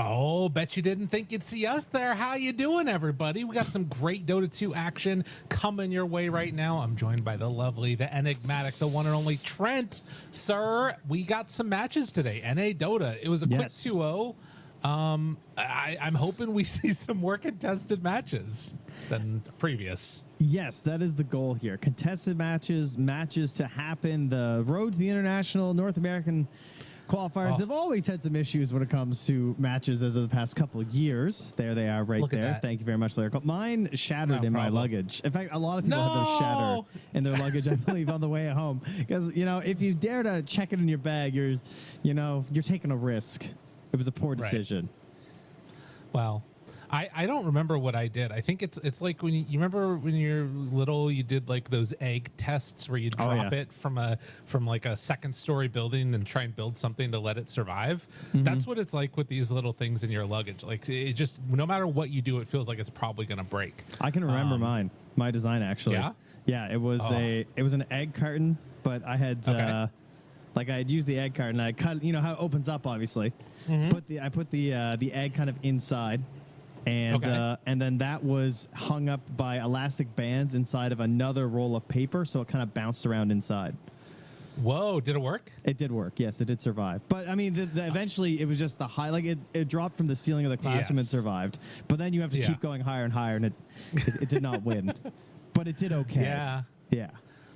Oh, bet you didn't think you'd see us there. How you doing, everybody? We got some great Dota 2 action coming your way right now. I'm joined by the lovely, the enigmatic, the one and only Trent. Sir, we got some matches today. NA Dota. It was a quick 2-0. I'm hoping we see some more contested matches than previous. Yes, that is the goal here. Contested matches to happen. The road to the international North American qualifiers have always had some issues when it comes to matches as of the past couple of years. There they are right there. Thank you very much, Lyrical. Mine shattered in my luggage. In fact, a lot of people have those shatter in their luggage, I believe, on the way home. Because, you know, if you dare to check it in your bag, you're taking a risk. It was a poor decision. Well, I don't remember what I did. I think it's like when you remember when you're little, you did like those egg tests where you drop it from like a second story building and try and build something to let it survive. That's what it's like with these little things in your luggage. Like it just, no matter what you do, it feels like it's probably going to break. I can remember my design actually. Yeah, it was an egg carton, but I had I had used the egg carton. I cut, you know how it opens up, obviously. I put the egg kind of inside. And then that was hung up by elastic bands inside of another roll of paper, so it kind of bounced around inside. Whoa, did it work? It did work, yes, it did survive. But, I mean, eventually it was just the high, like it dropped from the ceiling of the classroom and survived. But then you have to keep going higher and higher, and it did not win. But it did okay. Yeah.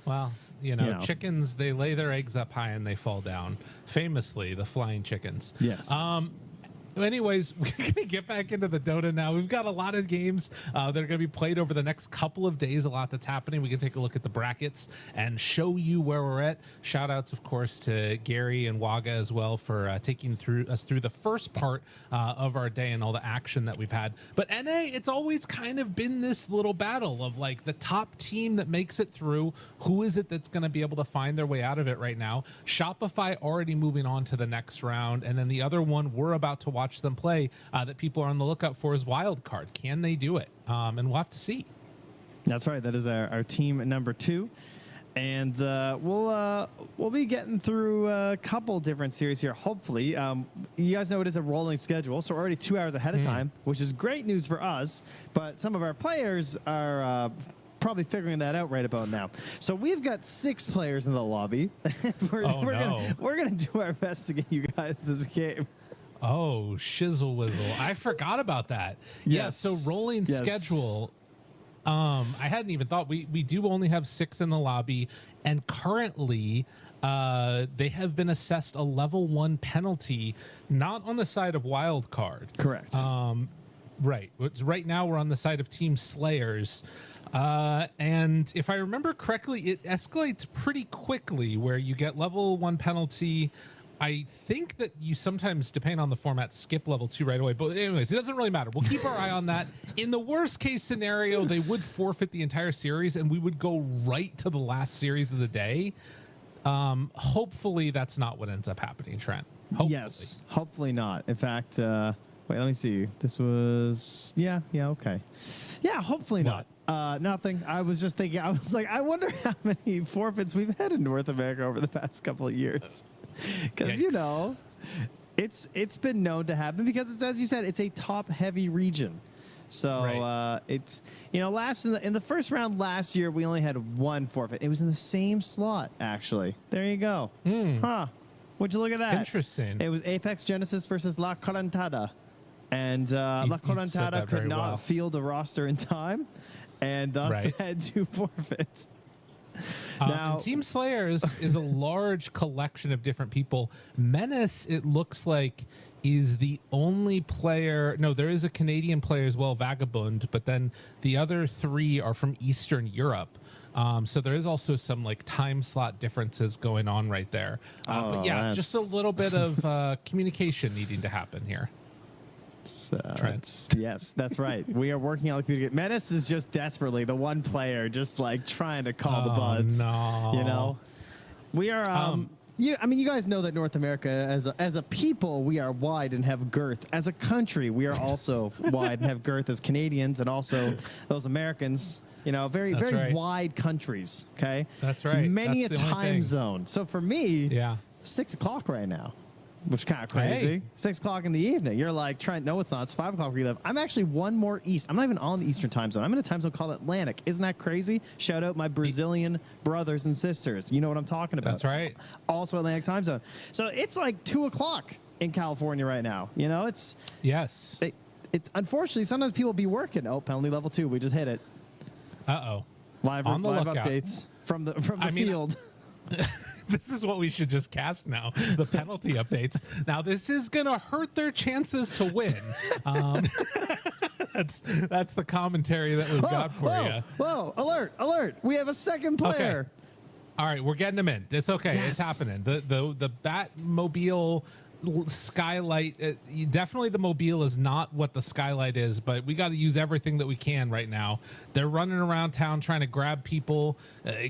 Well, you know, chickens, they lay their eggs up high and they fall down. Famously, the flying chickens. Yes. Anyways, we're going to get back into the Dota now. We've got a lot of games that are going to be played over the next couple of days, a lot that's happening. We can take a look at the brackets and show you where we're at. Shout outs, of course, to Gary and Waga as well for taking us through the first part of our day and all the action that we've had. But NA, it's always kind of been this little battle of like the top team that makes it through. Who is it that's going to be able to find their way out of it right now? Shopify already moving on to the next round. And then the other one we're about to watch them play that people are on the lookout for is Wildcard. Can they do it? And we'll have to see. That's right. That is our team number 2. And we'll be getting through a couple different series here, hopefully. You guys know it is a rolling schedule, so we're already 2 hours ahead of time, which is great news for us. But some of our players are probably figuring that out right about now. So we've got 6 players in the lobby. we're gonna do our best to get you guys this game. Oh, shizzle whizzle. I forgot about that. Yes. Yeah, so rolling schedule. I hadn't even thought. We do only have 6 in the lobby, and currently they have been assessed a level 1 penalty, not on the side of Wildcard. Correct. Right. Right now we're on the side of Team Slayers. And if I remember correctly, it escalates pretty quickly where you get level 1 penalty. I think that you sometimes, depending on the format, skip level 2 right away. But anyways, it doesn't really matter. We'll keep our eye on that. In the worst case scenario, they would forfeit the entire series and we would go right to the last series of the day. Hopefully that's not what ends up happening, Trent. Hopefully. Yes, hopefully not. In fact, wait, let me see. This was, okay. Yeah, hopefully not. Nothing. I was just thinking, I was like, I wonder how many forfeits we've had in North America over the past couple of years. Because, you know, it's been known to happen because it's, as you said, it's a top heavy region. So it's, you know, in the first round last year, we only had 1 forfeit. It was in the same slot, actually. There you go. Huh. Would you look at that? Interesting. It was Apex Genesis versus La Corantada. And La Corantada could not field a roster in time and thus had 2 forfeits. Now, Team Slayers is a large collection of different people. Menace, it looks like, is the only player. No, there is a Canadian player as well, Vagabond, but then the other 3 are from Eastern Europe. So there is also some like time slot differences going on right there. But yeah, just a little bit of communication needing to happen here. Yes, that's right. We are working on the communication. Menace is just desperately the one player just like trying to call the buds. No. You know, we are. I mean, you guys know that North America, as a people, we are wide and have girth. As a country, we are also wide and have girth as Canadians, and also those Americans. You know, very wide countries. Okay, that's right. Many a time zone. So for me, 6 o'clock right now. which is kind of crazy. Hey. 6 o'clock in the evening. You're like, Trent, no, it's not. It's 5 o'clock where you live. I'm actually one more east. I'm not even on the Eastern time zone. I'm in a time zone called Atlantic. Isn't that crazy? Shout out my Brazilian brothers and sisters. You know what I'm talking about. That's right. Also Atlantic time zone. So it's like 2 o'clock in California right now. You know, it's... Yes. Unfortunately, sometimes people be working. Oh, penalty level 2. We just hit it. Uh-oh. Live lookout. updates from the field. This is what we should just cast now, the penalty updates. Now, this is going to hurt their chances to win. That's the commentary that we've got for you. Whoa, alert. We have a second player. Okay. All right, we're getting them in. It's okay. Yes. It's happening. The Batmobile skylight, definitely the mobile is not what the skylight is, but we got to use everything that we can right now. They're running around town trying to grab people,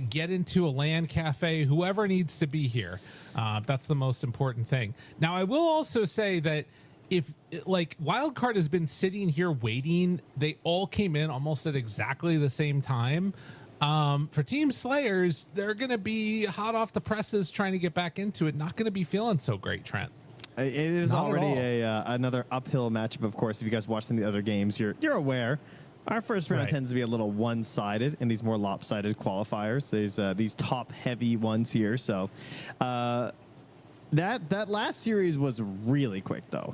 get into a LAN cafe, whoever needs to be here. That's the most important thing. Now, I will also say that if like Wildcard has been sitting here waiting, they all came in almost at exactly the same time. For Team Slayers, they're going to be hot off the presses trying to get back into it. Not going to be feeling so great, Trent. It is Not already another uphill matchup, of course. If you guys watched some of the other games, you're aware. Our first round Right. tends to be a little one-sided in these more lopsided qualifiers. There's these top-heavy ones here. So that last series was really quick, though.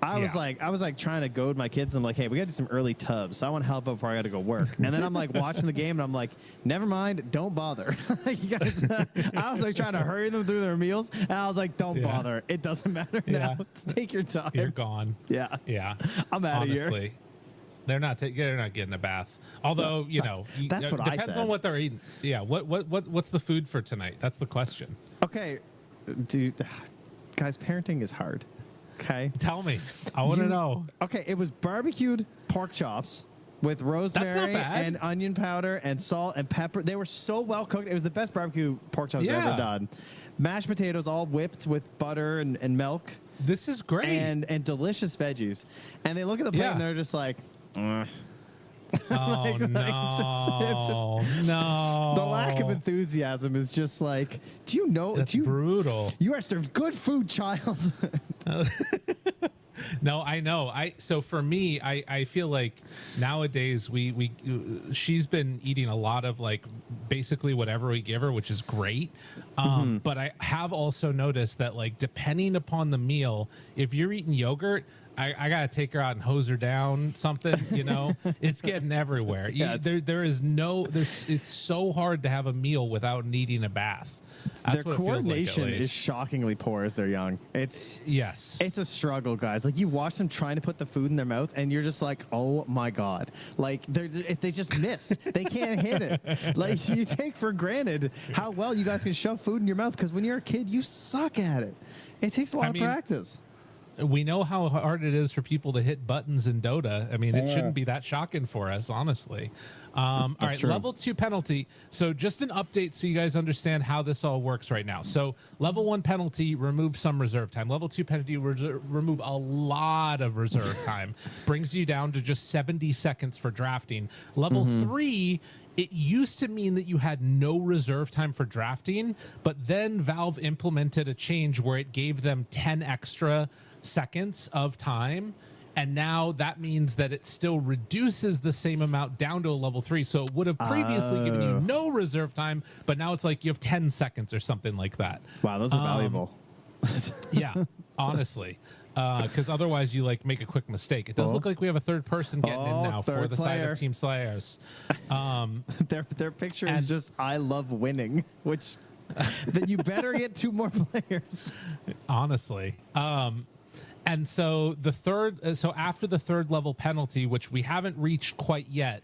I was like trying to goad my kids. I'm like, hey, we got to do some early tubs. So I want help before I got to go work. And then I'm like watching the game, and I'm like, never mind, don't bother. You guys, I was like trying to hurry them through their meals, and I was like, don't bother. It doesn't matter now. Just take your time. You're gone. Yeah. Yeah. I'm out of here. Honestly, they're not getting a bath. Although, that's what I depends said. on what they're eating. Yeah. What's the food for tonight? That's the question. Okay, dude, guys, parenting is hard. Okay. Tell me. I want to know. Okay, it was barbecued pork chops with rosemary bad. and onion powder and salt and pepper. They were so well cooked. It was the best barbecue pork chops I've ever done. Mashed potatoes all whipped with butter and milk. This is great. And delicious veggies. And they look at the plate and they're just like, Oh, like, no. it's just no. the lack of enthusiasm is just like, do you know? That's brutal. You are served good food, child. No, I know. So for me, I feel like nowadays she's been eating a lot of like basically whatever we give her, which is great. But I have also noticed that like depending upon the meal, if you're eating yogurt, I gotta take her out and hose her down something, it's getting everywhere. Yeah, It's so hard to have a meal without needing a bath. That's Their coordination is shockingly poor as they're young. It's a struggle, guys. Like you watch them trying to put the food in their mouth, and you're just like, oh my god! Like they just miss. They can't hit it. Like you take for granted how well you guys can shove food in your mouth because when you're a kid, you suck at it. It takes a lot of practice. We know how hard it is for people to hit buttons in Dota. I mean, it shouldn't be that shocking for us, honestly. All right, true. level 2 penalty. So just an update so you guys understand how this all works right now. So level 1 penalty, remove some reserve time. Level 2 penalty, remove a lot of reserve time. Brings you down to just 70 seconds for drafting. Level 3, it used to mean that you had no reserve time for drafting, but then Valve implemented a change where it gave them 10 extra seconds of time, and now that means that it still reduces the same amount down to a level 3. So it would have previously given you no reserve time, but now it's like you have 10 seconds or something like that. Wow, those are valuable. Yeah, honestly. Because otherwise you like make a quick mistake. It does look like we have a third person getting in now for the side of Team Slayers. Their picture is just "I love winning," which then you better get 2 more players. Honestly. And so after the third level penalty, which we haven't reached quite yet,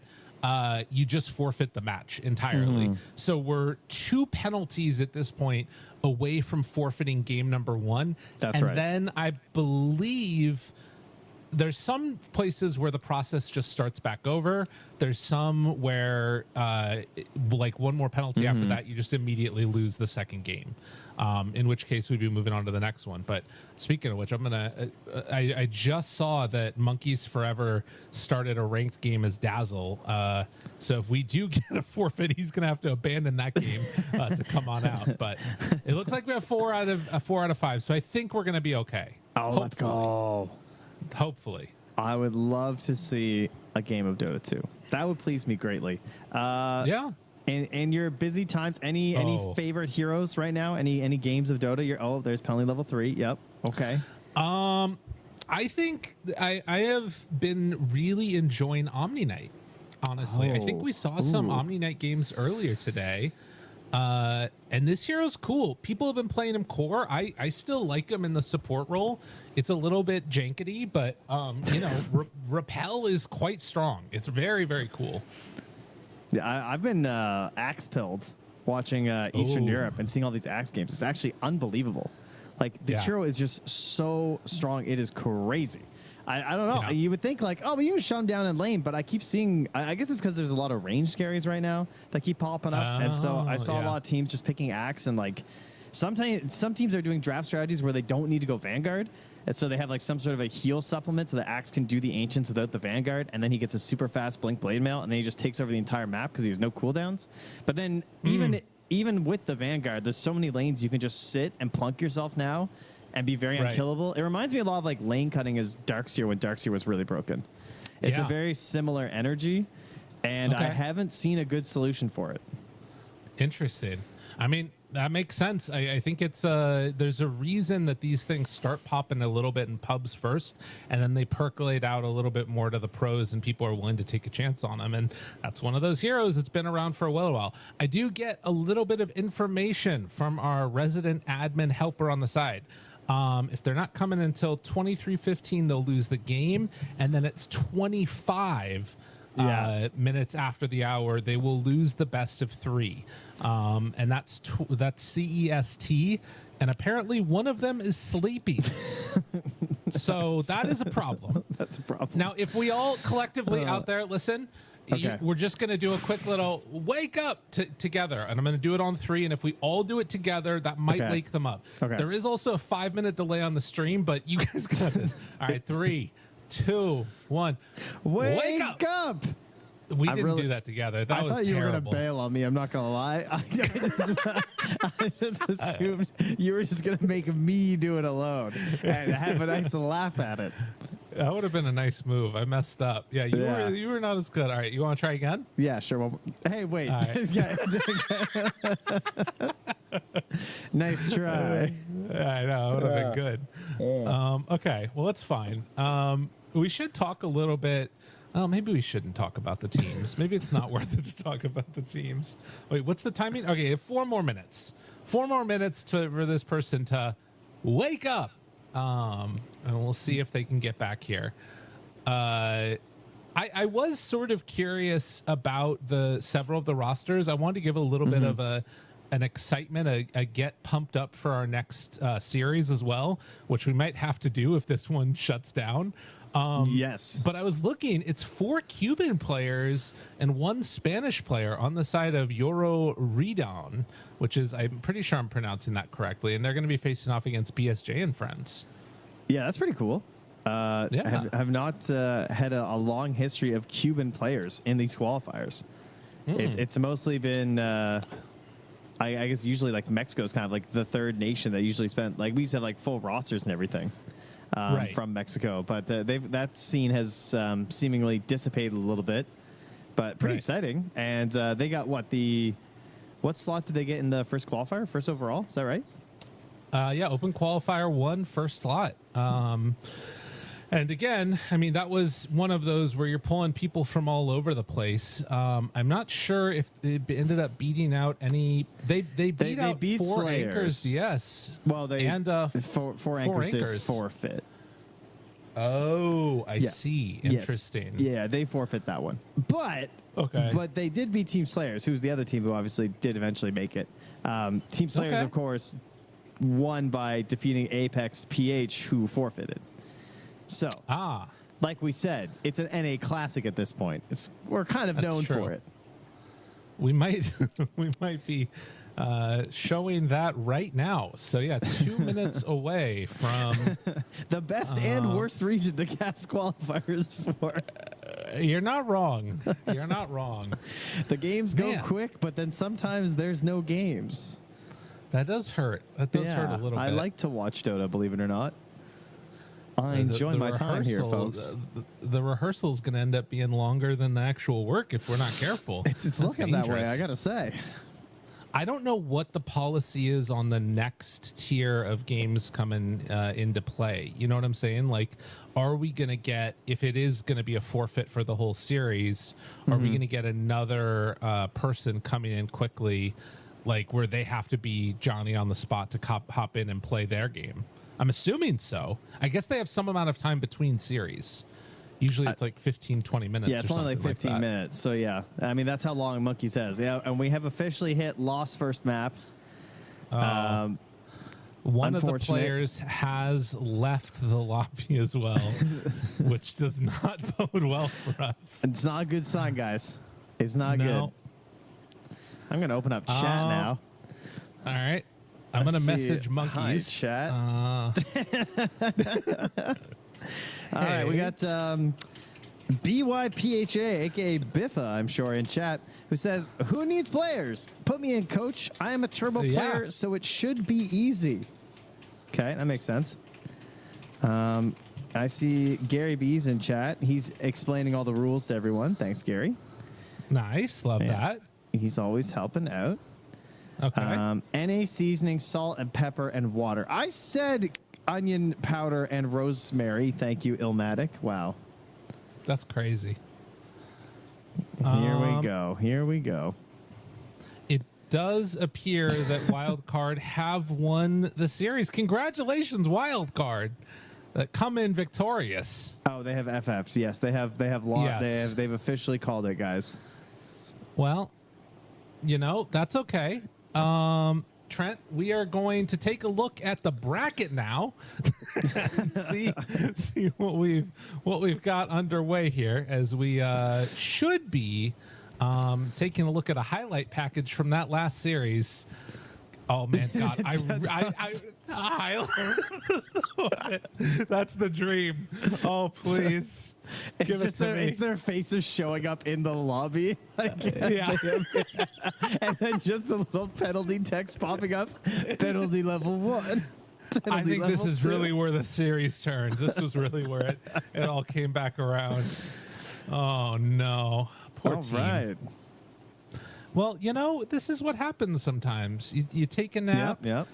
you just forfeit the match entirely. So we're 2 penalties at this point away from forfeiting game number 1. That's right. And then I believe there's some places where the process just starts back over. There's some where like one more penalty after that, you just immediately lose the second game. In which case we'd be moving on to the next one. But speaking of which, I just saw that Monkeys Forever started a ranked game as Dazzle. So if we do get a forfeit, he's gonna have to abandon that game to come on out. But it looks like we have 4 out of 5. So I think we're gonna be okay. Oh, let's go. Hopefully. I would love to see a game of Dota 2. That would please me greatly. Yeah. In your busy times, any favorite heroes right now? Any games of Dota? There's penalty level 3. Yep. Okay. I think I have been really enjoying Omni Knight. Honestly, I think we saw some Omni Knight games earlier today. And this hero's cool. People have been playing him core. I still like him in the support role. It's a little bit jankety, but Repel is quite strong. It's very, very cool. Yeah, I've been axe pilled watching Eastern Europe and seeing all these axe games. It's actually unbelievable. Like the hero is just so strong. It is crazy. I don't know. Yeah. You would think like, but you can shut him down in lane, but I keep seeing. I guess it's because there's a lot of range scaries right now that keep popping up, and so I saw a lot of teams just picking axe, and like sometimes some teams are doing draft strategies where they don't need to go Vanguard. And so they have like some sort of a heal supplement so the Axe can do the Ancients without the Vanguard, and then he gets a super fast Blink Blade Mail, and then he just takes over the entire map because he has no cooldowns. But then even with the Vanguard, there's so many lanes you can just sit and plunk yourself now and be very unkillable. It reminds me a lot of like lane cutting as Darkseer when Darkseer was really broken. It's a very similar energy, and I haven't seen a good solution for it. Interesting. I mean, that makes sense. I think it's there's a reason that these things start popping a little bit in pubs first, and then they percolate out a little bit more to the pros, and people are willing to take a chance on them. And that's one of those heroes that's been around for a while. I do get a little bit of information from our resident admin helper on the side. If they're not coming until 23:15, they'll lose the game, and then it's 25 minutes after the hour, they will lose the best of 3. And that's CEST, and apparently one of them is sleepy. So that is a problem. That's a problem. Now, if we all collectively out there listen, we're just going to do a quick little wake up together, and I'm going to do it on 3. And if we all do it together, that might wake them up. There is also a 5-minute delay on the stream, but you guys got this. All right, 3, 2, 1. Wake up! We didn't do that together. That was terrible. I thought you were going to bail on me. I'm not going to lie. I just assumed you were just going to make me do it alone and have a nice laugh at it. That would have been a nice move. I messed up. Yeah, you were not as good. All right, you want to try again? Yeah, sure. Well, hey, wait. Right. Nice try. I know. It would have been good. Okay, well, that's fine. We should talk a little bit. Oh, maybe we shouldn't talk about the teams. Maybe it's not worth it to talk about the teams. Wait, what's the timing? Okay, 4 more minutes. 4 more minutes for this person to wake up. And we'll see if they can get back here. I was sort of curious about several of the rosters. I wanted to give a little bit of an excitement, a get pumped up for our next series as well, which we might have to do if this one shuts down. Yes. But I was looking, it's 4 Cuban players and 1 Spanish player on the side of Yoro Redon, which is, I'm pretty sure I'm pronouncing that correctly. And they're going to be facing off against BSJ and friends. Yeah, that's pretty cool. Have not had a long history of Cuban players in these qualifiers. It's mostly been, I guess, usually like Mexico's kind of like the third nation that usually spent, like we used to have like full rosters and everything. From Mexico, but that scene has seemingly dissipated a little bit, but pretty exciting. And they got what slot did they get in the first qualifier? First overall, is that right? Open qualifier 1, first slot. And again, I mean, that was one of those where you're pulling people from all over the place. I'm not sure if it ended up beating out any. They beat 4 Slayers. anchors, yes. Well, they and four anchors did forfeit. Oh, I see. Interesting. Yes. Yeah, they forfeit that one. But they did beat Team Slayers, who's the other team who obviously did eventually make it. Team Slayers, of course, won by defeating Apex PH, who forfeited. So like we said, it's an NA Classic at this point. We're kind of That's known true. for it. We might we might be showing that right now. So yeah, 2 minutes away from The best and worst region to cast qualifiers for. You're not wrong. You're not wrong. The games go Man. quick, but then sometimes there's no games. That does hurt. That does hurt a little bit. I like to watch Dota, believe it or not. I enjoy my time here, folks. The rehearsal is going to end up being longer than the actual work if we're not careful. It's That's looking that way, dangerous. I gotta say. I don't know what the policy is on the next tier of games coming into play. You know what I'm saying? Like, are we going to get, if it is going to be a forfeit for the whole series, are we going to get another person coming in quickly, like where they have to be Johnny on the spot to hop in and play their game? I'm assuming so. I guess they have some amount of time between series. Usually it's like 15, 20 minutes. Yeah, it's only like 15 that. minutes. So yeah, I mean that's how long Monkey says. Yeah, and we have officially hit lost first map. One of the Unfortunate. players has left the lobby as well, which does not bode well for us. It's not a good sign, guys. It's not No. good. I'm gonna open up chat now. All right. I'm going to Let's see. message monkeys. Hi, chat. All right, we Hey. got BYPHA, aka Biffa, I'm sure, in chat, who says, "Who needs players? Put me in, coach. I am a turbo Yeah. player, so it should be easy." Okay, that makes sense. I see Gary B's in chat. He's explaining all the rules to everyone. Thanks, Gary. Nice. Love Yeah. that. He's always helping out. Okay. NA seasoning, salt and pepper and water. I said onion powder and rosemary. Thank you, Ilmatic. Wow. That's crazy. Here we go. Here we go. It does appear that Wildcard have won the series. Congratulations, Wildcard. That come in victorious. Oh, they have FFs. Yes, they have Yes. they've officially called it, guys. Well, you know, that's okay. Trent, we are going to take a look at the bracket now and see what we've got underway here, as we should be taking a look at a highlight package from that last series. Oh man, God, that's the dream. Oh please, give it to me. It's their faces showing up in the lobby. I guess. Yeah. And then just the little penalty text popping up. Penalty level 1. I think this level is 2. really where the series turned. This was really where it all came back around. Oh no, poor All team. right. Well, you know, this is what happens sometimes. You take a nap. Yep.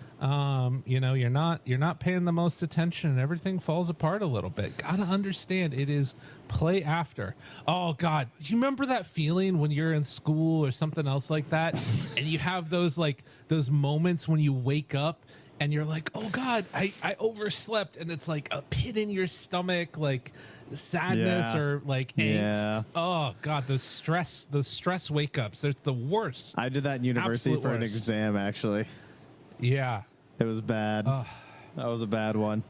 You know, you're not paying the most attention, and everything falls apart a little bit. Gotta understand, it is play after. Oh God, do you remember that feeling when you're in school or something else like that, and you have those moments when you wake up and you're like, oh God, I overslept, and it's like a pit in your stomach, like sadness Yeah. or like angst. Yeah. Oh God, those stress wake ups. It's the worst. I did that in university Absolute for an worst. exam, actually. Yeah. It was bad. That was a bad one.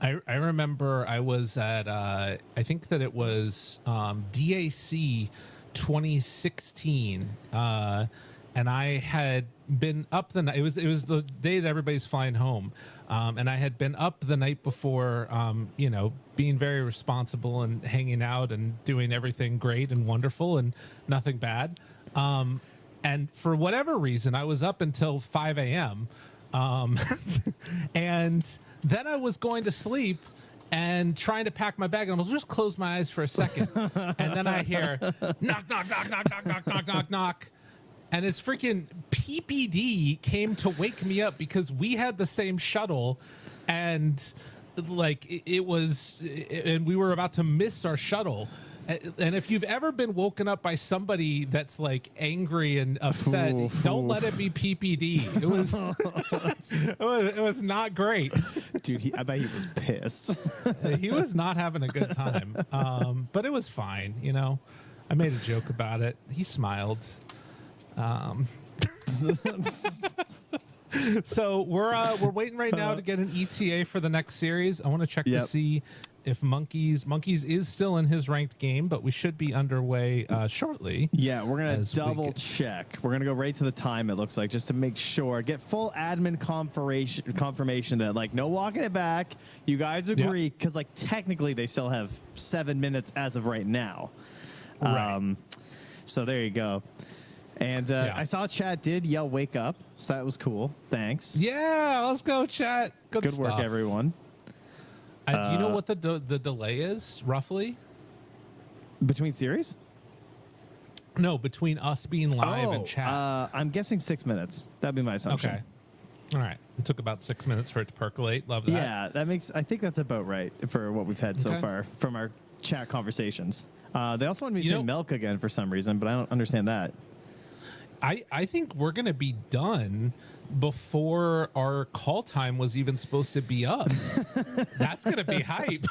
I remember I was at I think that it was DAC 2016, and I had been up the night. It was the day that everybody's flying home, and I had been up the night before, you know, being very responsible and hanging out and doing everything great and wonderful and nothing bad. And for whatever reason, I was up until 5 a.m. And then I was going to sleep and trying to pack my bag, and I was just close my eyes for a second, and then I hear knock, knock, knock, knock, knock, knock, knock, knock, knock, and it's freaking PPD came to wake me up because we had the same shuttle, and like it was, and we were about to miss our shuttle. And if you've ever been woken up by somebody that's like angry and upset, don't let it be PPD. It was not great. Dude, I bet he was pissed. He was not having a good time. But it was fine, you know. I made a joke about it. He smiled. So we're waiting right now to get an ETA for the next series. I want to check to see if Monkeys is still in his ranked game, but we should be underway shortly. Yeah, we're gonna double check. We're gonna go right to the time. It looks like, just to make sure, get full admin confirmation that like no walking it back. You guys agree? Because like technically they still have 7 minutes as of right now. Right. So there you go. And I saw chat did yell "wake up," so that was cool. Thanks. Yeah, let's go, chat. Good work, stuff. everyone. Do you know what the delay is roughly Between series? No, between us being live and chat. I'm guessing 6 minutes. That'd be my assumption. Okay. All right. It took about 6 minutes for it to percolate. Love that. Yeah, I think that's about right for what we've had so far from our chat conversations. They also wanted me to say milk again for some reason, but I don't understand that. I think we're going to be done before our call time was even supposed to be up. That's going to be hype.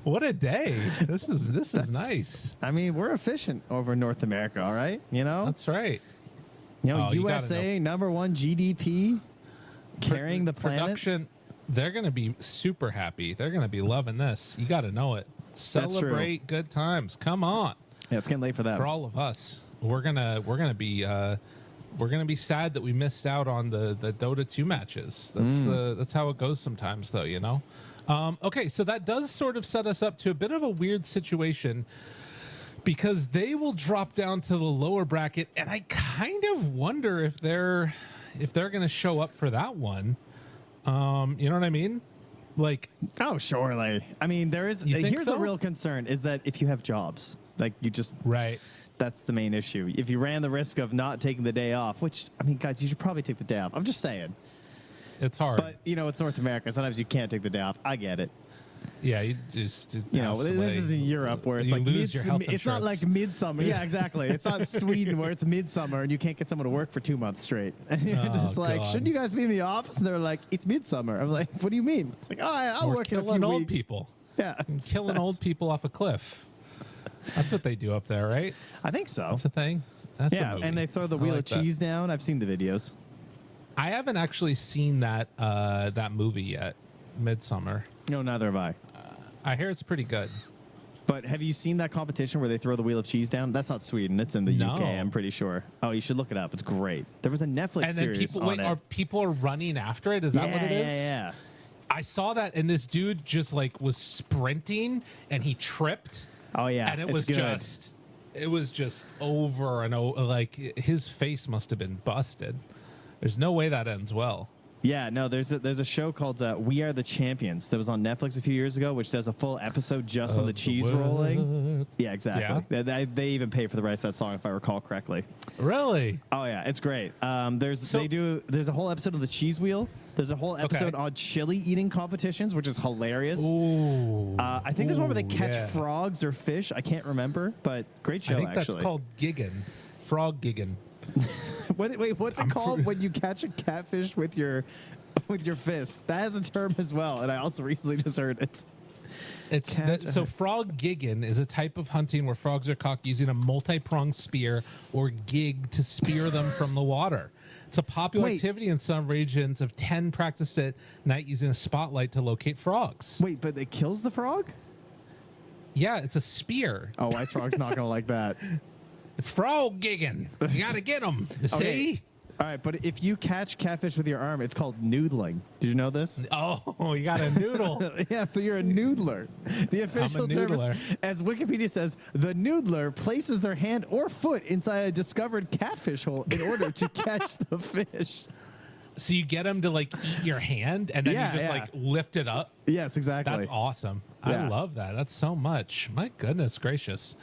What a day. This is nice. I mean, we're efficient over in North America, all right? You know? That's right. You know, USA, #1 GDP, carrying the planet. Production, they're going to be super happy. They're going to be loving this. You got to know it. Celebrate good times. Come on. Yeah, it's getting late for that. For all of us. We're gonna be sad that we missed out on the Dota 2 matches. That's how it goes sometimes, though, you know. Okay, so that does sort of set us up to a bit of a weird situation because they will drop down to the lower bracket, and I kind of wonder if they're gonna show up for that one. You know what I mean? Like, oh, surely. I mean, there is. Here's so? the real concern: is that if you have jobs, like you just right. That's the main issue. If you ran the risk of not taking the day off, which, I mean, guys, you should probably take the day off. I'm just saying. It's hard. But, you know, it's North America. Sometimes you can't take the day off. I get it. Yeah, you just... You know, this is in Europe where it's like... It's not like midsummer. Yeah, exactly. It's not Sweden where it's midsummer and you can't get someone to work for 2 months straight. And you're just like, God. Shouldn't you guys be in the office? And they're like, it's midsummer. I'm like, what do you mean? It's like, I'll work in a few weeks. Killing old people. Yeah. Killing old people off a cliff. That's what they do up there, right? I think so. That's a thing. That's yeah, and they throw the wheel of cheese down. I've seen the videos. I haven't actually seen that movie yet, Midsummer. No, neither have I. I hear it's pretty good. But have you seen that competition where they throw the wheel of cheese down? That's not Sweden. It's in the UK, I'm pretty sure. Oh, you should look it up. It's great. There was a Netflix series on it. Are people running after it? Is that what it is? Yeah. I saw that, and this dude just like was sprinting, and he tripped. Oh yeah, and it was just over and over. Like his face must have been busted. There's no way that ends well. Yeah, no. There's a show called We Are the Champions that was on Netflix a few years ago, which does a full episode just on the cheese rolling. Yeah, exactly. Yeah? They even pay for the rights of that song, if I recall correctly. Really? Oh yeah, it's great. There's a whole episode of the cheese wheel. There's a whole episode on chili eating competitions, which is hilarious. Ooh. I think there's one where they catch frogs or fish. I can't remember, but great show. I think that's called gigging, frog gigging. Wait, what's it called when you catch a catfish with your fist? That has a term as well, and I also recently just heard it. So frog gigging is a type of hunting where frogs are caught using a multi-pronged spear or gig to spear them from the water. It's a popular activity in some regions. Of 10 practice at night using a spotlight to locate frogs. Wait, but it kills the frog? Yeah, it's a spear. Oh, Ice Frog's not going to like that. Frog gigging. You got to get them. See? All right, but if you catch catfish with your arm, it's called noodling. Did you know this? Oh, you got a noodle. Yeah, so you're a noodler. The official term is, as Wikipedia says, the noodler places their hand or foot inside a discovered catfish hole in order to catch the fish. So you get them to like eat your hand and then you just like lift it up? Yes, exactly. That's awesome. Yeah. I love that. That's so much. My goodness gracious.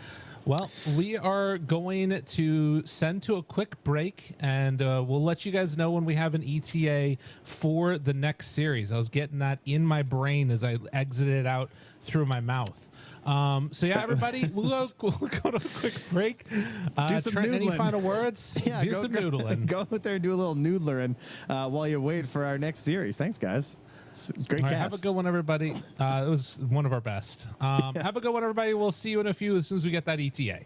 Well, we are going to send to a quick break, and we'll let you guys know when we have an ETA for the next series. I was getting that in my brain as I exited out through my mouth. So yeah, everybody, we'll go to a quick break. Do some Trent, any noodling. final words? Yeah, do some noodling. Go out there and do a little noodling while you wait for our next series. Thanks, guys. It's great All right, cast. have a good one, everybody. It was one of our best. Have a good one, everybody. We'll see you in a few as soon as we get that ETA.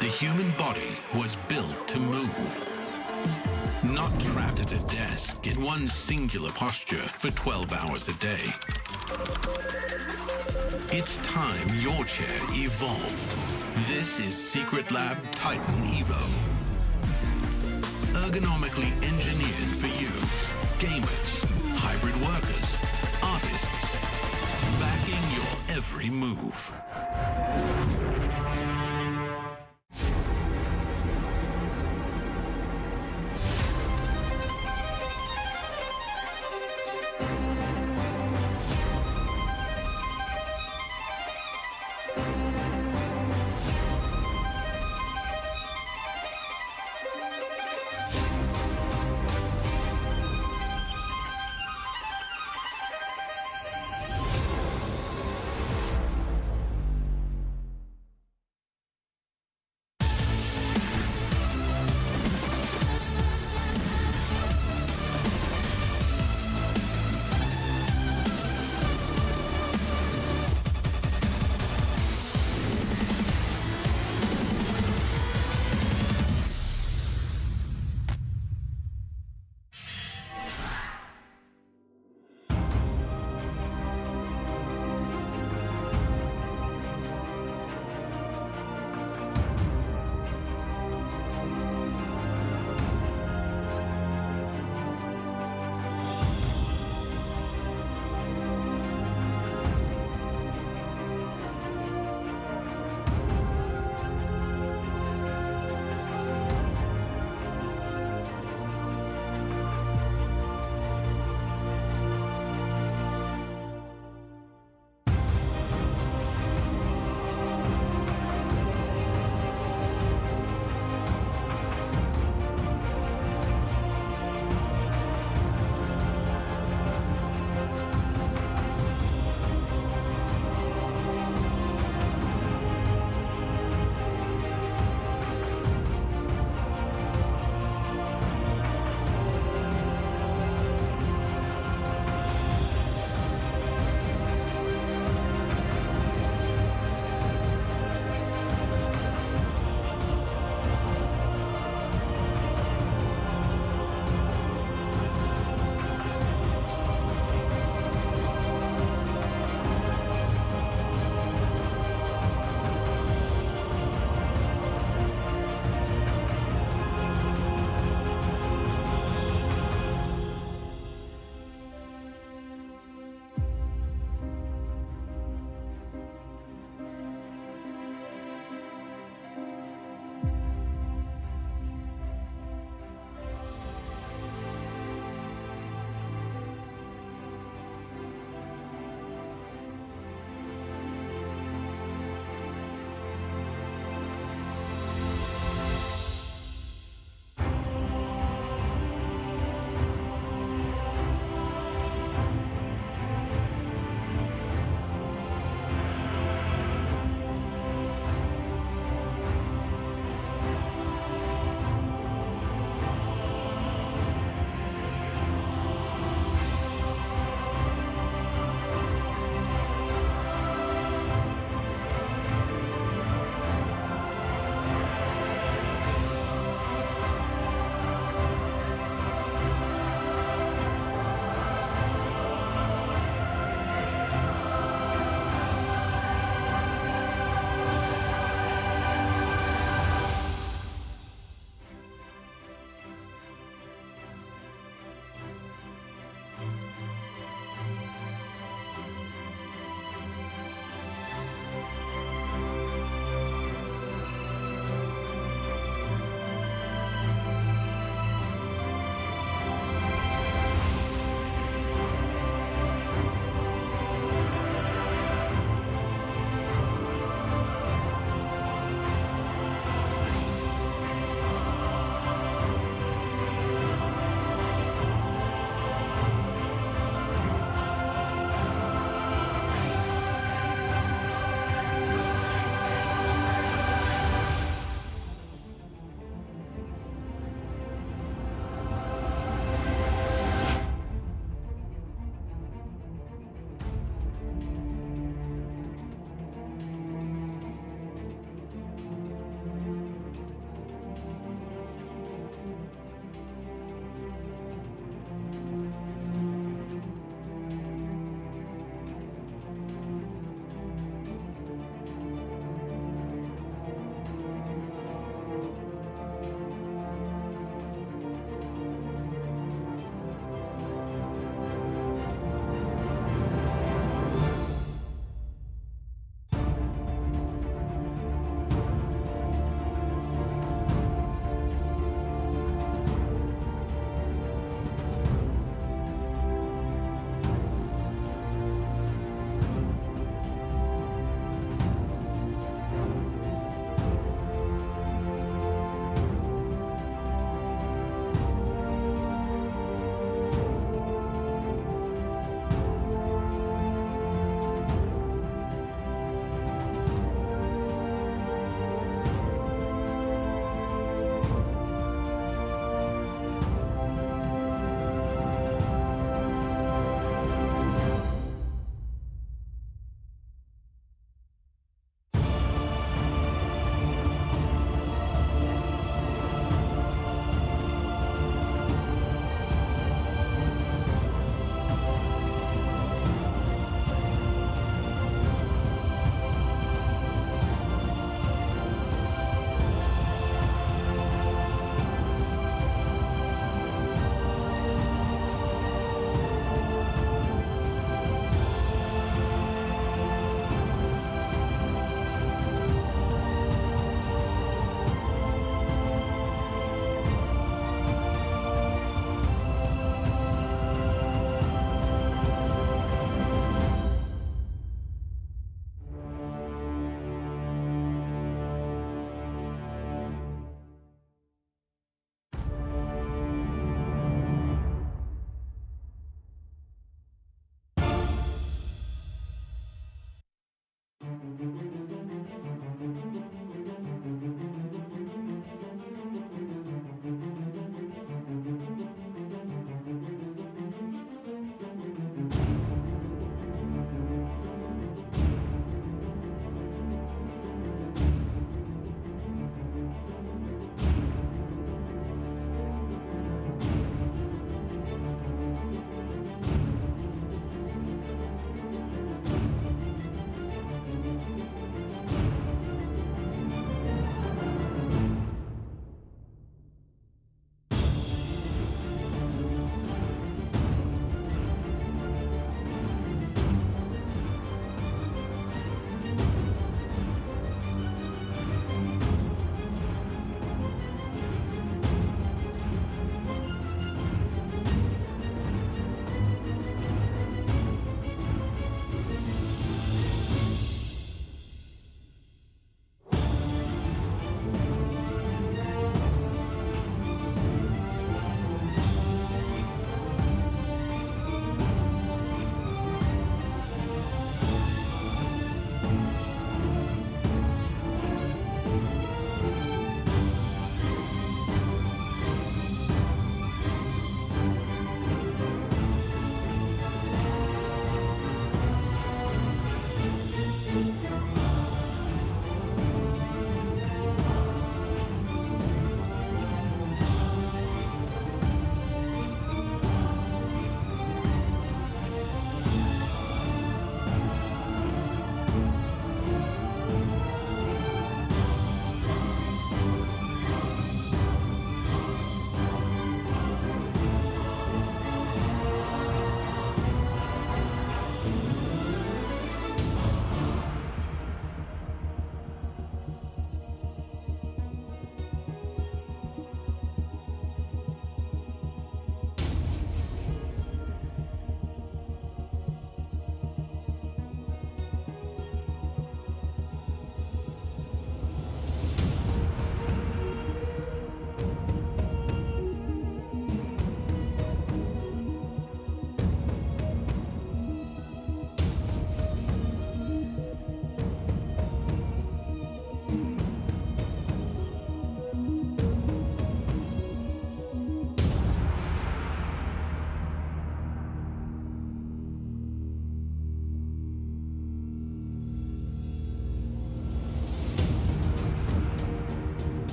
The human body was built to move. Not trapped at a desk in one singular posture for 12 hours a day. It's time your chair evolved. This is Secret Lab Titan Evo. Ergonomically engineered for you, gamers, hybrid workers, artists, backing your every move.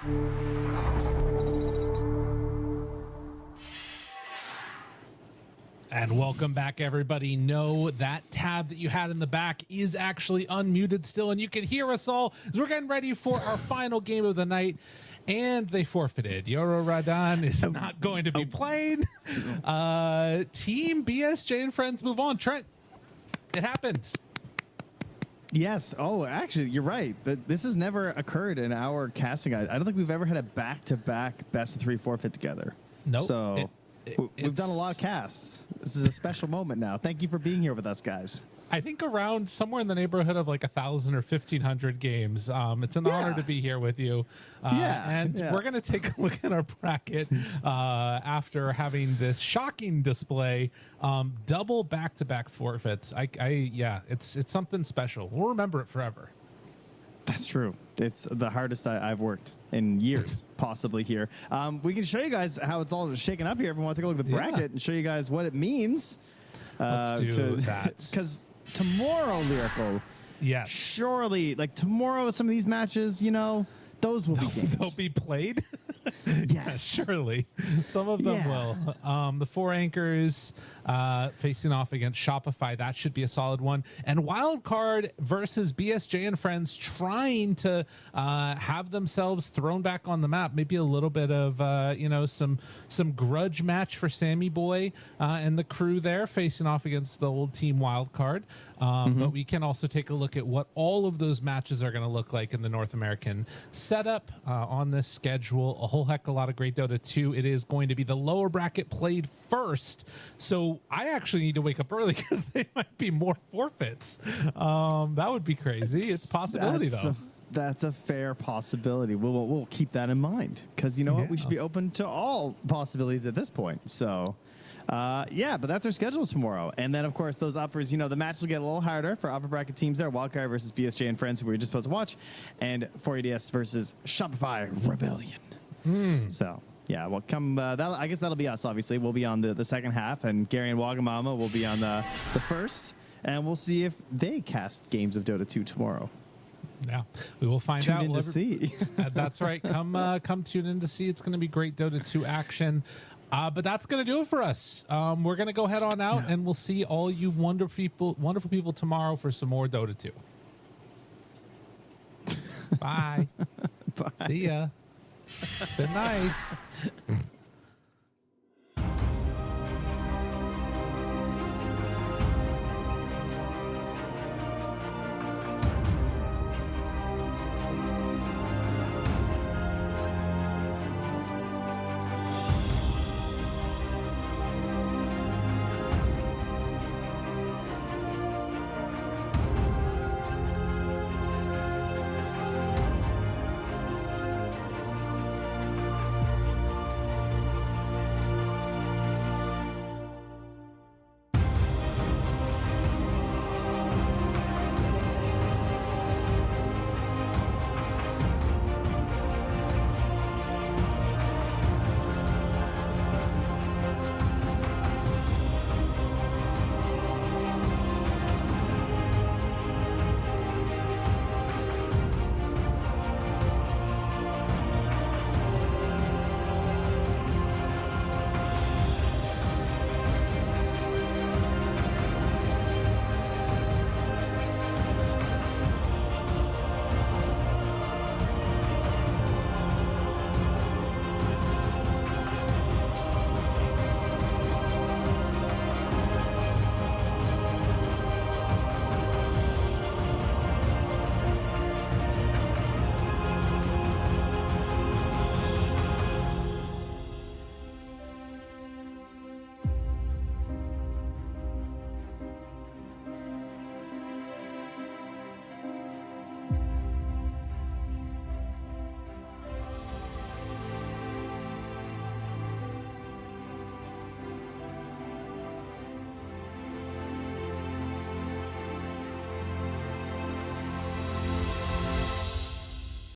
And welcome back, everybody. No, that tab that you had in the back is actually unmuted still, and you can hear us all as we're getting ready for our final game of the night. And they forfeited. Yoro Radan is not going to be playing. Team BSJ and friends move on. Trent, it happened. Yes. Oh, actually, you're right. This has never occurred in our casting guide. I don't think we've ever had a back-to-back best of 3 forfeit together. Nope. So we've done a lot of casts. This is a special moment now. Thank you for being here with us, guys. I think around somewhere in the neighborhood of like 1,000 or 1,500 games. It's an honor to be here with you. We're going to take a look at our bracket after having this shocking display. Double back-to-back forfeits. It's something special. We'll remember it forever. That's true. It's the hardest I've worked in years, possibly here. We can show you guys how it's all shaken up here if we want to take a look at the bracket and show you guys what it means. Let's do that. Because tomorrow, Lyrical, yes, surely, like tomorrow, some of these matches, those will be games. They'll be played. Yes, surely. Some of them will. The 4 anchors facing off against Shopify. That should be a solid one. And Wildcard versus BSJ and friends trying to have themselves thrown back on the map. Maybe a little bit of some grudge match for Sammy Boy and the crew there facing off against the old team Wildcard. But we can also take a look at what all of those matches are going to look like in the North American setup on this schedule. A whole heck of a lot of great Dota 2. It is going to be the lower bracket played first. So I actually need to wake up early because they might be more forfeits. That would be crazy. It's a possibility, though. That's a fair possibility. We'll keep that in mind because you know what? We should be open to all possibilities at this point. So, but that's our schedule tomorrow. And then, of course, those uppers, the matches will get a little harder for upper bracket teams there. Wildcard versus BSJ and friends, who we were just supposed to watch, and 4ADS versus Shopify Rebellion. So, well, I guess that'll be us, obviously. We'll be on the second half, and Gary and Wagamama will be on the first, and we'll see if they cast games of Dota 2 tomorrow. Yeah, we will find out. Tune in to see. That's right. Come tune in to see. It's going to be great Dota 2 action. But that's going to do it for us. We're going to go head on out, and we'll see all you wonderful people tomorrow for some more Dota 2. Bye. Bye. See ya. It's been nice.